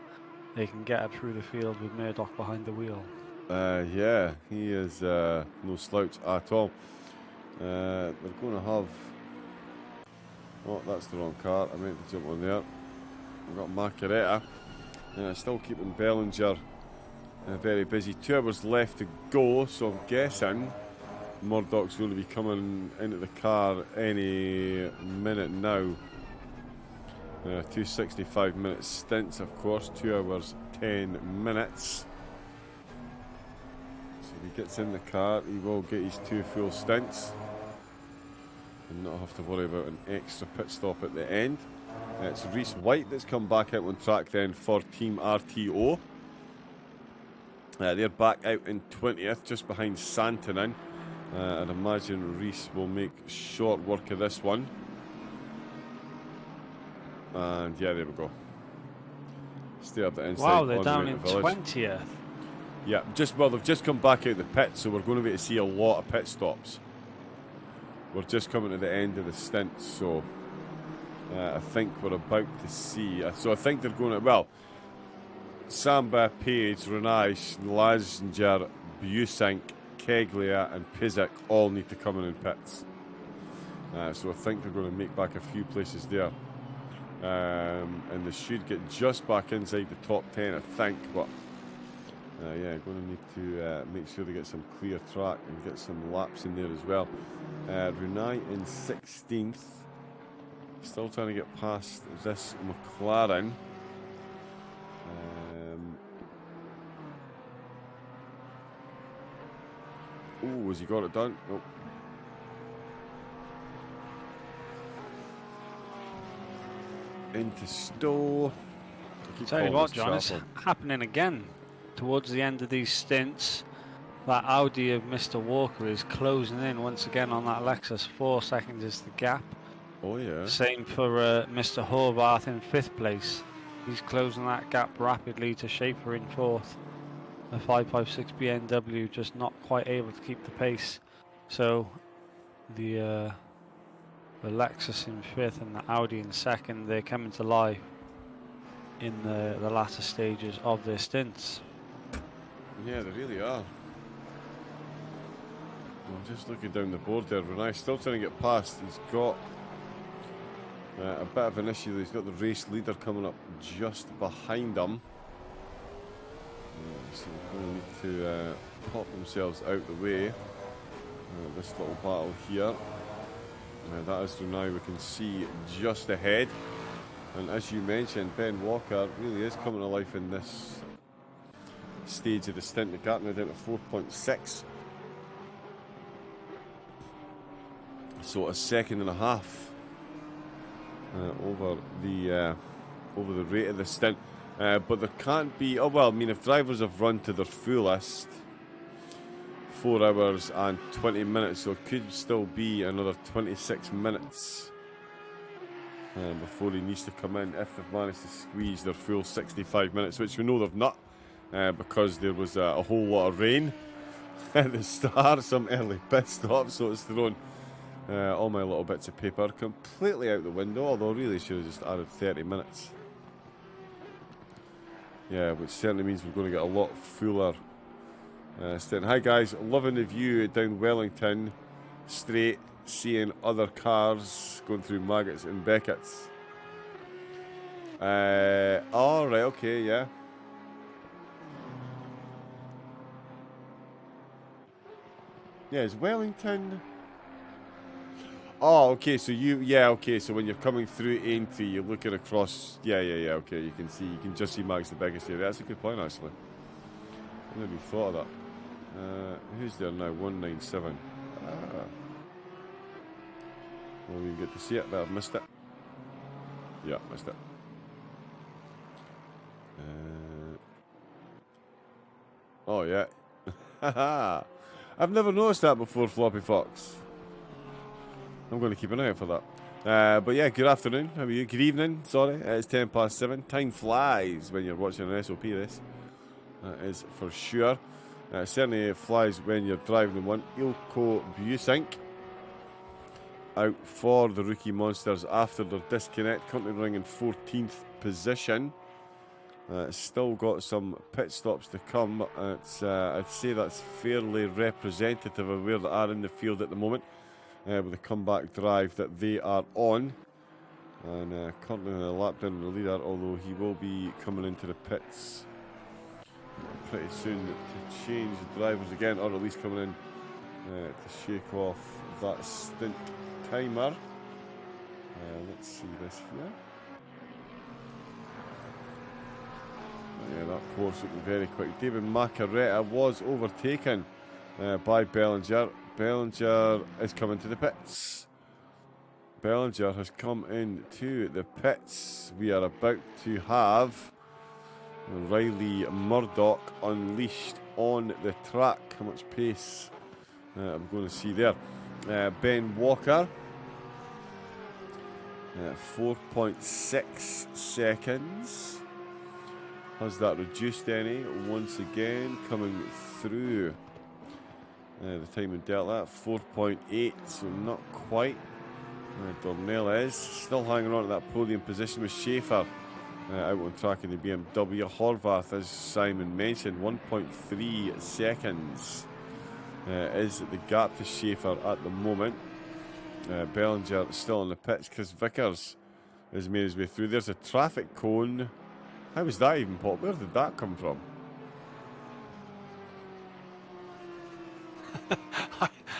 they can get up through the field with Murdoch behind the wheel. Yeah, he is no slouch at all. They're going to have... Oh, that's the wrong car. I meant to jump on there. We've got Macaretta. Still keeping Bellinger very busy. 2 hours left to go, so I'm guessing Murdoch's going to be coming into the car any minute now. 2 65-minute stints, of course. 2 hours 10 minutes. So if he gets in the car, he will get his 2 full stints and not have to worry about an extra pit stop at the end. It's Reese White that's come back out on track then for Team RTO. They're back out in 20th, just behind Santonin. I'd imagine Reese will make short work of this one. And yeah, there we go. Stay up the inside. Wow, they're down in 20th. Yeah, they've just come back out the pit, so we're going to be able to see a lot of pit stops. We're just coming to the end of the stint, so I think we're about to see. So I think they're going to, well, Samba, Page, Renaish, Lazinger, Busink, Keglia and Pizik all need to come in pits. So I think they're going to make back a few places there. And they should get just back inside the top 10, I think. But yeah, going to need to make sure they get some clear track and get some laps in there as well. Renai in 16th. Still trying to get past this McLaren. Oh, has he got it done? Nope. Into Stowe. Tell you what, John, it's happening again. Towards the end of these stints, that Audi of Mr. Walker is closing in once again on that Lexus. 4 seconds is the gap. Oh, yeah. Same for Mr. Horvath in 5th place. He's closing that gap rapidly to Schaefer in 4th. The 556 BMW just not quite able to keep the pace. So the Lexus in 5th and the Audi in 2nd, they're coming to life in the latter stages of their stints. Yeah, they really are. I'm just looking down the board there. Renai's still trying to get past. He's got a bit of an issue. He's got the race leader coming up just behind him. So they're going to need to pop themselves out the way. This little battle here. That is Renai we can see just ahead. And as you mentioned, Ben Walker really is coming to life in this stage of the stint. The gap now down to 4.6. So a second and a half over the rate of the stint. But there can't be, oh well, I mean, if drivers have run to their fullest, 4 hours and 20 minutes, so it could still be another 26 minutes before he needs to come in if they've managed to squeeze their full 65 minutes, which we know they've not, because there was a whole lot of rain at the start, some early pit stops, so it's thrown all my little bits of paper completely out the window, although I really should have just added 30 minutes. Yeah, which certainly means we're going to get a lot fuller stint. Hi guys, loving the view down Wellington straight, seeing other cars going through Maggots and Beckett's. Oh, right, okay, yeah. Yeah, is Wellington... Oh, okay, so okay, so when you're coming through Aintree, you're looking across, yeah, okay, you can just see Mags the biggest area. That's a good point, actually. I never thought of that. Who's there now? 197. Well, we get to see it, but I've missed it. Yeah, missed it. Oh, yeah. I've never noticed that before, Floppy Fox. I'm going to keep an eye out for that. But yeah, good afternoon. How are you? Good evening, sorry. It's 7:10. Time flies when you're watching an SOP race. That is for sure. Certainly flies when you're driving in one. Ilko Busink out for the Rookie Monsters after their disconnect, currently running in 14th position. Still got some pit stops to come. I'd say that's fairly representative of where they are in the field at the moment, with the comeback drive that they are on. And currently on a lap down the leader, although he will be coming into the pits pretty soon to change the drivers again, or at least coming in to shake off that stint timer. Let's see this here. Yeah, that course looking very quick. David Macaretta was overtaken by Bellinger. Bellinger is coming to the pits. Bellinger has come into the pits. We are about to have Riley Murdoch unleashed on the track. How much pace I'm going to see there. Ben Walker, 4.6 seconds. Has that reduced any? Once again, coming through the time in Delta, 4.8, so not quite. Dornell is still hanging on to that podium position with Schaefer out on track in the BMW. Horvath, as Simon mentioned, 1.3 seconds is the gap to Schaefer at the moment. Bellinger still in the pits. Chris Vickers has made his way through. There's a traffic cone. How was that even popped? Where did that come from?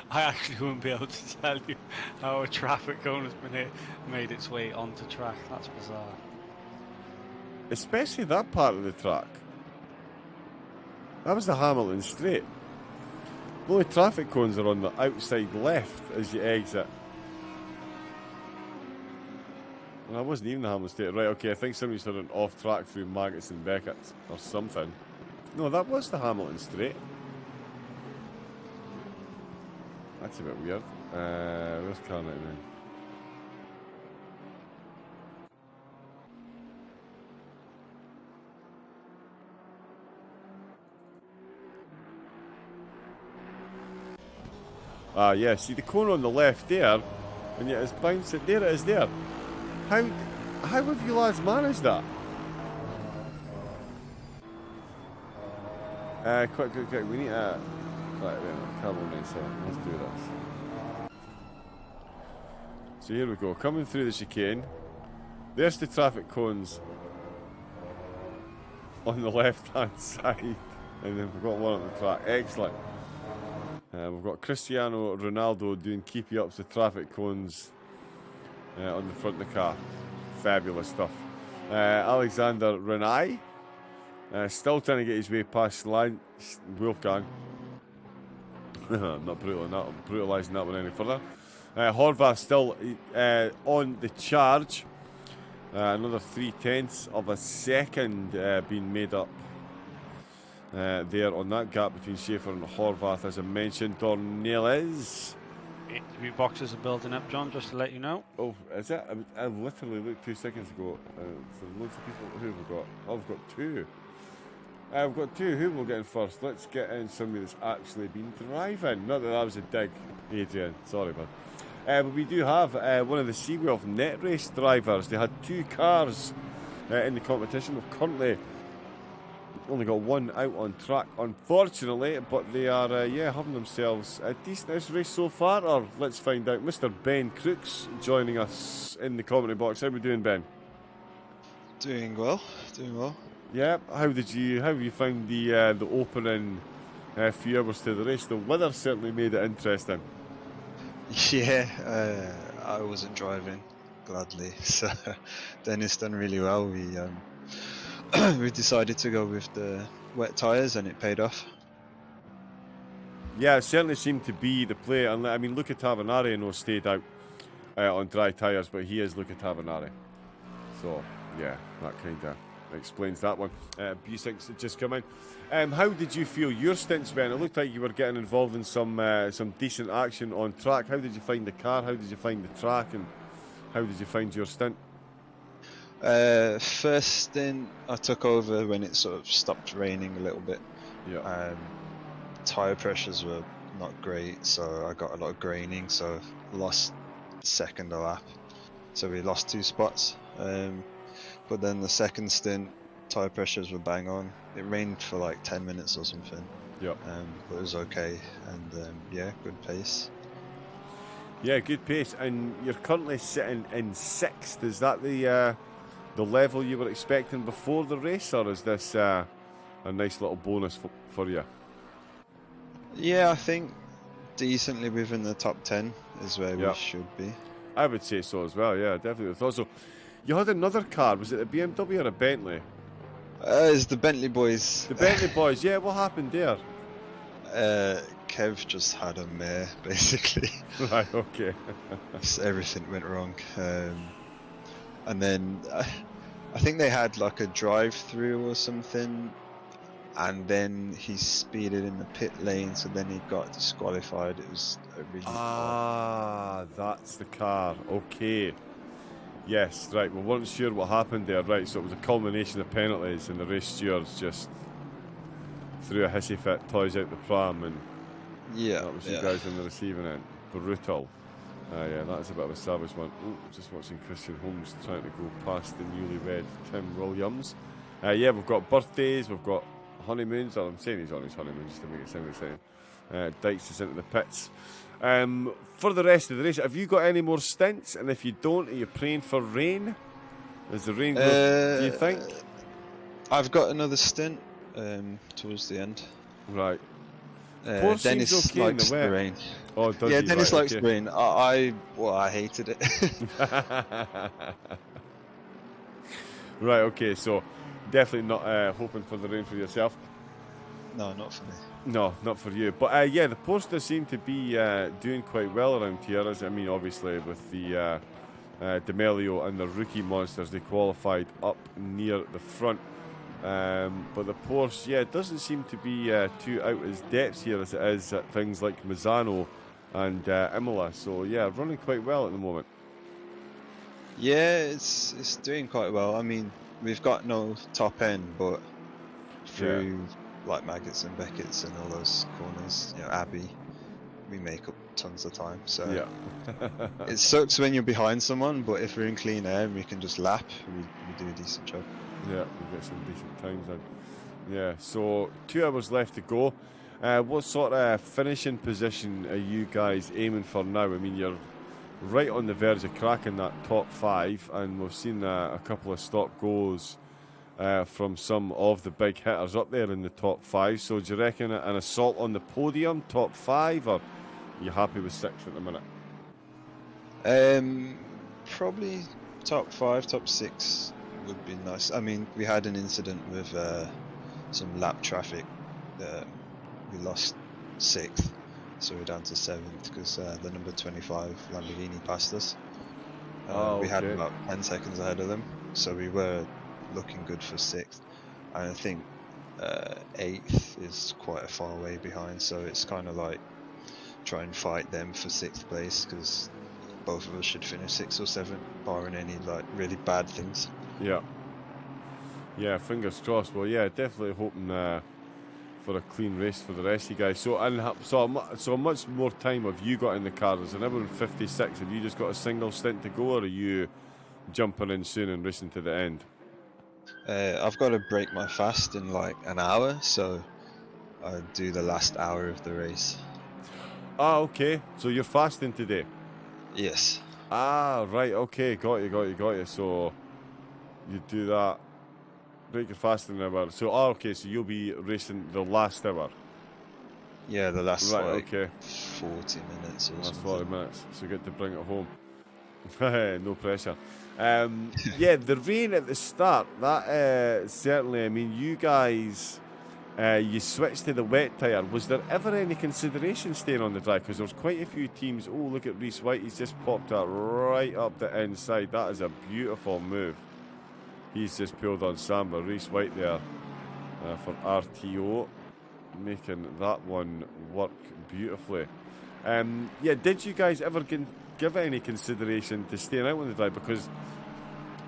I actually wouldn't be able to tell you how a traffic cone has been made its way onto track. That's bizarre. Especially that part of the track. That was the Hamilton Straight. The only traffic cones are on the outside left as you exit. Well, that wasn't even the Hamilton Straight. Right, okay, I think somebody's done an off track through Maggots and Beckett or something. No, that was the Hamilton Straight. That's a bit weird. Where's Carnett now? Yeah, see the cone on the left there, and yet it's bouncing. There it is there. How have you lads managed that? Quick. We need to... Right, carbon 97. Let's do this. So here we go. Coming through the chicane. There's the traffic cones on the left-hand side. And then we've got one on the track. Excellent. We've got Cristiano Ronaldo doing keepy-ups with traffic cones on the front of the car. Fabulous stuff. Alexander Renai still trying to get his way past Wolfgang. I'm not brutalising that one any further. Horvath still on the charge. Another 0.3 of a second being made up there on that gap between Schaefer and Horvath, as I mentioned. Dornelles. Interview boxes are building up, John, just to let you know. Oh, is it? I literally looked 2 seconds ago. So loads of people. Who have we got? Oh, we've got two. We've got two. Who will get in first? Let's get in somebody that's actually been driving. Not that was a dig, Adrian. Sorry, bud. But we do have one of the Seawolf net race drivers. They had two cars in the competition. We've currently only got one out on track, unfortunately, but they are having themselves a decent race so far. Or let's find out. Mr. Ben Crooks joining us in the commentary box. How are we doing, Ben? Doing well. Yeah. How have you found the opening few hours to the race? The weather certainly made it interesting. Yeah, I wasn't driving, gladly. So Dennis done really well. We decided to go with the wet tyres, and it paid off. Yeah, it certainly seemed to be the play. And I mean, Luca Tavanari stayed out on dry tyres, but he is Luca Tavanari. So yeah, that kind of explains that one. B6 had just come in. How did you feel your stints, Ben? It looked like you were getting involved in some decent action on track. How did you find the car? How did you find the track? And how did you find your stint? First stint, I took over when it sort of stopped raining a little bit. Yeah. tyre pressures were not great, so I got a lot of graining, so lost second a lap. So we lost 2 spots. But then the second stint, tyre pressures were bang on. It rained for like 10 minutes or something. Yep. But it was okay, and yeah, good pace. Yeah, good pace. And you're currently sitting in 6th. Is that the level you were expecting before the race, or is this a nice little bonus for you? Yeah, I think decently within the top 10 is where we Yep. should be. I would say so as well, yeah, definitely thought so. You had another car, was it a BMW or a Bentley? It's the Bentley boys. The Bentley boys, yeah, what happened there? Kev just had a mare, basically. Right, okay. Just everything went wrong. And then I think they had like a drive-through or something, and then he speeded in the pit lane, so then he got disqualified. It was a really that's the car, okay. Yes, right, we weren't sure what happened there, right, so it was a culmination of penalties, and the race stewards just threw a hissy fit, toys out the pram, and that was you guys on the receiving end. Brutal. Yeah, that's a bit of a savage one. Ooh, just watching Christian Holmes trying to go past the newlywed Tim Williams. Yeah, we've got birthdays, we've got honeymoons. I'm saying he's on his honeymoon just to make it sound exciting. Dykes is into the pits. For the rest of the race, have you got any more stints? And if you don't, are you praying for rain? Is the rain good, do you think? I've got another stint towards the end. Right. Dennis okay likes in the rain. Oh, does Yeah, he? Dennis Right, likes the rain. I hated it. Right, okay, so definitely not hoping for the rain for yourself. No, not for me. No, not for you. But yeah, the posters seem to be doing quite well around here. I mean, obviously with the D'Amelio and the rookie monsters, they qualified up near the front. But the Porsche, yeah, it doesn't seem to be too out as depths here as it is at things like Misano and Imola. So yeah, running quite well at the moment. Yeah, it's doing quite well. I mean, we've got no top end, but through like Maggots and Beckett's and all those corners, Abbey, we make up tons of time. So yeah. It sucks when you're behind someone, but if we're in clean air and we can just lap, we do a decent job. Yeah, we get some decent times in. Yeah, so 2 hours left to go. What sort of finishing position are you guys aiming for now? I mean, you're right on the verge of cracking that top 5, and we've seen a couple of stop goes from some of the big hitters up there in the top 5. So do you reckon an assault on the podium, top 5, or are you happy with 6 at the minute? Probably top 5, top 6 would be nice. I mean, we had an incident with some lap traffic. We lost 6th, so we're down to 7th because the number 25 Lamborghini passed us. We had about 10 seconds ahead of them, so we were looking good for 6th. And I think 8th is quite a far way behind, so it's kind of like try and fight them for 6th place because both of us should finish 6th or 7th, barring any like really bad things. Yeah, fingers crossed. Well, yeah, definitely hoping for a clean race for the rest of you guys. So how much more time have you got in the car? There's an hour and 56. Have you just got a single stint to go, or are you jumping in soon and racing to the end? I've got to break my fast in like an hour, so I do the last hour of the race. Okay. So you're fasting today? Yes. Right. Okay. Got you. So you do that. Break your fast in an hour. So, okay. So you'll be racing the last hour. Yeah, the last 40 minutes or last something. 40 minutes. So you get to bring it home. No pressure. Yeah, the rain at the start. That certainly. I mean, you guys. You switched to the wet tyre. Was there ever any consideration staying on the dry? Because there was quite a few teams. Oh, look at Reese White. He's just popped that right up the inside. That is a beautiful move. He's just pulled on Samba. Reese White there for RTO, making that one work beautifully. Yeah, did you guys ever give any consideration to staying out on the dry? Because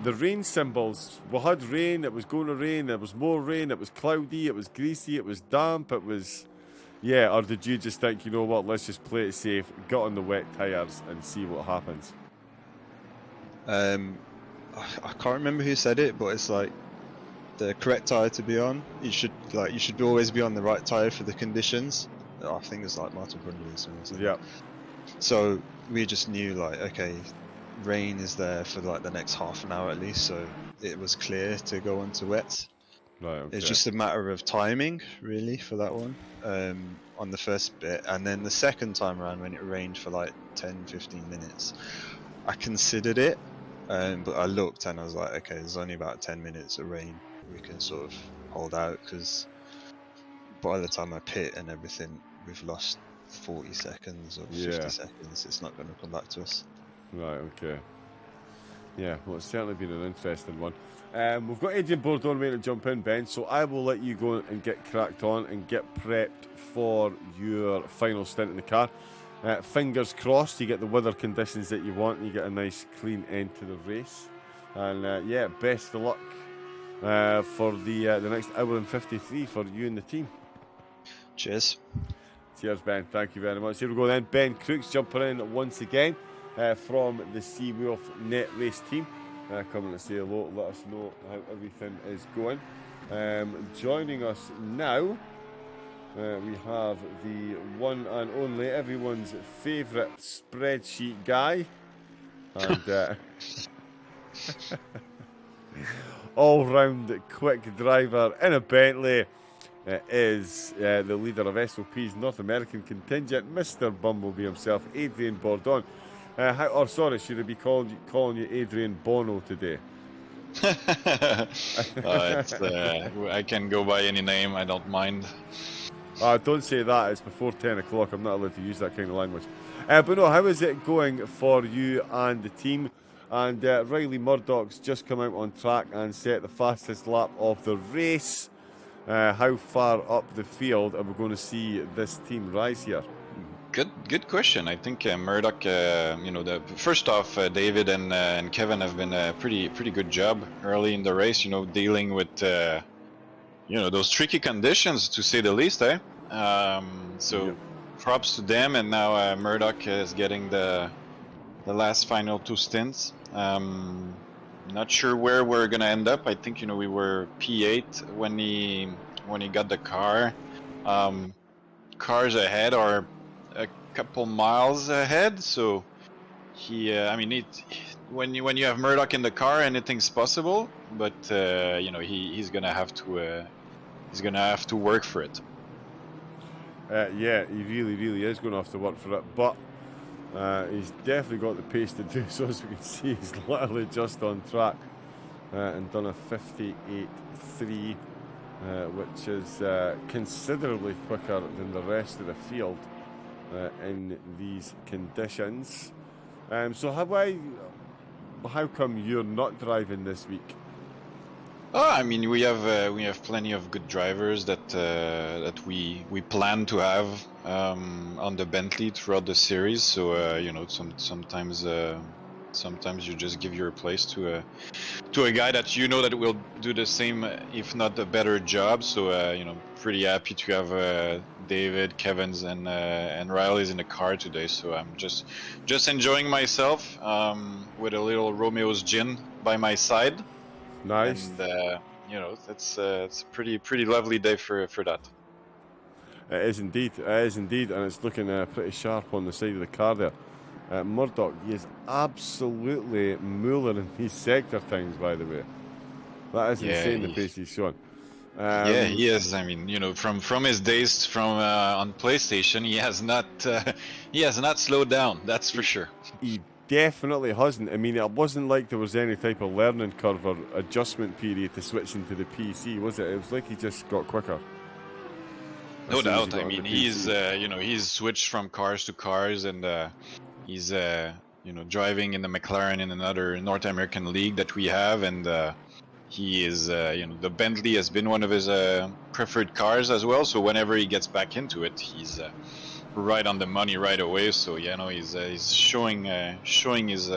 the rain symbols, we had rain, it was going to rain, there was more rain, it was cloudy, it was greasy, it was damp, it was, Yeah, or did you just think, you know what, let's just play it safe, get on the wet tyres and see what happens? I can't remember who said it, but it's like the correct tire to be on. You should always be on the right tire for the conditions. I think it's like Martin Brundle or something. Yeah. So we just knew like, okay, rain is there for like the next half an hour at least, so it was clear to go onto wets. Right, okay. It's just a matter of timing, really, for that one, on the first bit. And then the second time around, when it rained for like 10-15 minutes, I considered it, but I looked and I was like, okay, there's only about 10 minutes of rain. We can sort of hold out, because by the time I pit and everything, we've lost 40 seconds or 50 seconds. It's not going to come back to us. Right, okay. Yeah, well, it's certainly been an interesting one. We've got Adrian Bourdon waiting to jump in, Ben, so I will let you go and get cracked on and get prepped for your final stint in the car. Fingers crossed you get the weather conditions that you want and you get a nice clean end to the race. And yeah, best of luck for the next hour and 53 for you and the team. Cheers. Cheers, Ben. Thank you very much. Here we go then. Ben Crooks jumping in once again from the Seawolf Net Race team. Coming to say hello, let us know how everything is going. Joining us now, we have the one and only, everyone's favourite spreadsheet guy. And all-round quick driver in a Bentley. Is the leader of SOP's North American contingent, Mr. Bumblebee himself, Adrian Bourdon. Should I be calling you Adrian Bono today? I can go by any name, I don't mind. Don't say that, it's before 10 o'clock, I'm not allowed to use that kind of language. But no, how is it going for you and the team? And Riley Murdoch's just come out on track and set the fastest lap of the race. How far up the field are we going to see this team rise here? Good question. I think Murdoch, first off, David and Kevin have been a pretty good job early in the race, dealing with, those tricky conditions, to say the least, eh? Props to them, and now Murdoch is getting the last final two stints. Not sure where we're gonna end up. I think we were P8 when he got the car. Cars ahead are a couple miles ahead, so when you have Murdoch in the car, anything's possible. But he's gonna have to work for it. Yeah, he really is going to have to work for it, but. He's definitely got the pace to do so. As we can see, he's literally just on track and done a 58.3, which is considerably quicker than the rest of the field in these conditions. So how come you're not driving this week? We have plenty of good drivers that we plan to have on the Bentley throughout the series. So sometimes you just give your place to a guy that that will do the same, if not a better job. So pretty happy to have David, Kevin's, and Riley's in the car today. So I'm just enjoying myself with a little Romeo's gin by my side. Nice. And it's a pretty lovely day for that. It is indeed, and it's looking pretty sharp on the side of the car there. Murdoch, he is absolutely mooling in these sector times, by the way. That is insane, the pace he's showing. Yeah, he is. From his days on PlayStation, he has not slowed down. That's for sure. He definitely hasn't. It wasn't like there was any type of learning curve or adjustment period to switch into the PC, was it? It was like he just got quicker. No doubt. He's switched from cars to cars, and he's driving in the McLaren in another North American league that we have, and he is the Bentley has been one of his preferred cars as well. So whenever he gets back into it, he's right on the money right away. So he's showing his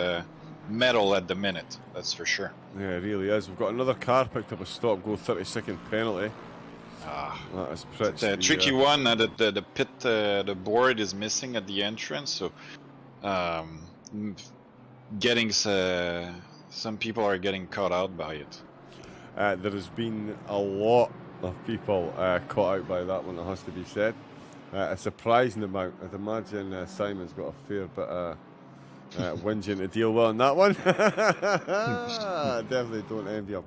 medal at the minute. That's for sure. Yeah, it really is. We've got another car picked up a stop-go 30-second penalty. That is It's a tricky one. The pit, the board is missing at the entrance, so getting some people are getting caught out by it. There has been a lot of people caught out by that one, it has to be said. A surprising amount. I'd imagine Simon's got a fair bit of whinging to deal with on that one. Definitely don't envy him.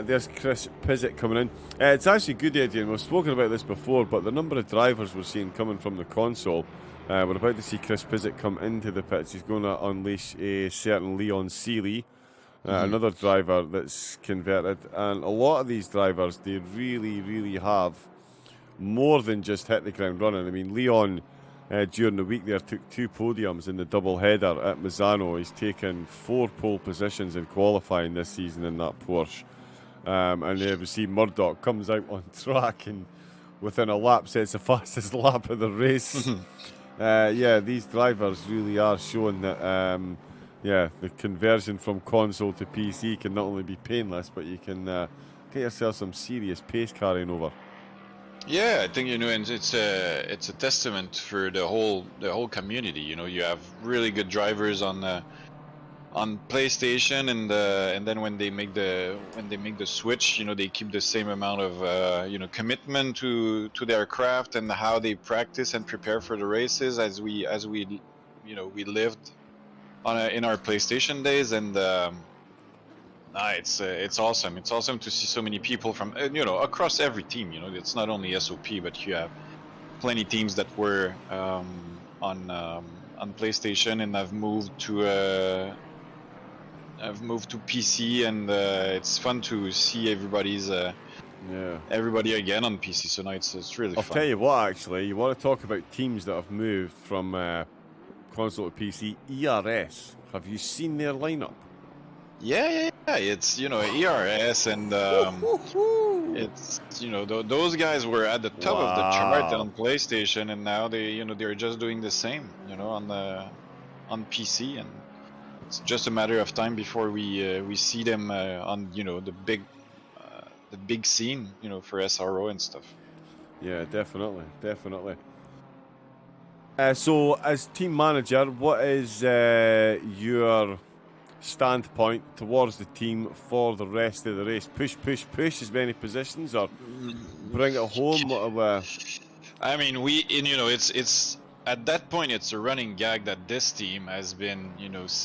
There's Chris Pizzett coming in. It's actually good, Adrian. We've spoken about this before, but the number of drivers we're seeing coming from the console, we're about to see Chris Pizzett come into the pits. He's going to unleash a certain Leon Seeley, another driver that's converted. And a lot of these drivers, they really, really have more than just hit the ground running. I mean, Leon, during the week there, took 2 podiums in the double header at Misano. He's taken 4 pole positions in qualifying this season in that Porsche. And we see Murdoch comes out on track and within a lap sets the fastest lap of the race. Yeah, these drivers really are showing that the conversion from console to PC can not only be painless, but you can get yourself some serious pace carrying over. Yeah, I think and it's a testament for the whole community. You have really good drivers on PlayStation, and then when they make the switch, they keep the same amount of commitment to their craft and how they practice and prepare for the races as we lived in our PlayStation days, and it's awesome. It's awesome to see so many people from across every team. It's not only SOP, but you have plenty teams that were on PlayStation and have moved to PC, and it's fun to see everybody again on PC. So now it's really fun. I'll tell you what, actually, you want to talk about teams that have moved from console to PC. ERS, have you seen their lineup? Yeah. It's ERS, and it's those guys were at the top of the chart on PlayStation, and now they're just doing the same on PC, and it's just a matter of time before we see them on the big scene for SRO and stuff. Yeah, definitely. So as team manager, what is your standpoint towards the team for the rest of the race? Push as many positions, or bring it home? I mean, it's at that point it's a running gag that this team has been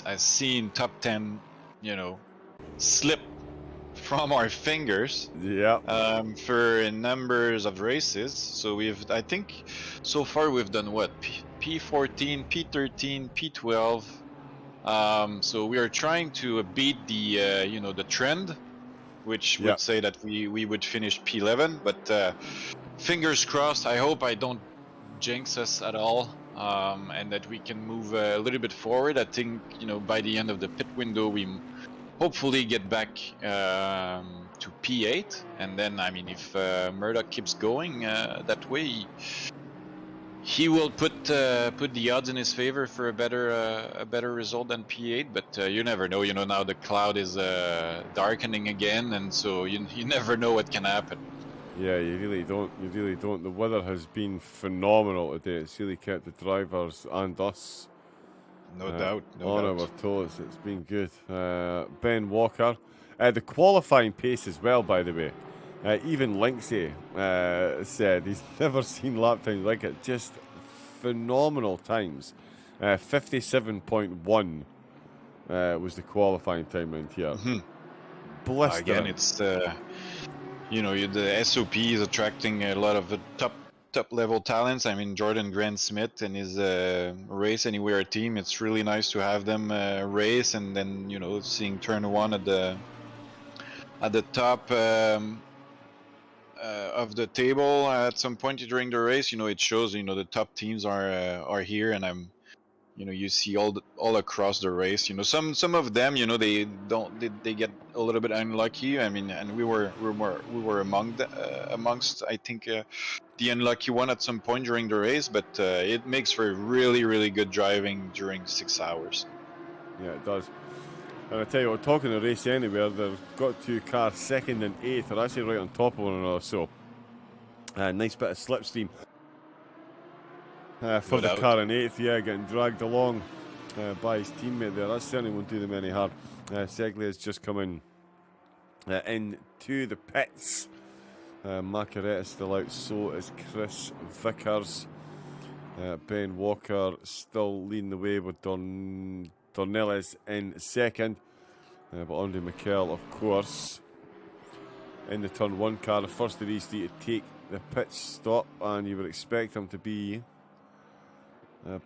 has seen top 10 slip from our fingers for numbers of races. So I think so far we've done what, P14, P13, P12. So we are trying to beat the trend, which would say that we would finish P11, but fingers crossed. I hope I don't jinx us at all, and that we can move a little bit forward. I think by the end of the pit window we hopefully get back to P8, and then I mean if Murdoch keeps going that way, he will put the odds in his favor for a better result than P8, but you never know. Now the cloud is darkening again, and so you never know what can happen. Yeah, you really don't. The weather has been phenomenal today. It's really kept the drivers and us no doubt on our toes. It's been good. Ben Walker, the qualifying pace as well, by the way. Even Linksay said he's never seen lap times like it. Just phenomenal times. 57.1 was the qualifying time around here. Blistering. Again, it's the SOP is attracting a lot of the top level talents. I mean, Jordan Grant Smith and his Race Anywhere team. It's really nice to have them race, and then seeing turn 1 at the top of the table at some point during the race. It shows the top teams are here, and I'm you see all across the race. Some of them they get a little bit unlucky. I mean, and we were amongst I think the unlucky one at some point during the race, but it makes for really good driving during 6 hours. Yeah, it does. And I tell you what, talking the race anywhere, they've got 2 cars, 2nd and 8th. They're actually right on top of one another. So, nice bit of slipstream for No the doubt. car in 8th. Yeah, getting dragged along by his teammate there. That certainly won't do them any harm. Segley has just come into the pits. Macaretta's still out, so is Chris Vickers. Ben Walker still leading the way with Dornelles in 2nd. But Andre Mikel, of course, in the turn 1 car, the first of these 3 to take the pit stop, and you would expect him to be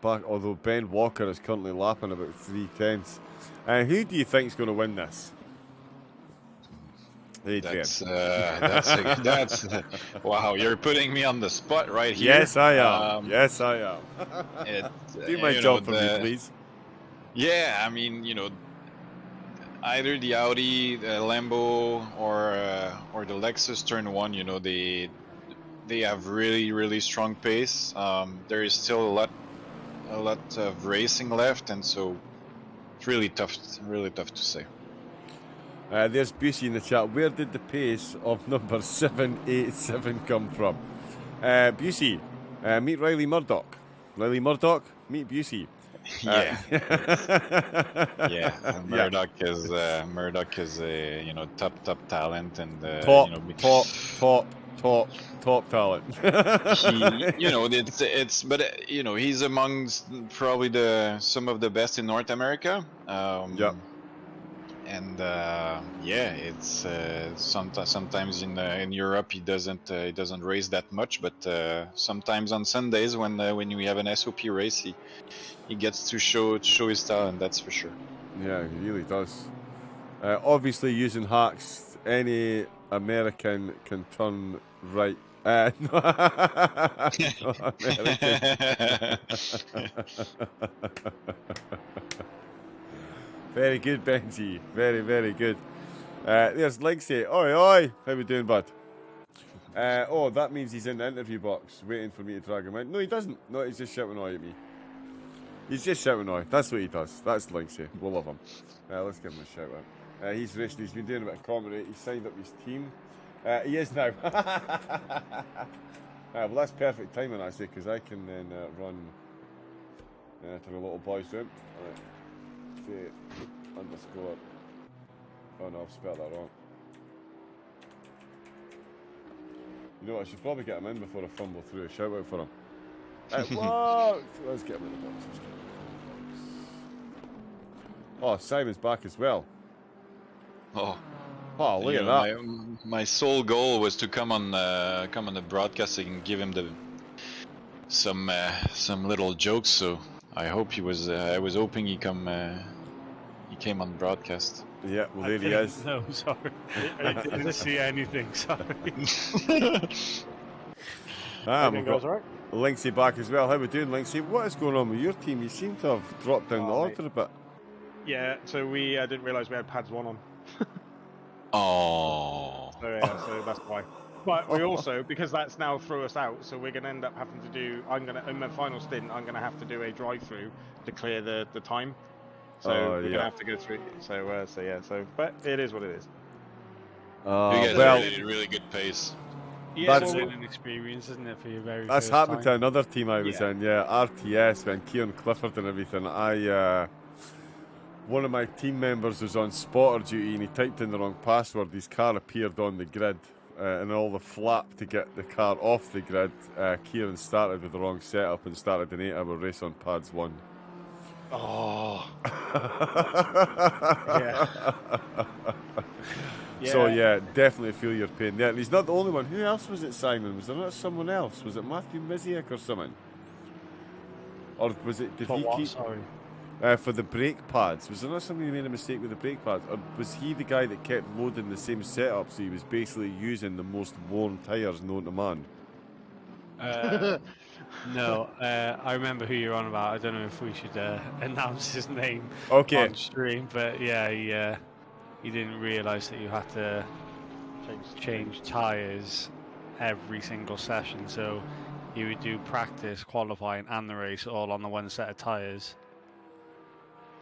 back, although Ben Walker is currently lapping about 3/10. Who do you think is going to win this? Adrian. That's wow, you're putting me on the spot right here. Yes, I am. Yes, I am. Do my job for me, please. Yeah, I mean, either the Audi, the Lambo, or the Lexus turn 1, they have really strong pace. There is still a lot of racing left, and so it's really tough to say. There's Busey in the chat. Where did the pace of number 787 come from? Busey, meet Riley Murdoch. Riley Murdoch, meet Busey. Yeah. Yeah. Murdoch is a top talent, and top talent. He's amongst probably some of the best in North America. Yep. And it's sometimes in Europe he doesn't race that much, but sometimes on Sundays when we have an SOP race, he gets to show his talent. That's for sure. Yeah, he really does. Obviously, using hacks, any American can turn right. Not American. Very good, Benji. Very good. There's Linksy. Oi. How we doing, bud? That means he's in the interview box, waiting for me to drag him in. No, he doesn't. No, he's just shouting oi at me. He's just shouting oi. That's what he does. That's Linksy. We'll love him. Let's give him a shout out. He's raced. He's been doing a bit of comedy. He's signed up his team. He is now. Well, that's perfect timing, actually, because I can then run to the little boys' room. Right. Underscore. Oh no, I've spelled that wrong. You know what, I should probably get him in before I fumble through. Shout out for him. Whoa! Let's get him in the box. Oh, Simon's back as well. Oh, look at that. My sole goal was to come on the broadcasting and give him some little jokes. So I hope he was. I was hoping he came on broadcast. Yeah, well there he is. No, sorry, I didn't see anything. Sorry. We've got Linksy back as well. How we doing, Linksy? What is going on with your team? You seem to have dropped down the order a bit. Yeah, so we didn't realise we had pads 1 on. Oh. So that's why. But we also, because that's now threw us out, so we're going to end up having to do. In my final stint, I'm going to have to do a drive-through to clear the time. So we're going to have to go through. But it is what it is. You guys are really good pace. Yeah, that's an experience, isn't it, for your very That's first happened time? to another team I was in, RTS, when Kieran Clifford and everything. One of my team members was on spotter duty and he typed in the wrong password. His car appeared on the grid, and all the flap to get the car off the grid. Kieran started with the wrong setup and started an 8-hour race on pads 1. Oh. So yeah, definitely feel your pain there. And he's not the only one. Who else was it, Simon? Was there not someone else? Was it Matthew Miziak or something? Or was it? Did he keep? Sorry. For the brake pads, was there not somebody who made a mistake with the brake pads? Or was he the guy that kept loading the same setup, so he was basically using the most worn tyres known to man? No, I remember who you're on about. I don't know if we should announce his name on stream, but yeah, he didn't realise that you had to change tyres every single session, so he would do practice, qualifying and the race all on the one set of tyres.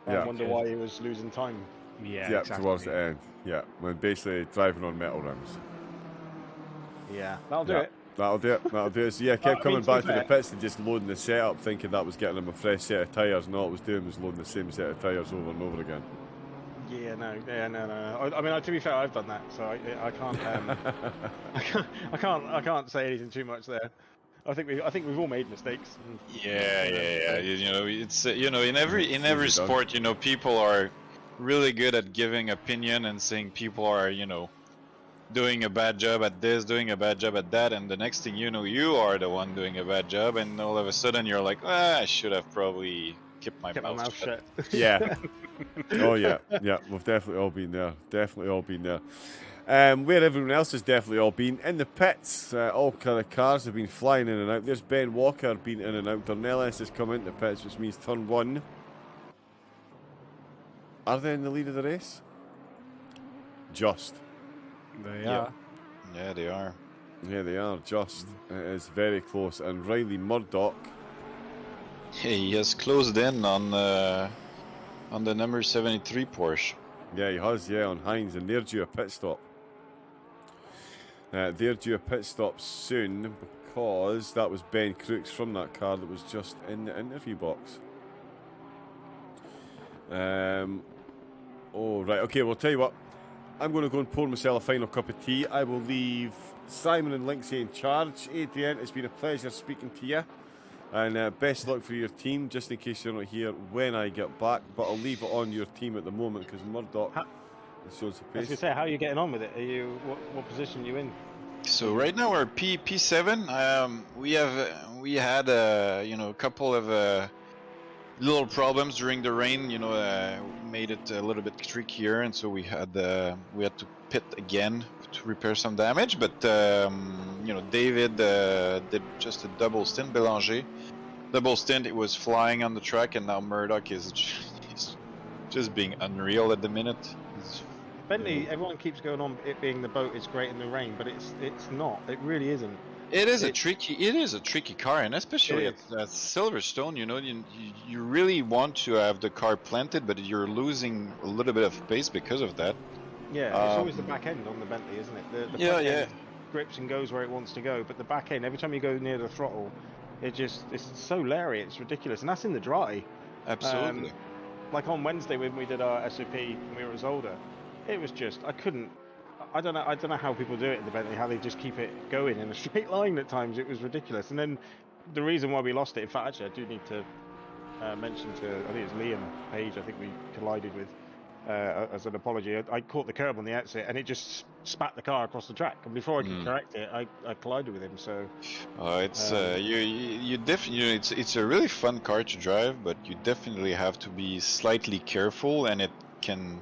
I wonder why he was losing time. Yeah, Yeah, exactly. towards the end. Yeah, when basically driving on metal rims. Yeah, that'll do Yeah. it. That'll do it. That'll do it. So yeah, kept I mean, coming to be back to the fair- pits and just loading the setup, thinking that was getting him a fresh set of tyres. And all it was doing was loading the same set of tyres over and over again. Yeah, no. I mean, to be fair, I've done that, so I can't. I can't say anything too much there. I think we've all made mistakes. And, Yeah. You know, it's you know, in every Easy done. sport, you know, people are really good at giving opinion and saying people are, you know, doing a bad job at this, doing a bad job at that, and the next thing you know, you are the one doing a bad job, and all of a sudden you're like, I should have probably kept my mouth shut. shut. Yeah. Oh yeah. Yeah. We've definitely all been there. Definitely all been there. Where everyone else has definitely all been in the pits. All kind of cars have been flying in and out. There's Ben Walker been in and out. Dornelis has come into the pits, which means turn 1. Are they in the lead of the race? Just. They Yeah. are. Yeah, they are. Yeah, they are. Just. It is very close. And Riley Murdoch. Hey, he has closed in on the number 73 Porsche. Yeah, he has. Yeah, on Hines, and they're due a pit stop. They're due a pit stop soon because that was Ben Crooks from that car that was just in the interview box. Oh, right. Okay, well, tell you what. I'm going to go and pour myself a final cup of tea. I will leave Simon and Linksay in charge. Adrian, it's been a pleasure speaking to you. And best luck for your team, just in case you're not here when I get back. But I'll leave it on your team at the moment because Murdoch is showing some I was pace. gonna say, how are you getting on with it? Are you what position are you in? So right now we're P7. We had you know, a couple of little problems during the rain. You know, made it a little bit trickier, and so we had to pit again to repair some damage. But you know, David did just a double stint. Belanger, double stint. It was flying on the track, and now Murdoch is just being unreal at the minute. Bentley, everyone keeps going on it being the boat is great in the rain, but it's not. It really isn't. It is a tricky car, and especially It at Silverstone, you know, you really want to have the car planted, but you're losing a little bit of pace because of that. Yeah, it's always the back end on the Bentley, isn't it? The front end grips and goes where it wants to go, but the back end, every time you go near the throttle, it's so leery, it's ridiculous, and that's in the dry. Absolutely. Like on Wednesday when we did our SOP when we were at Zolder, it was just I don't know how people do it in the Bentley, how they just keep it going in a straight line at times. It was ridiculous. And then the reason why we lost it, in fact, actually, I do need to mention to, I think it's Liam Page, I think we collided with, as an apology. I caught the curb on the exit and it just spat the car across the track. And before I could correct it, I collided with him. So it's you definitely, it's a really fun car to drive, but you definitely have to be slightly careful, and it can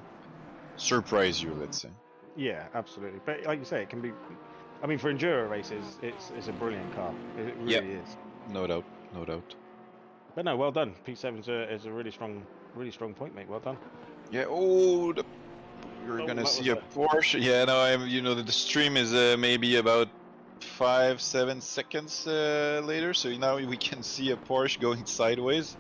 surprise you, let's say. yeah, absolutely. But like you say, it can be. I mean, for enduro races, it's a brilliant car. It really is. No doubt. But no, well done. P7 is a really strong point, mate. Well done. Yeah. You're gonna that see was a Porsche. Yeah. No, you know, the stream is maybe about 5-7 seconds later, so now we can see a Porsche going sideways.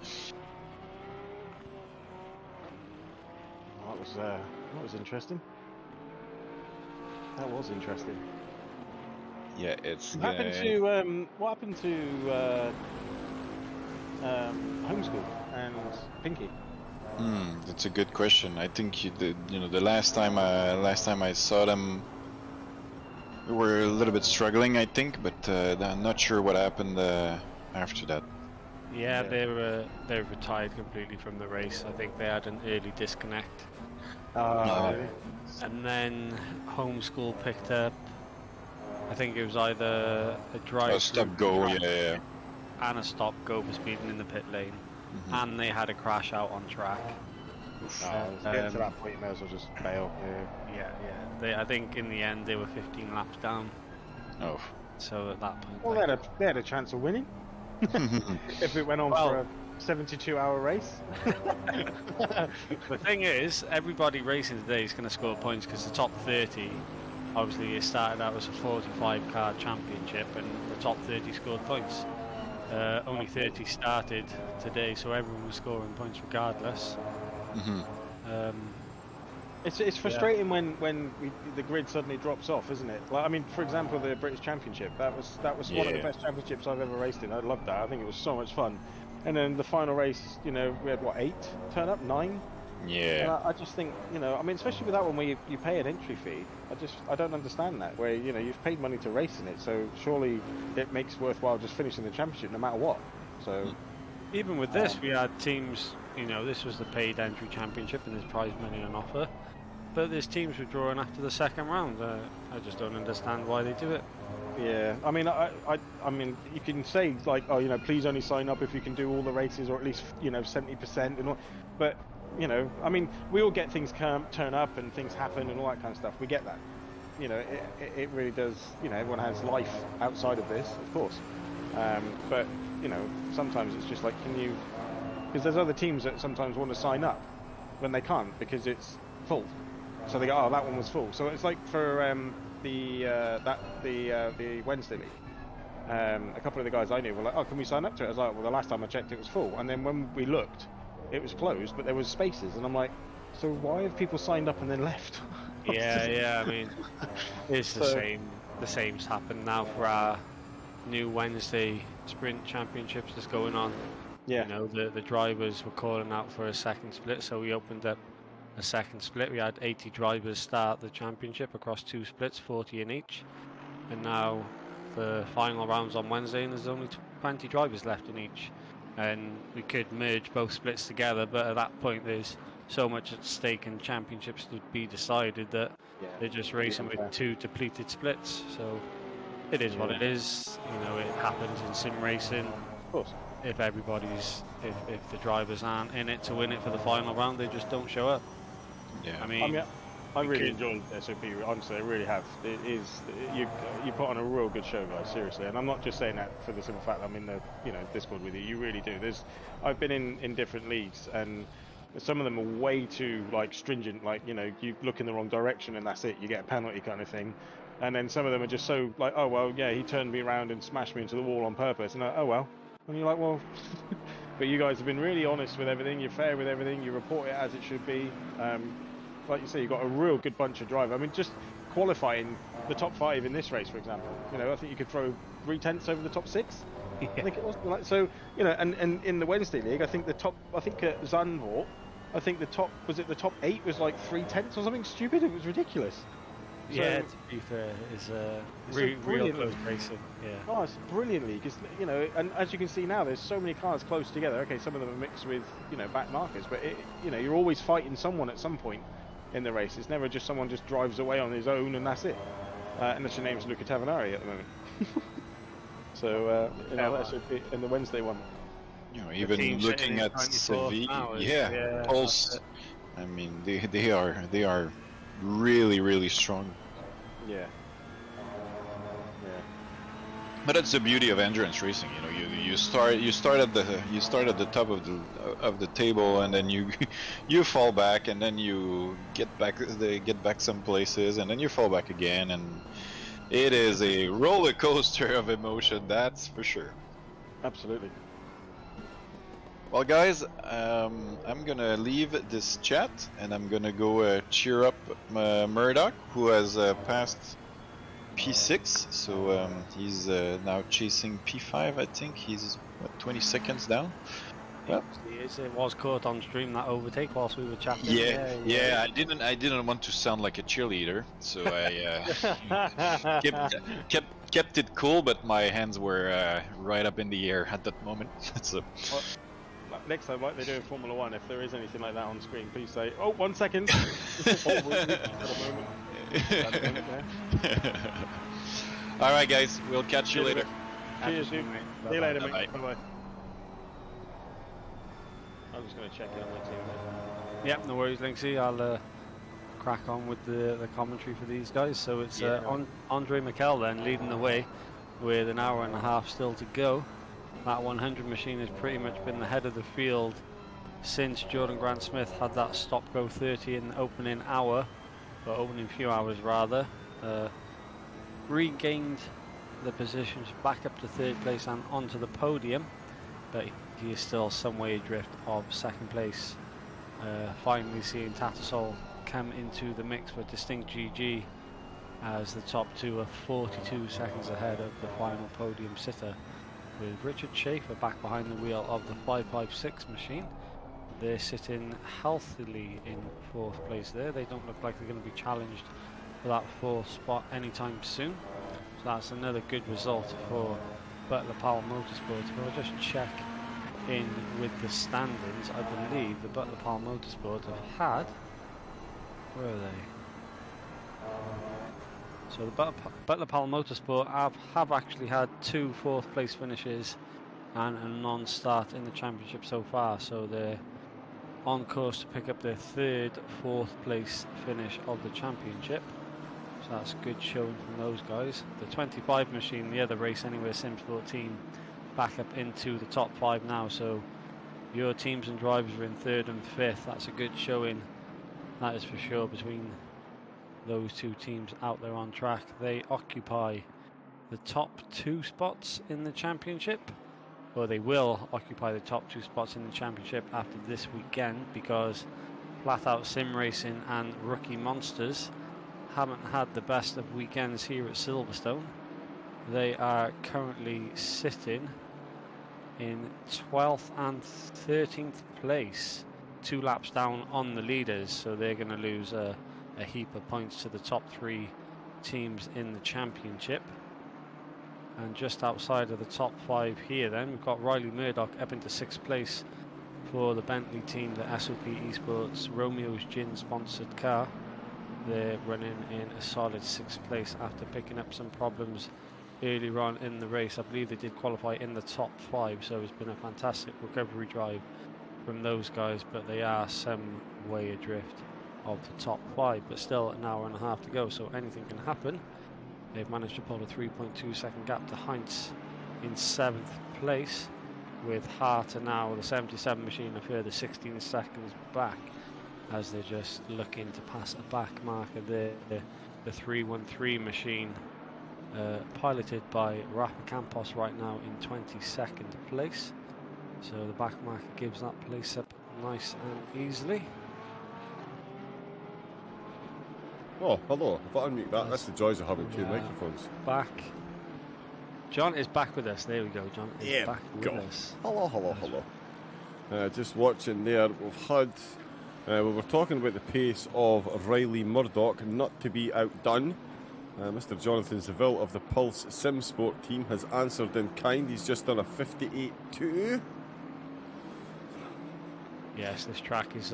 That was interesting. That was interesting. Yeah, it's. What happened to Homeschool and Pinky? That's a good question. I think the last time I saw them, they were a little bit struggling, I think, but I'm not sure what happened after that. Yeah, they retired completely from the race. I think they had an early disconnect. And then Homeschool picked up, I think it was either a drive stop go, yeah. and a stop go for speeding in the pit lane, and they had a crash out on track. Getting to that point, you may as well just bail. I think in the end they were 15 laps down. Oh. So at that point, Well, they had a chance of winning if it went on for a 72-hour race. The thing is, everybody racing today is going to score points because the top 30, obviously it started out as a 45-car championship and the top 30 scored points. Only 30 started today, so everyone was scoring points regardless. It's frustrating when the grid suddenly drops off, isn't it? Like, I mean, for example, the British Championship. That was one of the Yeah. best championships I've ever raced in. I loved that. I think it was so much fun. And then the final race, you know, we had what, 8 turn up, 9. And Yeah. I just think, you know, I mean, especially with that one where you pay an entry fee. I don't understand that. Where, you know, you've paid money to race in it, so surely it makes worthwhile just finishing the championship no matter what. So Even with this, we had teams. You know, this was the paid entry championship, and there's prize money on offer. But there's teams withdrawing after the second round. I just don't understand why they do it. yeah, I mean, I mean, you can say like, oh, you know, please only sign up if you can do all the races, or at least, you know, 70% and all. But you know, I mean, we all get things turn up and things happen and all that kind of stuff. We get that. You know, it really does. You know, everyone has life outside of this, of course. But you know, sometimes it's just like, can you? Because there's other teams that sometimes want to sign up when they can't because it's full. So they go, oh, that one was full. So it's like for the Wednesday league. A couple of the guys I knew were like, oh, can we sign up to it? I was like, well, the last time I checked, it was full. And then when we looked, it was closed, but there was spaces. And I'm like, so why have people signed up and then left? Yeah. I mean, it's the same. The same's happened now for our new Wednesday sprint championships that's going on. Yeah. You know, the drivers were calling out for a second split, so we opened up a second split. We had 80 drivers start the championship across 2 splits, 40 in each. And now the final rounds on Wednesday, and there's only 20 drivers left in each. And we could merge both splits together, but at that point there's so much at stake in championships to be decided that they're just racing with 2 depleted splits. So it is what it is. You know, it happens in sim racing. Of course. If if the drivers aren't in it to win it for the final round, they just don't show up. Yeah. I mean, I really enjoyed SOP. Honestly, I really have. It is you put on a real good show, guys. Seriously, and I'm not just saying that for the simple fact that I'm in the Discord with you. You really do. I've been in different leagues, and some of them are way too like stringent. Like, you know, you look in the wrong direction and that's it. You get a penalty kind of thing. And then some of them are just so like, oh well, yeah, he turned me around and smashed me into the wall on purpose. And oh well. And you're like, well, but you guys have been really honest with everything. You're fair with everything. You report it as it should be. Like you say, you've got a real good bunch of drivers. I mean, just qualifying the top 5 in this race, for example. You know, I think you could throw 3/10 over the top 6. Yeah. I think it was like so. You know, and in the Wednesday league, I think at Zandvoort, I think the top 8 was like 3/10 or something stupid. It was ridiculous. Yeah, to be fair, it's real close racing. Yeah. Oh, it's brilliantly, because, you know, and as you can see now, there's so many cars close together. Okay, some of them are mixed with, you know, back markers, but you know, you're always fighting someone at some point in the race. It's never just someone just drives away on his own and that's it. Unless your name's Luca Tavanari at the moment. So you know, that's in the Wednesday one. You know, even looking at Seville, Pulse. I mean, they are really strong. Yeah. But that's the beauty of endurance racing. You know, you start at the top of the table, and then you fall back, and then you get back some places, and then you fall back again, and it is a roller coaster of emotion, that's for sure. Absolutely. Well, guys, I'm gonna leave this chat, and I'm gonna go cheer up Murdoch, who has passed P6, so he's now chasing P5. I think he's 20 seconds down. Yep. It was caught on stream, that overtake, whilst we were chatting. Yeah. I didn't want to sound like a cheerleader, so I kept it cool, but my hands were right up in the air at that moment. So. Well, next time, like they do in Formula 1, if there is anything like that on screen, please say, "Oh, 1 second." All right, guys, we'll catch you later. Cheers, dude. See you later, mate. Bye. Bye. I'm just going to check in on my team there. Yep, no worries, Linksy. I'll crack on with the commentary for these guys. So it's Andre Mikel then leading the way with an hour and a half still to go. That 100 machine has pretty much been the head of the field since Jordan Grant Smith had that stop-go 30 in the opening hour, or opening few hours rather. Regained the positions back up to 3rd place and onto the podium, but he is still some way adrift of 2nd place. Finally seeing Tattersall come into the mix for distinct GG, as the top two are 42 seconds ahead of the final podium sitter, with Richard Schaefer back behind the wheel of the 556 machine. They're sitting healthily in 4th place there. They don't look like they're going to be challenged for that 4th spot anytime soon. So that's another good result for Butler Powell Motorsports. But I'll just check in with the standings. I believe the Butler Powell Motorsport have had, where are they? So the Butler Powell Motorsport have actually had 2 4th place finishes and a non-start in the championship so far. So they're on course to pick up their 3rd 4th place finish of the championship. So that's good showing from those guys. The 25 machine, the other Race Anywhere SimSport team, back up into the top 5 now. So your teams and drivers are in 3rd and 5th. That's a good showing, that is for sure, between those 2 teams out there on track. They occupy the top 2 spots in the championship, or they will occupy the top 2 spots in the championship after this weekend, because Flat Out Sim Racing and Rookie Monsters haven't had the best of weekends here at Silverstone. They are currently sitting in 12th and 13th place, 2 laps down on the leaders, so they're going to lose a heap of points to the top 3 teams in the championship. And just outside of the top 5 here then, we've got Riley Murdoch up into 6th place for the Bentley team, the SOP Esports Romeo's Gin sponsored car. They're running in a solid 6th place after picking up some problems earlier on in the race. I believe they did qualify in the top 5, so it's been a fantastic recovery drive from those guys, but they are some way adrift of the top 5, but still an hour and a half to go, so anything can happen. They've managed to pull a 3.2 second gap to Heinz in 7th place, with Harter now, the 77 machine, a further 16 seconds back, as they're just looking to pass a back marker there. The 313 machine, piloted by Rafa Campos right now, in 22nd place. So the back marker gives that place up nice and easily. Oh, hello. If I unmute that, that's the joys of having 2 microphones. Back. John is back with us. There we go. John is back with us. Hello, hello, hello. Just watching there, we've had... we were talking about the pace of Riley Murdoch, not to be outdone. Mr. Jonathan Seville of the Pulse SimSport team has answered in kind. He's just done a 58.2. Yes, this track is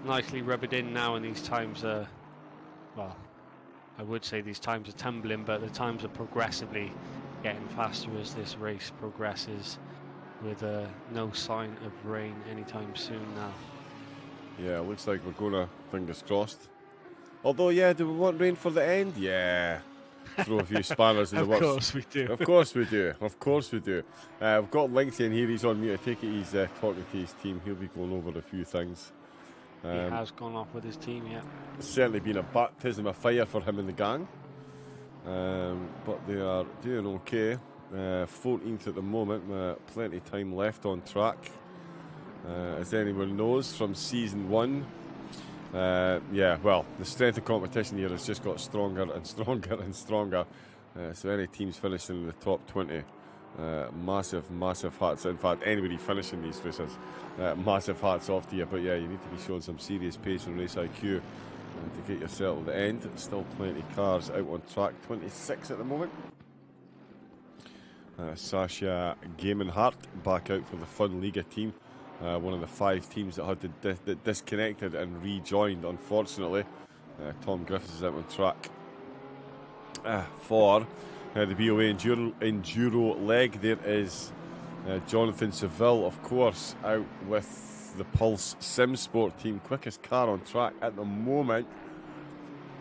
nicely rubbed in now, and these times are, well, I would say these times are tumbling, but the times are progressively getting faster as this race progresses, with no sign of rain anytime soon now. Yeah, looks like we're going to, fingers crossed. Although, yeah, do we want rain for the end? Yeah. Throw a few spanners in the works. Of course we do. Of course we do. Of course we do. We've got Linksy in here. He's on mute. I take it he's talking to his team. He'll be going over a few things. He has gone off with his team, yeah. It's certainly been a baptism of fire for him and the gang. But they are doing okay. 14th at the moment. Plenty of time left on track. As anyone knows from season 1. Yeah, well, the strength of competition here has just got stronger and stronger and stronger. So any teams finishing in the top 20, massive hats. In fact, anybody finishing these races, massive hats off to you. But yeah, you need to be showing some serious pace and race IQ to get yourself to the end. Still plenty of cars out on track. 26 at the moment. Sasha Gamenhart back out for the Fun Liga team. One of the 5 teams that had to that disconnected and rejoined, unfortunately. Tom Griffiths is out on track for the BOA Enduro leg. There is Jonathan Seville, of course, out with the Pulse SimSport team. Quickest car on track at the moment.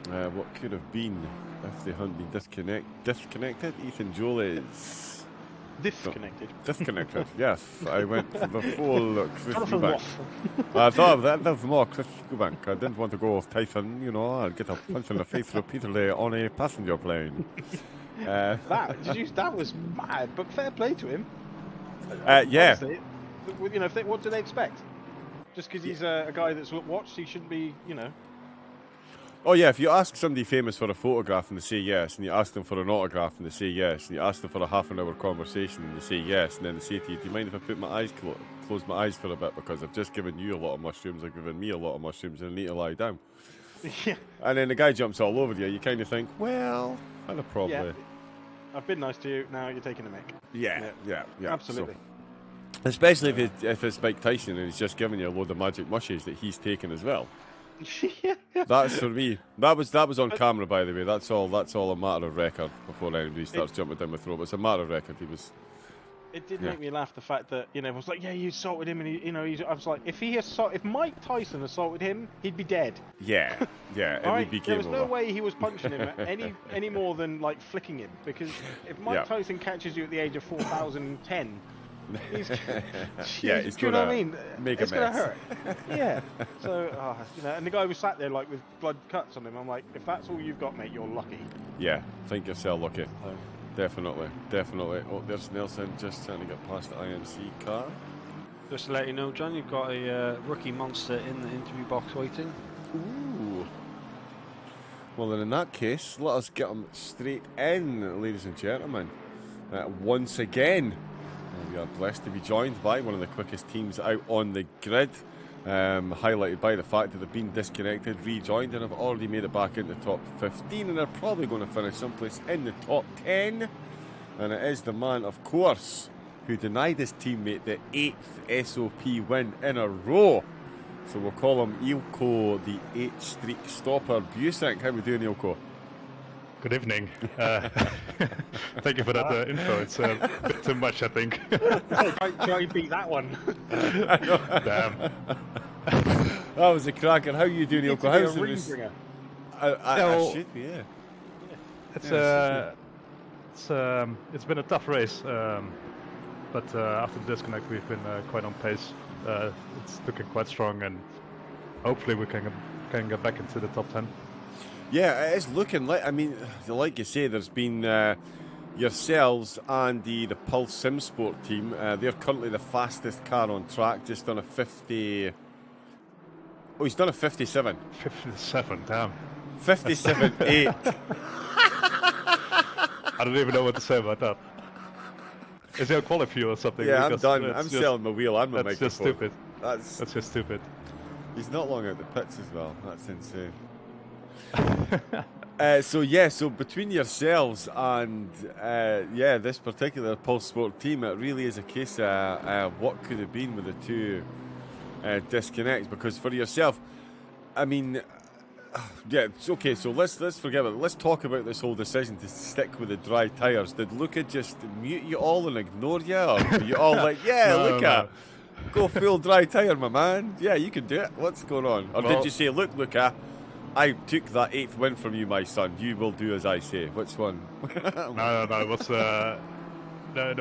What could have been if they hadn't been disconnected? Ethan Joles. Disconnected, yes. I went for the full Chris Eubank. I thought that was more Chris Eubank. I didn't want to go with Tyson, you know, I'd get a punch in the face repeatedly on a passenger plane. That was mad, but fair play to him. Yeah. Honestly, you know, what do they expect? Just because he's a guy that's watched, he shouldn't be, you know. Oh yeah, if you ask somebody famous for a photograph and they say yes, and you ask them for an autograph and they say yes, and you ask them for a half-an-hour conversation and they say yes, and then they say to you, "Do you mind if I put my eyes close my eyes for a bit because I've just given you a lot of mushrooms, I've given me a lot of mushrooms, and I need to lie down." Yeah. And then the guy jumps all over you. You kind of think, well, I'd have probably. Yeah. I've been nice to you. Now you're taking a mick. Yeah. Absolutely. So, especially if it's Mike Tyson and he's just giving you a load of magic mushies that he's taken as well. Yeah. That's for me. That was on camera, by the way. That's all a matter of record before anybody starts jumping down my throat. But it's a matter of record. He was. It did make me laugh, the fact that, you know, it was like, yeah, you assaulted him, and I was like, if Mike Tyson assaulted him, he'd be dead. Yeah, it would be game There was no over. way he was punching him any more than like flicking him, because if Mike Tyson catches you at the age of 4010, he's Yeah, he's do you know what I gonna mean? make a It's gonna mess. hurt. Yeah. So, you know, and the guy was sat there like with blood cuts on him. I'm like, if that's all you've got, mate, you're lucky. Yeah, think yourself lucky. Definitely. Oh, there's Nelson just trying to get past the IMC car. Just to let you know, John, you've got a rookie monster in the interview box waiting. Ooh. Well, then in that case, let us get him straight in, ladies and gentlemen. Once again, we are blessed to be joined by one of the quickest teams out on the grid, highlighted by the fact that they've been disconnected, rejoined, and have already made it back into the top 15, and they're probably going to finish someplace in the top 10. And it is the man, of course, who denied his teammate the 8th SOP win in a row. So we'll call him Ilko, the 8th streak stopper. Busek, how we doing, Ilko? Good evening. Thank you for that info. It's a bit too much, I think. Try and beat that one. Damn. That was a cracker. How are you doing, Ilko? How's the ring race? bringer. I should be, yeah. It's been a tough race, but after the disconnect, we've been quite on pace. It's looking quite strong, and hopefully we can get back into the top 10. Yeah, it is looking like, I mean, like you say, there's been yourselves and the Pulse Sim Sport team. They're currently the fastest car on track, just on a 50. Oh, he's done a 57. 57, damn. 57.8. I don't even know what to say about that. Is there a quality or something? Yeah, I'm Because done. it's I'm just- selling my wheel and my That's microphone. just stupid. That's just stupid. He's not long out the pits as well. That's insane. So between yourselves and this particular Pulse Sport team, it really is a case of what could have been with the two disconnects. Because for yourself, I mean, it's okay. So let's forget about it. Let's talk about this whole decision to stick with the dry tires. Did Luca just mute you all and ignore you, or were you all like, "Yeah, No, Luca, go full dry tire, my man. Yeah, you can do it. What's going on?" Or did Well- you say, "Look, Luca, I took that 8th win from you, my son. You will do as I say." Which one? No. It was there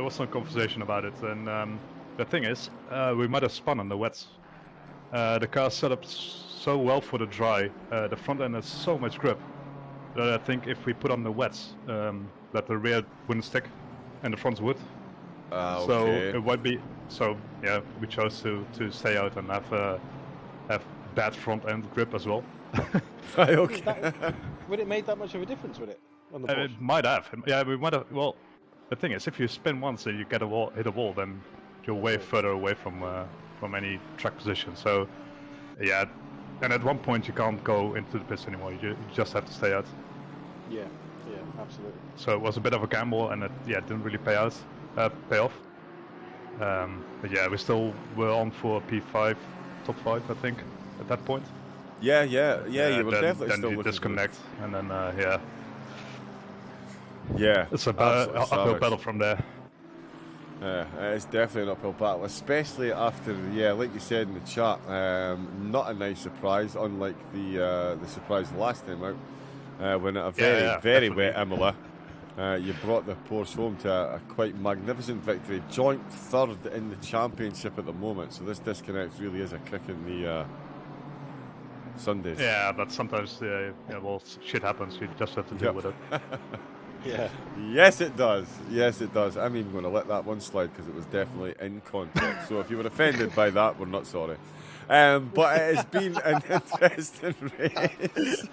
was some conversation about it, and the thing is, we might have spun on the wets. The car's set up so well for the dry. The front end has so much grip that I think if we put on the wets, that the rear wouldn't stick, and the front would. Okay. So it might be. So yeah, we chose to stay out and have bad front end grip as well. Right, okay. Would it make that much of a difference with it on the Porsche? It might have. Yeah, we might have. Well, the thing is, if you spin once and you get hit a wall, then you're way further away from any track position. So, yeah, and at one point you can't go into the pits anymore. You just have to stay out. Yeah, absolutely. So it was a bit of a gamble, and it didn't really pay off. But yeah, we still were on for P5, top 5, I think, at that point. Yeah. You were then, definitely then still you looking disconnect, and then Yeah. it's a absolutely uphill savage. battle from there. It's definitely an uphill battle, especially after, like you said in the chat, not a nice surprise, unlike the surprise last time out, when at a very wet Imola, you brought the Porsche home to a quite magnificent victory, joint third in the championship at the moment. So this disconnect really is a kick in the Sundays. Yeah, but sometimes, well, shit happens. You just have to deal with it. Yeah. Yes, it does. I'm even going to let that one slide because it was definitely in context. So if you were offended by that, we're not sorry. But it has been an interesting race.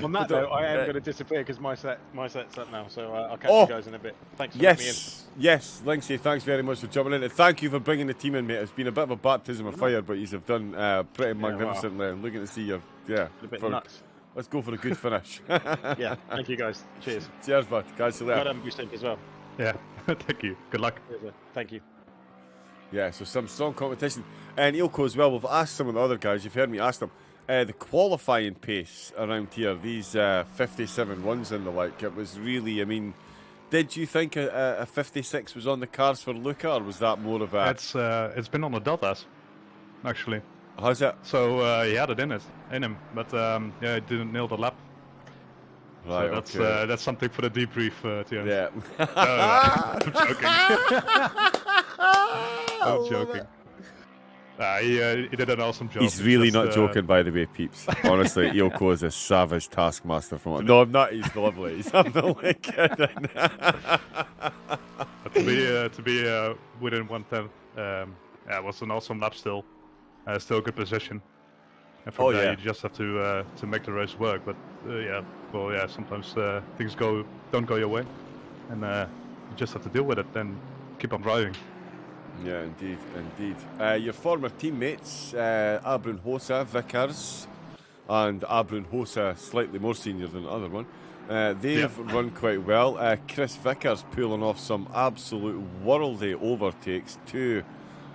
On that note, I am going to disappear because my set's up now. So I'll catch you guys in a bit. Thanks for letting me in. Yes, Linksay, thanks very much for jumping in. And thank you for bringing the team in, mate. It's been a bit of a baptism of fire, but you have done pretty magnificently. I'm looking to see you. Yeah, a bit nuts. Let's go for a good finish. Yeah, thank you guys. Cheers. Cheers, bud. Catch you later. Well done, Boosting, as well. Yeah, thank you. Good luck. Thank you. Yeah, so some strong competition. And Ilko as well, we've asked some of the other guys, you've heard me ask them, the qualifying pace around here, these 57 ones and the like, it was really, I mean, did you think a 56 was on the cards for Luca, or was that more of a... It's been on the deltas, actually. How's it? So he had it in him, but yeah, he didn't nail the lap. Right, so okay. That's something for the debrief, Tian. Yeah. I'm joking. I'm joking. He did an awesome job. He's really not joking, by the way, peeps. Honestly, Ilko is a savage taskmaster from... No, I'm not. He's lovely. I'm only kidding. But to be within 1/10, yeah, it was an awesome lap still. Still a good position. And from there, you just have to make the race work. But yeah, well, yeah, sometimes things don't go your way, and you just have to deal with it and keep on driving. Yeah, indeed. Your former teammates, Abrun Hossa, Vickers, and Abrun Hossa, slightly more senior than the other one, they've run quite well. Chris Vickers pulling off some absolute worldy overtakes too,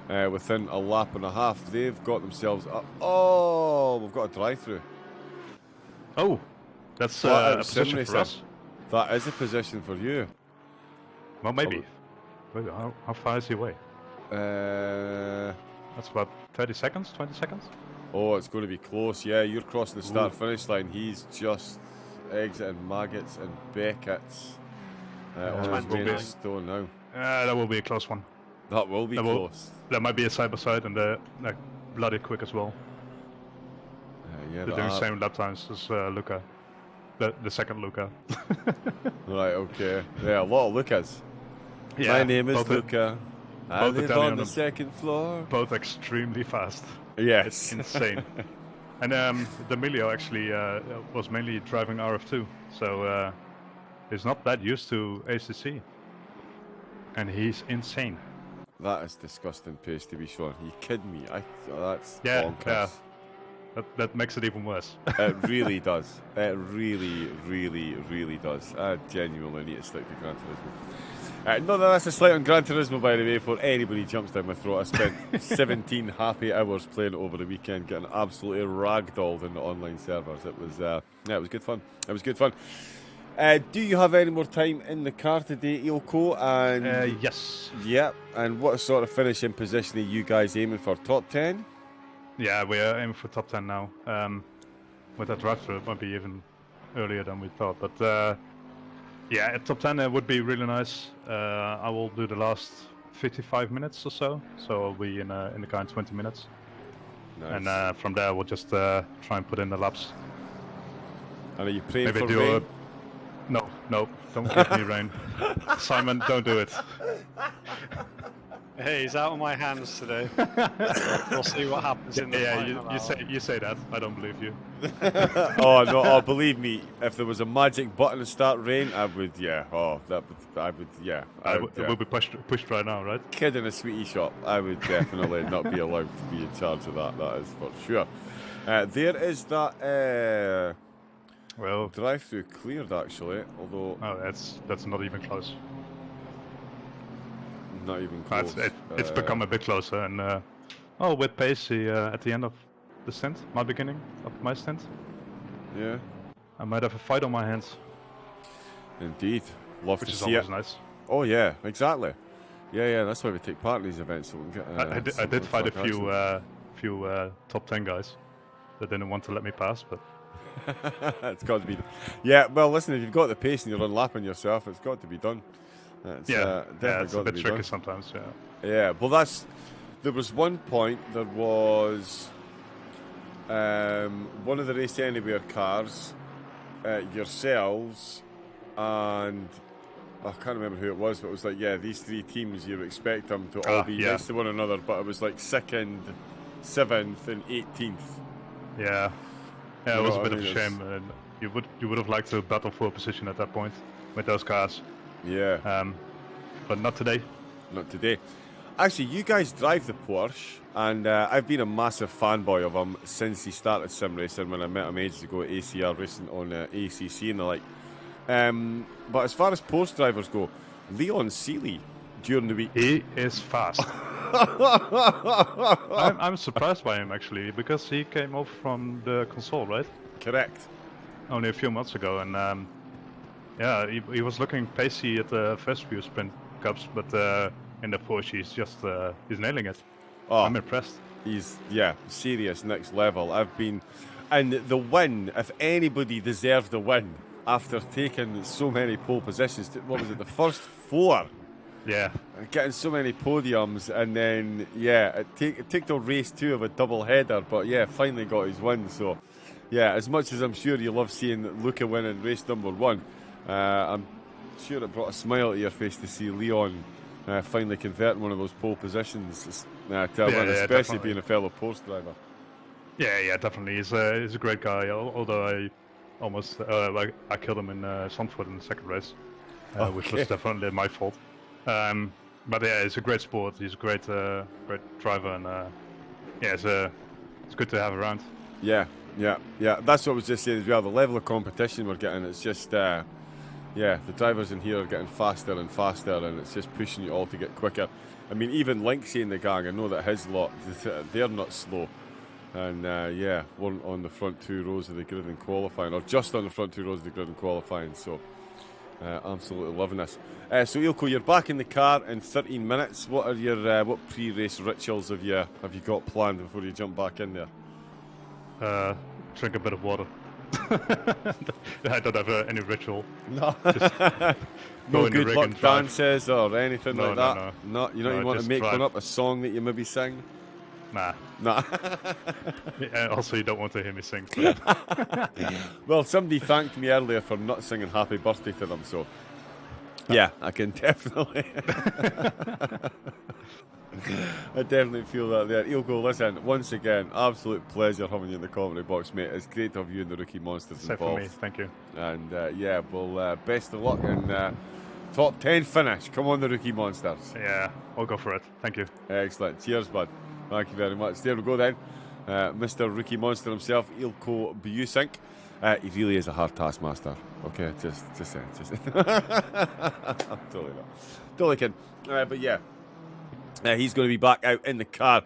within a lap and a half. They've got themselves... we've got a drive-through. Oh, that's a position for us. That is a position for you. Well, maybe. How far is he away? That's about 30 seconds, 20 seconds? Oh, it's going to be close. Yeah, you're crossing the start-finish line. He's just exiting Maggots and Beckett's on his way to Stone now. That will be a close one. That will be close. There might be a side-by-side and they're bloody quick as well. Yeah, they're doing the same lap times as Luca. The second Luca. Right, okay. Yeah, a lot of Lucas. Yeah, my name is Luca. I live on the second floor. Both extremely fast. Yes. It's insane. And D'Amelio actually was mainly driving RF2, so he's not that used to ACC. And he's insane. That is disgusting pace, to be sure. Are you kidding me? That's bonkers. Yeah. That makes it even worse. It really does. It really, really, really does. I genuinely need to stick to Gran Turismo. No, that's a slight on Gran Turismo, by the way, before anybody jumps down my throat. I spent 17 happy hours playing it over the weekend, getting absolutely ragdolled in the online servers. It was, it was good fun. It was good fun. Do you have any more time in the car today, Ilko? And yes. Yep. And what sort of finishing position are you guys aiming for? Top 10? Yeah, we are aiming for top 10 now. With that drive-through, it might be even earlier than we thought. But yeah, at top 10 would be really nice. I will do the last 55 minutes or so. So I'll be in the car in 20 minutes. Nice. And from there, we'll just try and put in the laps. And are you praying Maybe for do rain? No, don't give me rain. Simon, don't do it. Hey, he's out of my hands today. We'll see what happens in the final hour. You say that. I don't believe you. Oh no! Oh, believe me, if there was a magic button to start rain, I would. Yeah. Oh, I would. Yeah. It will be pushed right now, right? Kid in a sweetie shop. I would definitely not be allowed to be in charge of that. That is for sure. There is that. Well, drive-through cleared actually, although. Oh, that's not even close. Not even close. It's become a bit closer, and with pace at the end of the stint, my beginning of my stint. Yeah. I might have a fight on my hands. Indeed, love which to is see always it. Nice. Oh yeah, exactly. Yeah, that's why we take part in these events. So we can get. I did fight a few top 10 guys that didn't want to let me pass, but. It's got to be. Yeah, well, listen, if you've got the pace and you're unlapping yourself, it's got to be done. It's it's a bit tricky done. Sometimes. Yeah, well, there was one point. There was one of the Race Anywhere cars, yourselves, and I can't remember who it was, but it was like, these three teams. You expect them to all be next to one another, but it was like second, 7th and 18th. Yeah, You it was know a what bit I of a mean? shame. And you would have liked to battle for a position at that point with those cars, Yeah, but not today. not today. Actually, you guys drive the Porsche, and I've been a massive fanboy of him since he started sim racing. When I met him ages ago at ACR racing on ACC and the like. But as far as Porsche drivers go, Leon Seeley during the week. He is fast. I'm surprised by him actually, because he came over from the console, right? Correct. Only a few months ago, and yeah, he was looking pacey at the first few sprint cups, but in the Porsche he's nailing it. Oh, I'm impressed. he's serious next level. And the win. If anybody deserved the win after taking so many pole positions, what was it? The first 4. Yeah, Getting so many podiums, and then it took till race 2 of a double header, but finally got his win. So as much as I'm sure you love seeing Luca winning race number 1, I'm sure it brought a smile to your face to see Leon finally converting one of those pole positions to a win, especially definitely. being a fellow Porsche driver. Yeah, definitely. He's a great guy. Although I almost I killed him in Zandvoort in the second race, which was definitely my fault. But yeah, it's a great sport. He's a great driver, and it's good to have around. Yeah. That's what I was just saying as well. The level of competition we're getting, it's just, the drivers in here are getting faster and faster, and it's just pushing you all to get quicker. I mean, even Linksy and the gang, I know that his lot, they're not slow. And weren't on the front 2 rows of the grid in qualifying, or just on the front 2 rows of the grid in qualifying. So, absolutely loving this. So, Ilko, you're back in the car in 13 minutes. What are your what pre-race rituals have you got planned before you jump back in there? Drink a bit of water. I don't have any ritual. No. Just No go in the good rig luck and drive. dances or anything No, like no, that? no. You don't even want to just make drive. one up, a song that you maybe sing? Nah. Nah. Also, you don't want to hear me sing. So. Well, somebody thanked me earlier for not singing happy birthday to them, so yeah, I can definitely I definitely feel that there. Ilko, listen, once again, absolute pleasure having you in the commentary box, mate. It's great to have you and the Rookie Monsters Same for involved. me. Thank you. And well, best of luck and top 10 finish. Come on, the Rookie Monsters. Yeah, I'll go for it. Thank you. Excellent. Cheers, bud. Thank you very much. There we go then. Mr. Rookie Monster himself, Ilko Busink. He really is a hard taskmaster. Okay, just saying. I'm totally kidding. But yeah, he's going to be back out in the car.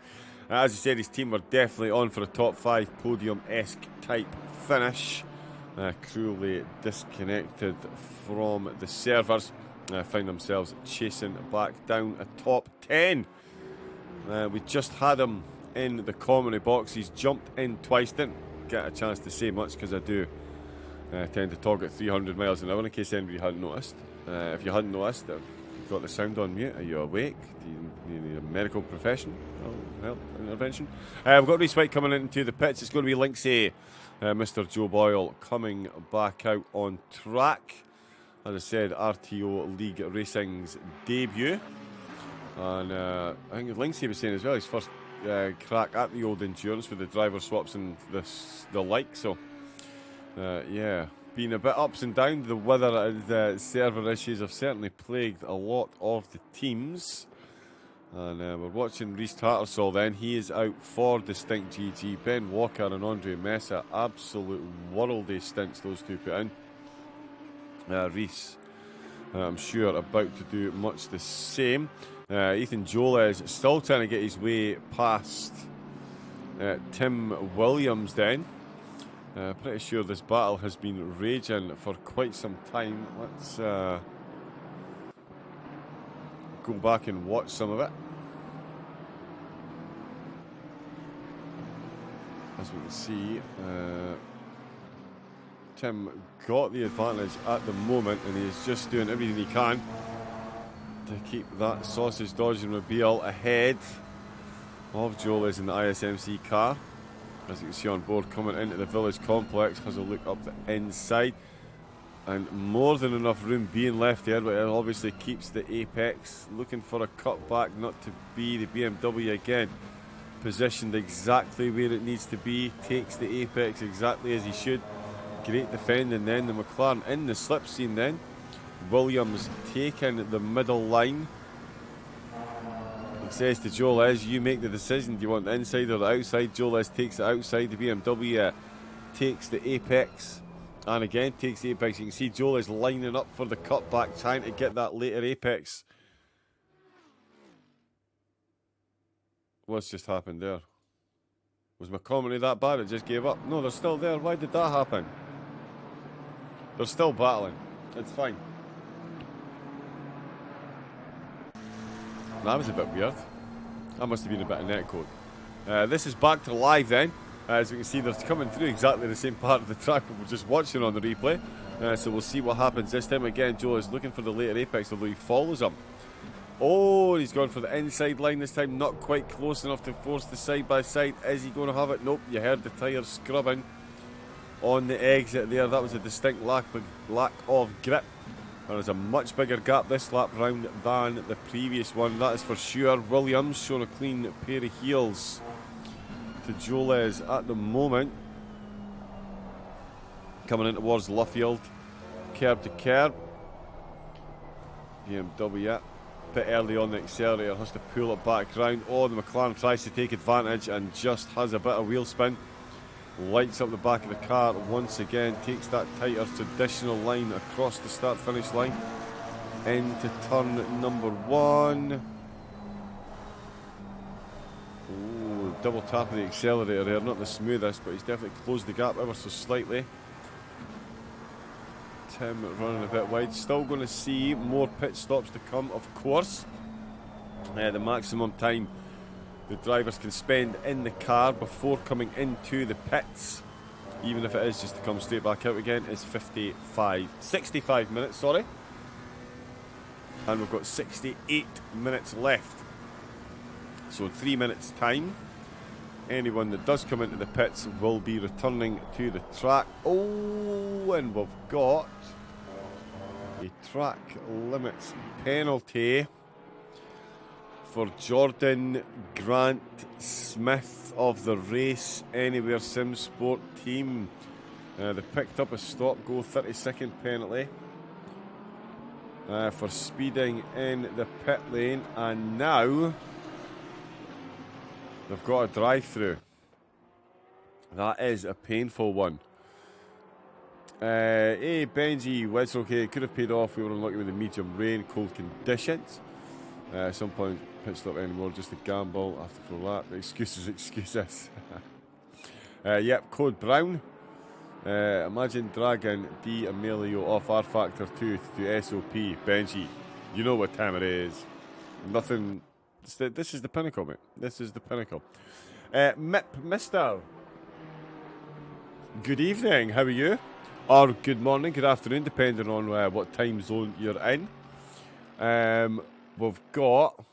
As you said, his team were definitely on for a top 5 podium-esque type finish. Cruelly disconnected from the servers. Find themselves chasing back down a top 10. We just had him in the commentary box. He's jumped in twice. Didn't get a chance to say much because I do tend to talk at 300 miles an hour in case anybody hadn't noticed. If you hadn't noticed, I've got the sound on mute. Are you awake? Do you need a medical profession? Help, intervention? We've got Reese White coming into the pits. It's going to be Linksy, Mr. Joe Boyle coming back out on track. As I said, RTO League Racing's debut. And I think Linksy was saying as well, his first crack at the old endurance with the driver swaps and the like. So, been a bit ups and downs. The weather and the server issues have certainly plagued a lot of the teams. And we're watching Reese Tattersall then. He is out for Distinct GG. Ben Walker and Andre Mesa, absolute worldy stints those two put in. Reese, I'm sure, about to do much the same. Ethan Joel is still trying to get his way past Tim Williams then. Pretty sure this battle has been raging for quite some time. Let's go back and watch some of it. As we can see, Tim got the advantage at the moment and he's just doing everything he can to keep that sausage dodging mobile ahead of Joel is in the ISMC car. As you can see on board, coming into the village complex, has a look up the inside, and more than enough room being left there, but it obviously keeps the apex looking for a cutback, not to be the BMW again. positioned exactly where it needs to be, takes the apex exactly as he should. Great defending then, the McLaren in the slipstream then. Williams taking the middle line. He says to Joel Ez, you make the decision, do you want the inside or the outside? Joel Ez takes it outside, the BMW takes the apex, and again takes the apex. You can see Joel is lining up for the cutback, trying to get that later apex. What's just happened there? Was my commentary that bad? It just gave up? No, they're still there. Why did that happen? They're still battling. It's fine. That was a bit weird. That must have been a bit of netcode. This is back to live then. As we can see, they're coming through exactly the same part of the track but we're just watching on the replay. So we'll see what happens this time. Again, Joe is looking for the later apex, although he follows him. Oh, he's gone for the inside line this time. Not quite close enough to force the side-by-side. Is he going to have it? Nope, you heard the tyres scrubbing on the exit there. That was a distinct lack of grip. There's a much bigger gap this lap round than the previous one, that is for sure. Williams showing a clean pair of heels to Joles at the moment. Coming in towards Luffield, curb to curb. BMW, bit early on the accelerator, has to pull it back round. Oh, the McLaren tries to take advantage and just has a bit of wheel spin. Lights up the back of the car once again, takes that tighter traditional line across the start-finish line into turn number 1. Ooh, double tap of the accelerator there, not the smoothest, but he's definitely closed the gap ever so slightly. Tim running a bit wide. Still going to see more pit stops to come, of course. The maximum time the drivers can spend in the car before coming into the pits, even if it is just to come straight back out again, is 65 minutes, sorry. And we've got 68 minutes left. So in 3 minutes time, anyone that does come into the pits will be returning to the track. Oh, and we've got a track limits penalty for Jordan Grant Smith of the Race Anywhere Sim Sport team. They picked up a stop-go 30-second penalty for speeding in the pit lane, and now they've got a drive-through. That is a painful one. Hey Benji, well, it's okay, it could have paid off. We were unlucky with the medium rain, cold conditions. Some point pit stop anymore, just a gamble after for that. Excuses. Yep, code Brown. Imagine dragging D Amelio off R Factor 2 to do SOP. Benji, you know what time it is. Nothing. This is the pinnacle, mate. This is the pinnacle. Mister. Good evening, how are you? Or good morning, good afternoon, depending on what time zone you're in. We've got...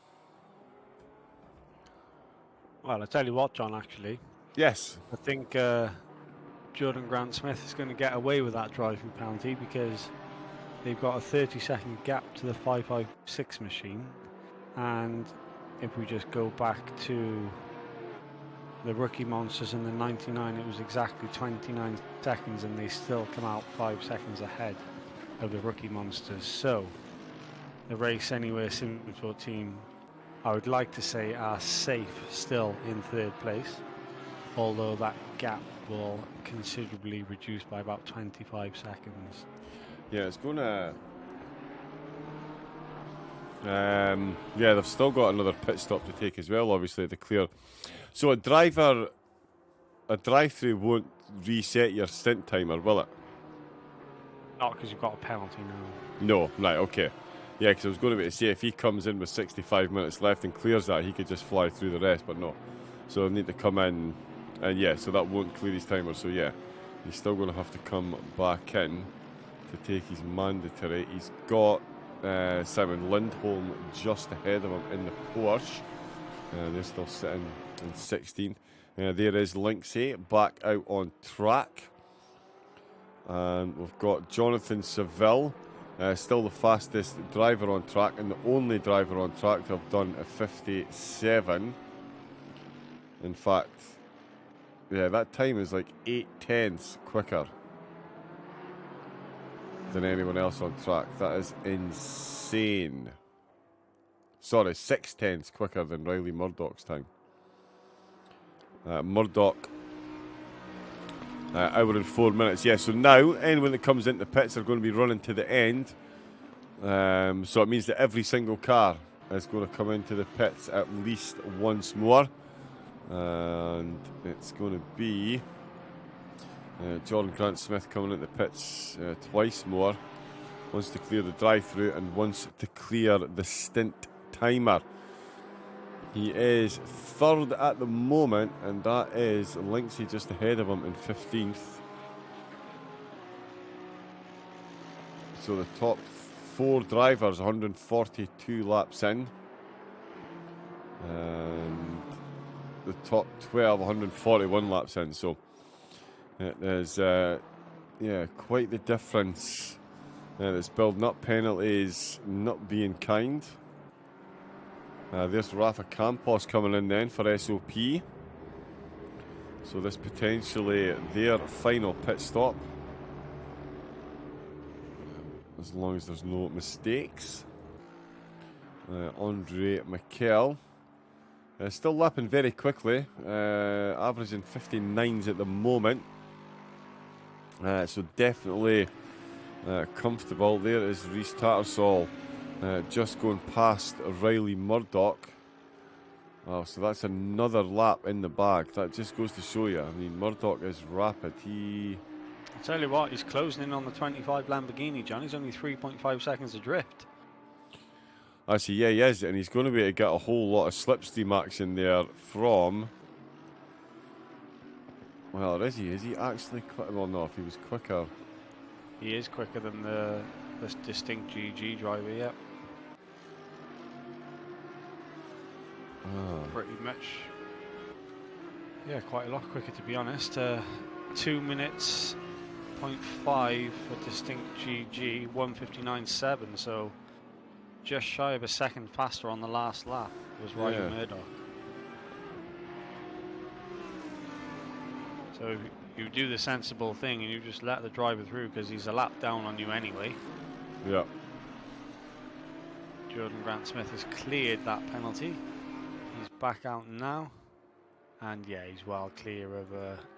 Well, I tell you what, John, actually. Yes. I think Jordan Grant Smith is going to get away with that driving penalty because they've got a 30-second gap to the 556 machine. And if we just go back to the rookie monsters in the 99, it was exactly 29 seconds and they still come out 5 seconds ahead of the rookie monsters. So the Race Anywhere Simsport team, I would like to say, are safe still in third place, although that gap will considerably reduce by about 25 seconds. Yeah, it's going to... yeah, they've still got another pit stop to take as well, obviously, to clear. So a drive-through won't reset your stint timer, will it? Not because you've got a penalty now. No, right, okay. Yeah, because I was going to say, if he comes in with 65 minutes left and clears that, he could just fly through the rest, but no. So I need to come in, and yeah, so that won't clear his timer, so yeah. He's still going to have to come back in to take his mandatory. He's got Simon Lindholm just ahead of him in the Porsche. They're still sitting in 16th. There is Linksay back out on track. And we've got Jonathan Seville, still the fastest driver on track and the only driver on track to have done a 57. In fact, yeah, that time is like 8/10 quicker than anyone else on track. That is insane. Sorry, 6/10 quicker than Riley Murdoch's time. Murdoch, hour and 4 minutes. Yeah, so now anyone that comes into the pits are going to be running to the end. So it means that every single car is going to come into the pits at least once more. And it's going to be Jordan Grant Smith coming into the pits twice more. Once to clear the drive-through and once to clear the stint timer. He is third at the moment, and that is Linksy just ahead of him in 15th. So the top 4 drivers, 142 laps in. And the top 12, 141 laps in. So it is, quite the difference. It's building up, penalties not being kind. There's Rafa Campos coming in then for SOP. So this potentially their final pit stop. As long as there's no mistakes. Andre Mikel. Still lapping very quickly. Averaging 59s at the moment. So definitely comfortable. There is Rhys Tattersall. Just going past Riley Murdoch. Oh, so that's another lap in the bag. That just goes to show you. I mean, Murdoch is rapid. I'll tell you what, he's closing in on the 25 Lamborghini, John. He's only 3.5 seconds adrift. Actually, yeah, he is. And he's going to be able to get a whole lot of slipstream action there from... Well, is he? Is he actually quick? Well, no, if he was quicker... He is quicker than the distinct GG driver, yeah. Pretty much. Yeah, quite a lot quicker, to be honest. 2 minutes, 0.5 for distinct GG, 1:59.7, so just shy of a second faster on the last lap was Ryan Murdoch. So you do the sensible thing and you just let the driver through because he's a lap down on you anyway. Yeah. Jordan Grant Smith has cleared that penalty. He's back out now. And yeah, he's well clear of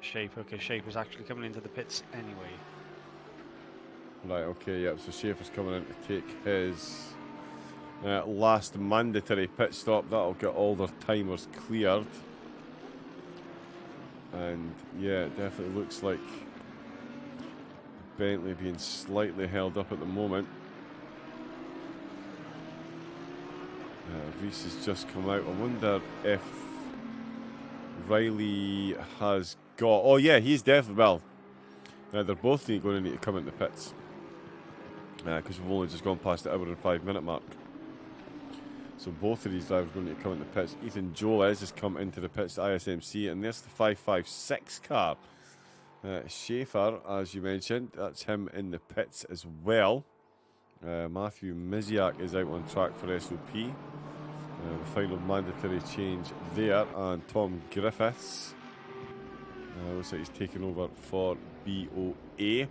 Schaefer because Schaefer's actually coming into the pits anyway. Right, okay, yep. So Schaefer's coming in to take his last mandatory pit stop. That'll get all their timers cleared. And yeah, it definitely looks like Bentley being slightly held up at the moment. Rhys has just come out. I wonder if Riley has got... Oh yeah, he's definitely... Well, they're both going to need to come into the pits. Because we've only just gone past the hour and 5 minute mark. So both of these drivers are going to need to come into the pits. Ethan Joles has come into the pits to ISMC, and there's the 556 car. Schaefer, as you mentioned, that's him in the pits as well. Matthew Miziak is out on track for SOP. The final mandatory change there, and Tom Griffiths looks like he's taken over for BOA.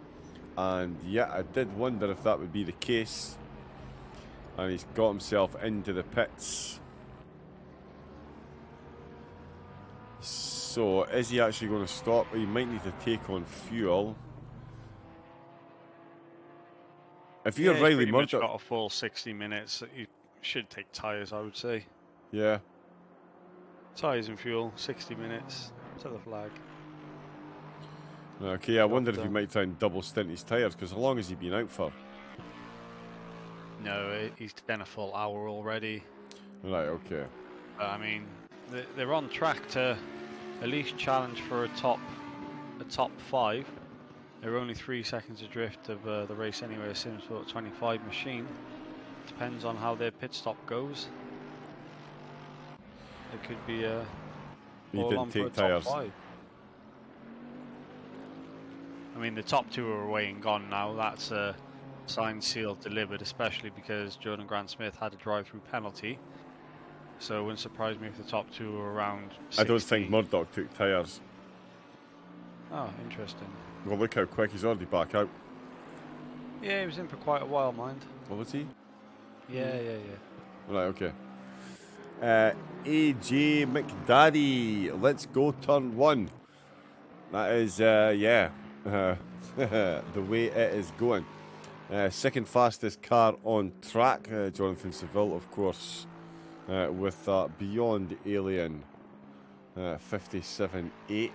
And yeah, I did wonder if that would be the case. And he's got himself into the pits. So, is he actually going to stop? He might need to take on fuel. If you're Riley Murdoch, got a full 60 minutes. You should take tyres, I would say. Yeah. Tyres and fuel, 60 minutes to the flag. Okay, I wondered if he might try and double stint his tyres, because how long has he been out for? No, he's done a full hour already. Right, okay. I mean, they're on track to at least challenge for a top 5. They're only 3 seconds adrift of the race anyway, a SimSport 25 machine. Depends on how their pit stop goes. It could be a He didn't take tyres. I mean, the top 2 are away and gone now. That's signed, sealed, delivered, especially because Jordan Grant Smith had a drive-through penalty. so it wouldn't surprise me if the top two were around 60. I don't think Murdoch took tyres. Oh, interesting. Well, look how quick he's already back out. Yeah, he was in for quite a while, mind. What was he? Yeah. Right, okay. AJ McDaddy, let's go turn 1. That is, the way it is going. Second fastest car on track, Jonathan Seville, of course, with that Beyond Alien 57.8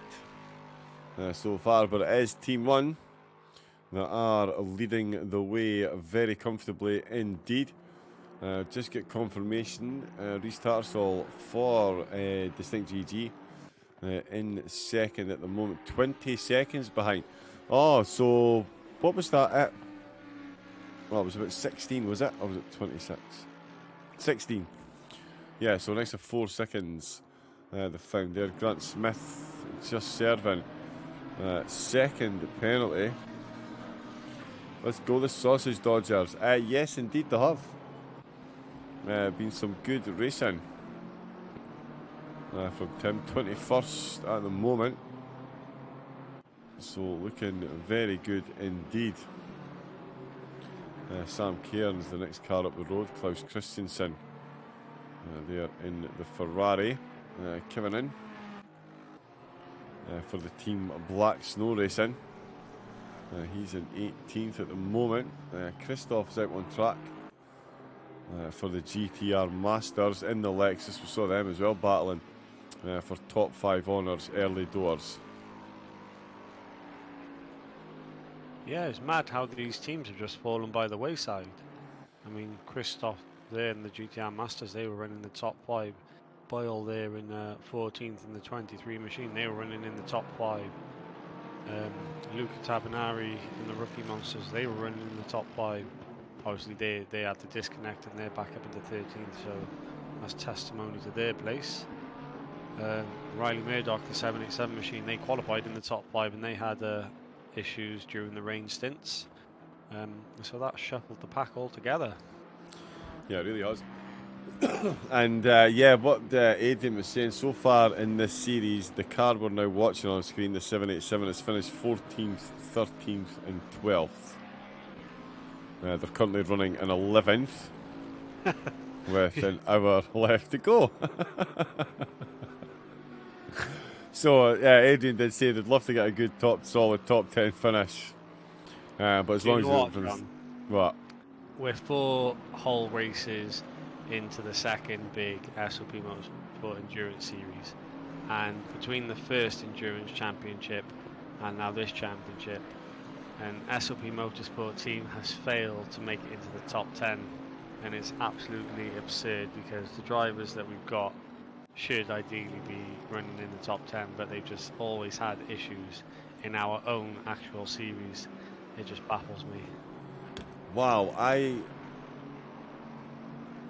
so far, but it is Team 1 that are leading the way very comfortably indeed. Just get confirmation, restarts all for Distinct GG in second at the moment, 20 seconds behind. Oh, so what was that at? Well, it was about 16, was it? Or was it 26? 16. Yeah, so next to 4 seconds they found there. Grant Smith just serving. Second penalty. Let's go the Sausage Dodgers. Yes, indeed they have. Been some good racing from Tim. 21st at the moment. So looking very good indeed. Sam Cairns, the next car up the road. Klaus Christensen there in the Ferrari. Coming in for the Team Black Snow Racing. He's in 18th at the moment. Christoph's out on track for the GTR Masters in the Lexus. We saw them as well battling for top 5 honours early doors. Yeah, it's mad how these teams have just fallen by the wayside. I mean, Christoph there in the GTR Masters, they were running the top 5. Boyle there in 14th in the 23 machine, they were running in the top 5. Luca Tabernari in the Rookie Monsters, they were running in the top 5. Obviously, they had to disconnect and they're back up into 13th, so that's testimony to their place. Riley Murdoch, the 787 machine, they qualified in the top 5 and they had issues during the rain stints. So that shuffled the pack altogether. Yeah, it really has. And what Adrian was saying, so far in this series, the car we're now watching on screen, the 787, has finished 14th, 13th and 12th. They're currently running in 11th with an hour left to go. So, Adrian did say they'd love to get a good solid top 10 finish. But as long as what? We're 4 whole races into the second big SOP Motorsport Endurance Series, and between the first Endurance Championship and now this championship, an SOP Motorsport team has failed to make it into the top 10, and it's absolutely absurd because the drivers that we've got should ideally be running in the top 10, but they've just always had issues in our own actual series. It just baffles me. Wow,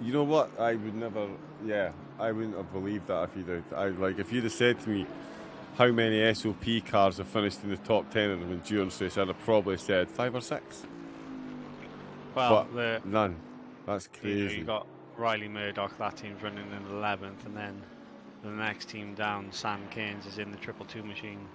you know what? I would never. Yeah, I wouldn't have believed that if you'd have. If you'd have said to me how many SOP cars have finished in the top 10 in an endurance race, I'd have probably said 5 or 6. Well, but none. That's crazy. You got Riley Murdoch, that team's running in 11th, and then the next team down, Sam Cairns, is in the 222 machine.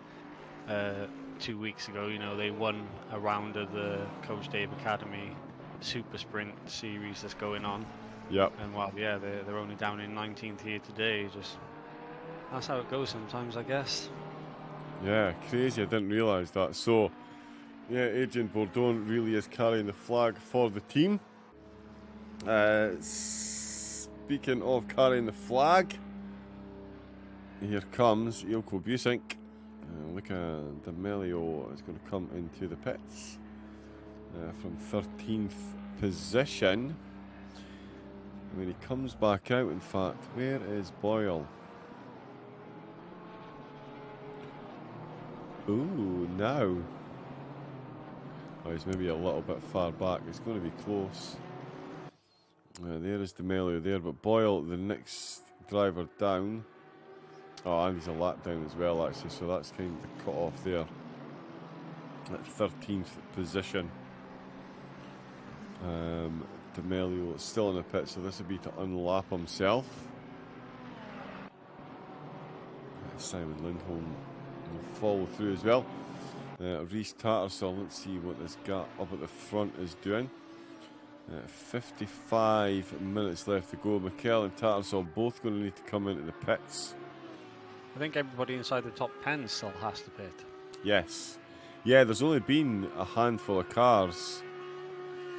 2 weeks ago, they won a round of the Coach Dave Academy Super Sprint series that's going on. Yep. And they're only down in 19th here today. Just that's how it goes sometimes, I guess. Yeah, crazy. I didn't realise that. So, Adrian Bourdon really is carrying the flag for the team. Speaking of carrying the flag, here comes Ilko Busink. Look at D'Amelio is going to come into the pits from 13th position. And when he comes back out, in fact, where is Boyle? Ooh, now. Oh, he's maybe a little bit far back. It's going to be close. There is D'Amelio there, but Boyle, the next driver down. Oh, and he's a lap down as well, actually, so that's kind of the cut off there. At 13th position. D'Amelio is still in the pit, so this would be to unlap himself. Simon Lindholm will follow through as well. Reece Tattersall, let's see what this guy up at the front is doing. 55 minutes left to go. Mikel and Tattersall both going to need to come into the pits. I think everybody inside the top 10 still has to pit. Yes. Yeah, there's only been a handful of cars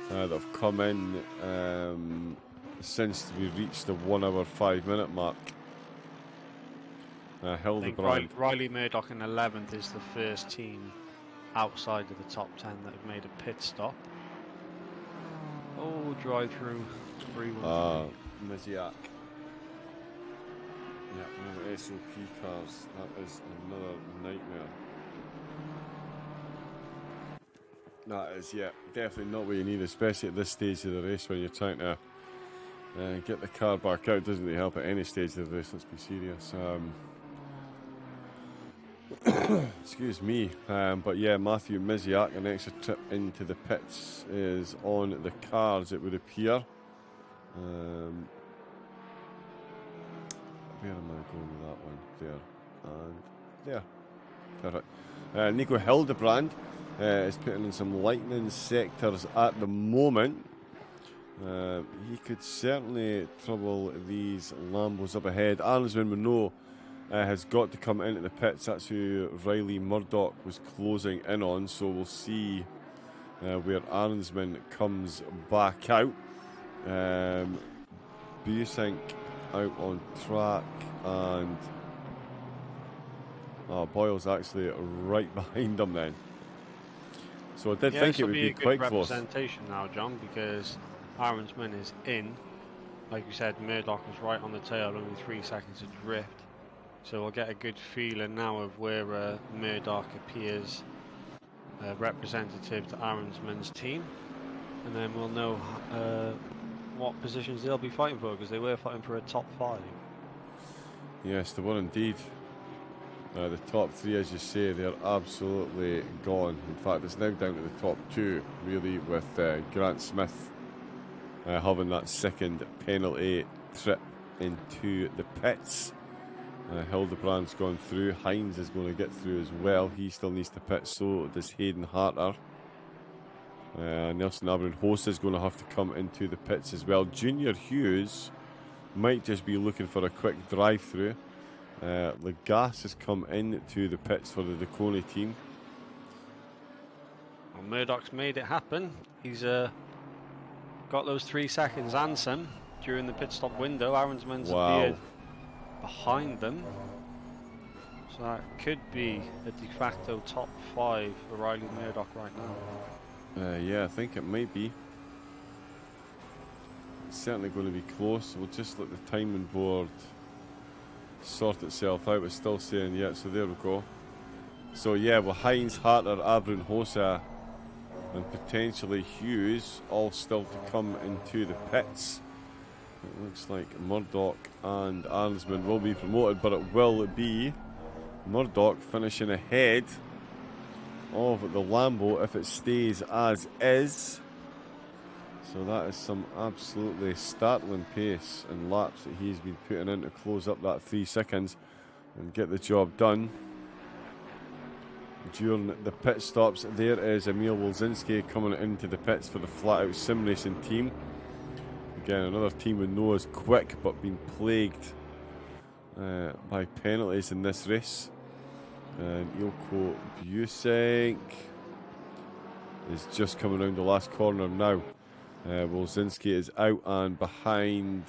that have come in since we reached the 1 hour 5 minute mark. Hildebrand. Riley Murdoch in 11th is the first team outside of the top 10 that have made a pit stop. Oh, drive through 3-1. Miziak. Yeah, no SOP cars. That is another nightmare. That is, yeah, definitely not what you need, especially at this stage of the race when you're trying to get the car back out. Doesn't really help at any stage of the race, let's be serious. Excuse me. But yeah, Matthew Miziak, an extra trip into the pits is on the cards, it would appear. Where am I going with that one? There. And there. Perfect. Nico Hildebrand is putting in some lightning sectors at the moment. He could certainly trouble these Lambos up ahead. Arnsman Renault has got to come into the pits. That's who Riley Murdoch was closing in on. So we'll see where Arnsman comes back out. Busink out on track, and Boyle's actually right behind him then. So I did think it would be quite close. Representation now, John, because Arnsman is in. Like you said, Murdoch is right on the tail, only 3 seconds of drift. So we'll get a good feeling now of where Murdoch appears representative to Arnsman's team, and then we'll know what positions they'll be fighting for, because they were fighting for a top 5. Yes, they were indeed. The top 3, as you say, they're absolutely gone. In fact, it's now down to the top 2, really, with Grant Smith having that second penalty trip into the pits. Hildebrand's gone through. Hines is going to get through as well. He still needs to pit, so does Hayden Harter. Nelson Abram-Hosa is going to have to come into the pits as well. Junior Hughes might just be looking for a quick drive-through. Legas has come into the pits for the Deconi team. Well, Murdoch's made it happen. He's got those 3 seconds and some during the pit stop window. Arnsman's appeared behind them. So that could be a de facto top 5 for Riley Murdoch right now. Yeah, I think it might be. It's certainly going to be close. We'll just let the timing board sort itself out. It's still saying, yeah, so there we go. So yeah, well, Hines, Harter, Abram-Hosa and potentially Hughes all still to come into the pits. It looks like Murdoch and Arnsman will be promoted, but it will be Murdoch finishing ahead of the Lambo if it stays as is. So that is some absolutely startling pace and laps that he's been putting in to close up that 3 seconds and get the job done. During the pit stops, there is Emil Wolzinski coming into the pits for the Flat Out Sim Racing team. Again, another team we know is quick but been plagued by penalties in this race. And Ilko Busink is just coming around the last corner now. Wolzinski is out and behind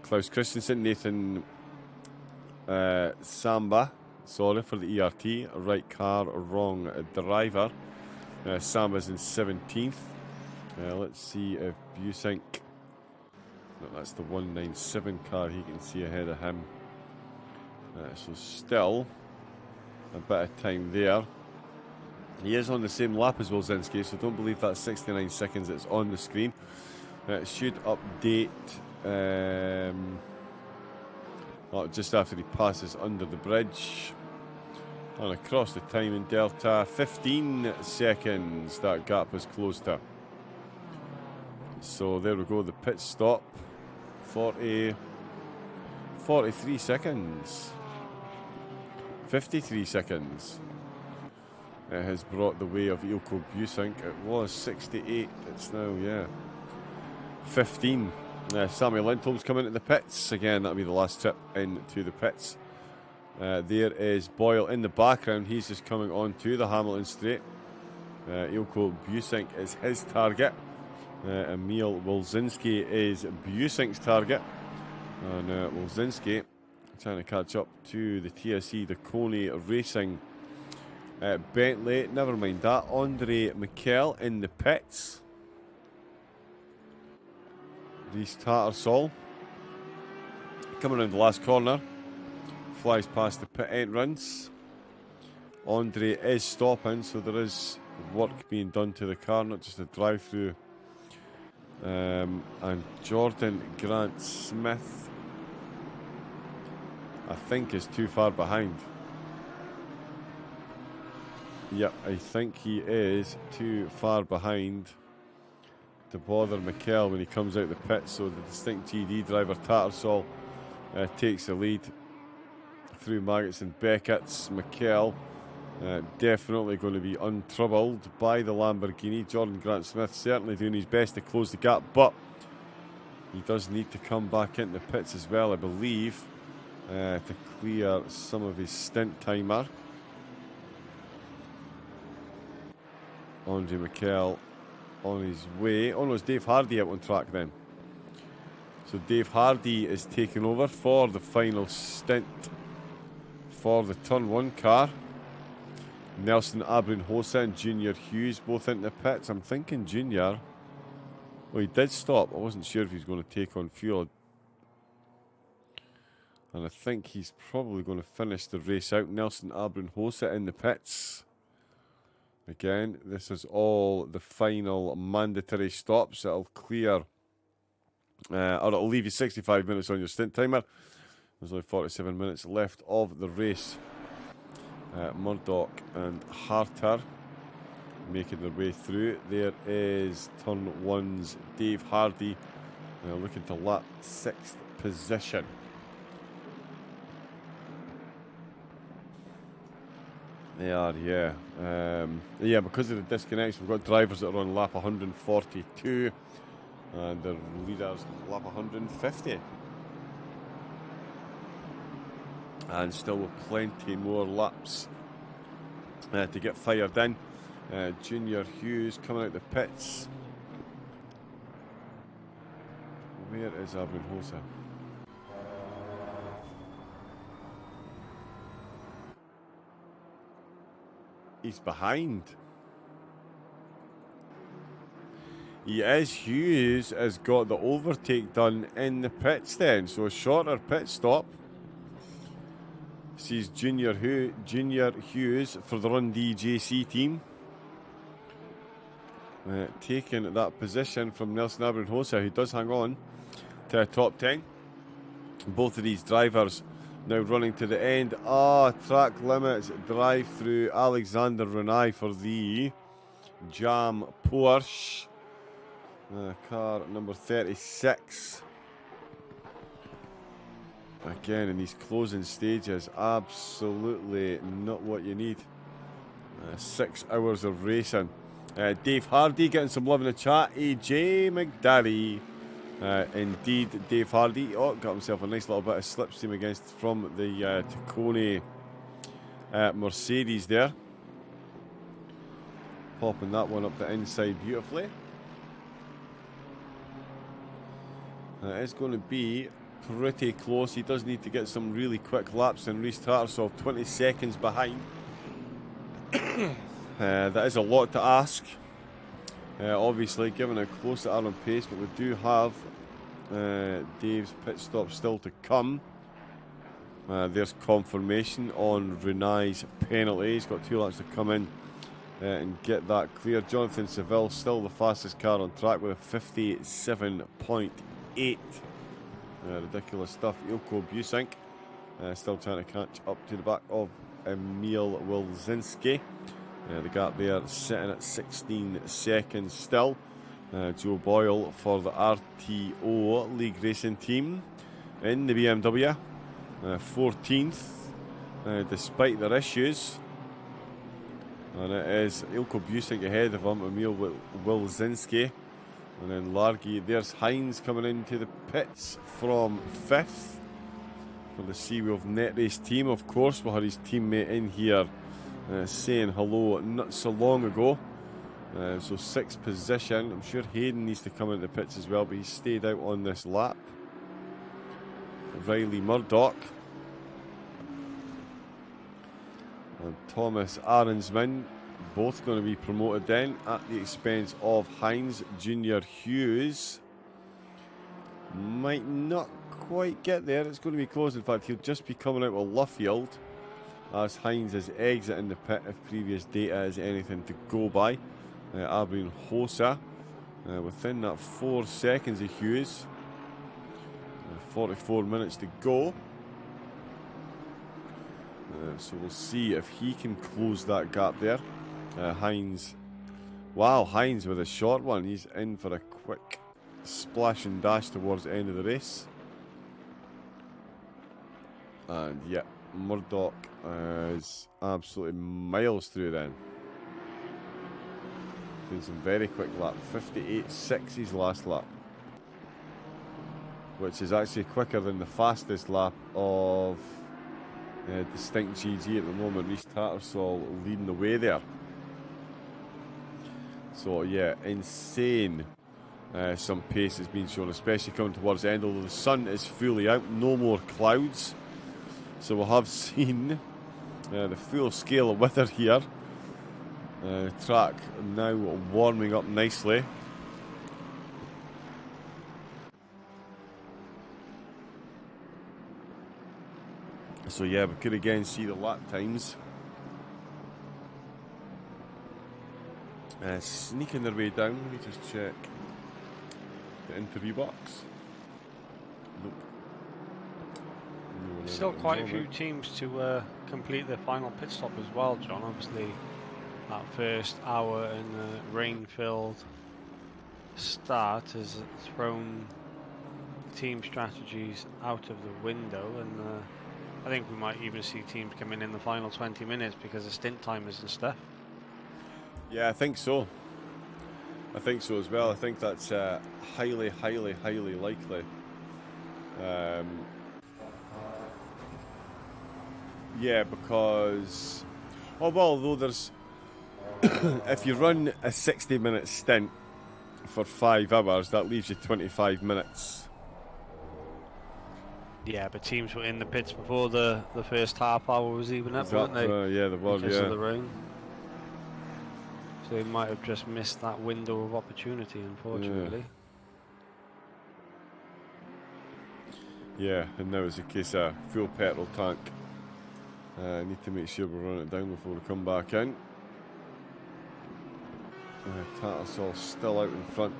Klaus Christensen. Nathan Samba, sorry for the ERT, right car, wrong driver. Samba's in 17th. Let's see if Busink, no, that's the 197 car, he can see ahead of him. So still a bit of time there. He is on the same lap as Wolzinski, so don't believe that's 69 seconds that's on the screen. It should update just after he passes under the bridge. And across the timing delta, 15 seconds that gap has closed to. So there we go, the pit stop. 43 seconds. 53 seconds. It has brought the way of Ilko Busink. It was 68. It's now, 15. Samuel Lindholm's coming into the pits. Again, that'll be the last trip into the pits. There is Boyle in the background. He's just coming on to the Hamilton straight. Ilko Busink is his target. Emil Wilczynski is Busink's target. And Wilczynski trying to catch up to the TSE, the Coney Racing Bentley. Never mind that. Andre Mikel in the pits. Rhys Tattersall coming around the last corner. Flies past the pit entrance. Andre is stopping, so there is work being done to the car, not just a drive-through. And Jordan Grant Smith, I think, is too far behind. Yep, I think he is too far behind to bother Mikel when he comes out the pit. So the distinct GD driver Tattersall takes the lead through Maggots and Beckett's. Mikel definitely going to be untroubled by the Lamborghini. Jordan Grant Smith certainly doing his best to close the gap, but he does need to come back into the pits as well, I believe, to clear some of his stint timer. Andre Mikel on his way. Oh no, it's Dave Hardy out on track then. So Dave Hardy is taking over for the final stint for the Turn 1 car. Nelson Abrinhosa and Junior Hughes both into the pits. I'm thinking Junior, well, he did stop. I wasn't sure if he was going to take on fuel. And I think he's probably going to finish the race out. Nelson Abrinhosa in the pits. Again, this is all the final mandatory stops. It'll clear, or it'll leave you 65 minutes on your stint timer. There's only 47 minutes left of the race. Murdoch and Harter making their way through. There is Turn 1's Dave Hardy looking to lap 6th position. They are, yeah. Because of the disconnects, we've got drivers that are on lap 142 and the leaders on lap 150. And still with plenty more laps to get fired in. Junior Hughes coming out the pits. Where is Abrinhosa? He's behind. He is. Hughes has got the overtake done in the pits then, so a shorter pit stop sees Junior Hughes for the Rundee JC team taking that position from Nelson Abrinhosa, who does hang on to a top 10. Both of these drivers now running to the end. Track limits drive through. Alexander Renai for the Jam Porsche. Car number 36. Again, in these closing stages, absolutely not what you need. 6 hours of racing. Dave Hardy getting some love in the chat. AJ McDaddy. Indeed, Dave Hardy got himself a nice little bit of slipstream against from the Tacone Mercedes there. Popping that one up the inside beautifully. It's going to be pretty close. He does need to get some really quick laps in. Rhys Tattersall 20 seconds behind. That is a lot to ask. Obviously, given how close they are on pace, but we do have Dave's pit stop still to come. There's confirmation on Renai's penalty. He's got 2 laps to come in and get that clear. Jonathan Seville still the fastest car on track with a 57.8. Ridiculous stuff. Ilko Busink still trying to catch up to the back of Emil Wilczynski. The gap there sitting at 16 seconds still. Joe Boyle for the RTO League Racing team in the BMW. 14th. despite their issues. And it is Ilko Busick ahead of him, Emil Wilczynski. And then Largy, there's Hines coming into the pits from 5th for the Seawolf Net Race team. Of course, we had his teammate in here saying hello not so long ago. So 6th position. I'm sure Hayden needs to come into the pits as well, but he stayed out on this lap. Riley Murdoch and Thomas Aaronsman both going to be promoted then at the expense of Heinz. Junior Hughes might not quite get there. It's going to be close. In fact, he'll just be coming out of Luffield as Heinz is exiting the pit if previous data is anything to go by. Abrin Hosa within that 4 seconds of Hughes. 44 minutes to go. So we'll see if he can close that gap there. Heinz. Wow, Heinz with a short one. He's in for a quick splash and dash towards the end of the race. And yeah, Murdoch is absolutely miles through then. Doing some very quick lap. 58.6 his last lap, which is actually quicker than the fastest lap of Distinct GG at the moment. Reece Tattersall leading the way there. So yeah, insane. Some pace has been shown, especially coming towards the end, although the sun is fully out, no more clouds. So we'll have seen the full scale of weather here. Track now warming up nicely. So yeah, we could again see the lap times sneaking their way down. Let me just check the interview box. Nope. No, Still quite a few teams to complete their final pit stop as well, John. Obviously, that first hour in the rain-filled start has thrown team strategies out of the window, and I think we might even see teams come in the final 20 minutes because of stint timers and stuff. Yeah, I think so. I think so as well. I think that's highly, highly, highly likely. Yeah, because although there's if you run a 60-minute stint for 5 hours, that leaves you 25 minutes. Yeah, but teams were in the pits before the first half hour was even up, weren't they? Yeah, they were, because yeah. of the rain. So they might have just missed that window of opportunity, unfortunately. Yeah, and now it's a case of full petrol tank. I need to make sure we run it down before we come back in. Tattersall still out in front.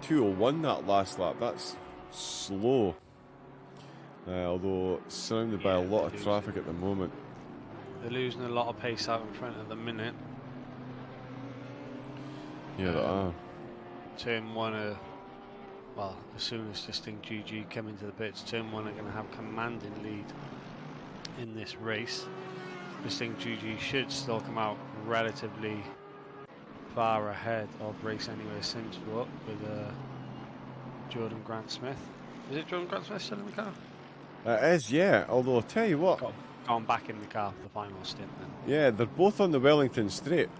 2:01 that last lap. That's slow. Although surrounded by a lot of traffic at the moment. They're losing a lot of pace out in front at the minute. Yeah, they are. Turn 1 well, as soon as Distinct GG come into the pits, Turn 1 are going to have commanding lead in this race. Distinct GG should still come out relatively far ahead of Race Anywhere Simsport with Jordan Grant Smith. Is it Jordan Grant Smith still in the car? It is, yeah. Although I'll tell you what. Gone back in the car for the final stint then. Yeah, they're both on the Wellington Straight.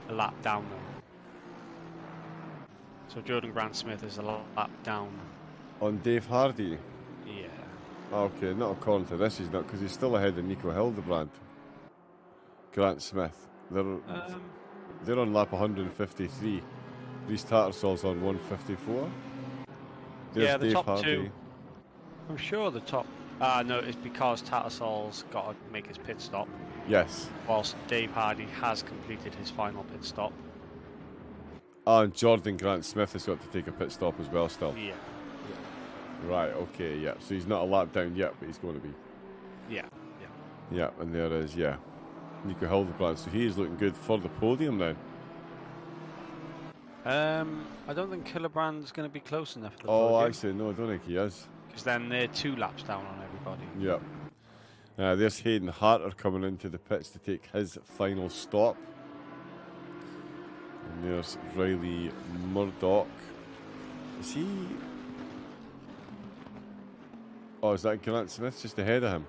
A lap down then. So Jordan Grant Smith is a lap down. On Dave Hardy? Yeah. Okay, not according to this, he's not, because he's still ahead of Nico Hildebrand. Grant Smith. They're on lap 153. Reece Tattersall's on 154. There's yeah, the Dave top Hardy. 2. I'm sure the top... no, it's because Tattersall's got to make his pit stop. Yes. Whilst Dave Hardy has completed his final pit stop. And Jordan Grant Smith has got to take a pit stop as well still. Yeah. Right, okay, yeah. So he's not a lap down yet, but he's going to be. Yeah. Yeah, and there is, yeah. Nico Hildebrand. So he is looking good for the podium now. I don't think Hildebrand's going to be close enough to the Oh, podium. actually, no, I don't think he is. Because then they're 2 laps down on everybody. Yeah. There's Hayden Harter coming into the pits to take his final stop. And there's Riley Murdoch. Is he... Oh, is that Grant Smith just ahead of him?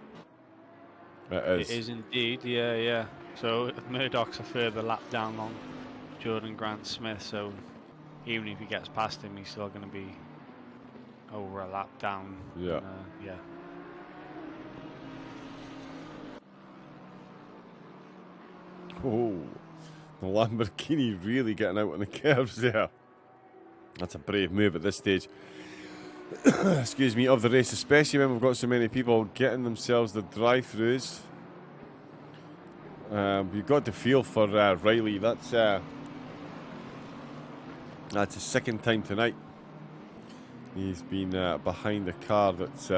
It is indeed, yeah. So Murdoch's a further lap down on Jordan Grant Smith, so even if he gets past him, he's still going to be over a lap down. Yeah. Yeah. Oh, the Lamborghini really getting out on the curves there. That's a brave move at this stage. Excuse me, of the race, especially when we've got so many people getting themselves the drive-throughs. You've got to feel for Riley. That's his second time tonight. He's been behind a car that's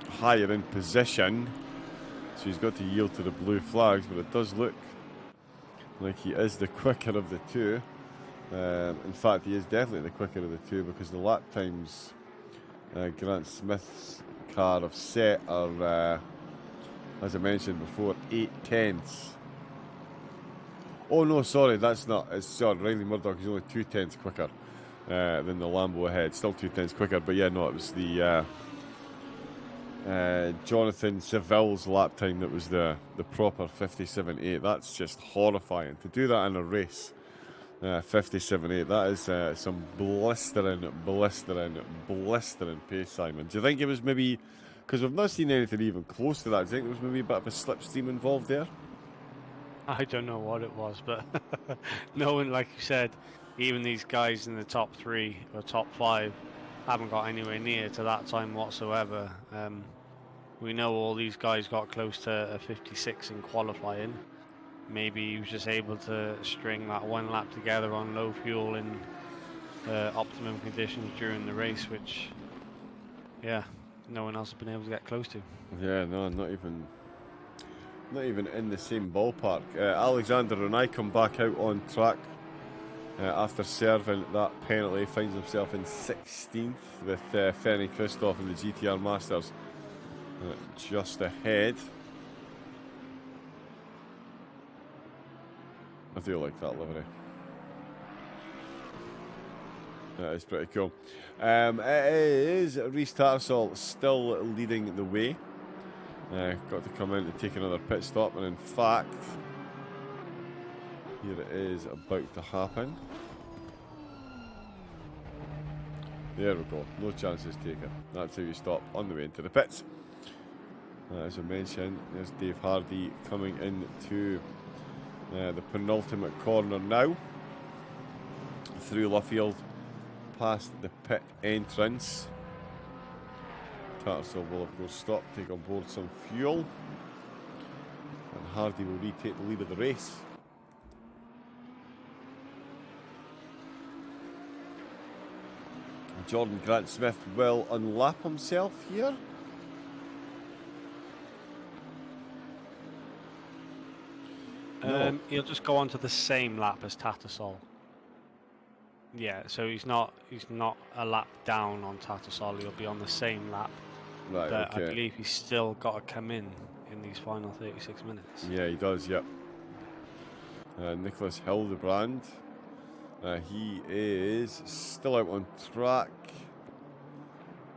higher in position, so he's got to yield to the blue flags, but it does look like he is the quicker of the two. In fact, he is definitely the quicker of the two, because the lap times Grant Smith's car have set are, as I mentioned before, 8/10. Oh no, sorry, that's not. Riley Murdoch is only 2/10 quicker than the Lambo ahead. Still 2/10 quicker, but yeah, no, it was the Jonathan Seville's lap time that was the proper 57.8. That's just horrifying to do that in a race. 57.8. That is some blistering pace, Simon. Do you think it was maybe, because we've not seen anything even close to that, do you think there was maybe a bit of a slipstream involved there? I don't know what it was, but knowing, like you said, even these guys in the top 3 or top 5 haven't got anywhere near to that time whatsoever. We know all these guys got close to a 56 in qualifying. Maybe he was just able to string that one lap together on low fuel in optimum conditions during the race, which, yeah, no one else has been able to get close to. Yeah, no, not even in the same ballpark. Alexander and I come back out on track after serving that penalty. Finds himself in 16th with Fernie Christoph in the GTR Masters just ahead. I do like that livery. That is pretty cool. It is Rhys Tattersall still leading the way. Got to come in and take another pit stop, and in fact, here it is about to happen. There we go. No chances taken. That's how you stop on the way into the pits. As I mentioned, there's Dave Hardy coming into the penultimate corner now, through Luffield, past the pit entrance. Tattersall will of course stop, take on board some fuel, and Hardy will retake the lead of the race. Jordan Grant Smith will unlap himself here. He'll just go on to the same lap as Tattersall. Yeah, so he's not a lap down on Tattersall. He'll be on the same lap. Right, but okay. I believe he's still got to come in these final 36 minutes. Yeah, he does, yep. Nicholas Hildebrand. He is still out on track.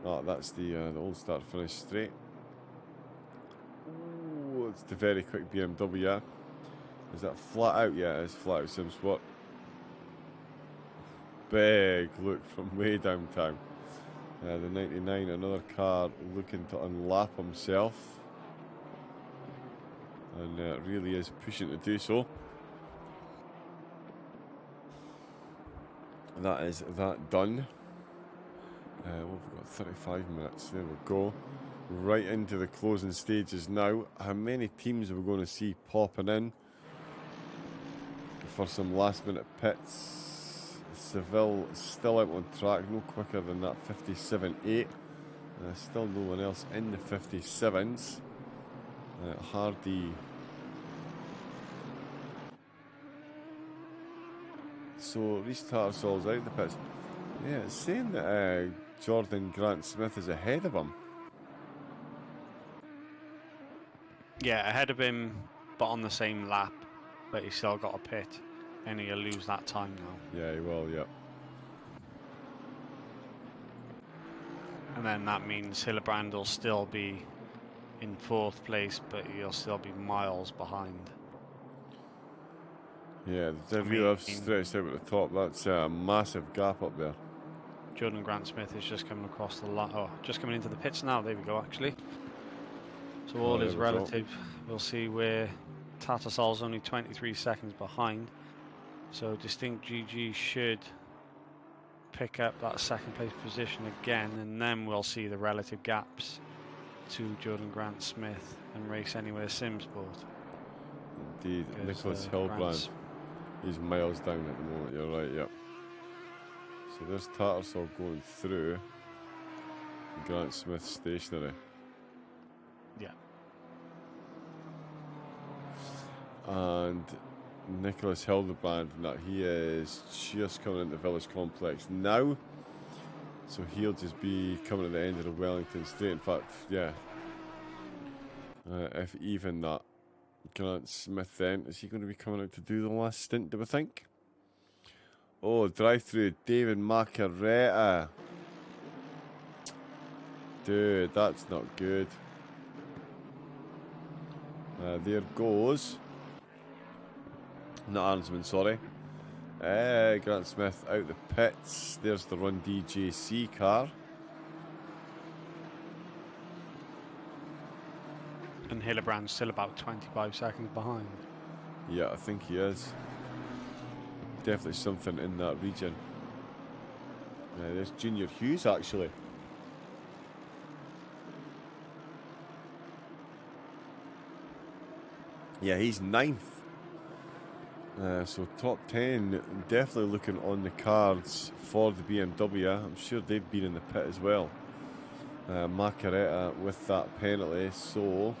Oh, that's the old start finish straight. Ooh, it's the very quick BMW. Is that flat out? Yeah, it's flat out SimSport. Big look from way downtown. The 99, another car looking to unlap himself. And really is pushing to do so. That is that done. We've got 35 minutes. There we go. Right into the closing stages now. How many teams are we going to see popping in for some last minute pits? Seville still out on track, no quicker than that 57.8. Still no one else in the 57s. Hardy. So Rhys Tattersall's out the pits. Yeah, it's saying that Jordan Grant Smith is ahead of him. Yeah, ahead of him, but on the same lap, but he's still got a pit, and he'll lose that time now. Yeah, he will, yeah. And then that means Hillebrand will still be in 4th place, but he'll still be miles behind. Yeah, the rear have stretched out at the top. That's a massive gap up there. Jordan Grant Smith is just coming across the line. Oh, just coming into the pits now. There we go, actually. So all is relative. We'll see where Tattersal's only 23 seconds behind. So Distinct GG should pick up that 2nd place position again, and then we'll see the relative gaps to Jordan Grant Smith and Race Anywhere Simsport. Indeed, Nicholas Hillebrand. He's miles down at the moment, you're right, yep. So there's Tattersall going through. Grant Smith stationary. Yeah. And Nicholas Hillebrand, that he is just coming into the Village Complex now. So he'll just be coming at the end of the Wellington Straight. In fact, yeah. If even that. Grant Smith then, is he going to be coming out to do the last stint, do we think? Oh, drive-through, David Macaretta. Dude, that's not good. There goes. Not Arnsman, sorry. Grant Smith out the pits. There's the Run DJC car. And Hillebrand's still about 25 seconds behind. Yeah, I think he is. Definitely something in that region. There's Junior Hughes, actually. Yeah, he's 9th. So top 10 definitely looking on the cards for the BMW. I'm sure they've been in the pit as well. Macaretta with that penalty, so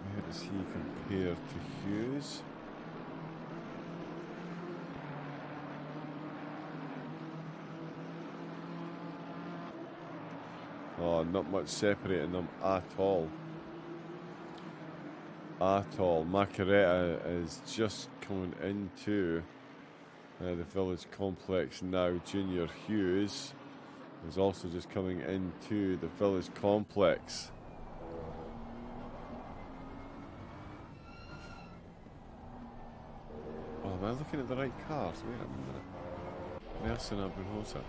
where does he compare to Hughes? Oh, not much separating them at all. At all. Macaretta is just coming into the Village Complex now. Junior Hughes is also just coming into the Village Complex. Oh, am I looking at the right cars? Wait a minute. Nelson Abunhosa.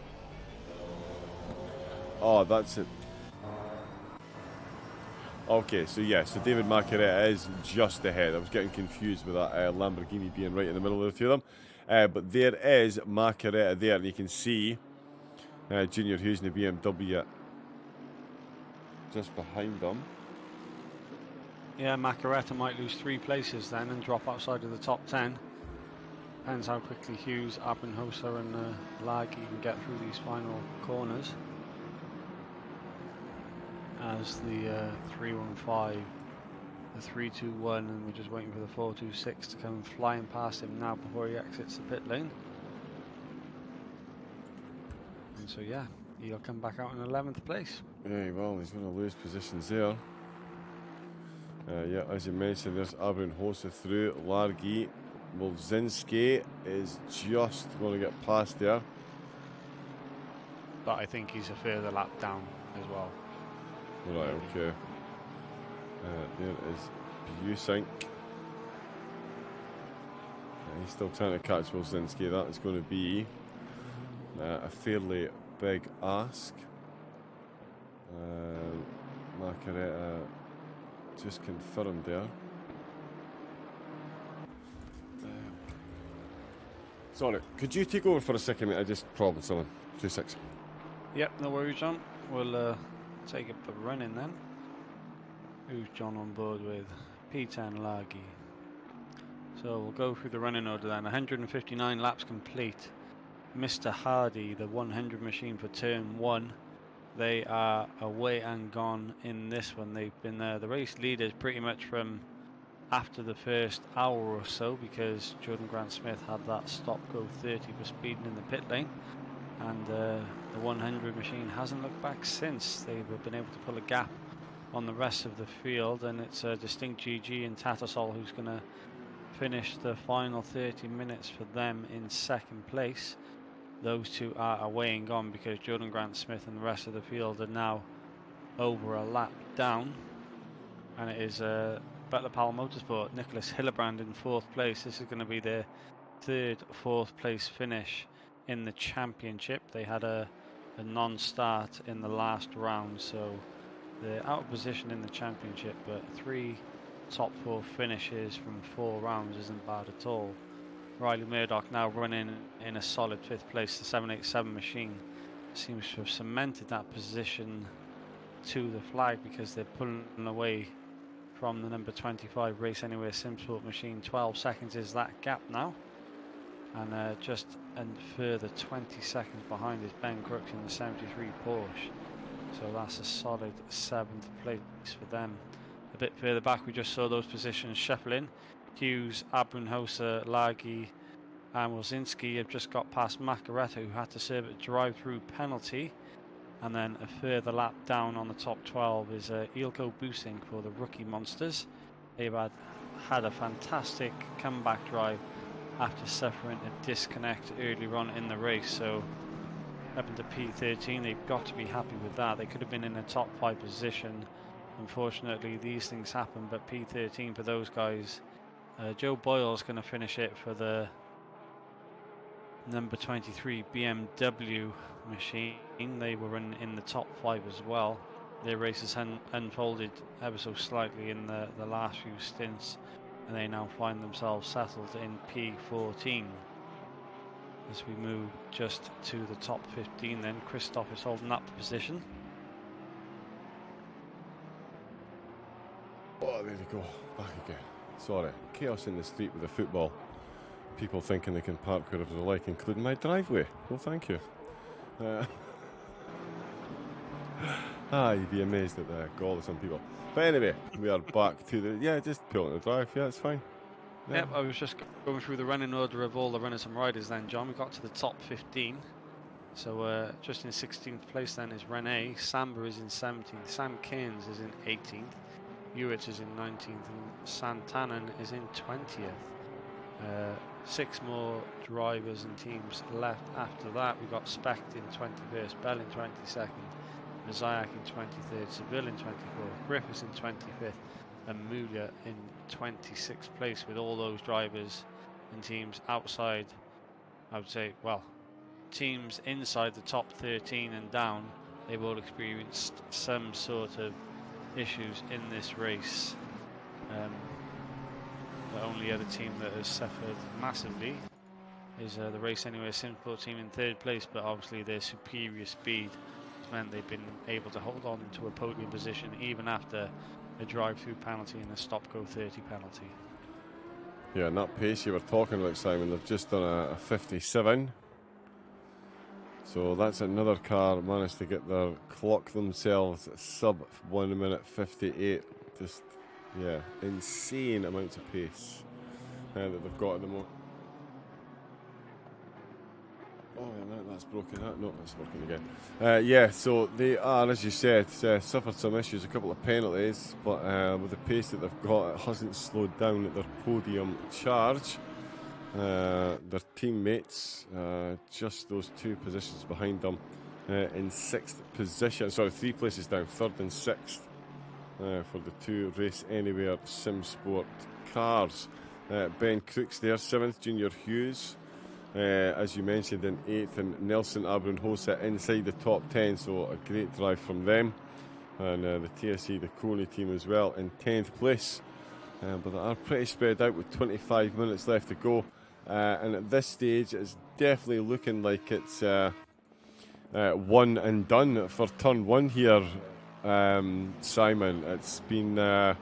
Oh, that's it. Okay, so yeah, so David Macaretta is just ahead. I was getting confused with that Lamborghini being right in the middle of the two of them. But there is Macaretta there, and you can see Junior Hughes in the BMW just behind them. Yeah, Macaretta might lose 3 places then and drop outside of the top 10. Depends how quickly Hughes, Abbenhoser and Laggy can get through these final corners. As the 315, the 321, and we're just waiting for the 426 to come flying past him now before he exits the pit lane. And so yeah, he'll come back out in 11th place. Yeah, well, he's going to lose positions there. Yeah, as you mentioned, there's Abbenhoser through. Largy. Wolzinski is just going to get past there. But I think he's a further lap down as well. Right, okay. There is Busink. He's still trying to catch Wolzinski. That is going to be a fairly big ask. Macaretta just confirmed there. Sorry, could you take over for a second, mate? I just problem someone. 2 6. Yep, no worries, John. We'll take up the running then. Who's John on board with? P10 Laggy. So we'll go through the running order then. 159 laps complete. Mr. Hardy, the 100 machine for turn 1. They are away and gone in this one. They've been the race leaders pretty much from after the first hour or so, because Jordan Grant Smith had that stop go 30 for speeding in the pit lane. and the 100 machine hasn't looked back since. They've been able to pull a gap on the rest of the field, and it's a distinct GG and Tattersall who's going to finish the final 30 minutes for them in second place. Those two are away and gone because Jordan Grant Smith and the rest of the field are now over a lap down, and it is Butler Powell Motorsport, Nicholas Hillebrand in fourth place. This is going to be their fourth place finish in the championship. They had a non-start in the last round, so they're out of position in the championship, but 3 top 4 finishes from 4 rounds isn't bad at all. Riley Murdoch now running in a solid 5th place. The 787 machine seems to have cemented that position to the flag because they're pulling away from the number 25 Race Anywhere SimSport machine. 12 seconds is that gap now, and just a further 20 seconds behind is Ben Crooks in the 73 Porsche, so that's a solid 7th place for them. A bit further back we just saw those positions shuffling. Hughes, Abunhosa, Lagi and Wozinski have just got past Macaretta, who had to serve a drive-through penalty. And then a further lap down on the top 12 is Ilko Busing for the Rookie Monsters. They've had a fantastic comeback drive after suffering a disconnect earlier on in the race. So up into P13, they've got to be happy with that. They could have been in a top 5 position. Unfortunately, these things happen, but P13 for those guys. Joe Boyle's going to finish it for the number 23 BMW machine. They were in the top 5 as well. Their races unfolded ever so slightly in the last few stints, and they now find themselves settled in P14. As we move just to the top 15 then, Christoph is holding up the position. Oh, there you go, back again. Sorry, chaos in the street with the football. People thinking they can park wherever they like, including my driveway. Well, thank you. You'd be amazed at the gall of some people. But anyway, we are back to the, just pulling the drive. Yeah, it's fine. Yeah. Yep, I was just going through the running order of all the runners and riders then, John. We got to the top 15. So just in 16th place then is Rene. Samba is in 17th. Sam Cairns is in 18th. Hewitt is in 19th. And Santanen is in 20th. 6 more drivers and teams left after that. We've got Specht in 21st, Bell in 22nd, Mazayak in 23rd, Seville in 24th, Griffiths in 25th, and Mulia in 26th place, with all those drivers and teams outside, I would say, well, teams inside the top 13 and down. They've all experienced some sort of issues in this race. The only other team that has suffered massively is the Race Anywhere SimSport team in 3rd place, but obviously their superior speed has meant they've been able to hold on to a podium position even after a drive-through penalty and a stop-go 30 penalty. Yeah, and that pace you were talking about, Simon, they've just done a 57. So that's another car managed to get their clock themselves at sub 1 minute 58. Just, yeah, insane amounts of pace that they've got at the moment. Oh, yeah, that's broken. No, that's working again. So they are, as you said, suffered some issues, a couple of penalties, but with the pace that they've got, it hasn't slowed down at their podium charge. Their teammates, just those 2 positions behind them, in 6th position. Sorry, 3 places down, 3rd and 6th for the 2 Race Anywhere SimSport cars. Ben Crooks there, 7th, Junior Hughes, as you mentioned, in 8th, and Nelson Abronhosa inside the top 10, so a great drive from them. And the TSE, the Coney team as well, in 10th place. But they are pretty spread out with 25 minutes left to go. And at this stage, it's definitely looking like it's one and done for turn 1 here, Simon. It's been a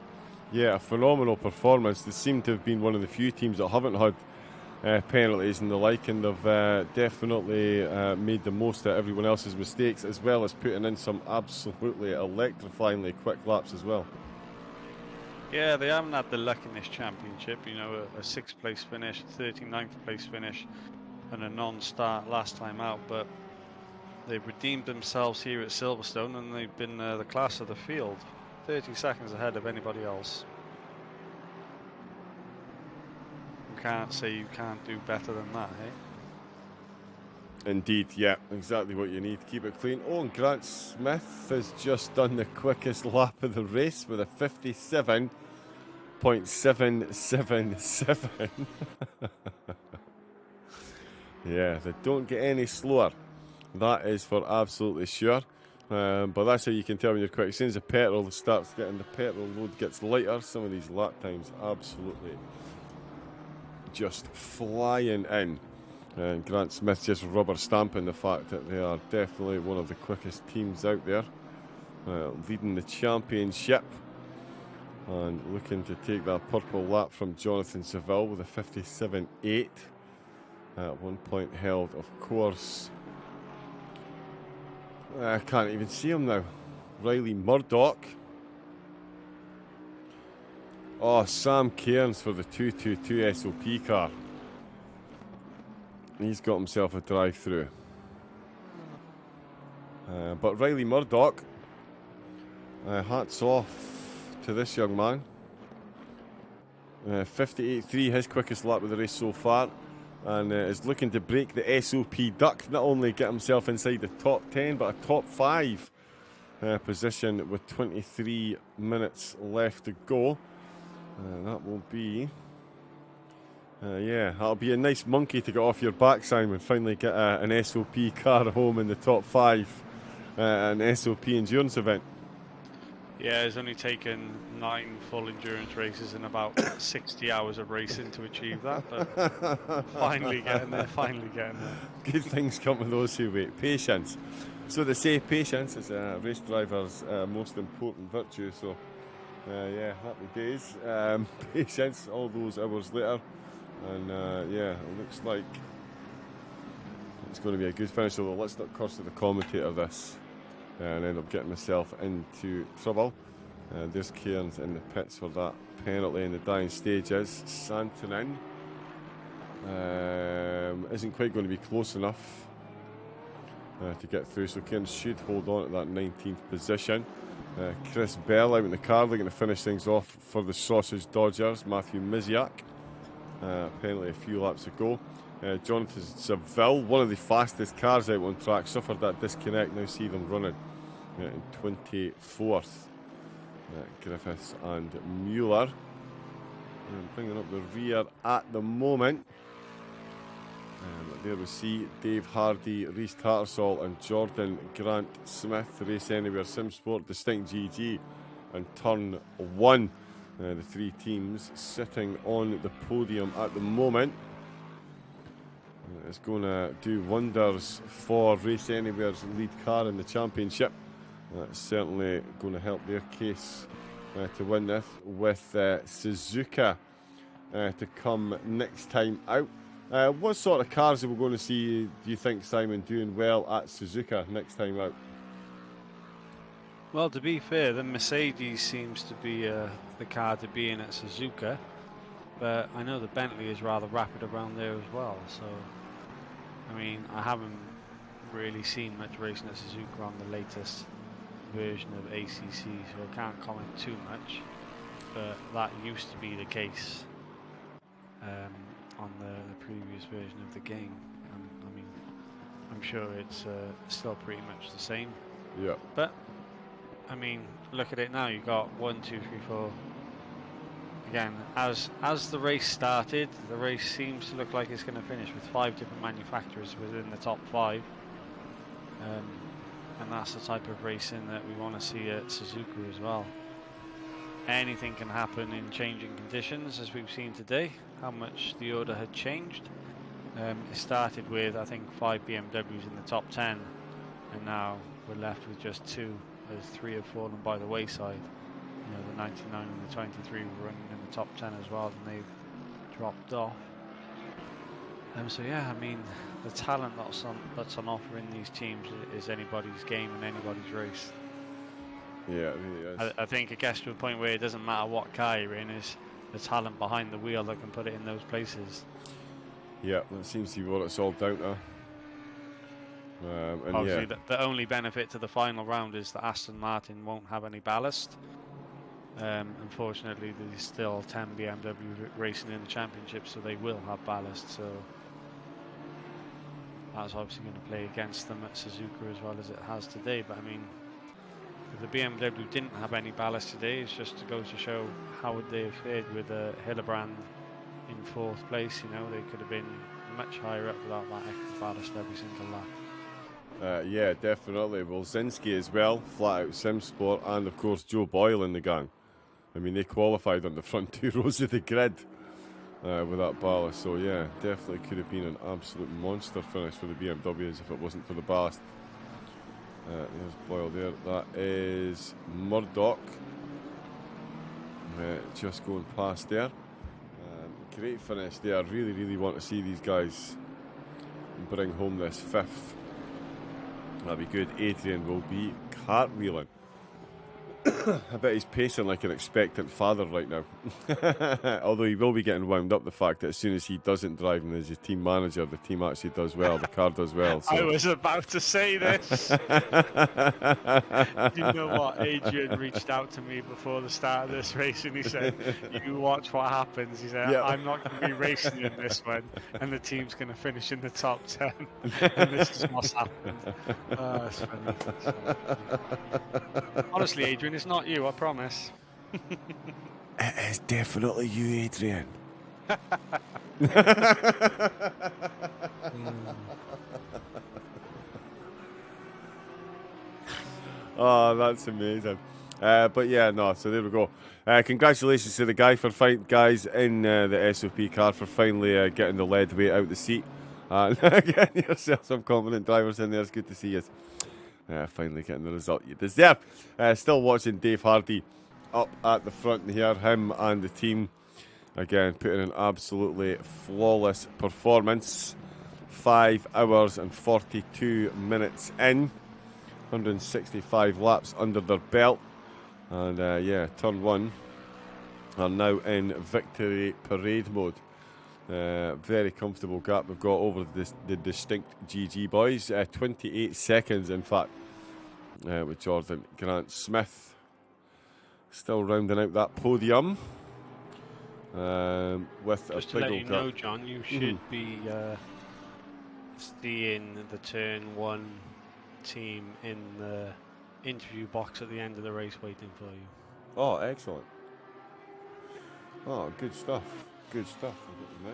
phenomenal performance. They seem to have been one of the few teams that haven't had penalties and the like, and they've definitely made the most of everyone else's mistakes, as well as putting in some absolutely electrifyingly quick laps as well. Yeah, they haven't had the luck in this championship, you know, a 6th place finish, 39th place finish and a non-start last time out, but they've redeemed themselves here at Silverstone, and they've been the class of the field, 30 seconds ahead of anybody else. You can't say you can't do better than that, eh? Indeed, yeah, exactly what you need to keep it clean. Oh, and Grant Smith has just done the quickest lap of the race with a 57.777. Yeah, they don't get any slower. That is for absolutely sure. But that's how you can tell when you're quick. As soon as the petrol starts getting, the petrol load gets lighter, some of these lap times absolutely just flying in. And Grant Smith just rubber stamping the fact that they are definitely one of the quickest teams out there, leading the championship and looking to take that purple lap from Jonathan Seville with a 57.8. At 1 point held, of course. I can't even see him now. Riley Murdoch. Oh, Sam Cairns for the 222 SOP car. He's got himself a drive-through. But Riley Murdoch, hats off to this young man. 58.3, his quickest lap of the race so far. And is looking to break the SOP duck, not only get himself inside the top 10, but a top 5 position with 23 minutes left to go. That will be, yeah, that'll be a nice monkey to get off your back, Simon. Finally get an SOP car home in the top 5, an SOP endurance event. Yeah, it's only taken 9 full endurance races and about 60 hours of racing to achieve that, but finally getting there, finally getting there. Good things come to those who wait. Patience. So they say patience is a race driver's most important virtue, so yeah, happy days. Patience all those hours later, and yeah, it looks like it's going to be a good finish, although let's not curse to the commentator this and end up getting myself into trouble. There's Cairns in the pits for that penalty in the dying stages. Santonin isn't quite going to be close enough to get through, so Cairns should hold on to that 19th position. Chris Bell out in the car looking to finish things off for the Sausage Dodgers. Matthew Miziak, penalty a few laps ago. Jonathan Seville, one of the fastest cars out on track, suffered that disconnect. Now see them running in 24th. Griffiths and Mueller. And bringing up the rear at the moment. There we see Dave Hardy, Rhys Tattersall and Jordan Grant Smith. Race Anywhere SimSport, Distinct GG and Turn 1. The 3 teams sitting on the podium at the moment. It's going to do wonders for Race Anywhere's lead car in the championship. That's certainly going to help their case to win this, with Suzuka to come next time out. What sort of cars are we going to see, do you think, Simon, doing well at Suzuka next time out? Well, to be fair, the Mercedes seems to be the car to be in at Suzuka, but I know the Bentley is rather rapid around there as well, so I mean, I haven't really seen much racing at Suzuka on the latest version of ACC, so I can't comment too much, but that used to be the case on the previous version of the game, and I mean, I'm sure it's still pretty much the same. Yeah. But I mean, look at it now. You got 1, 2, 3, 4. Again, as the race started, the race seems to look like it's going to finish with 5 different manufacturers within the top 5. And that's the type of racing that we want to see at Suzuka as well. Anything can happen in changing conditions, as we've seen today, how much the order had changed. It started with, I think, 5 BMWs in the top 10, and now we're left with just 2, as 3 have fallen by the wayside. You know, the 99 and the 23 were running in the top 10 as well, and they've dropped off. So yeah, I mean, the talent that's on offer in these teams is anybody's game and anybody's race. Yeah, it really is. I think it gets to a point where it doesn't matter what car you're in, is the talent behind the wheel that can put it in those places. Yeah, that seems to be what it's all down to. And Obviously, yeah, the only benefit to the final round is that Aston Martin won't have any ballast. Unfortunately, there's still 10 BMW racing in the championship, so they will have ballast. So that's obviously going to play against them at Suzuka as well as it has today. But I mean, if the BMW didn't have any ballast today, it's just to go to show how would they have fared with Hillebrand in 4th place. You know, they could have been much higher up without that extra ballast every single lap. yeah, definitely. Well, Zinski as well, Flat Out Sim Sport, and of course Joe Boyle in the gang. I mean, they qualified on the front 2 rows of the grid with that ballast. So yeah, definitely could have been an absolute monster finish for the BMWs if it wasn't for the ballast. There's Boyle there. That is Murdoch. Just going past there. Great finish there. Really, really want to see these guys bring home this 5th. That'd be good. Adrian will be cartwheeling. I bet he's pacing like an expectant father right now. Although he will be getting wound up the fact that as soon as he doesn't drive and as his team manager, the team actually does well, the car does well. So. I was about to say this. You know what? Adrian reached out to me before the start of this race and he said, you watch what happens. He said, I'm not going to be racing in this one and the team's going to finish in the top 10. And this is what's happened. That's funny. Honestly, Adrian, it's not you, I promise. It is definitely you, Adrian. Oh, that's amazing. But yeah, no, so there we go. Congratulations to the guys in the SOP car for finally getting the lead weight out the seat. And getting yourself some competent drivers in there. It's good to see you. Finally getting the result you deserve. Still watching Dave Hardy up at the front here. Him and the team, again, putting an absolutely flawless performance. 5 hours and 42 minutes in. 165 laps under their belt. And yeah, turn 1 are now in victory parade mode. Very comfortable gap we've got over the distinct GG boys. 28 seconds, in fact, with Jordan Grant Smith. Still rounding out that podium. With just a to let big you know, John, you should be seeing the turn 1 team in the interview box at the end of the race waiting for you. Oh, excellent. Oh, good stuff. Good stuff. We'll get them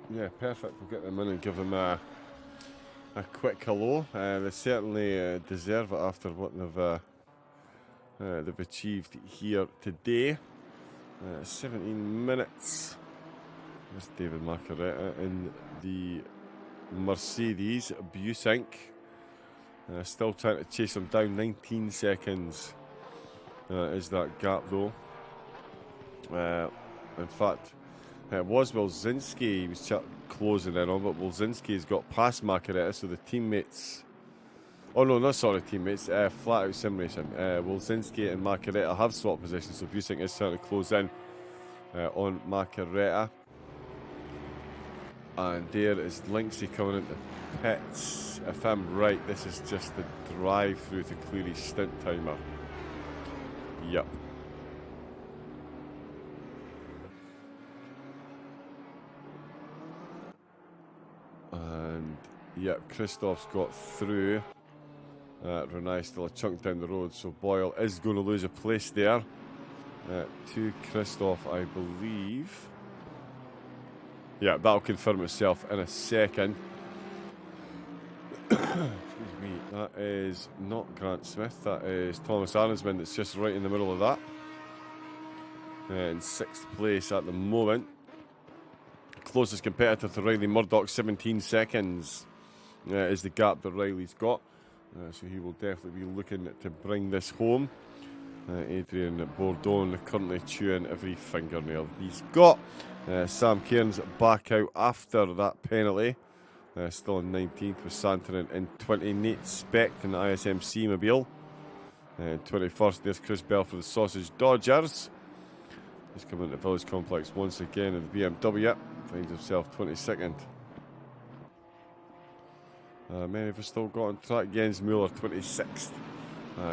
in. Yeah, perfect. We'll get them in and give them a quick hello. They certainly deserve it after what they've achieved here today. 17 minutes. There's David Macaretta in the Mercedes Busink. Still trying to chase him down. 19 seconds is that gap, though. In fact, it was Wilczynski he was closing in on, but Wilczynski's got past Macaretta, so the teammates... Oh, no, not sorry, teammates. Flat Out Sim Racing. Wilczynski and Macaretta have swapped positions, so Busink is trying to close in on Macaretta. And there is Linksy coming into pits. If I'm right, this is just the drive through to clear his stint timer. Yep. And yep, Christoph's got through. Renai still a chunk down the road, so Boyle is going to lose a place there. To Christoph, I believe. Yeah, that'll confirm itself in a second. Excuse me. That is not Grant Smith. That is Thomas Arnsman that's just right in the middle of that. In 6th place at the moment. Closest competitor to Riley Murdoch, 17 seconds is the gap that Riley's got. So he will definitely be looking to bring this home. Adrian Bourdon currently chewing every fingernail he's got. Sam Cairns back out after that penalty. Still in 19th with Santorin in 20. Nate Specht in the ISMC Mobile. 21st, there's Chris Bell for the Sausage Dodgers. He's coming into the Village Complex once again in the BMW. Finds himself 22nd. Many of us still got on track. Jens Mueller 26th.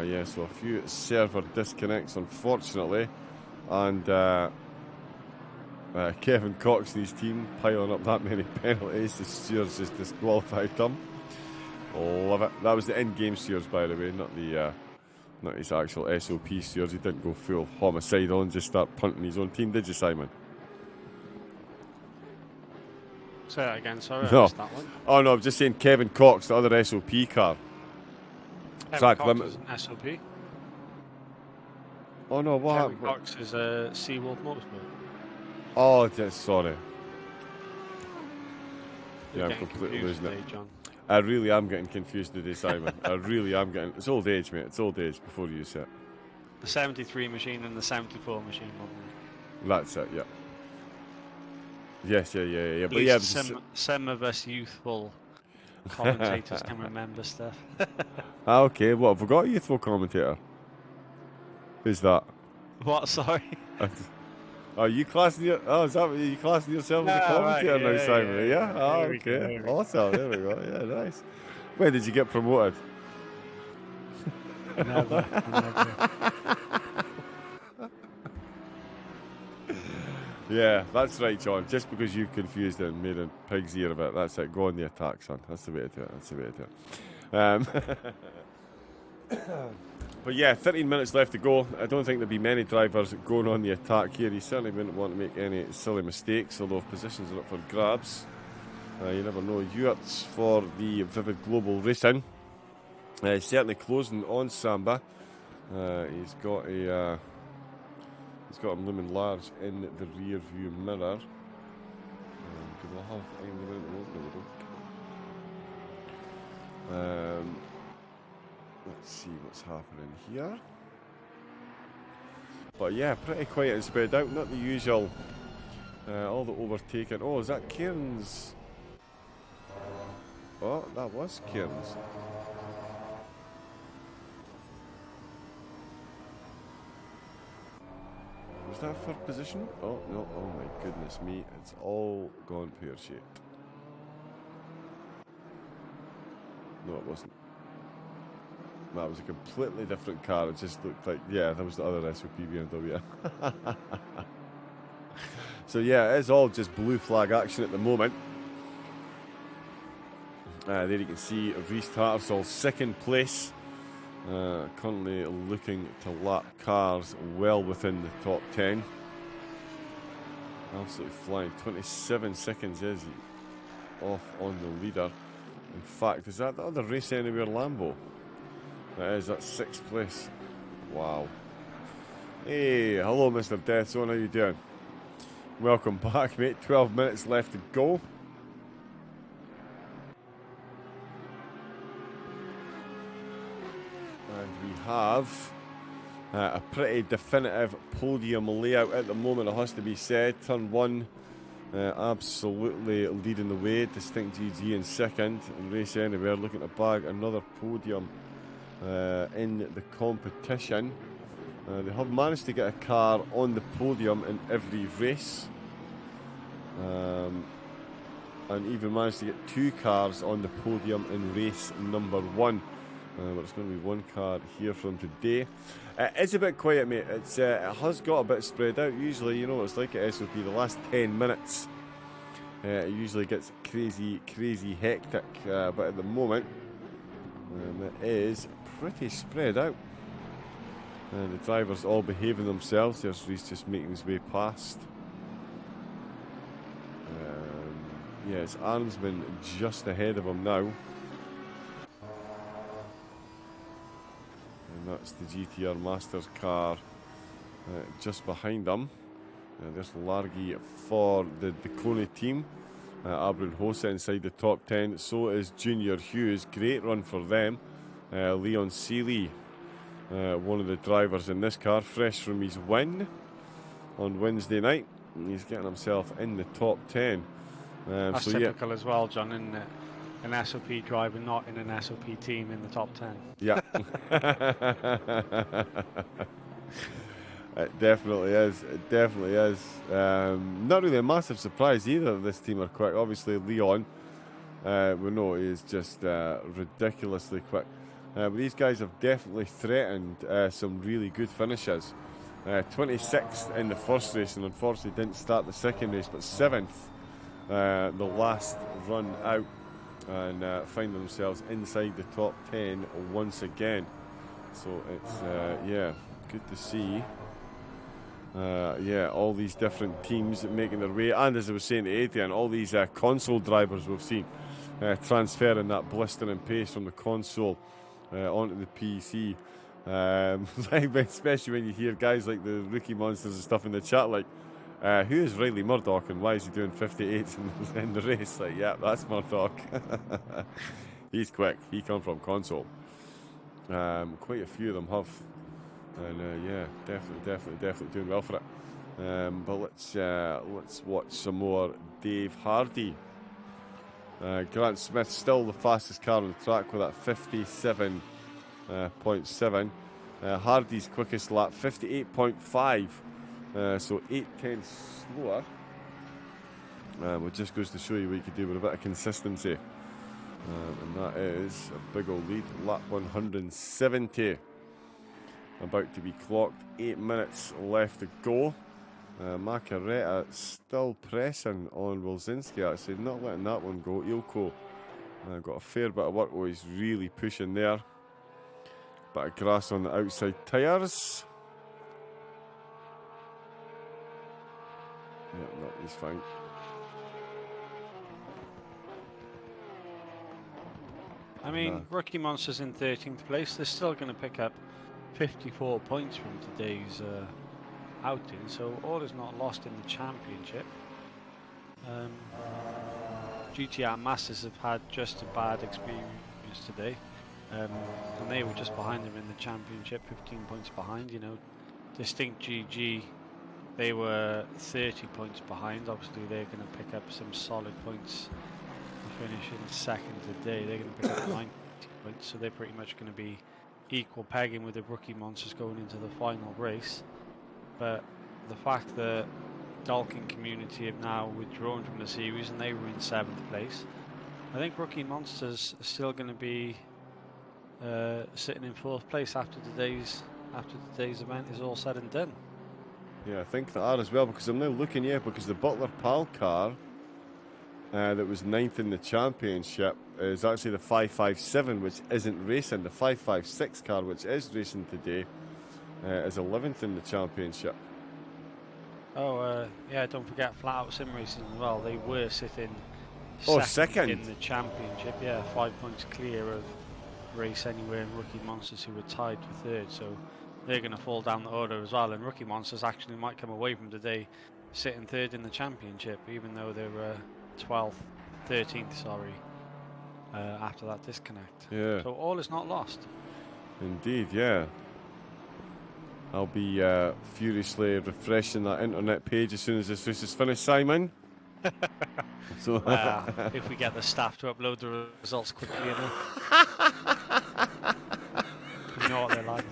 Yeah, so a few server disconnects, unfortunately. And Kevin Cox and his team piling up that many penalties. The stewards just disqualified them. Love it. That was the in-game stewards, by the way, not his actual SOP stewards. He didn't go full homicidal and just start punting his own team, did you, Simon? Say that again, sorry, No. I missed that one. Oh no, I'm just saying Kevin Cox, the other SOP car. Kevin Cox is an SOP. Oh no, what Kevin happened? Cox is a Seawolf Motorsport. Oh, sorry. You're Yeah, I'm getting completely confused losing it. today, John. I really am getting confused today, Simon. I really am getting... It's old age, mate. It's old age before you sit. The 73 machine and the 74 machine, wasn't That's it, yeah. Yes, yeah. it? But At yeah, least some of us youthful commentators can remember stuff. okay, what, have we got a youthful commentator? Who's that? What, sorry? Are you classing is that what you classing yourself as a commentator right, now, yeah, Simon? yeah. Oh, There we go, okay. there we go. Awesome. There we go. Yeah, nice. When did you get promoted? Never. Yeah, that's right, John. Just because you've confused it and made a pig's ear of it, that's it. Go on the attack, son. That's the way to do it. That's the way to do it. But yeah, 13 minutes left to go. I don't think there'll be many drivers going on the attack here. You certainly wouldn't want to make any silly mistakes, although if positions are up for grabs. You never know. Ewart for the Vivid Global Racing. Certainly closing on Samba. He's got a looming large in the rear view mirror. Do we have anything at the moment? No, we don't. Let's see what's happening here. But yeah, pretty quiet and spread out. Not the usual. All the overtaking. Oh, is that Cairns? Oh, that was Cairns. Was that for position? Oh no! Oh my goodness me! It's all gone pear-shaped. No, it wasn't. That was a completely different car. It just looked like, yeah, that was the other SOP BMW. So yeah, it's all just blue flag action at the moment. There you can see Reece Tattersall second place. Currently looking to lap cars well within the top 10. Absolutely flying. 27 seconds is he off on the leader. In fact, is that the other Race Anywhere Lambo? That is, that's sixth place. Wow. Hey, hello Mr. Death Zone, how you doing? Welcome back, mate. 12 minutes left to go. And we have a pretty definitive podium layout at the moment, it has to be said. Turn 1, absolutely leading the way. Distinct GG in second. And Race Anywhere looking to bag another podium in the competition. They have managed to get a car on the podium in every race, and even managed to get 2 cars on the podium in race number 1. But it's going to be 1 car here from today. It's a bit quiet, mate. It has got a bit spread out. Usually, you know, it's like at SOP, the last 10 minutes it usually gets crazy hectic, but at the moment it is pretty spread out. And the drivers all behaving themselves. There's Reece just making his way past. Yeah, it's Arnsman just ahead of him now. And that's the GTR Masters car just behind them. There's Largy for the Kone team. Abrin Hosa inside the top 10. So is Junior Hughes. Great run for them. Leon Seeley, one of the drivers in this car, fresh from his win on Wednesday night. He's getting himself in the top 10. That's so typical as well, John, isn't it? An SOP driver not in an SOP team in the top 10. Yeah. It definitely is. It definitely is. Not really a massive surprise either. This team are quick. Obviously, Leon, we know he is just ridiculously quick. But these guys have definitely threatened some really good finishes. 26th in the first race, and unfortunately didn't start the second race, but 7th the last run out, and find themselves inside the top 10 once again. So it's yeah, good to see. Yeah, all these different teams making their way, and as I was saying to Adrian, all these console drivers we've seen transferring that blistering pace from the console onto the PC. Especially when you hear guys like the rookie monsters and stuff in the chat, like, who is Riley Murdoch and why is he doing 58s in the race? Like, yeah, that's Murdoch. He's quick. He come from console. Quite a few of them have. And yeah, definitely doing well for it. But let's watch some more Dave Hardy. Grant Smith still the fastest car on the track with that 57.7. Hardy's quickest lap 58.5. So 8/10 slower. It just goes to show you what you could do with a bit of consistency. And that is a big old lead. Lap 170. About to be clocked. 8 minutes left to go. Macaretta still pressing on Wilczynski, actually, not letting that one go. Ilko got a fair bit of work. Oh, he's really pushing there. Bit of grass on the outside tyres. Yeah, no, he's fine. I mean, Rookie Monster's in 13th place. They're still going to pick up 54 points from today's outing, so all is not lost in the championship. GTR Masters have had just a bad experience today, and they were just behind them in the championship, 15 points behind. You know, Distinct GG, they were 30 points behind. Obviously, they're going to pick up some solid points to finish in second today. They're going to pick up 90 points, so they're pretty much going to be equal pegging with the Rookie Monsters going into the final race. But the fact that Dalkin Community have now withdrawn from the series and they were in 7th place, I think Rookie Monsters are still going to be sitting in 4th place after today's event is all said and done. Yeah, I think they are as well, because I'm now looking, because the Butler Pal car that was 9th in the championship is actually the 557, which isn't racing. The 556 car, which is racing today, is 11th in the championship. Oh, yeah, don't forget Flat Out Sim Racing as well. They were sitting second in the championship. Yeah, 5 points clear of Race Anywhere and Rookie Monsters, who were tied for 3rd. So they're going to fall down the order as well. And Rookie Monsters actually might come away from today sitting 3rd in the championship, even though they were 12th, 13th, sorry, after that disconnect. Yeah. So all is not lost. Indeed, yeah. I'll be furiously refreshing that internet page as soon as this race is finished, Simon. So Well, if we get the staff to upload the results quickly enough. You know what they're like.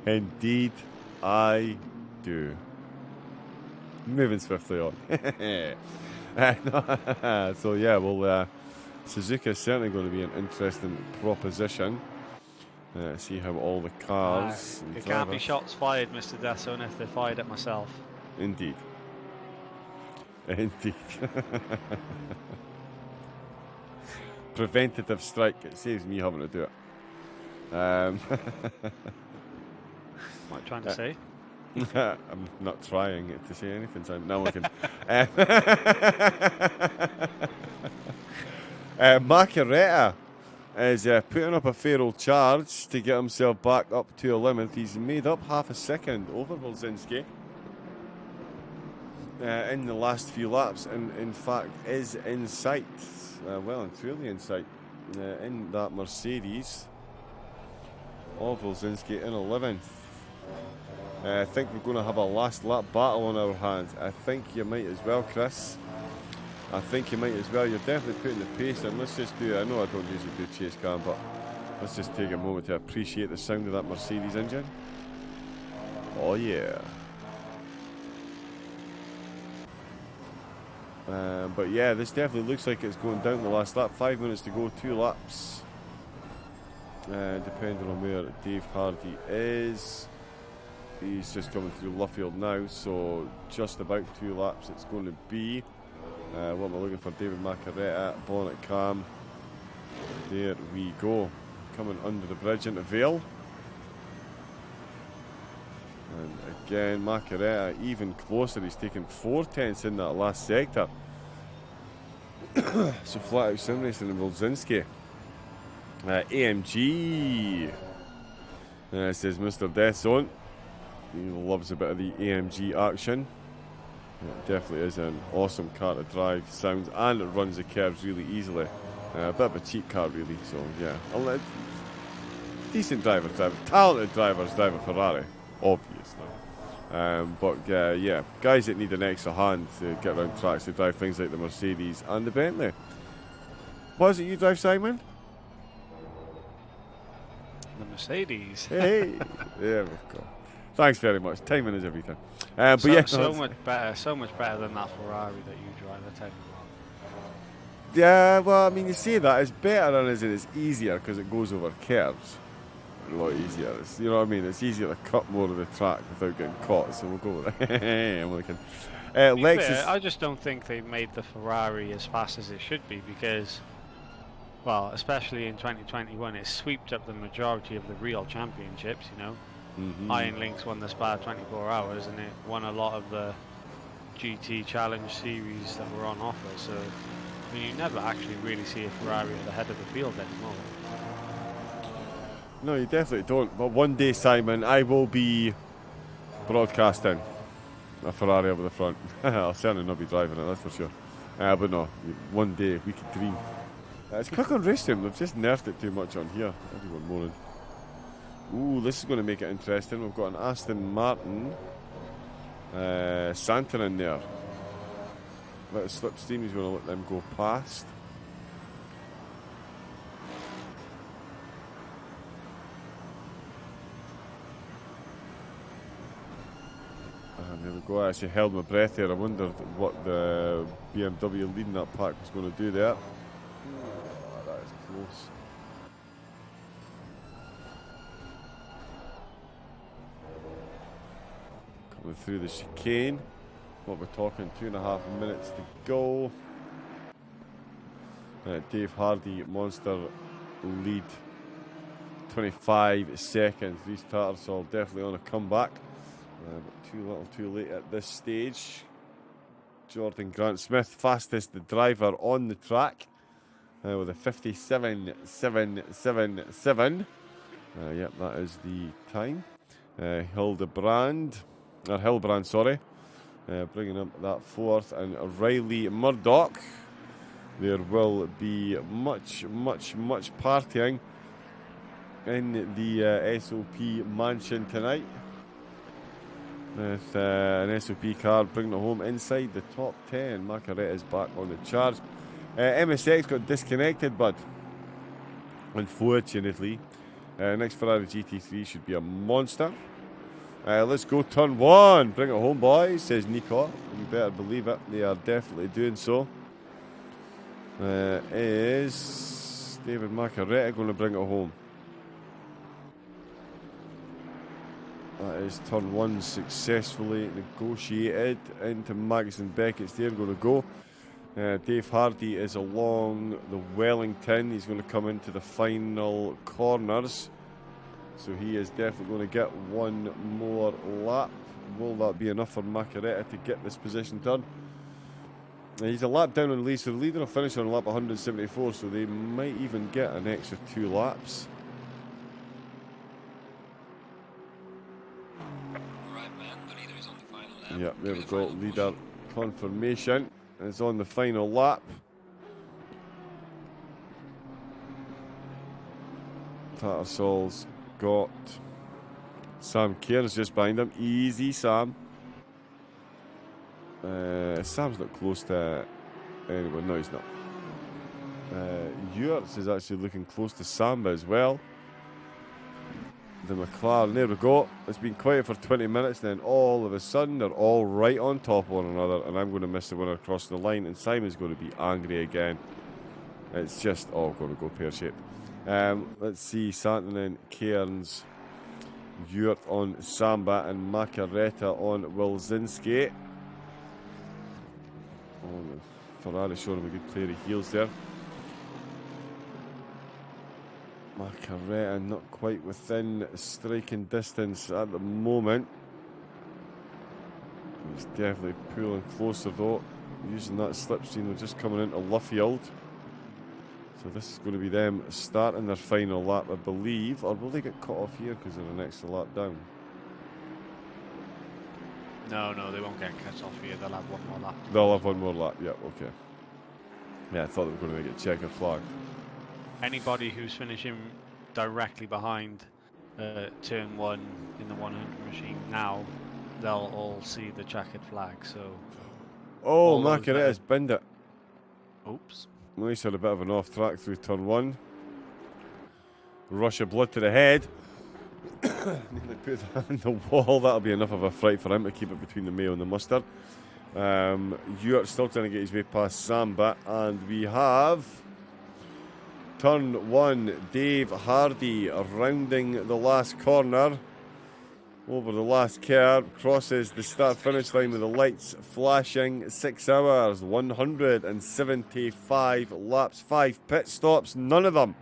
Indeed, I do. Moving swiftly on. So yeah, well, Suzuka is certainly going to be an interesting proposition. See how all the cars. It can't be shots fired, Mr. Desson, if they're fired at myself. Indeed. Indeed. Preventative strike. It saves me having to do it. What are you trying to say? I'm not trying to say anything, Simon. Now I can. Macaretta is putting up a fair old charge to get himself back up to 11th. He's made up half a second over Wilczynski in the last few laps, and in fact is in sight, well and truly in sight, in that Mercedes of Wilczynski in 11th. I think we're going to have a last lap battle on our hands. I think you might as well, Chris. I think you might as well. You're definitely putting the pace in. Let's just do, I know I don't usually do chase cam, but let's just take a moment to appreciate the sound of that Mercedes engine. Oh yeah. But yeah, this definitely looks like it's going down the last lap. 5 minutes to go, 2 laps. Depending on where Dave Hardy is. He's just coming through Luffield now, so just about 2 laps it's going to be. What am I looking for? David Macaretta, bonnet cam. There we go. Coming under the bridge into Vale. And again, Macaretta even closer. He's taken 4/10 in that last sector. So flat out sim racing and Wilczynski. AMG. Says Mr. Death Zone. He loves a bit of the AMG action. It definitely is an awesome car to drive. Sounds and it runs the curves really easily. A bit of a cheap car, really. So yeah, decent drivers, talented drivers drive a Ferrari, obviously. But yeah, guys that need an extra hand to get around tracks to drive things like the Mercedes and the Bentley. What is it you drive, Simon? The Mercedes. Hey, there we go. Thanks very much. Timing is everything. But yeah, so much better than that Ferrari that you drive. I tell you. Yeah, well, I mean, you say that it's better and as in it's easier because it goes over curves. A lot easier. It's, you know what I mean? It's easier to cut more of the track without getting caught. So we'll go with it. I'm looking. Lexus. I just don't think they made the Ferrari as fast as it should be because, well, especially in 2021, it swept up the majority of the real championships. You know, Iron Lynx won the Spa 24 Hours, and it won a lot of the GT Challenge series that were on offer. So, I mean, you never actually really see a Ferrari at the head of the field anymore. No, you definitely don't. But one day, Simon, I will be broadcasting a Ferrari over the front. I'll certainly not be driving it, that's for sure. But no, one day we could dream. It's quick on racing. They've just nerfed it too much on here. Everyone moaning. Ooh, this is going to make it interesting. We've got an Aston Martin Santa in there. Let it slipstream. He's going to let them go past. And there we go. I actually held my breath there. I wondered what the BMW leading that pack was going to do there. Oh, that is close. Coming through the chicane. What we're talking, 2.5 minutes to go. Dave Hardy, Monster lead. 25 seconds. These Tattersall definitely on a comeback. But too little too late at this stage. Jordan Grant Smith, fastest driver on the track. With a 57.777. Yep, that is the time. Hildebrand, sorry. Bringing up that fourth, and Riley Murdoch. There will be much partying in the SOP mansion tonight. With an SOP car bringing it home inside the top 10. Macaretta is back on the charge. MSX got disconnected, but unfortunately, next Ferrari GT3 should be a monster. Let's go turn one. Bring it home, boys, says Nico. You better believe it. They are definitely doing so. Is David Macaretta going to bring it home? That is turn one successfully negotiated into Magnussen Beckett's there going to go. Dave Hardy is along the Wellington. He's going to come into the final corners. So he is definitely going to get one more lap. Will that be enough for Macaretta to get this position turn? He's a lap down on the lead, so the leader will finish on lap 174, so they might even get an extra 2 laps. Yeah, there we go. Leader confirmation is on the final lap. Tattersall's got Sam Kerr's just behind him. Easy, Sam. Sam's not close to anyone. No, he's not. Yurts is actually looking close to Samba as well. the McLaren. There we go. It's been quiet for 20 minutes, then all of a sudden they're all right on top of one another, and I'm going to miss the winner crossing the line, and Simon's going to be angry again. It's just all going to go pear-shaped. Let's see, Santonen, Cairns, Ewart on Samba, and Macaretta on Wilczynski. Oh, Ferrari showing him a good player of heels there. Macaretta not quite within striking distance at the moment. He's definitely pulling closer though. Using that slipstream, they're just coming into Luffield. So this is going to be them starting their final lap, I believe. Or will they get cut off here because they're an extra lap down? No, they won't get cut off here. They'll have one more lap. They'll have one more lap, yeah, okay. Yeah, I thought they were going to make it checkered flag. Anybody who's finishing directly behind turn 1 in the 100 machine now, they'll all see the checkered flag. So. Oh, Macaretta's binned it. Oops. Well, he's had a bit of an off track through turn 1. Rush of blood to the head. Nearly put that in the wall. That'll be enough of a fright for him to keep it between the mayo and the mustard. Ewart's still trying to get his way past Samba, and we have turn 1, Dave Hardy rounding the last corner over the last curb, crosses the start-finish line with the lights flashing. 6 hours, 175 laps, 5 pit stops, none of them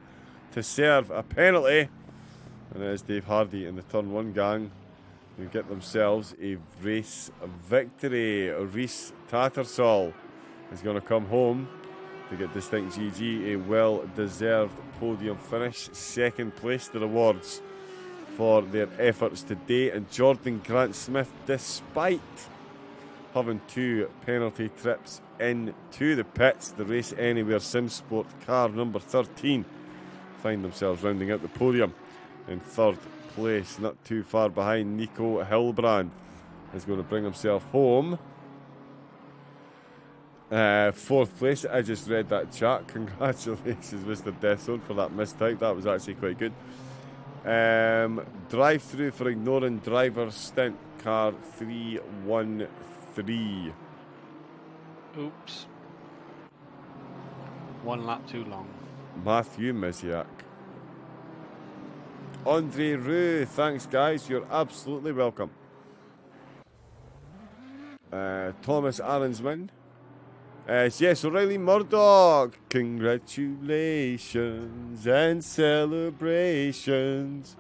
to serve a penalty. And it is Dave Hardy and the turn 1 gang who get themselves a race victory. Rhys Tattersall is going to come home to get Distinct GG a well-deserved podium finish. Second place to the awards for their efforts today. And Jordan Grant-Smith, despite having 2 penalty trips into the pits, the Race Anywhere SimSport car number 13 find themselves rounding out the podium in 3rd place, not too far behind. Nico Hilbrand is going to bring himself home. 4th place. I just read that chat. Congratulations, Mr. Deathzone, for that mistype. That was actually quite good. Drive through for ignoring driver stint, car 313. Oops. 1 lap too long. Matthew Miziak. Andre Roux, thanks guys, you're absolutely welcome. Thomas Aronsman. Yes, O'Reilly Murdoch. Congratulations and celebrations.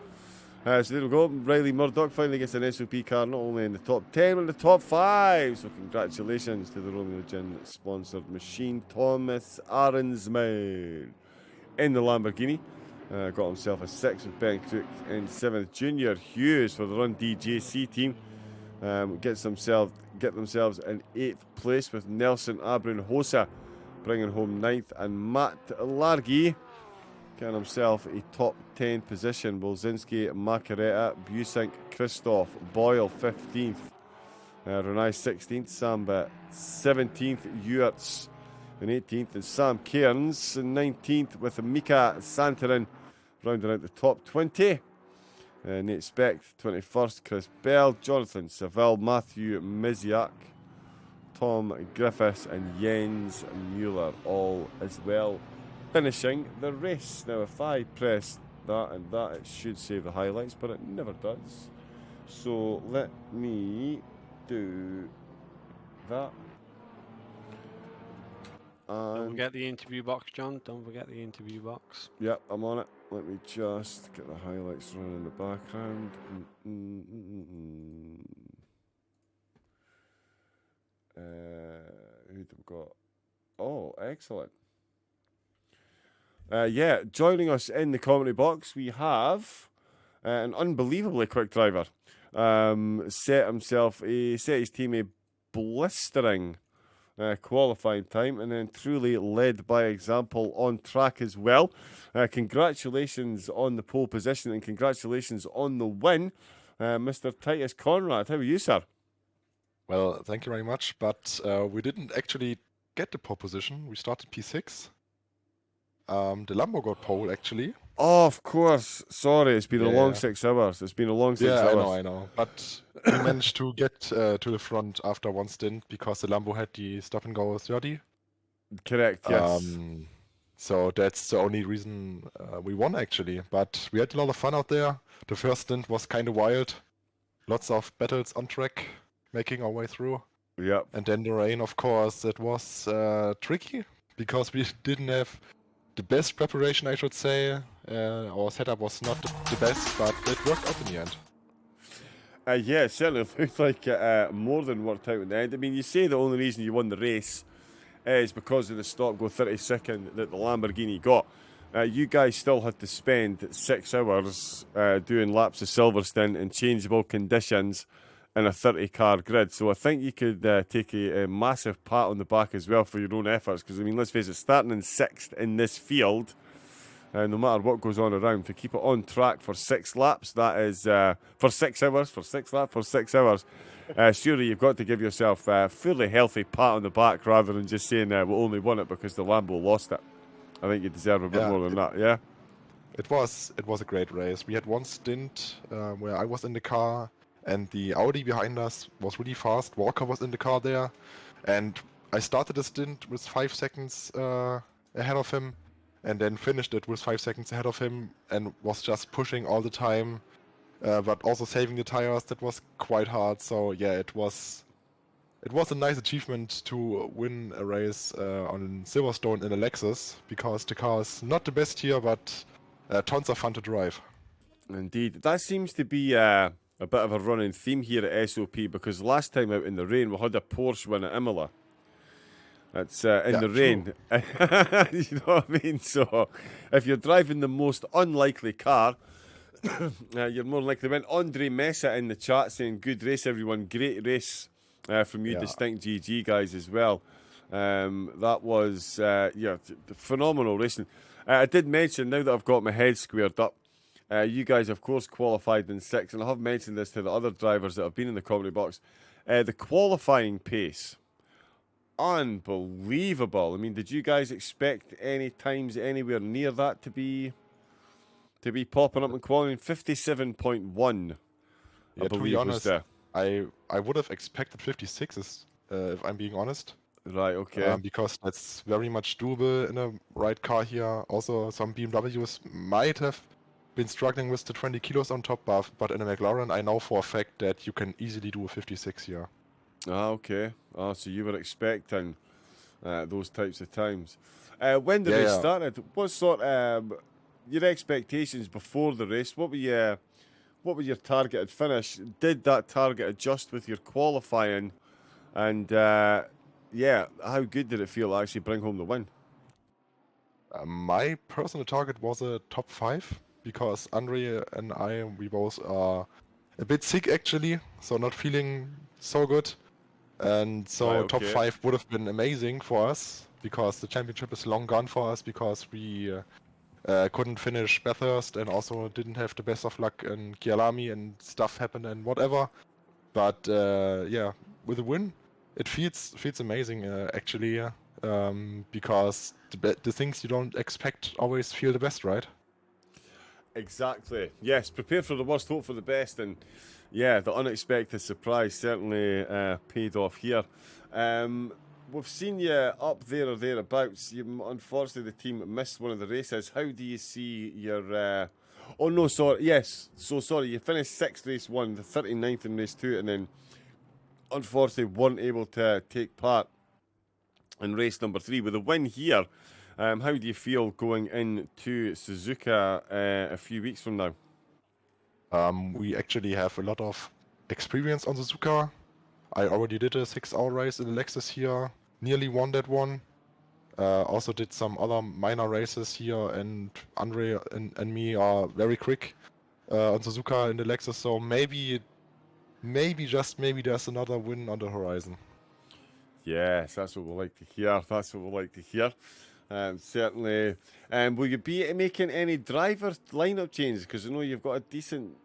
So there we go. Riley Murdoch finally gets an SOP car, not only in the top 10, but in the top 5. So congratulations to the Romeo Gin sponsored machine. Thomas Aronsman in the Lamborghini. Got himself a 6th with Ben Crook in 7th. Junior Hughes for the Run DJC team. Get themselves in 8th place with Nelson Abrunhosa bringing home 9th, and Matt Largy getting himself a top 10 position. Wilczynski, Macaretta, Busink, Christoph, Boyle 15th, Renai 16th, Samba 17th, Ewarts in 18th, and Sam Cairns in 19th with Mika Santorin rounding out the top 20. Nate Speck 21st, Chris Bell, Jonathan Saville, Matthew Miziak, Tom Griffiths, and Jens Mueller all as well finishing the race. Now if I press that and that, it should save the highlights, but it never does. So let me do that. Don't forget the interview box, John. Don't forget the interview box. Yep, I'm on it. Let me just get the highlights running in the background. Who have we got? Oh, excellent. Yeah, joining us in the commentary box, we have an unbelievably quick driver. Set his team a blistering qualifying time, and then truly led by example on track as well. Congratulations on the pole position, and congratulations on the win, Mr. Titus Conrad. How are you, sir? Well, thank you very much, but we didn't actually get the pole position. We started P6. The Lambo got pole, actually. Oh, of course. Sorry, it's been a long Yeah. 6 hours. It's been a long 6 Yeah, hours. I know. But we managed to get to the front after one stint because the Lambo had the stop and go 30. Correct, yes. So that's the only reason we won actually. But we had a lot of fun out there. The first stint was kind of wild. Lots of battles on track, making our way through. Yep. And then the rain, of course, that was tricky because we didn't have the best preparation, I should say. Our setup was not the best, but it worked out in the end. Yeah, it certainly looked like it more than worked out in the end. I mean, you say the only reason you won the race is because of the stop-go 30-second that the Lamborghini got. You guys still had to spend 6 hours doing laps of Silverstone in changeable conditions in a 30-car grid. So I think you could take a massive pat on the back as well for your own efforts. Because, I mean, let's face it, starting in 6th in this field, no matter what goes on around, to keep it on track for 6 laps, that is for 6 hours, for 6 laps, for 6 hours. Surely you've got to give yourself a fairly healthy pat on the back rather than just saying we only won it because the Lambo lost it. I think you deserve a bit more than that, yeah? It was a great race. We had one stint where I was in the car and the Audi behind us was really fast. Walker was in the car there, and I started the stint with 5 seconds ahead of him, and then finished it with 5 seconds ahead of him, and was just pushing all the time, but also saving the tires. That was quite hard. So yeah, it was a nice achievement to win a race on Silverstone in a Lexus, because the car is not the best here, but tons of fun to drive. Indeed. That seems to be a bit of a running theme here at SOP, because last time out in the rain we had a Porsche win at Imola. It's in the rain. You know what I mean? So if you're driving the most unlikely car, you're more likely to win. Andre Mesa in the chat saying, good race everyone, great race from you, Distinct GG guys as well. That was phenomenal racing. I did mention, now that I've got my head squared up, you guys of course qualified in 6th, and I have mentioned this to the other drivers that have been in the commentary box. The qualifying pace, unbelievable. I mean, did you guys expect any times anywhere near that to be popping up in qualifying? 57.1, I believe, to be honest, was there. I would have expected 56s, if I'm being honest. Right, okay. Because that's very much doable in a right car here. Also, some BMWs might have been struggling with the 20 kilos on top, but in a McLaren, I know for a fact that you can easily do a 56 here. Okay. So you were expecting those types of times. When the race started, what sort your expectations before the race? What were your targeted finish? Did that target adjust with your qualifying? And how good did it feel to actually bring home the win? My personal target was a top 5, because Andre and we both are a bit sick actually, so not feeling so good. And so top 5 would have been amazing for us, because the championship is long gone for us, because we couldn't finish Bathurst and also didn't have the best of luck in Kyalami and stuff happened and whatever. But with a win, it feels amazing actually, because the things you don't expect always feel the best, right? Exactly. Yes, prepare for the worst, hope for the best, and yeah, the unexpected surprise certainly paid off here. We've seen you up there or thereabouts. Unfortunately, the team missed one of the races. How do you see your... Oh, no, sorry. Yes, so sorry. You finished 6th race 1, the 39th in race 2, and then unfortunately weren't able to take part in race number 3. With a win here, how do you feel going into Suzuka a few weeks from now? We actually have a lot of experience on Suzuka. I already did a 6-hour race in the Lexus here, nearly won that one. Also did some other minor races here, and Andre and me are very quick on Suzuka in the Lexus, so maybe just maybe there's another win on the horizon. Yes, that's what we like to hear. Certainly. Will you be making any driver lineup changes? Because I know you've got a decent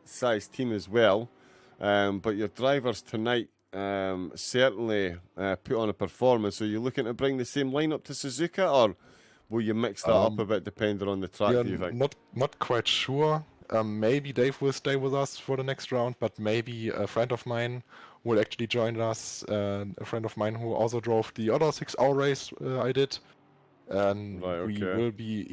sized team as well. But your drivers tonight certainly put on a performance. Are you looking to bring the same lineup to Suzuka, or will you mix that up a bit depending on the track, We are do you think? not quite sure. Maybe Dave will stay with us for the next round, but maybe a friend of mine will actually join us. A friend of mine who also drove the other 6-hour race I did, and Right, we okay. will be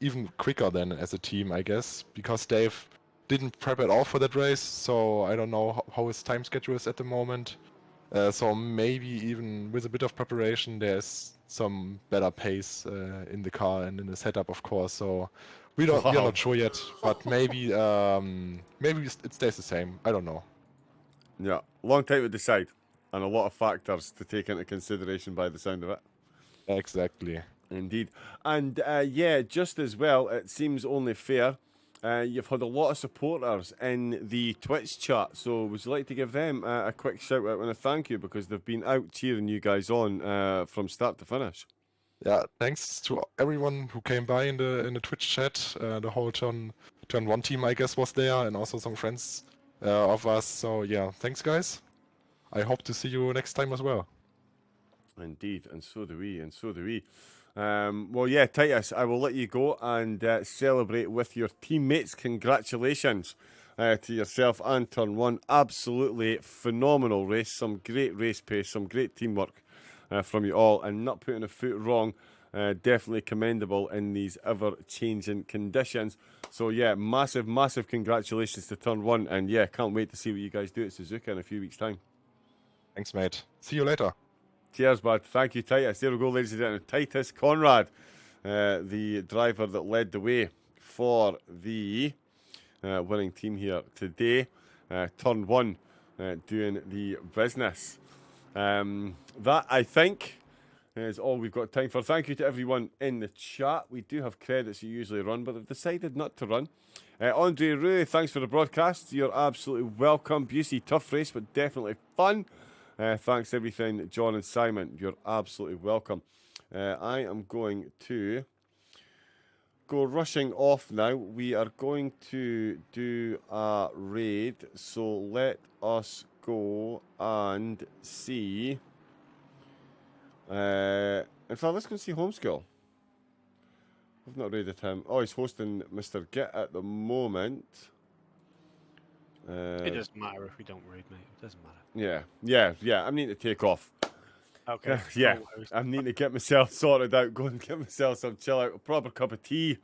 even quicker than as a team, I guess, because Dave didn't prep at all for that race. So I don't know how his time schedule is at the moment. So maybe even with a bit of preparation, there's some better pace in the car and in the setup, of course. So we are Wow. not sure yet, but maybe it stays the same. I don't know. Yeah, long time to decide, and a lot of factors to take into consideration by the sound of it. Exactly. Indeed. And yeah, just as well, it seems only fair. You've had a lot of supporters in the Twitch chat, so would you like to give them a quick shout out and a thank you, because they've been out cheering you guys on from start to finish. Yeah, thanks to everyone who came by in the Twitch chat. The whole turn 1 team, I guess, was there, and also some friends of us. So yeah, thanks guys. I hope to see you next time as well. Indeed, and so do we, and so do we. Well, yeah, Titus, I will let you go and celebrate with your teammates. Congratulations to yourself and Turn 1. Absolutely phenomenal race. Some great race pace, some great teamwork from you all, and not putting a foot wrong. Definitely commendable in these ever-changing conditions. So, yeah, massive, massive congratulations to Turn 1. And, yeah, can't wait to see what you guys do at Suzuka in a few weeks' time. Thanks, mate. See you later. Cheers, bud. Thank you, Titus. There we go, ladies and gentlemen. Titus Conrad, the driver that led the way for the winning team here today. Turn 1, doing the business. That, I think, is all we've got time for. Thank you to everyone in the chat. We do have credits you usually run, but they've decided not to run. Andre Rue, thanks for the broadcast. You're absolutely welcome. Busey, tough race, but definitely fun. Thanks everything, John and Simon. You're absolutely welcome. I am going to go rushing off now. We are going to do a raid, so let us go and see. In fact, let's go see Homeschool. We've not raided him. Oh, he's hosting Mr. Git at the moment. It doesn't matter if we don't raid, mate. It doesn't matter. Yeah. I need to take off. Okay. Yeah, No worries. I need to get myself sorted out. Go and get myself some chill out, a proper cup of tea,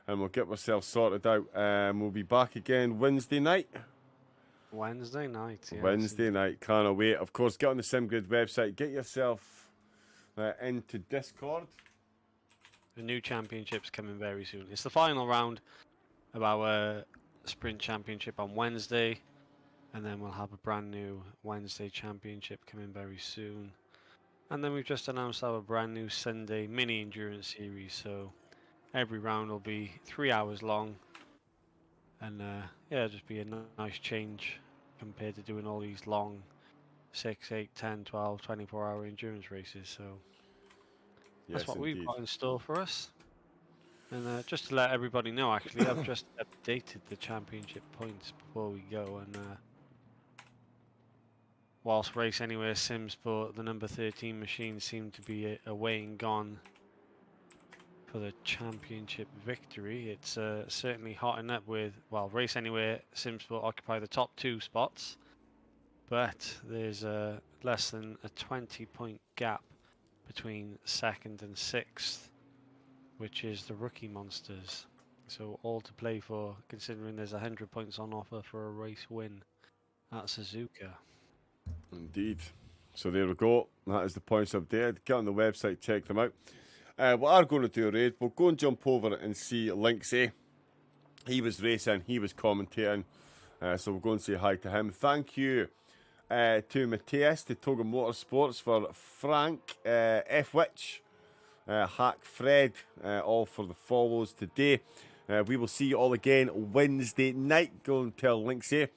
and we'll get ourselves sorted out. We'll be back again Wednesday night. Wednesday night. Yes. Wednesday night. Can't wait. Of course, get on the SimGrid website. Get yourself into Discord. The new championship's coming very soon. It's the final round of our sprint championship on Wednesday, and then we'll have a brand new Wednesday championship coming very soon. And then we've just announced our brand new Sunday mini endurance series, so every round will be 3 hours long, and yeah, just be a nice change compared to doing all these long 6, 8, 10, 12, 24-hour endurance races. So that's what we've got in store for us. And just to let everybody know, actually, I've just updated the championship points before we go. And whilst Race Anywhere SimSport, the number 13 machines seem to be away and gone for the championship victory, it's certainly hotting up with, well, Race Anywhere SimSport occupy the top 2 spots, but there's less than a 20-point gap between 2nd and 6th, which is the Rookie Monsters. So all to play for, considering there's 100 points on offer for a race win at Suzuka. Indeed. So there we go. That is the points updated. Get on the website, check them out. We are going to do a raid. We'll go and jump over and see Linksy. He was racing, he was commentating. So we'll go and say hi to him. Thank you to Matthias, to Toga Motorsports, for Frank, F. Witch, Hack Fred, all for the follows today. We will see you all again Wednesday night. Go and tell Linksy.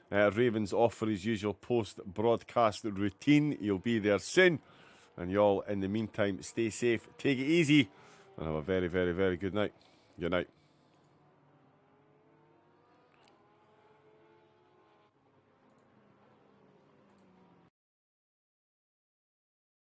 Raven's off for his usual post-broadcast routine. He'll be there soon. And y'all, in the meantime, stay safe, take it easy, and have a very, very, very good night. Good night.